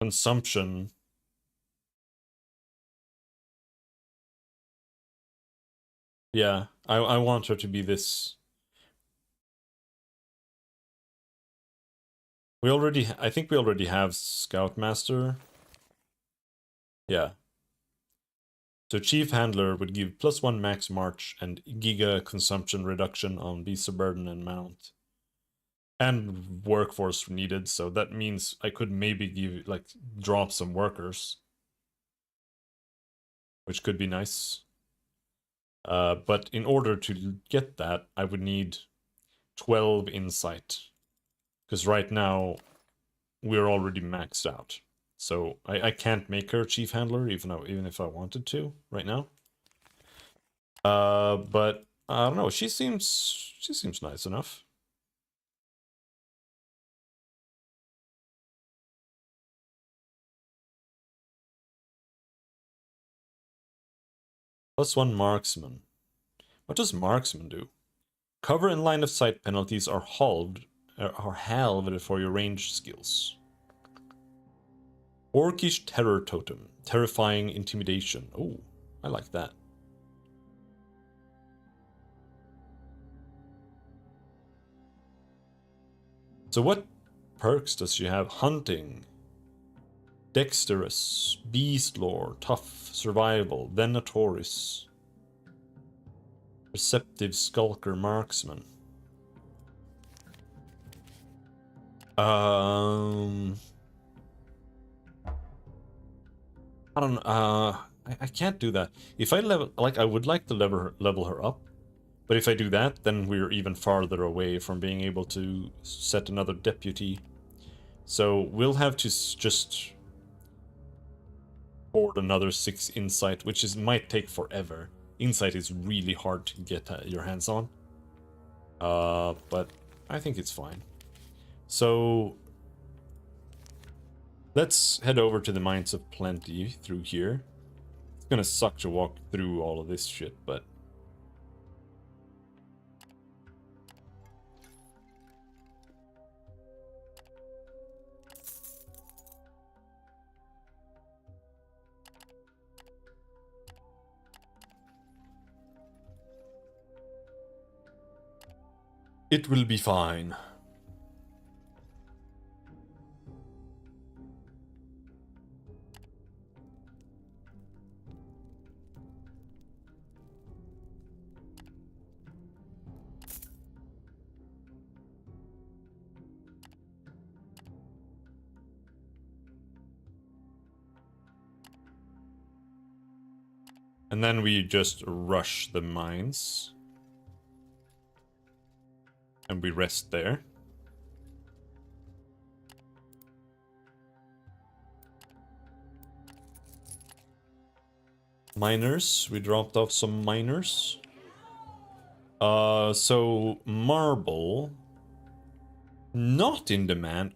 Speaker 2: consumption. Yeah, I want her to be this. I think we already have Scoutmaster. Yeah. So Chief Handler would give +1 max march and giga consumption reduction on beast of burden and mount. And workforce needed, so that means I could maybe give, like, drop some workers. Which could be nice. But in order to get that, I would need 12 insight. Because right now, we're already maxed out. So I can't make her chief handler, even if I wanted to, right now. But I don't know, she seems nice enough. +1 marksman. What does marksman do? Cover and line of sight penalties are halved for your ranged skills. Orcish terror totem. Terrifying intimidation. Oh, I like that. So what perks does she have? Hunting. Dexterous. Beast lore. Tough. Survival. Venatoris. Perceptive Skulker Marksman. I don't I can't do that. If I level, like, I would like to level her up, but if I do that, then we're even farther away from being able to set another deputy. So we'll have to just board another 6 insight, which might take forever. Insight is really hard to get your hands on. But I think it's fine. So let's head over to the Mines of Plenty through here. It's gonna suck to walk through all of this shit, but... it will be fine. And then we just rush the mines. And we rest there. Miners, we dropped off some miners. So marble, not in demand.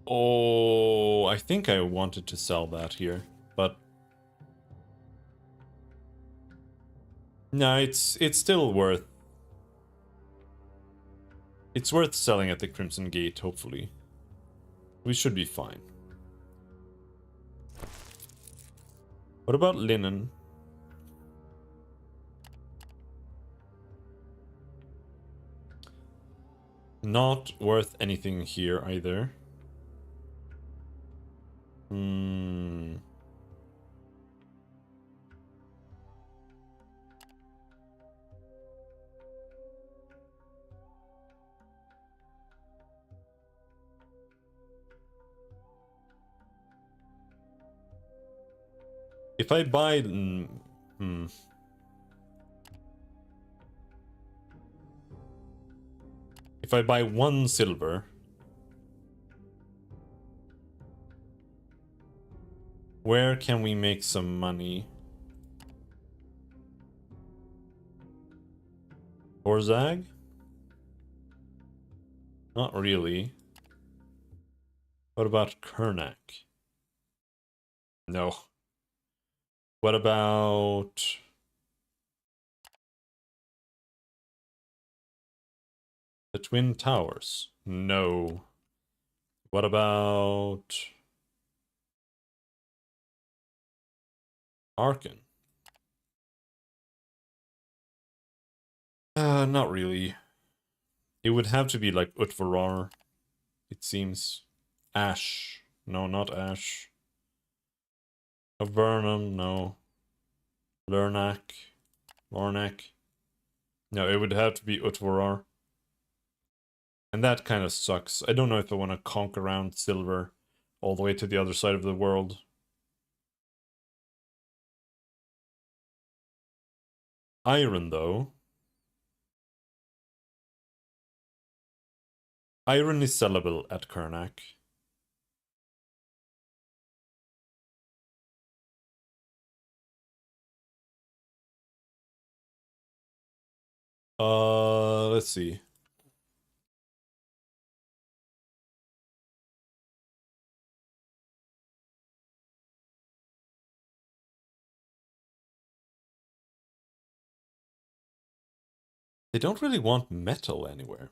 Speaker 2: Oh, I think I wanted to sell that here, but no, it's still worth. It's worth selling at the Crimson Gate, hopefully. We should be fine. What about linen? Not worth anything here either. If I buy If I buy 1 silver, where can we make some money? Orzag? Not really. What about Kernak? No. What about... the Twin Towers? No. What about... Arkan? Not really. It would have to be like Utvarar, it seems. Ash. No, not Ash. Vernon, no. Lornak. No, it would have to be Utvarar. And that kind of sucks. I don't know if I want to conk around silver all the way to the other side of the world. Iron, though. Iron is sellable at Kernak. Let's see. They don't really want metal anywhere.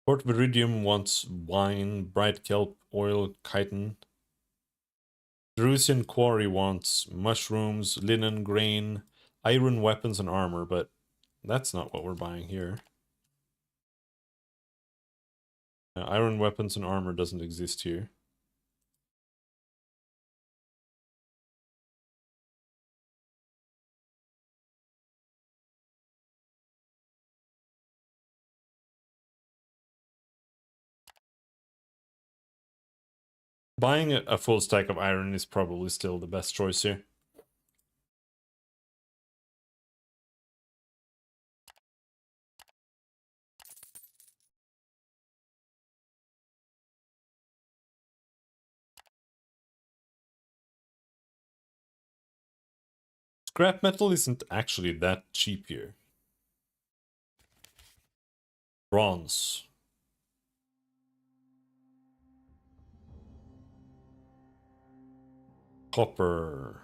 Speaker 2: Port Viridium wants wine, bright kelp, oil, chitin. Drusian Quarry wants mushrooms, linen, grain, iron weapons and armor, but that's not what we're buying here. Iron weapons and armor doesn't exist here. Buying a full stack of iron is probably still the best choice here. Scrap metal isn't actually that cheap here. Bronze. Copper.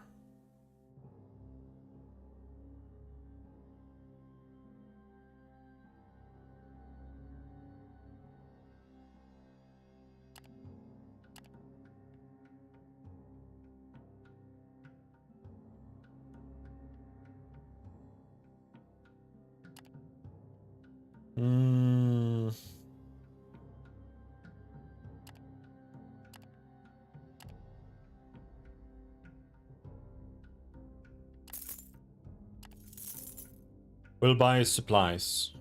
Speaker 2: We'll buy supplies.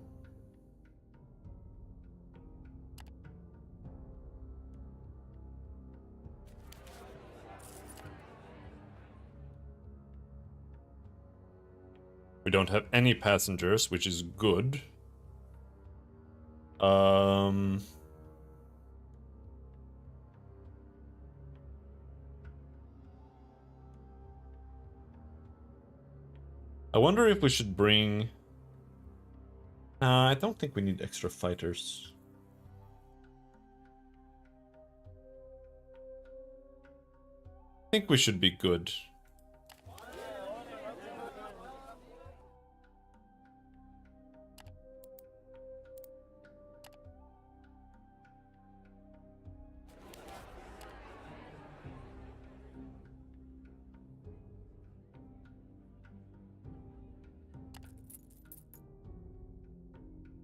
Speaker 2: We don't have any passengers, which is good. I wonder if we should bring... I don't think we need extra fighters. I think we should be good.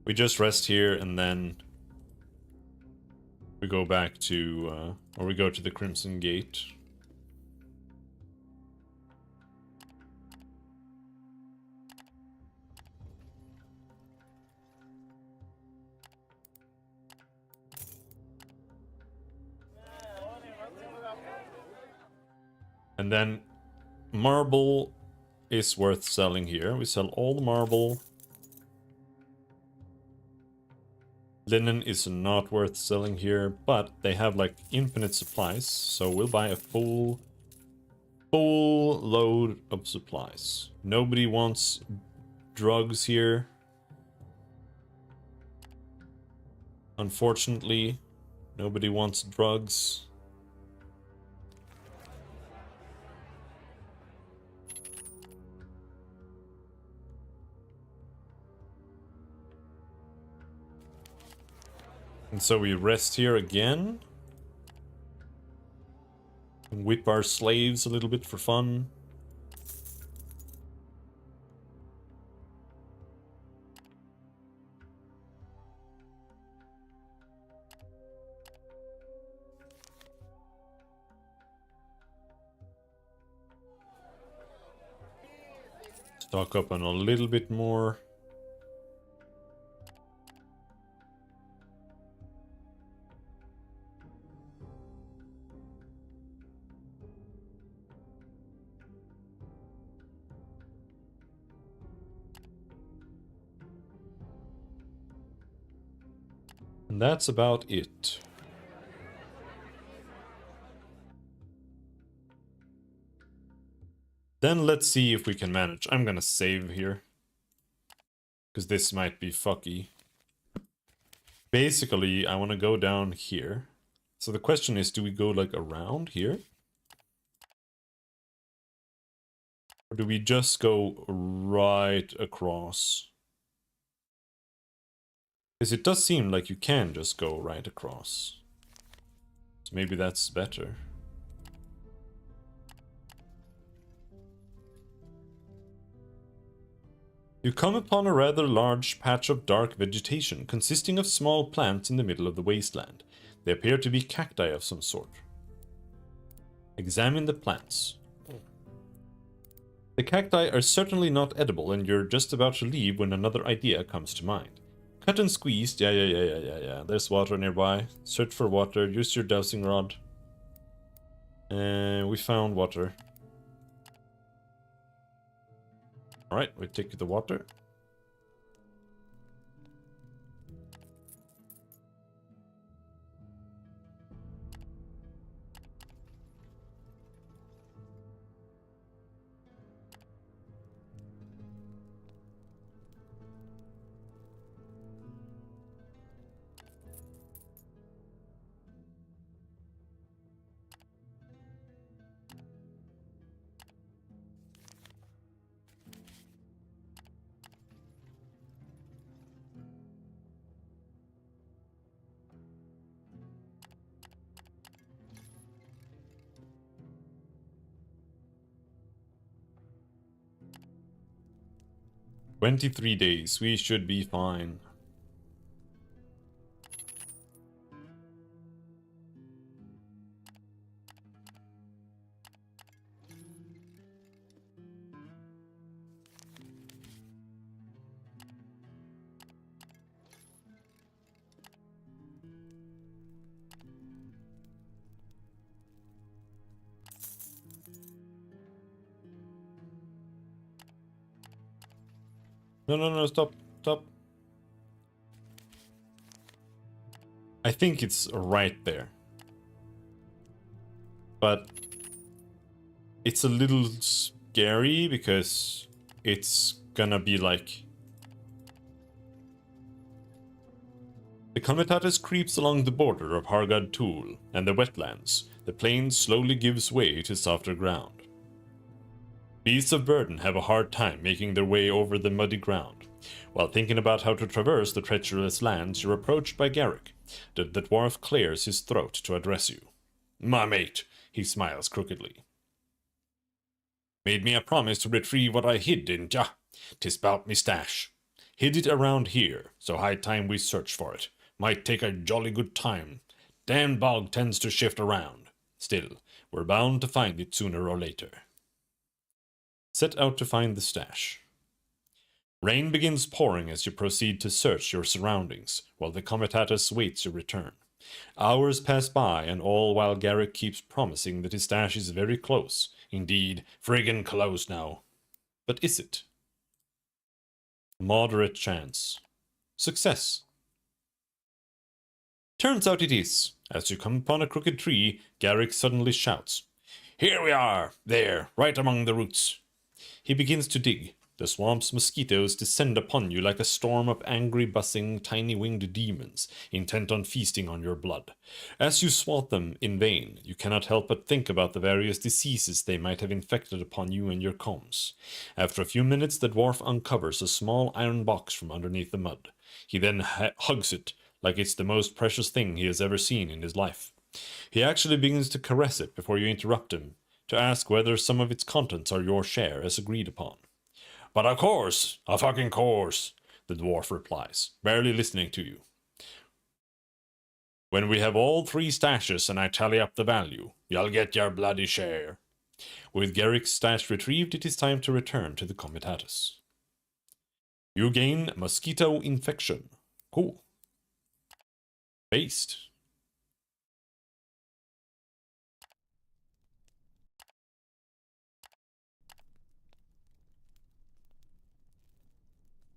Speaker 2: We just rest here and then we go back to, or we go to the Crimson Gate. And then marble is worth selling here. We sell all the marble. Linen is not worth selling here, but they have like infinite supplies, so we'll buy a full load of supplies. Nobody wants drugs here. Unfortunately, nobody wants drugs. And so we rest here again. And whip our slaves a little bit for fun. Stock up on a little bit more. And that's about it. Then let's see if we can manage. I'm gonna save here. Because this might be fucky. Basically, I want to go down here. So the question is, do we go like around here? Or do we just go right across? Because it does seem like you can just go right across. So maybe that's better. You come upon a rather large patch of dark vegetation consisting of small plants in the middle of the wasteland. They appear to be cacti of some sort. Examine the plants. The cacti are certainly not edible, and you're just about to leave when another idea comes to mind. Cut and squeezed. Yeah. There's water nearby. Search for water. Use your dowsing rod. We found water. Alright, we take the water. "23 days. We should be fine." No, stop. I think it's right there. But it's a little scary because it's gonna be like... The Comitatus creeps along the border of Hargad Tool and the wetlands. The plain slowly gives way to softer ground. Beasts of burden have a hard time making their way over the muddy ground. While thinking about how to traverse the treacherous lands, you're approached by Garrick. The dwarf clears his throat to address you. "My mate," he smiles crookedly. "Made me a promise to retrieve what I hid, didn't ya? 'Tis 'bout me stash. Hid it around here, so high time we search for it. Might take a jolly good time. Damn bog tends to shift around. Still, we're bound to find it sooner or later." Set out to find the stash. Rain begins pouring as you proceed to search your surroundings, while the Comitatus waits your return. Hours pass by, and all while Garrick keeps promising that his stash is very close, Indeed, friggin' close now. But is it? Moderate chance. Success. Turns out it is. As you come upon a crooked tree, Garrick suddenly shouts, "Here we are! There, right among the roots." He begins to dig. The swamp's mosquitoes descend upon you like a storm of angry, buzzing, tiny-winged demons, intent on feasting on your blood. As you swat them in vain, you cannot help but think about the various diseases they might have infected upon you and your combs. After a few minutes, the dwarf uncovers a small iron box from underneath the mud. He then hugs it, like it's the most precious thing he has ever seen in his life. He actually begins to caress it before you interrupt him, to ask whether some of its contents are your share, as agreed upon. "But of course, a fucking course," the dwarf replies, barely listening to you. "When we have all 3 stashes and I tally up the value, you'll get your bloody share." With Garrick's stash retrieved, it is time to return to the Comitatus. You gain mosquito infection. Cool. Based.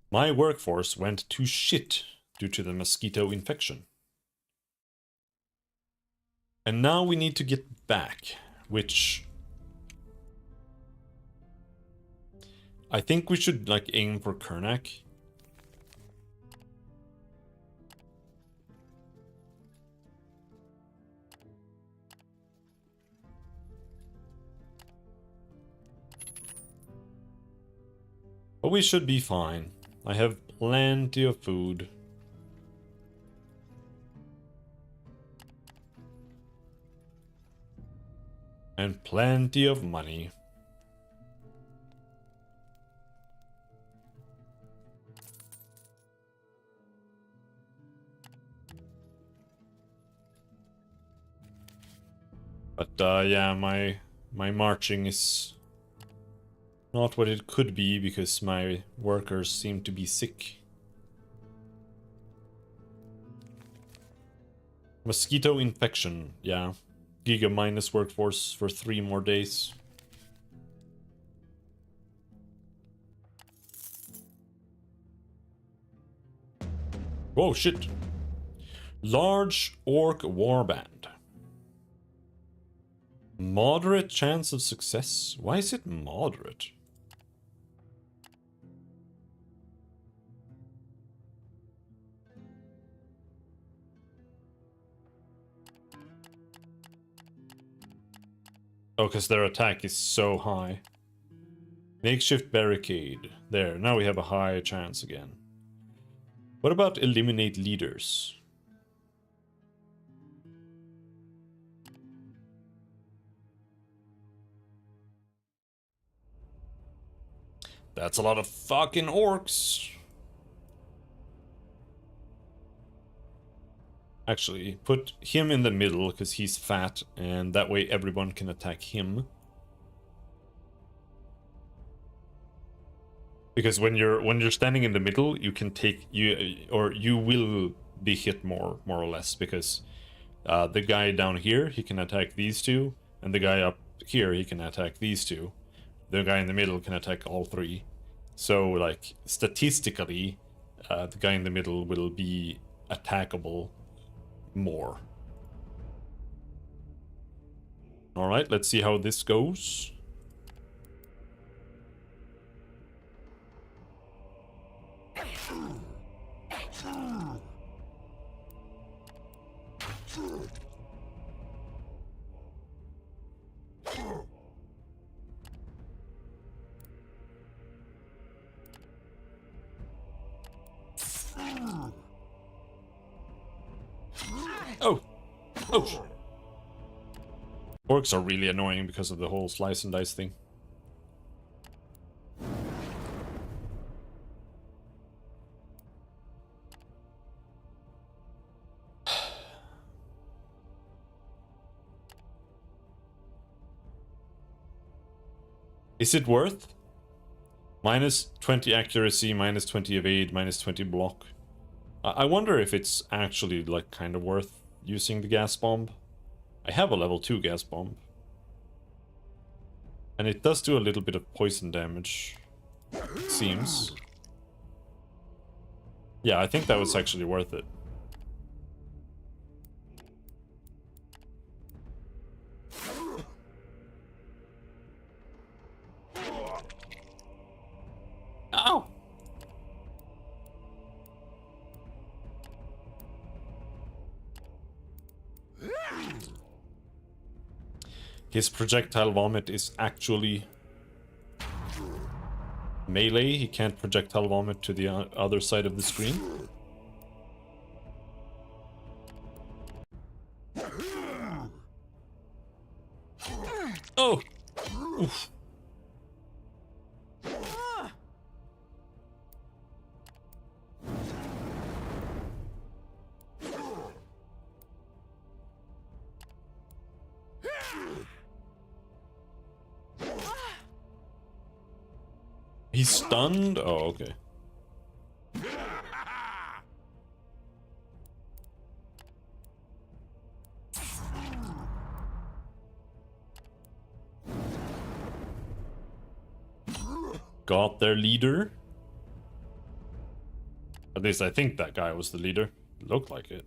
Speaker 2: My workforce went to shit due to the mosquito infection. And now we need to get back, which I think we should like aim for Kernak. But we should be fine. I have plenty of food. And plenty of money. But yeah, my marching is not what it could be because my workers seem to be sick. Mosquito infection, yeah. Giga minus workforce for 3 more days. Whoa, shit. Large orc warband. Moderate chance of success. Why is it moderate? Oh, because their attack is so high. Makeshift barricade. There, now we have a high chance again. What about eliminate leaders? That's a lot of fucking orcs. Actually, put him in the middle because he's fat, and that way everyone can attack him. Because when you're standing in the middle, you can take you will be hit more or less because the guy down here he can attack these 2, and the guy up here he can attack these 2. The guy in the middle can attack all 3. So like statistically, the guy in the middle will be attackable more. All right, let's see how this goes. Oh! Oh! Orcs are really annoying because of the whole slice and dice thing. Is it worth? Minus 20 accuracy, minus 20 evade, minus 20 block. I wonder if it's actually like kind of worth using the gas bomb. I have a level 2 gas bomb. And it does do a little bit of poison damage, it seems. Yeah, I think that was actually worth it. Ow! His projectile vomit is actually melee. He can't projectile vomit to the other side of the screen. Oh! Oof. He's stunned? Oh, okay. Got their leader. At least I think that guy was the leader. Looked like it.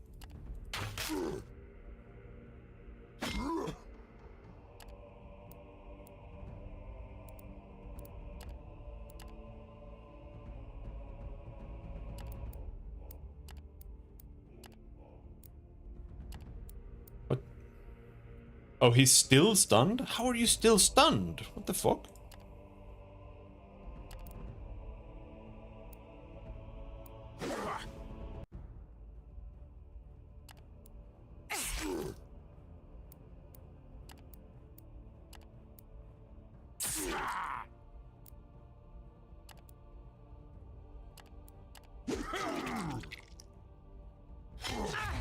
Speaker 2: What? Oh, he's still stunned? How are you still stunned? What the fuck?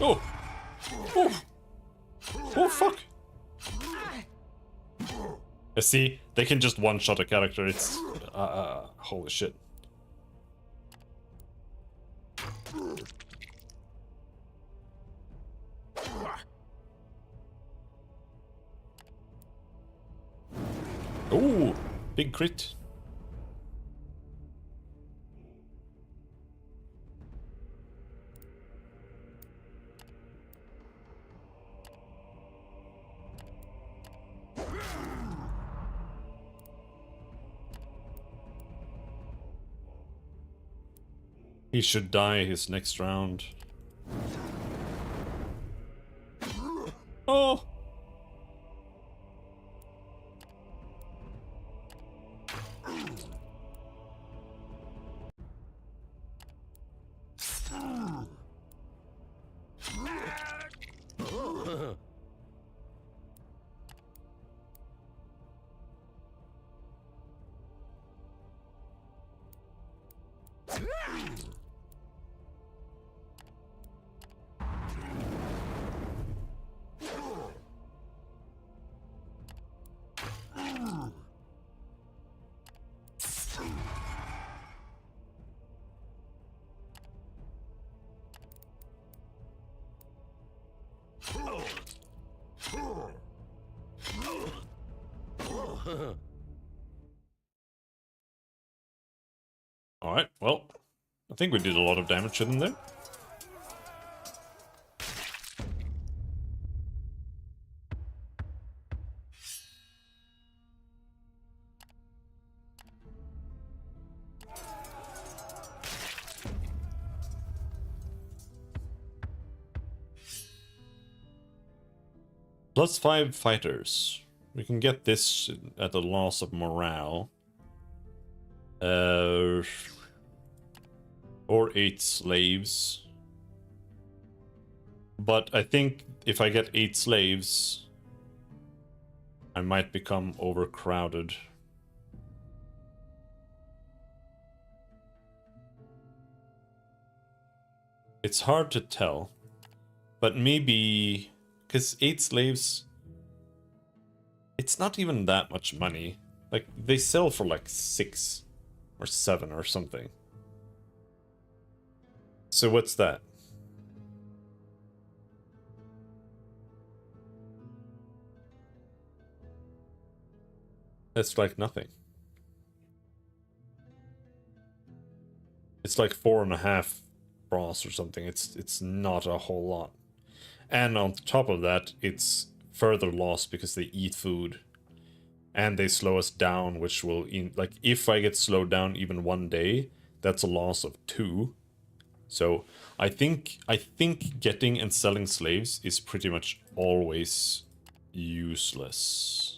Speaker 2: Oh! Oh! Oh, fuck! See, they can just one-shot a character, it's... holy shit. Ooh! Big crit. He should die his next round. Oh! Alright, well, I think we did a lot of damage to them there. +5 fighters. We can get this at the loss of morale. Or 8 slaves. But I think if I get 8 slaves, I might become overcrowded. It's hard to tell. But maybe... because 8 slaves... it's not even that much money. Like, they sell for like 6 or 7 or something. So what's that? That's like nothing. It's like 4.5 bronze or something. It's not a whole lot. And on top of that, it's further loss because they eat food. And they slow us down, which will... like, if I get slowed down even one day, that's a loss of 2. So, I think getting and selling slaves is pretty much always useless.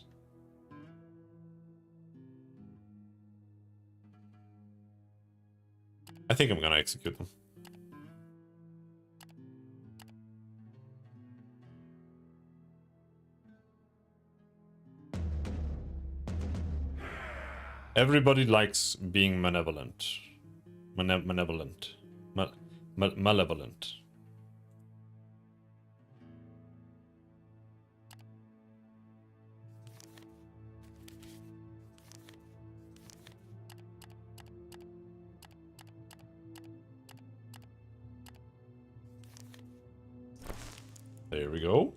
Speaker 2: I think I'm gonna execute them. Everybody likes being malevolent. Malevolent. There we go.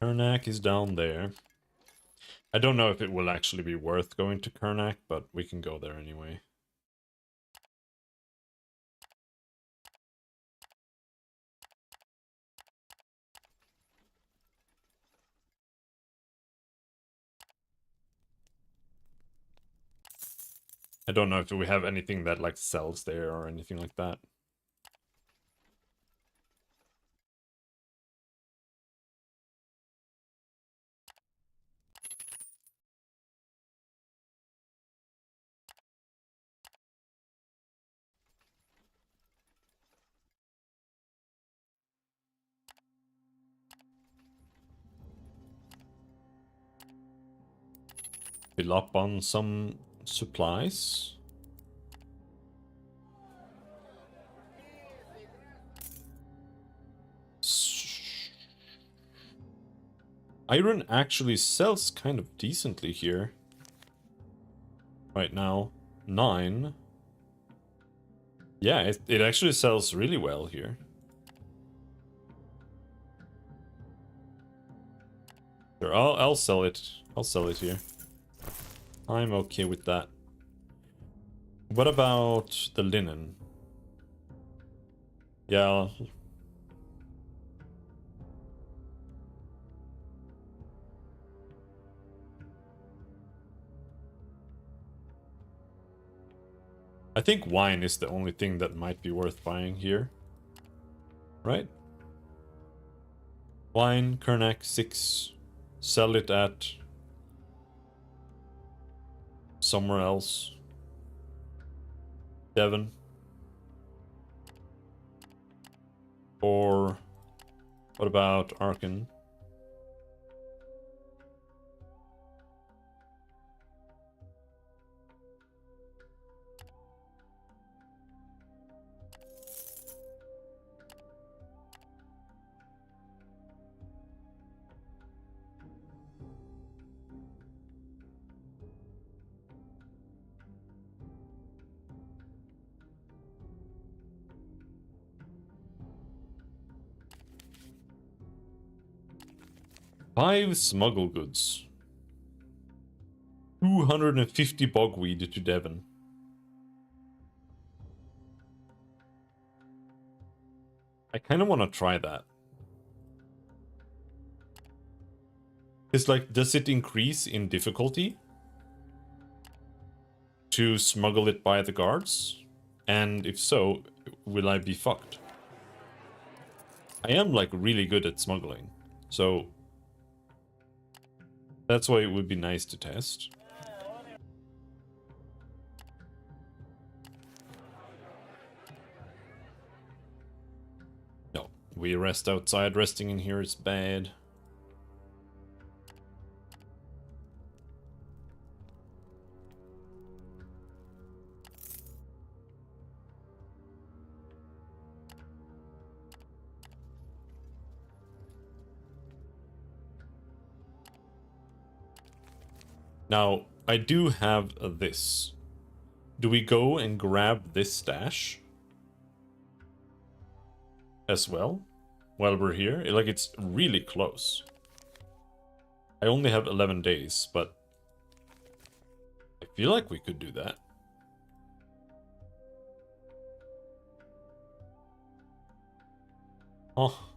Speaker 2: Karnak is down there. I don't know if it will actually be worth going to Karnak, but we can go there anyway. I don't know if we have anything that like sells there or anything like that. Fill up on some supplies. Iron actually sells kind of decently here. Right now. 9. Yeah, it actually sells really well here. Sure, I'll sell it. I'll sell it here. I'm okay with that. What about the linen? Yeah. I think wine is the only thing that might be worth buying here. Right? Wine, Karnak, 6. Sell it at somewhere else. Devon. Or what about Arkan? Five smuggle goods. 250 bogweed to Devon. I kind of want to try that. It's like, does it increase in difficulty to smuggle it by the guards? And if so, will I be fucked? I am like really good at smuggling, so that's why it would be nice to test. No, we rest outside. Resting in here is bad. Now, I do have this. Do we go and grab this stash as well while we're here? Like, it's really close. I only have 11 days, but I feel like we could do that. Oh.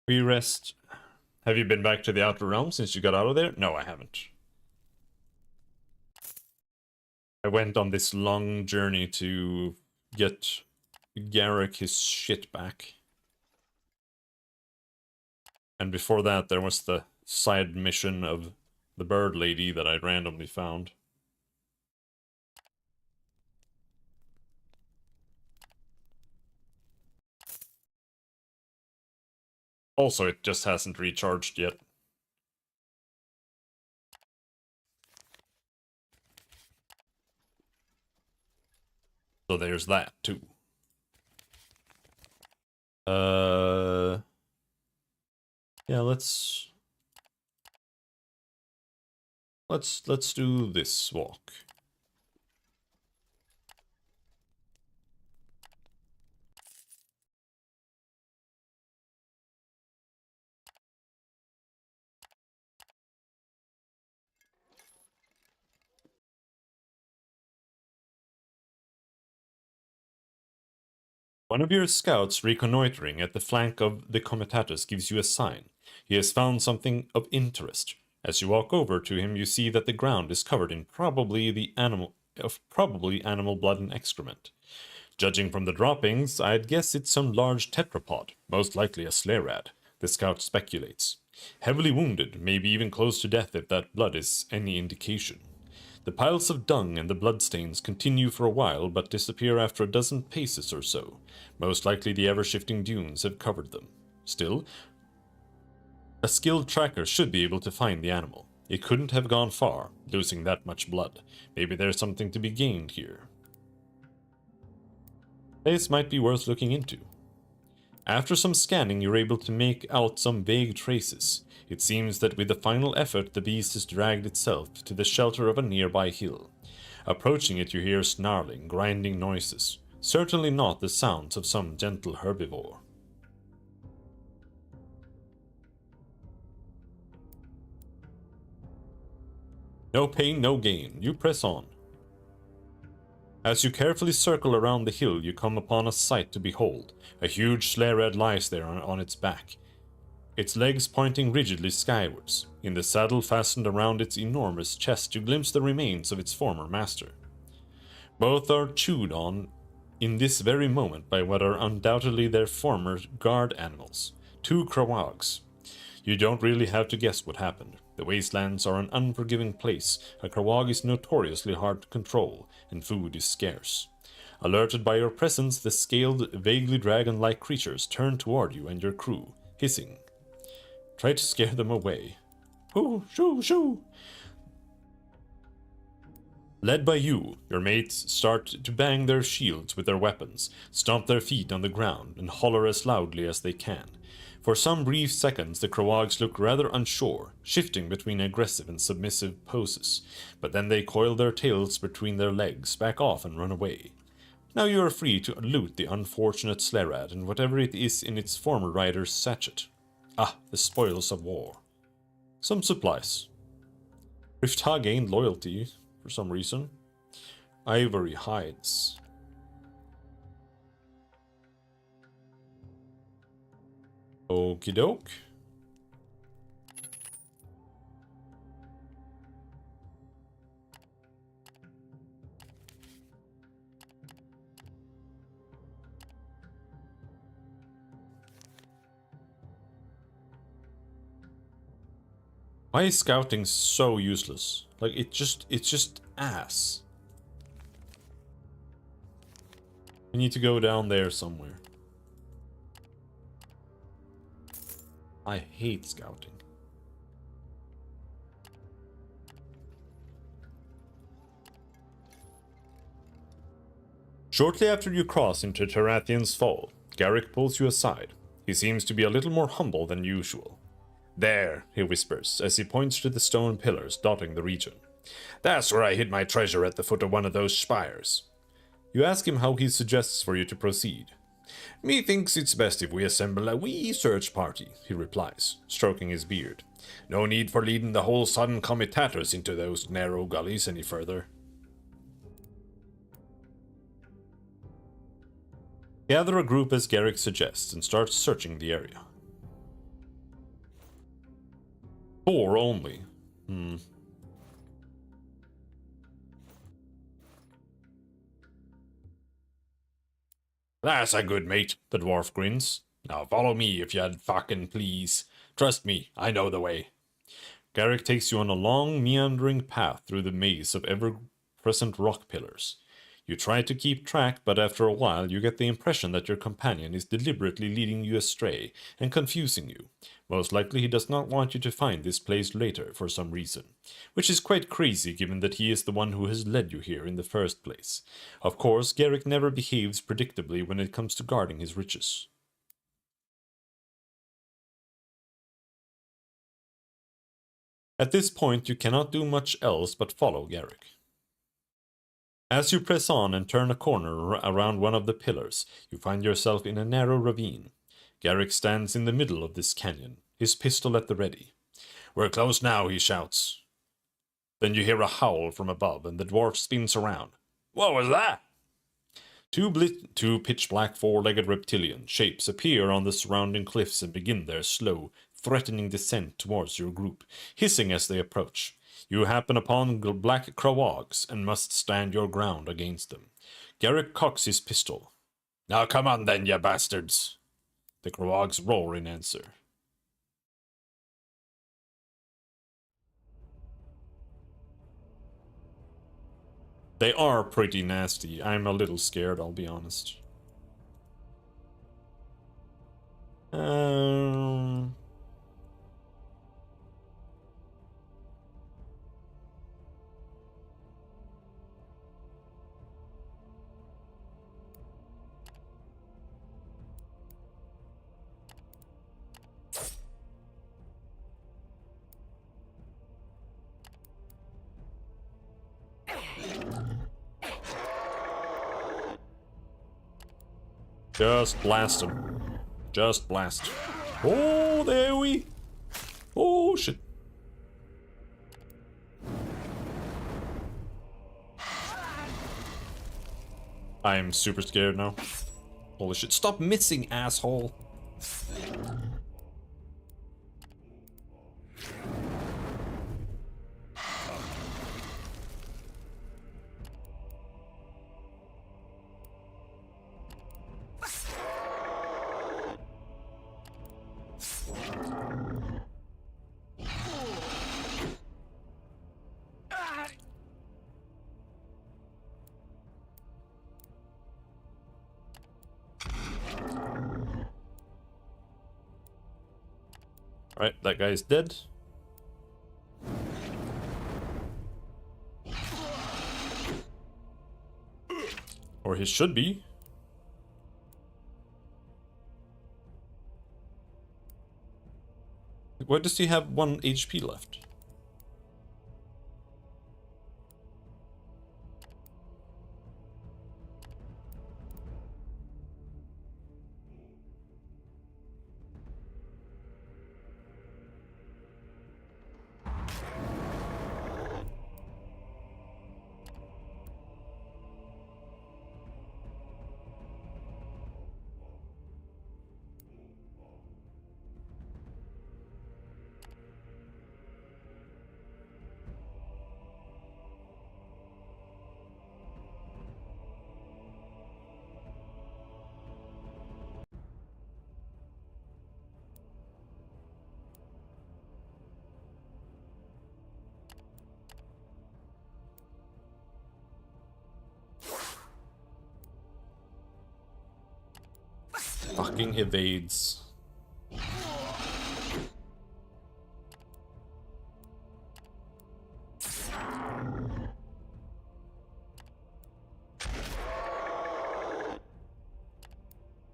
Speaker 2: We rest. Have you been back to the Outer Realms since you got out of there? No, I haven't. I went on this long journey to get Garrick his shit back. And before that, there was the side mission of the bird lady that I randomly found. Also, it just hasn't recharged yet. So there's that, too. Yeah, let's do this walk. One of your scouts reconnoitering at the flank of the Comitatus gives you a sign. He has found something of interest. As you walk over to him, you see that the ground is covered in probably animal blood and excrement. Judging from the droppings, I'd guess it's some large tetrapod, most likely a sleigh rat, the scout speculates. Heavily wounded, maybe even close to death if that blood is any indication. The piles of dung and the bloodstains continue for a while, but disappear after a dozen paces or so. Most likely the ever-shifting dunes have covered them. Still, a skilled tracker should be able to find the animal. It couldn't have gone far, losing that much blood. Maybe there's something to be gained here. This might be worth looking into. After some scanning, you're able to make out some vague traces. It seems that with a final effort, the beast has dragged itself to the shelter of a nearby hill. Approaching it, you hear snarling, grinding noises. Certainly not the sounds of some gentle herbivore. No pain, no gain. You press on. As you carefully circle around the hill, you come upon a sight to behold. A huge sleigh rat lies there on its back, its legs pointing rigidly skywards. In the saddle fastened around its enormous chest, you glimpse the remains of its former master. Both are chewed on in this very moment by what are undoubtedly their former guard animals, 2 Krawags. You don't really have to guess what happened. The wastelands are an unforgiving place. A Krawag is notoriously hard to control, and food is scarce. Alerted by your presence, the scaled, vaguely dragon-like creatures turn toward you and your crew, hissing. Try to scare them away. Hoo, shoo, shoo! Led by you, your mates start to bang their shields with their weapons, stomp their feet on the ground, and holler as loudly as they can. For some brief seconds, the Krawags look rather unsure, shifting between aggressive and submissive poses, but then they coil their tails between their legs, back off, and run away. Now you are free to loot the unfortunate Slerad and whatever it is in its former rider's sachet. Ah, the spoils of war. Some supplies. Riftha gained loyalty for some reason. Ivory hides. Okie doke. Why is scouting so useless? Like it's just ass. We need to go down there somewhere. I hate scouting. Shortly after you cross into Tarathian's Fall, Garrick pulls you aside. He seems to be a little more humble than usual. There, he whispers, as he points to the stone pillars dotting the region. That's where I hid my treasure at the foot of one of those spires. You ask him how he suggests for you to proceed. Methinks it's best if we assemble a wee search party, he replies, stroking his beard. No need for leading the whole Sudden Comitatus into those narrow gullies any further. Gather a group as Garrick suggests and start searching the area. 4 only. That's a good mate, the dwarf grins. Now follow me if you'd fucking please. Trust me, I know the way. Garrick takes you on a long, meandering path through the maze of ever-present rock pillars. You try to keep track, but after a while you get the impression that your companion is deliberately leading you astray and confusing you. Most likely he does not want you to find this place later for some reason, which is quite crazy given that he is the one who has led you here in the first place. Of course, Garrick never behaves predictably when it comes to guarding his riches. At this point you cannot do much else but follow Garrick. As you press on and turn a corner around one of the pillars, you find yourself in a narrow ravine. Garrick stands in the middle of this canyon, his pistol at the ready. We're close now, he shouts. Then you hear a howl from above, and the dwarf spins around. What was that? Two pitch-black four-legged reptilian shapes appear on the surrounding cliffs and begin their slow, threatening descent towards your group, hissing as they approach. You happen upon black crowogs and must stand your ground against them. Garrick cocks his pistol. Now come on then, you bastards! The crowogs roar in answer. They are pretty nasty. I'm a little scared, I'll be honest. Just blast him. Just blast. Oh, there we. Oh, shit. I'm super scared now. Holy shit. Stop missing, asshole. Alright, that guy's dead. Or he should be. Why does he have 1 HP left? fucking evades.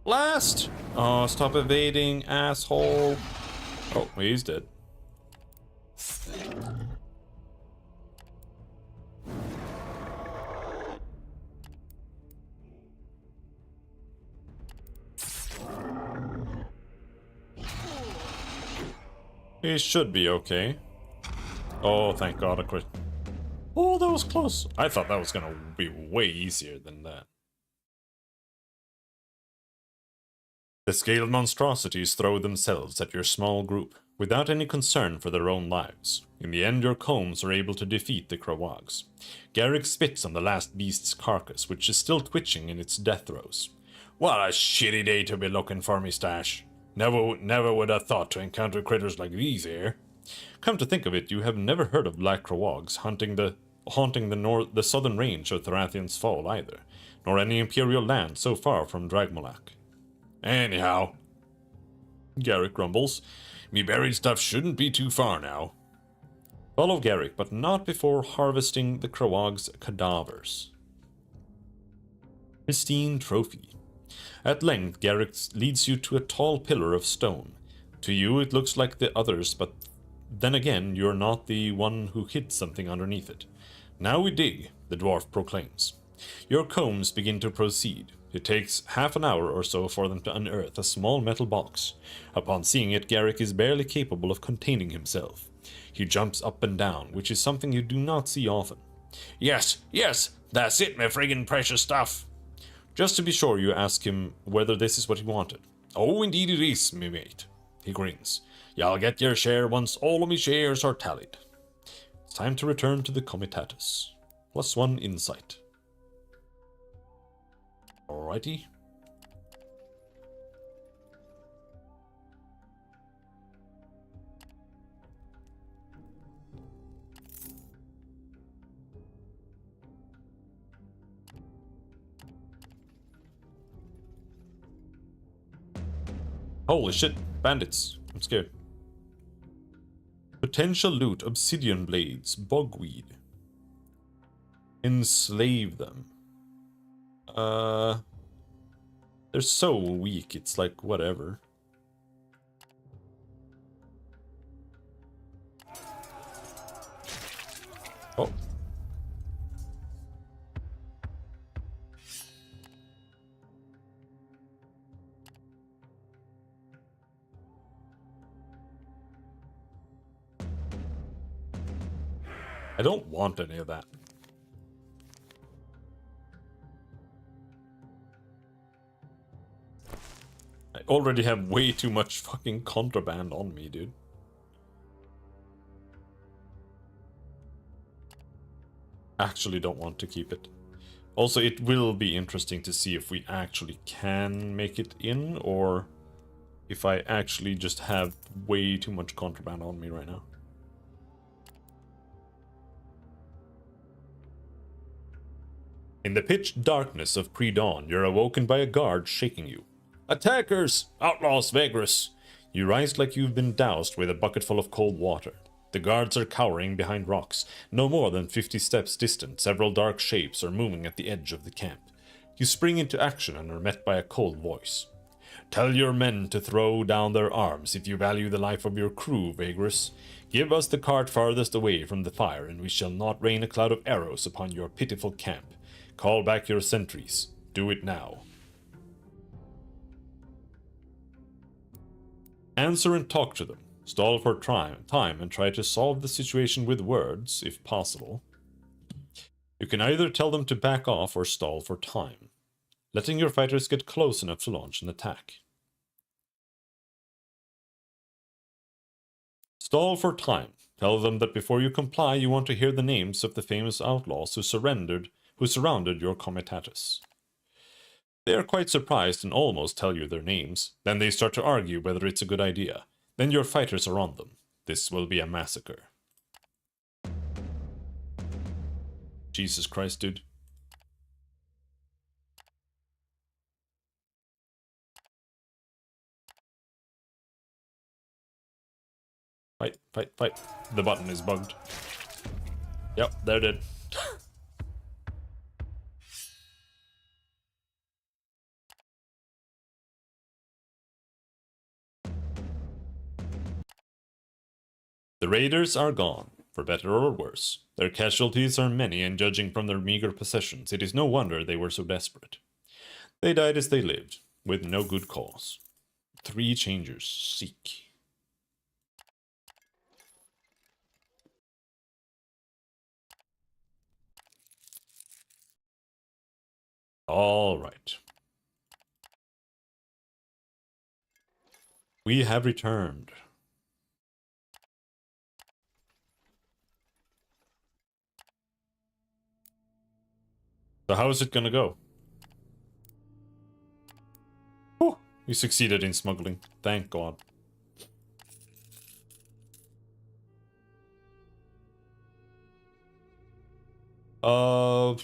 Speaker 2: Blast! Oh, stop evading, asshole. Oh, he's dead. He should be okay. Oh, thank God, I quit. Oh, that was close. I thought that was gonna be way easier than that. The scaled monstrosities throw themselves at your small group, without any concern for their own lives. In the end, your combs are able to defeat the Krawags. Garrick spits on the last beast's carcass, which is still twitching in its death throes. What a shitty day to be looking for me, Stash. Never would have thought to encounter critters like these here. Come to think of it, you have never heard of black Krawags haunting the southern range of Therathian's Fall either, nor any imperial land so far from Dragmolak. Anyhow, Garrick grumbles, me buried stuff shouldn't be too far now. Follow Garrick, but not before harvesting the Krawag's cadavers. Pristine trophy. At length, Garrick leads you to a tall pillar of stone. To you, it looks like the others, but then again, you're not the one who hid something underneath it. Now we dig, the dwarf proclaims. Your combs begin to proceed. It takes half an hour or so for them to unearth a small metal box. Upon seeing it, Garrick is barely capable of containing himself. He jumps up and down, which is something you do not see often. Yes, that's it, my friggin' precious stuff. Just to be sure, you ask him whether this is what he wanted. Oh, indeed it is, me mate. He grins. Y'all get your share once all of me shares are tallied. It's time to return to the Comitatus. +1 insight. Alrighty. Holy shit, bandits. I'm scared. Potential loot, obsidian blades, bogweed. Enslave them. They're so weak, it's like, whatever. Oh. I don't want any of that. I already have way too much fucking contraband on me, dude. Actually don't want to keep it. Also, it will be interesting to see if we actually can make it in, or if I actually just have way too much contraband on me right now. In the pitch darkness of pre-dawn, you're awoken by a guard shaking you. Attackers! Outlaws, Vagrus! You rise like you've been doused with a bucketful of cold water. The guards are cowering behind rocks. No more than 50 steps distant, several dark shapes are moving at the edge of the camp. You spring into action and are met by a cold voice. Tell your men to throw down their arms if you value the life of your crew, Vagrus. Give us the cart farthest away from the fire, and we shall not rain a cloud of arrows upon your pitiful camp. Call back your sentries. Do it now. Answer and talk to them. Stall for time and try to solve the situation with words, if possible. You can either tell them to back off or stall for time, letting your fighters get close enough to launch an attack. Stall for time. Tell them that before you comply, you want to hear the names of the famous outlaws who surrounded your comitatus. They are quite surprised and almost tell you their names. Then they start to argue whether it's a good idea. Then your fighters are on them. This will be a massacre. Jesus Christ, dude. Fight, fight, fight. The button is bugged. Yep, there it is. The raiders are gone, for better or worse. Their casualties are many, and judging from their meager possessions, it is no wonder they were so desperate. They died as they lived, with no good cause. 3 changers seek. All right. We have returned. So how is it gonna go? Oh, we succeeded in smuggling. Thank God. Uh...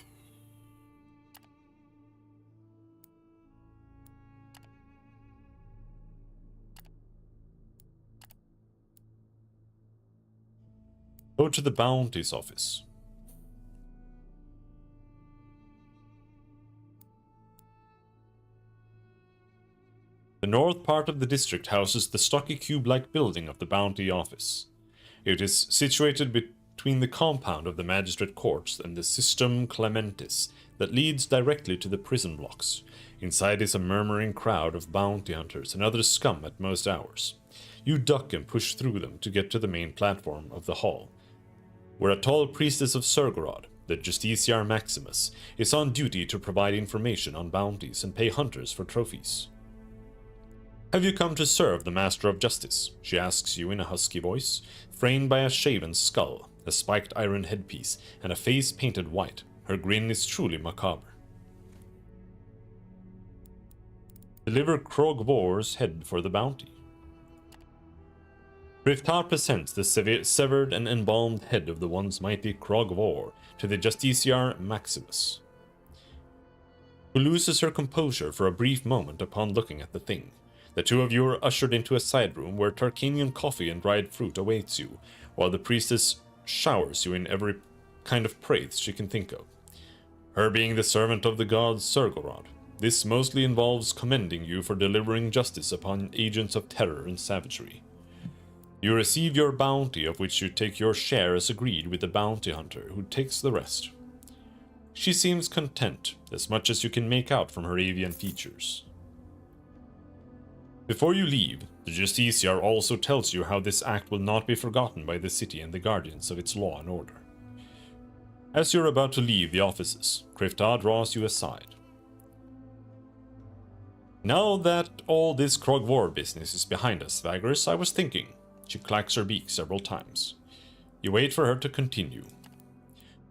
Speaker 2: Go to the bounties office. The north part of the district houses the stocky cube-like building of the bounty office. It is situated between the compound of the magistrate courts and the System Clementis that leads directly to the prison blocks. Inside is a murmuring crowd of bounty hunters and other scum at most hours. You duck and push through them to get to the main platform of the hall, where a tall priestess of Sergorod, the Justiciar Maximus, is on duty to provide information on bounties and pay hunters for trophies. Have you come to serve the Master of Justice? She asks you in a husky voice, framed by a shaven skull, a spiked iron headpiece, and a face painted white. Her grin is truly macabre. Deliver Krogvor's head for the bounty. Griftar presents the severed and embalmed head of the once mighty Krogvor to the Justiciar Maximus, who loses her composure for a brief moment upon looking at the thing. The 2 of you are ushered into a side room where Tarkanian coffee and dried fruit awaits you, while the priestess showers you in every kind of praise she can think of. Her being the servant of the god Sergorod, this mostly involves commending you for delivering justice upon agents of terror and savagery. You receive your bounty, of which you take your share as agreed with the bounty hunter, who takes the rest. She seems content, as much as you can make out from her avian features. Before you leave, the Justiciar also tells you how this act will not be forgotten by the city and the guardians of its law and order. As you're about to leave the offices, Krifta draws you aside. Now that all this Krogvor business is behind us, Vagrus, I was thinking. She clacks her beak several times. You wait for her to continue.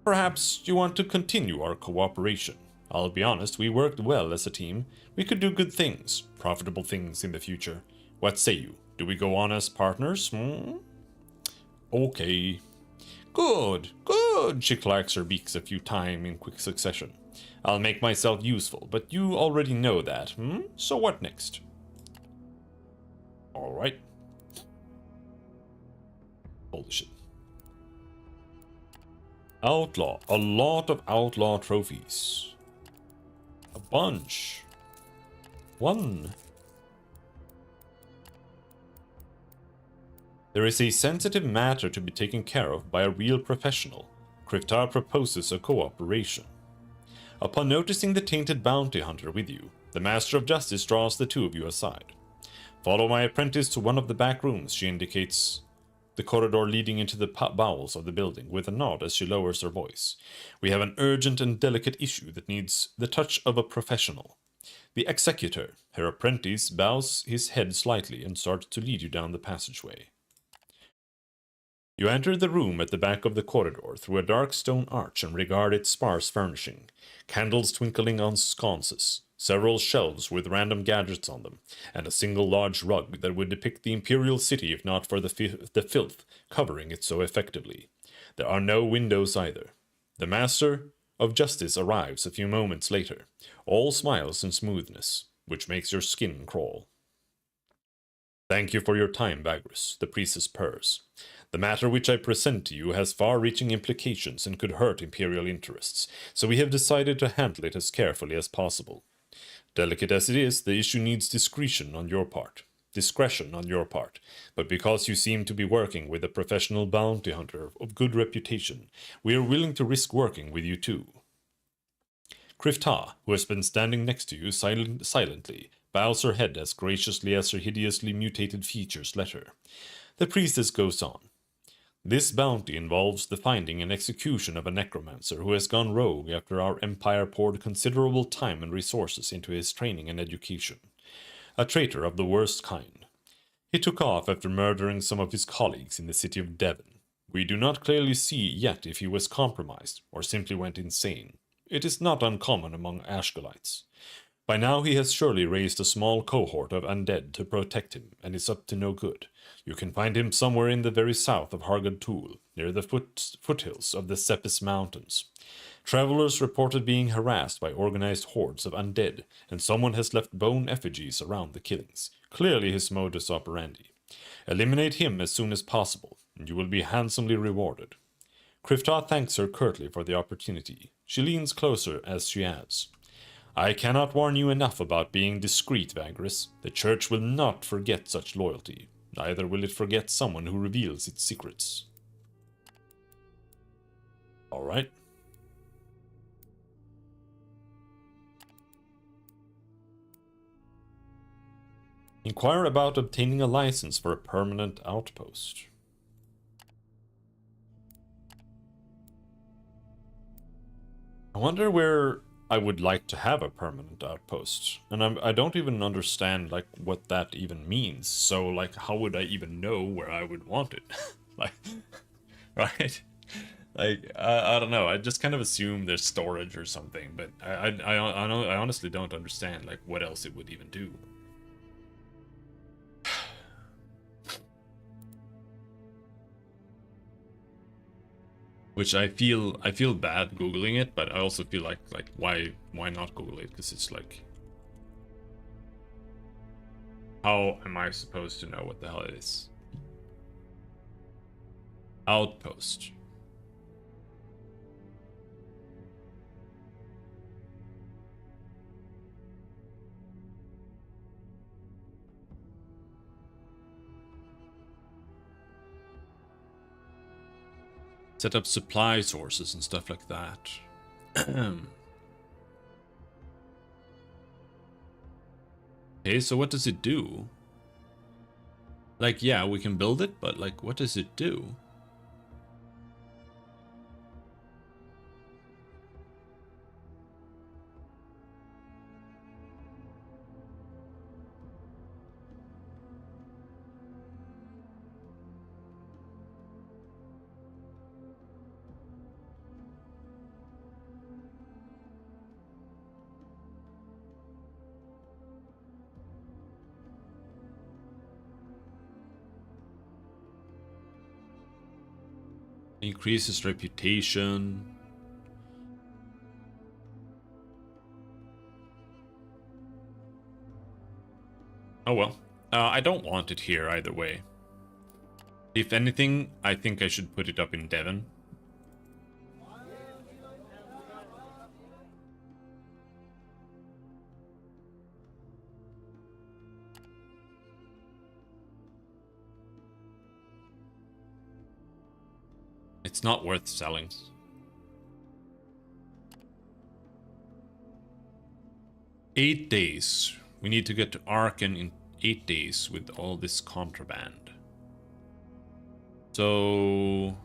Speaker 2: Perhaps you want to continue our cooperation. I'll be honest, we worked well as a team. We could do good things, profitable things in the future. What say you? Do we go on as partners? Okay. Good, good, she clacks her beaks a few times in quick succession. I'll make myself useful, but you already know that, So what next? Alright. Holy shit. Outlaw. A lot of outlaw trophies. A bunch. 1. There is a sensitive matter to be taken care of by a real professional. Kriftar proposes a cooperation. Upon noticing the tainted bounty hunter with you, the Master of Justice draws the 2 of you aside. Follow my apprentice to one of the back rooms, she indicates the corridor leading into the bowels of the building, with a nod as she lowers her voice. We have an urgent and delicate issue that needs the touch of a professional. The executor, her apprentice, bows his head slightly and starts to lead you down the passageway. You enter the room at the back of the corridor through a dark stone arch and regard its sparse furnishing. Candles twinkling on sconces, several shelves with random gadgets on them, and a single large rug that would depict the imperial city if not for the filth covering it so effectively. There are no windows either. The Master of Justice arrives a few moments later, all smiles and smoothness, which makes your skin crawl. Thank you for your time, Vagrus, the priestess purrs. The matter which I present to you has far-reaching implications and could hurt Imperial interests, so we have decided to handle it as carefully as possible. Delicate as it is, the issue needs discretion on your part. Discretion on your part, but because you seem to be working with a professional bounty hunter of good reputation, we are willing to risk working with you too. Krifta, who has been standing next to you silently, bows her head as graciously as her hideously mutated features let her. The priestess goes on. This bounty involves the finding and execution of a necromancer who has gone rogue after our empire poured considerable time and resources into his training and education. A traitor of the worst kind. He took off after murdering some of his colleagues in the city of Devon. We do not clearly see yet if he was compromised or simply went insane. It is not uncommon among Ashgalites. By now he has surely raised a small cohort of undead to protect him, and is up to no good. You can find him somewhere in the very south of Hargad Tool, near the foothills of the Sepis Mountains. Travelers reported being harassed by organized hordes of undead, and someone has left bone effigies around the killings. Clearly his modus operandi. Eliminate him as soon as possible, and you will be handsomely rewarded. Krifta thanks her curtly for the opportunity. She leans closer as she adds, I cannot warn you enough about being discreet, Vagrus. The Church will not forget such loyalty. Neither will it forget someone who reveals its secrets. Alright. Inquire about obtaining a license for a permanent outpost. I wonder where I would like to have a permanent outpost. And I don't even understand, like, what that even means. So, like, how would I even know where I would want it? Like, right? Like, I don't know. I just kind of assume there's storage or something. But I honestly don't understand, like, what else it would even do. Which I feel bad googling it, but I also feel like why not Google it? Because it's like, how am I supposed to know what the hell it is? Outpost. Set up supply sources and stuff like that. Okay, so what does it do? Like, yeah, we can build it, but like, what does it do? Increases reputation. Oh well. I don't want it here either way. If anything, I think I should put it up in Devon. It's not worth selling. Eight days. We need to get to Arkan in 8 days with all this contraband. So...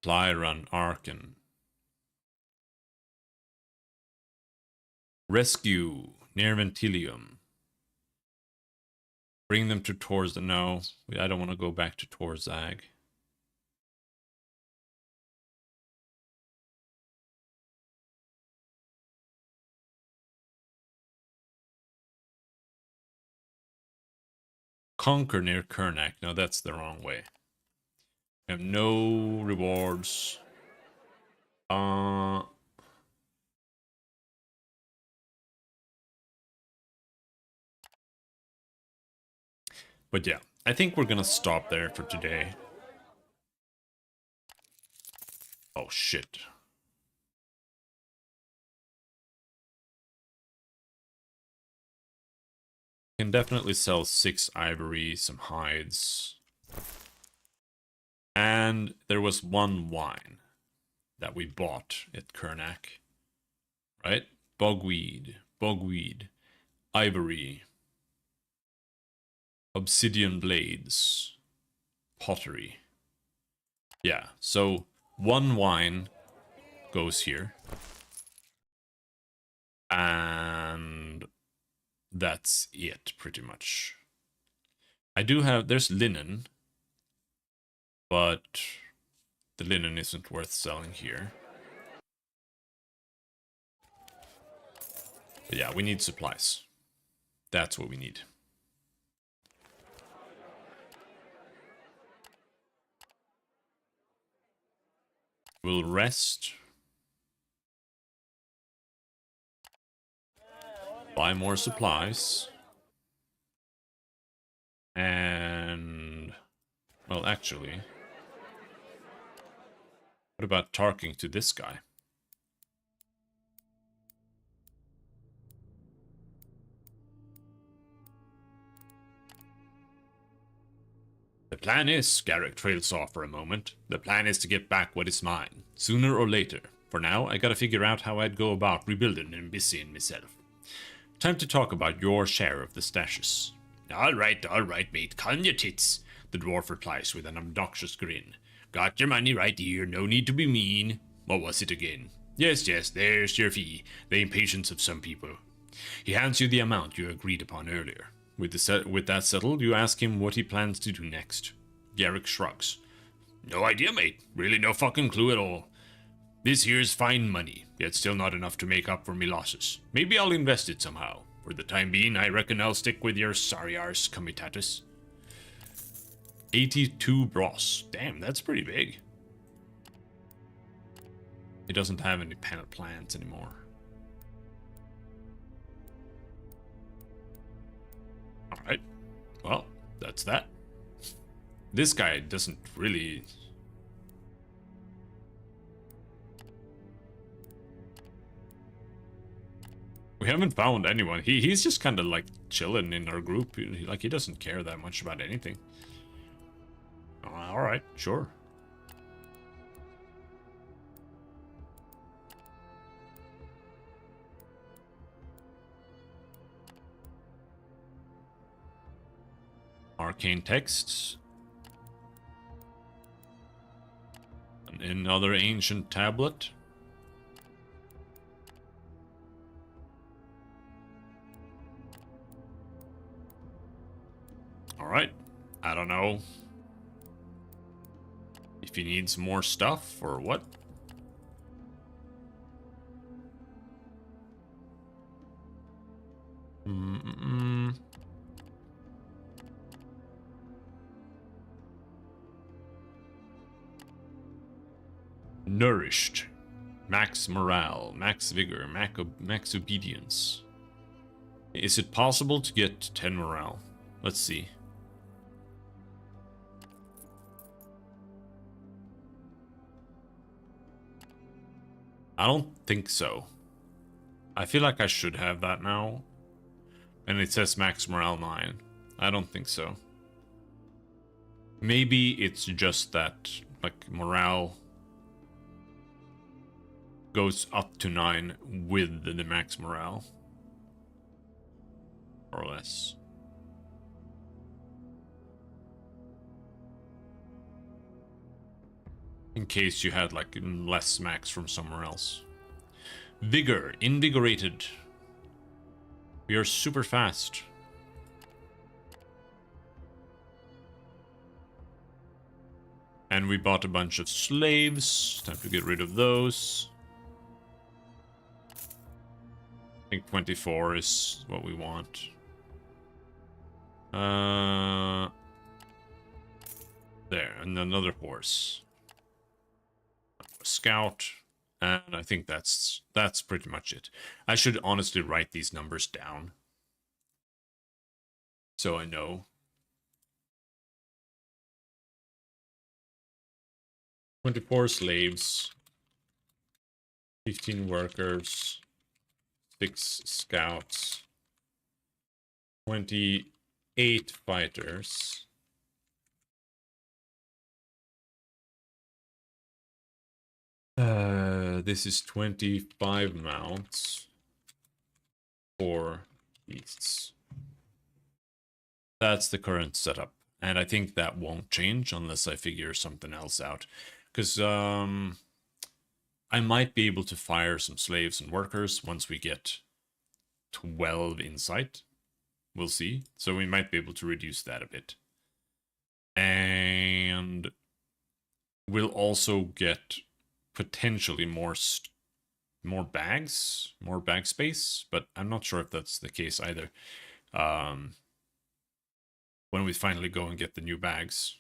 Speaker 2: Fly run Arkan. Rescue near Ventilium. Bring them to Torz. No, I don't want to go back to Torzag. Conquer near Kernak. No, that's the wrong way. We have no rewards. But yeah, I think we're gonna stop there for today. Oh shit. Can definitely sell 6 ivory, some hides. And there was 1 wine that we bought at Kernak. Right? Bogweed, ivory, obsidian blades, pottery. Yeah, so 1 wine goes here. And that's it, pretty much. I do have... There's linen. But the linen isn't worth selling here. But yeah, we need supplies. That's what we need. We'll rest. Buy more supplies. And... well, actually... what about talking to this guy? The plan is, Garrick trails off for a moment. The plan is to get back what is mine, sooner or later. For now, I gotta figure out how I'd go about rebuilding and busying myself. Time to talk about your share of the stashes. All right, mate, calm your tits, the dwarf replies with an obnoxious grin. Got your money right here, no need to be mean. What was it again? Yes, there's your fee, the impatience of some people. He hands you the amount you agreed upon earlier. With that settled, you ask him what he plans to do next. Garrick shrugs. No idea, mate. Really no fucking clue at all. This here's fine money, yet still not enough to make up for me losses. Maybe I'll invest it somehow. For the time being, I reckon I'll stick with your sorry arse comitatus. 82 bros. Damn, that's pretty big. He doesn't have any plans anymore. Alright. Well, that's that. This guy doesn't really... we haven't found anyone. He's just kind of like chilling in our group. He doesn't care that much about anything. Alright, sure. Arcane texts. Another ancient tablet. Alright. I don't know if he needs more stuff or what. Nourished. Max morale, max vigor, max obedience. Is it possible to get 10 morale? Let's see. I don't think so. I feel like I should have that now. And it says max morale 9. I don't think so. Maybe it's just that, like, morale goes up to 9 with the max morale. Or less. In case you had like less max from somewhere else. Vigor, invigorated. We are super fast. And we bought a bunch of slaves. Time to get rid of those. I think 24 is what we want. There, and another horse. A scout. And I think that's pretty much it. I should honestly write these numbers down. So I know. 24 slaves. 15 workers. 6 scouts. 28 fighters. This is 25 mounts. 4 beasts. That's the current setup. And I think that won't change unless I figure something else out. Because I might be able to fire some slaves and workers once we get 12 insight. We'll see. So we might be able to reduce that a bit. And we'll also get potentially more bags, more bag space, but I'm not sure if that's the case either. When we finally go and get the new bags.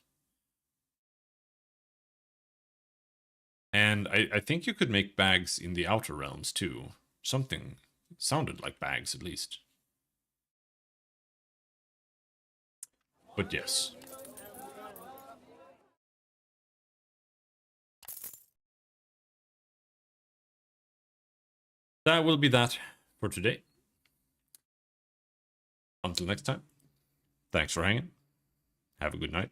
Speaker 2: And I think you could make bags in the Outer Realms too. Something sounded like bags at least. But yes. That will be that for today. Until next time, thanks for hanging. Have a good night.